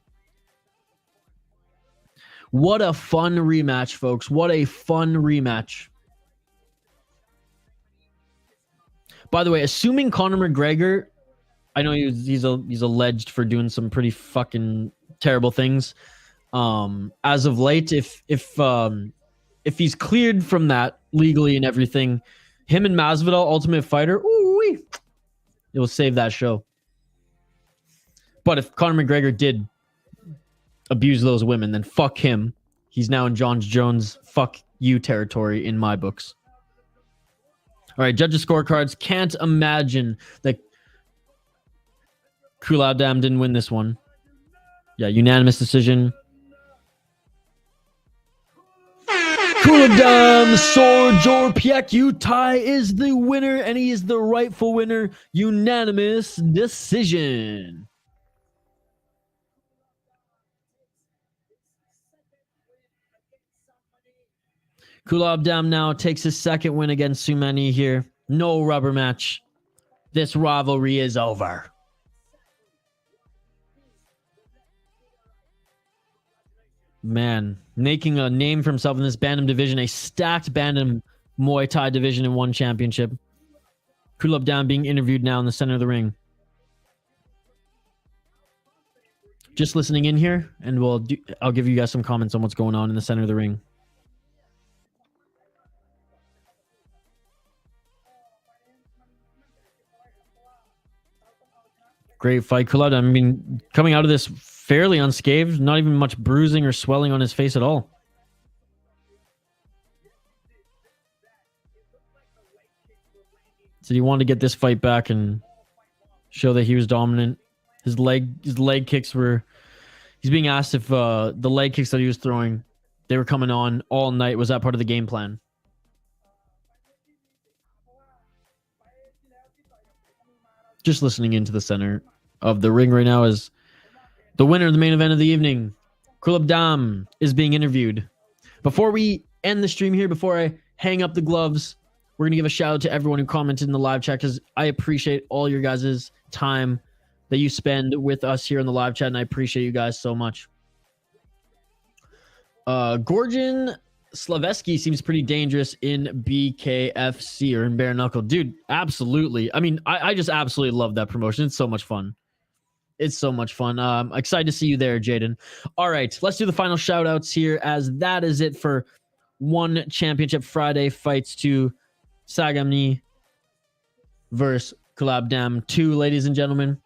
What a fun rematch, folks. What a fun rematch. By the way, assuming Conor McGregor, I know he's alleged for doing some pretty fucking terrible things. As of late, if he's cleared from that legally and everything, him and Masvidal, Ultimate Fighter, ooh-wee, it will save that show. But if Conor McGregor did abuse those women, then fuck him. He's now in Jon Jones fuck you territory in my books. All right, judges' scorecards. Can't imagine that Kulabdam didn't win this one. Yeah, unanimous decision. Kulabdam, Sherzod, Piek, Uthai is the winner, and he is the rightful winner. Unanimous decision. Kulabdam now takes his second win against Sangmanee here. No rubber match. This rivalry is over. Man, making a name for himself in this Bantam division, a stacked Bantam Muay Thai division in one championship. Kulabdam being interviewed now in the center of the ring. Just listening in here, and I'll give you guys some comments on what's going on in the center of the ring. Great fight, Kulabdam. I mean, coming out of this fairly unscathed, not even much bruising or swelling on his face at all. So he wanted to get this fight back and show that he was dominant. His leg kicks were He's being asked if the leg kicks that he was throwing, they were coming on all night. Was that part of the game plan? Just listening into the center of the ring right now is the winner of the main event of the evening. Kulabdam is being interviewed. Before we end the stream here, before I hang up the gloves, we're going to give a shout out to everyone who commented in the live chat because I appreciate all your guys' time that you spend with us here in the live chat, and I appreciate you guys so much. Gorgon Slaveski seems pretty dangerous in BKFC or in bare knuckle. Dude, absolutely. I mean, I just absolutely love that promotion. It's so much fun. It's so much fun. Excited to see you there, Jaden. All right, let's do the final shout outs here, as that is it for One Championship Friday fights to Sangmanee versus Kulabdam 2, ladies and gentlemen.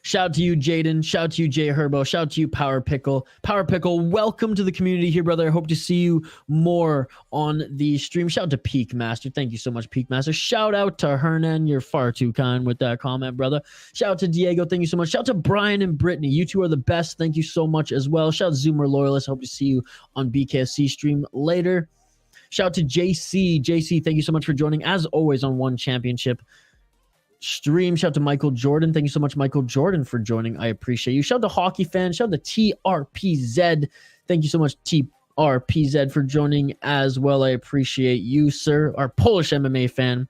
Shout out to you, Jaden. Shout out to you, Jay Herbo. Shout out to you, Power Pickle. Power Pickle, welcome to the community here, brother. I hope to see you more on the stream. Shout out to Peek Master. Thank you so much, Peek Master. Shout out to Hernan. You're far too kind with that comment, brother. Shout out to Diego. Thank you so much. Shout out to Brian and Brittany. You two are the best. Thank you so much as well. Shout out to Zoomer Loyalist. Hope to see you on BKFC stream later. Shout out to JC. JC, thank you so much for joining, as always, on One Championship stream. Shout out to Michael Jordan. Thank you so much, Michael Jordan, for joining. I appreciate you. Shout out to Hockey Fan. Shout out to TRPZ. Thank you so much, TRPZ, for joining as well. I appreciate you, sir. Our Polish MMA fan.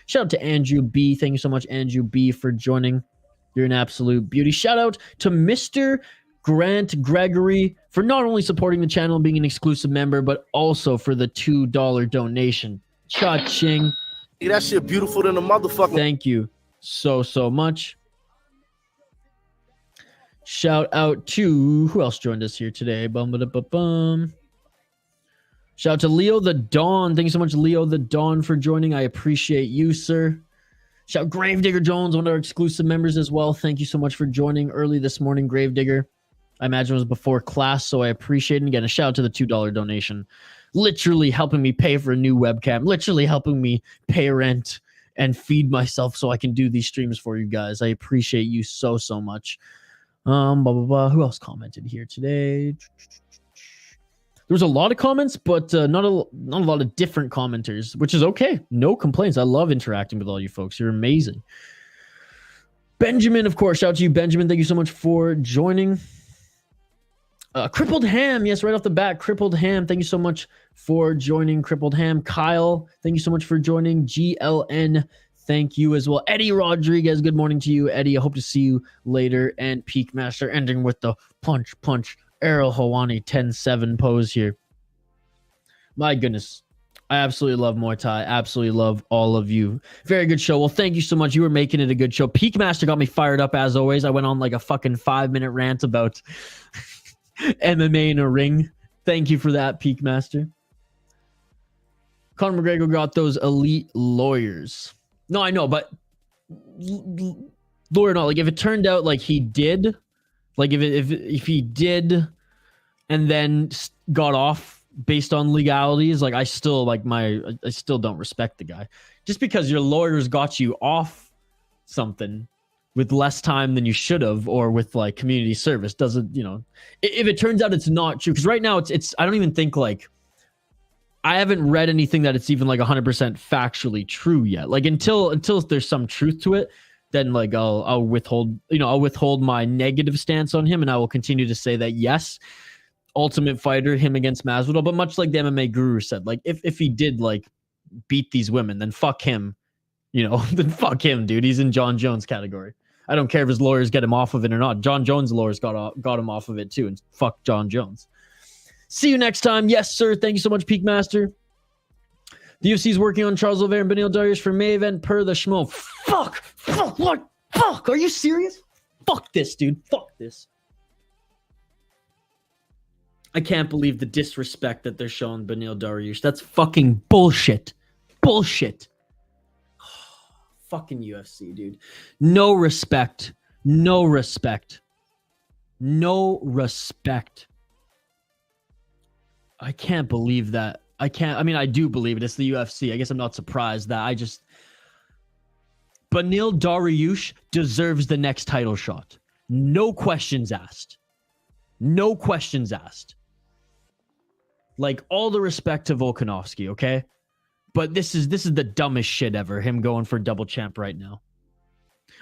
Shout out to Andrew B. Thank you so much, Andrew B, for joining. You're an absolute beauty. Shout out to Mr. Grant Gregory for not only supporting the channel and being an exclusive member, but also for the $2 donation. Cha-ching. That shit beautiful than a motherfucker. Thank you so much. Shout out to who else joined us here today? Bum. Shout out to Leo the Dawn. Thank you so much, Leo the Dawn, for joining. I appreciate you, sir. Shout out Gravedigger Jones, one of our exclusive members as well. Thank you so much for joining early this morning, Gravedigger. I imagine it was before class, so I appreciate it. And again, a shout out to the $2 donation. Literally helping me pay for a new webcam, literally helping me pay rent and feed myself so I can do these streams for you guys. I appreciate you so much. Blah, blah, blah. Who else commented here today? There was a lot of comments, but not a lot of different commenters, which is okay. No complaints. I love interacting with all you folks. You're amazing. Benjamin, of course. Shout out to you, Benjamin. Thank you so much for joining. Crippled Ham, yes, right off the bat, Crippled Ham, thank you so much for joining, Crippled Ham. Kyle, thank you so much for joining. GLN, thank you as well. Eddie Rodriguez, good morning to you, Eddie. I hope to see you later. And Peak Master ending with the punch, Errol Hawani 10-7 pose here. My goodness, I absolutely love Muay Thai. Absolutely love all of you. Very good show. Well, thank you so much. You were making it a good show. Peak Master got me fired up as always. I went on like a fucking 5-minute rant about MMA in a ring. Thank you for that, Peak Master. Conor McGregor got those elite lawyers. No, I know, but lawyer not. Like if it turned out like he did, like if he did, and then got off based on legalities, like I still don't respect the guy. Just because your lawyers got you off something with less time than you should have, or with like community service, doesn't, you know, if it turns out it's not true, because right now it's I don't even think, like, I haven't read anything that it's even like 100% factually true yet. Like until there's some truth to it, then like I'll withhold my negative stance on him, and I will continue to say that yes, Ultimate Fighter, him against Masvidal, but much like the MMA guru said, like if he did like beat these women, then fuck him, you know, then fuck him, dude. He's in John Jones category. I don't care if his lawyers get him off of it or not. John Jones' lawyers got him off of it too, and fuck John Jones. See you next time. Yes, sir. Thank you so much, Peak Master. The UFC is working on Charles Oliveira and Beneil Dariush for May event per the schmo. Fuck. What? Fuck. Are you serious? Fuck this, dude. Fuck this. I can't believe the disrespect that they're showing Beneil Dariush. That's fucking bullshit. Bullshit. Fucking UFC, dude. No respect. No respect. No respect. I can't believe that. I mean, I do believe it. It's the UFC. I guess I'm not surprised that Beneil Dariush deserves the next title shot. No questions asked. No questions asked. Like, all the respect to Volkanovski, okay? But this is the dumbest shit ever, him going for double champ right now.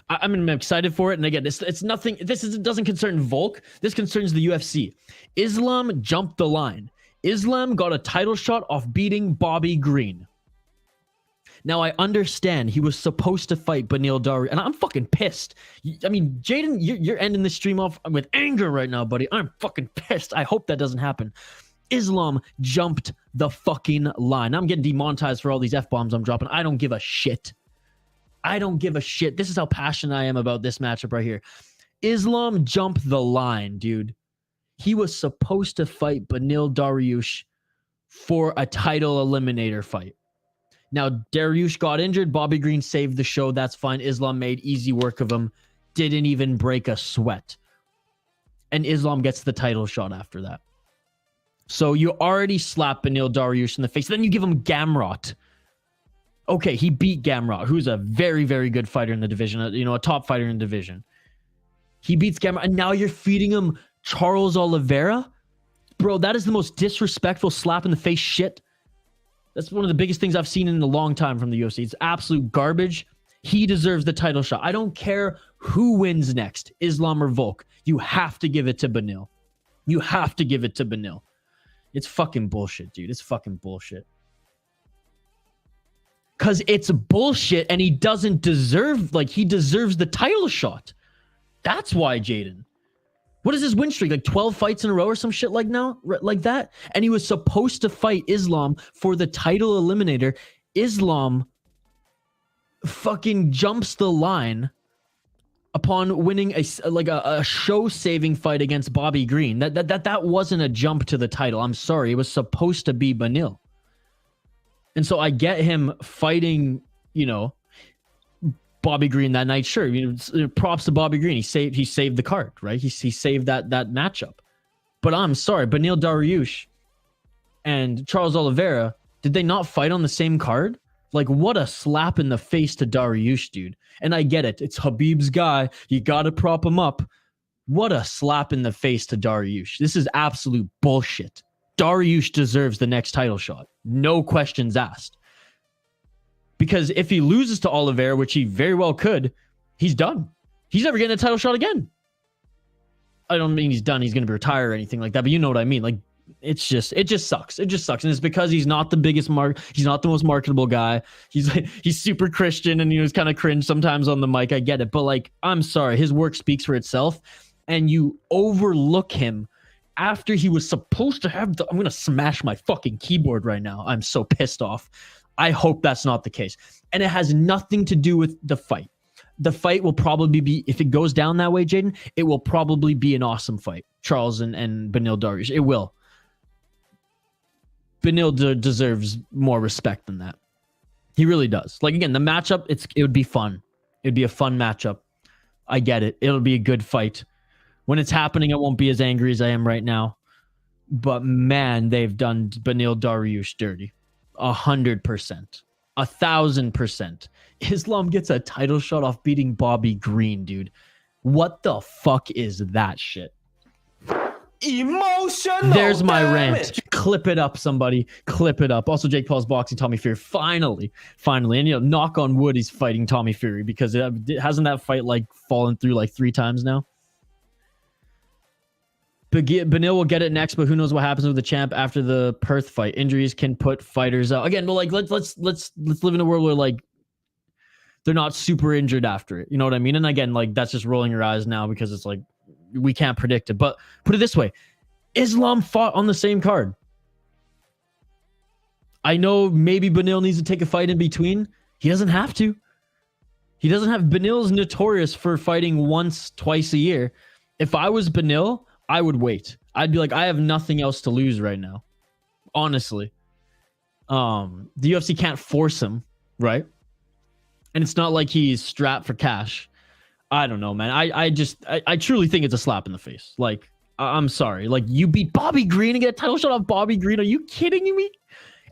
I'm excited for it, and again, it's nothing. It doesn't concern Volk. This concerns the UFC. Islam jumped the line. Islam got a title shot off beating Bobby Green. Now, I understand he was supposed to fight Beneil Dariush, and I'm fucking pissed. I mean, Jaden, you're ending the stream off with anger right now, buddy. I'm fucking pissed. I hope that doesn't happen. Islam jumped the fucking line. I'm getting demonetized for all these F-bombs I'm dropping. I don't give a shit. I don't give a shit. This is how passionate I am about this matchup right here. Islam jumped the line, dude. He was supposed to fight Beneil Dariush for a title eliminator fight. Now, Dariush got injured. Bobby Green saved the show. That's fine. Islam made easy work of him. Didn't even break a sweat. And Islam gets the title shot after that. So you already slap Beneil Dariush in the face. Then you give him Gamrot. Okay, he beat Gamrot, who's a very, very good fighter in the division. A top fighter in the division. He beats Gamrot, and now you're feeding him Charles Oliveira? Bro, that is the most disrespectful slap in the face shit. That's one of the biggest things I've seen in a long time from the UFC. It's absolute garbage. He deserves the title shot. I don't care who wins next, Islam or Volk. You have to give it to Beneil. You have to give it to Beneil. It's fucking bullshit, dude. It's fucking bullshit. Because it's bullshit and he doesn't deserve, he deserves the title shot. That's why, Jaden. What is his win streak? Like 12 fights in a row or some shit like that? And he was supposed to fight Islam for the title eliminator. Islam fucking jumps the line upon winning a show-saving fight against Bobby Green. That wasn't a jump to the title. I'm sorry. It was supposed to be Beneil. And so I get him fighting, Bobby Green that night. Sure, props to Bobby Green. He saved the card, right? He saved that matchup. But I'm sorry, Beneil Dariush and Charles Oliveira, did they not fight on the same card? What a slap in the face to Dariush, dude. And I get it. It's Habib's guy. You got to prop him up. What a slap in the face to Dariush. This is absolute bullshit. Dariush deserves the next title shot. No questions asked. Because if he loses to Oliveira, which he very well could, he's done. He's never getting a title shot again. I don't mean he's done. He's going to be retired or anything like that. But you know what I mean. It just sucks. It just sucks. And it's because he's not the biggest he's not the most marketable guy. He's super Christian and he's kind of cringe sometimes on the mic. I get it. But I'm sorry. His work speaks for itself. And you overlook him after he was supposed to have I'm going to smash my fucking keyboard right now. I'm so pissed off. I hope that's not the case. And it has nothing to do with the fight. The fight will probably be, if it goes down that way, Jaden, it will probably be an awesome fight. Charles and Beneil Dariush. It will. Beneil deserves more respect than that. He really does. Again, the matchup, it would be fun. It'd be a fun matchup. I get it. It'll be a good fight. When it's happening, I won't be as angry as I am right now. But man, they've done Beneil Dariush dirty. 100%. 1,000%. Islam gets a title shot off beating Bobby Green, dude. What the fuck is that shit? Emotional. There's my damage. rant. Clip it up, somebody. Clip it up. Also, Jake Paul's boxing Tommy Fury. Finally. And knock on wood, he's fighting Tommy Fury because hasn't that fight fallen through 3 times now? Beneil will get it next, but who knows what happens with the champ after the Perth fight. Injuries can put fighters out. Again, but let's live in a world where they're not super injured after it. You know what I mean? And again, that's just rolling your eyes now because it's we can't predict it. But put it this way, Islam fought on the same card. I know maybe Beneil needs to take a fight in between. He doesn't have to. Beneil's notorious for fighting once, twice a year. If I was Beneil, I would wait. I'd be I have nothing else to lose right now. Honestly. The UFC can't force him, right? And it's not like he's strapped for cash. I don't know, man. I truly think it's a slap in the face. I'm sorry. You beat Bobby Green and get a title shot off Bobby Green. Are you kidding me?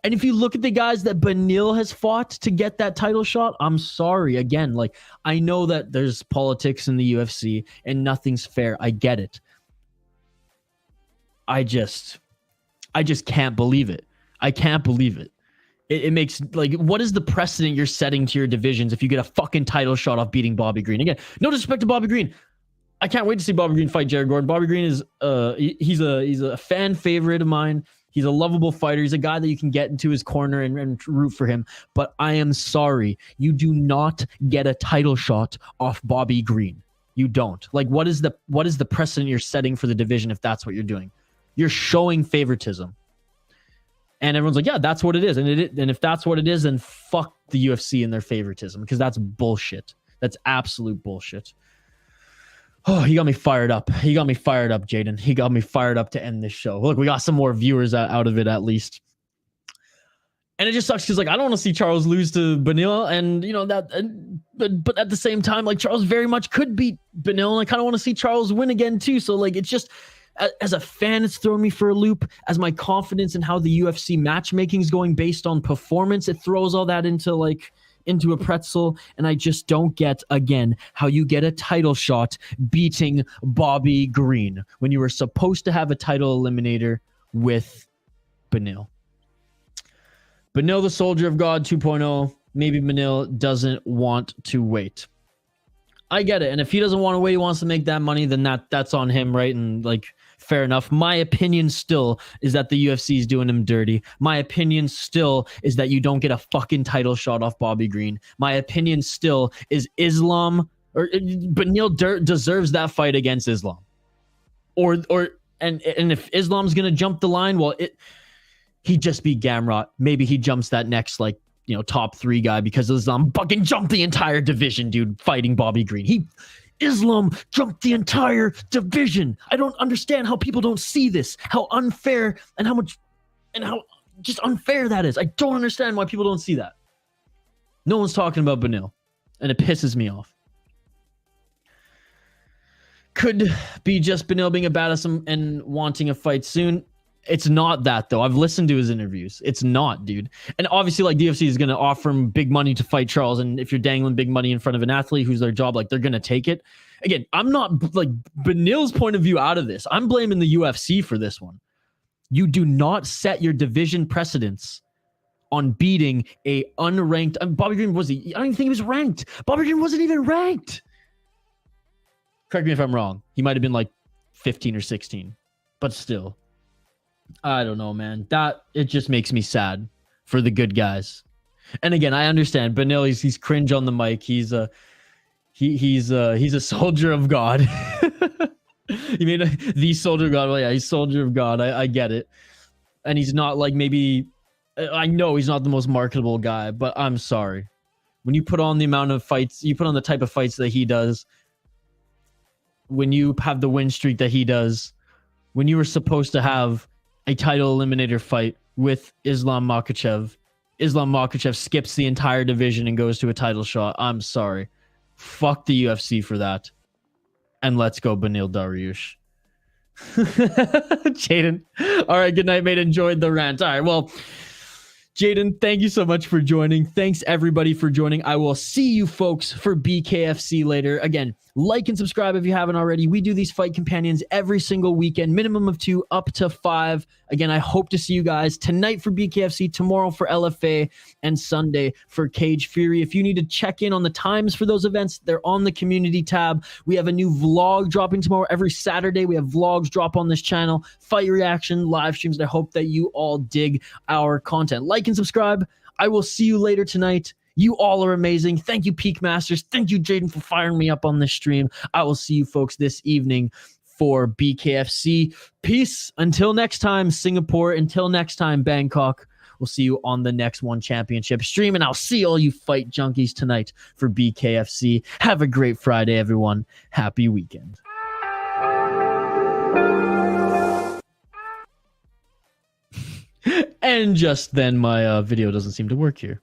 And if you look at the guys that Beneil has fought to get that title shot, I'm sorry. Again, I know that there's politics in the UFC and nothing's fair. I get it. I just can't believe it. I can't believe it. It makes, like, what is the precedent you're setting to your divisions if you get a fucking title shot off beating Bobby Green? Again, no disrespect to Bobby Green. I can't wait to see Bobby Green fight Jared Gordon. Bobby Green is he's a fan favorite of mine. He's a lovable fighter. He's a guy that you can get into his corner and root for him. But I am sorry, you do not get a title shot off Bobby Green. You don't. Like, what is the precedent you're setting for the division if that's what you're doing? You're showing favoritism. And everyone's like, yeah, that's what it is. And if that's what it is, then fuck the UFC and their favoritism, because that's bullshit. That's absolute bullshit. Oh, he got me fired up. He got me fired up, Jaden. He got me fired up to end this show. Look, we got some more viewers out of it at least. And it just sucks because, like, I don't want to see Charles lose to Beneil, and you know that. But at the same time, like, Charles very much could beat Beneil, and I kind of want to see Charles win again too. So, like, it's just, as a fan, it's throwing me for a loop. As my confidence in how the UFC matchmaking is going based on performance, it throws all that into a pretzel, and I just don't get, again, how you get a title shot beating Bobby Green when you were supposed to have a title eliminator with Beneil. Beneil, the Soldier of God 2.0. Maybe Beneil doesn't want to wait. I get it, and if he doesn't want to wait, he wants to make that money, then that's on him, right? And, like, fair enough. My opinion still is that the UFC is doing him dirty. My opinion still is that you don't get a fucking title shot off Bobby Green. My opinion still is Beneil deserves that fight against Islam. And if Islam's gonna jump the line, well, he just beat Gamrot. Maybe he jumps that next, like, you know, top 3 guy, because Islam fucking jumped the entire division, dude, fighting Bobby Green. Islam jumped the entire division. I don't understand how people don't see this. How unfair and how just unfair that is. I don't understand why people don't see that. No one's talking about Beneil, and it pisses me off. Could be just Beneil being a badass and wanting a fight soon. It's not that, though. I've listened to his interviews. It's not, dude. And obviously, like, the UFC is going to offer him big money to fight Charles. And if you're dangling big money in front of an athlete who's their job, like, they're going to take it. Again, I'm not, like, Beneil's point of view out of this. I'm blaming the UFC for this one. You do not set your division precedents on beating a unranked. Bobby Green I don't even think he was ranked. Bobby Green wasn't even ranked. Correct me if I'm wrong. He might have been like 15 or 16, but still. I don't know, man. It just makes me sad for the good guys. And again, I understand Beneil. He's cringe on the mic. He's a soldier of God. He made the soldier of God. Well, yeah, he's soldier of God. I get it. And he's not, like, maybe. I know he's not the most marketable guy, but I'm sorry. When you put on the amount of fights, you put on the type of fights that he does. When you have the win streak that he does, when you were supposed to have a title eliminator fight with Islam Makhachev skips the entire division and goes to a title shot. I'm sorry. Fuck the UFC for that. And let's go Beneil Dariush. Jaden. All right, good night, mate. Enjoyed the rant. All right, well, Jaden, thank you so much for joining. Thanks, everybody, for joining. I will see you folks for BKFC later. Again, like and subscribe if you haven't already. We do these fight companions every single weekend, minimum of 2, up to 5. Again, I hope to see you guys tonight for BKFC, tomorrow for LFA, and Sunday for Cage Fury. If you need to check in on the times for those events, they're on the community tab. We have a new vlog dropping tomorrow. Every Saturday, we have vlogs drop on this channel, fight reaction, live streams, and I hope that you all dig our content. Like and subscribe. I will see you later tonight. You all are amazing. Thank you, Peak Masters. Thank you, Jaden, for firing me up on this stream. I will see you folks this evening for BKFC. Peace. Until next time, Singapore. Until next time, Bangkok. We'll see you on the next One Championship stream, and I'll see all you fight junkies tonight for BKFC. Have a great Friday, everyone. Happy weekend. And just then, my video doesn't seem to work here.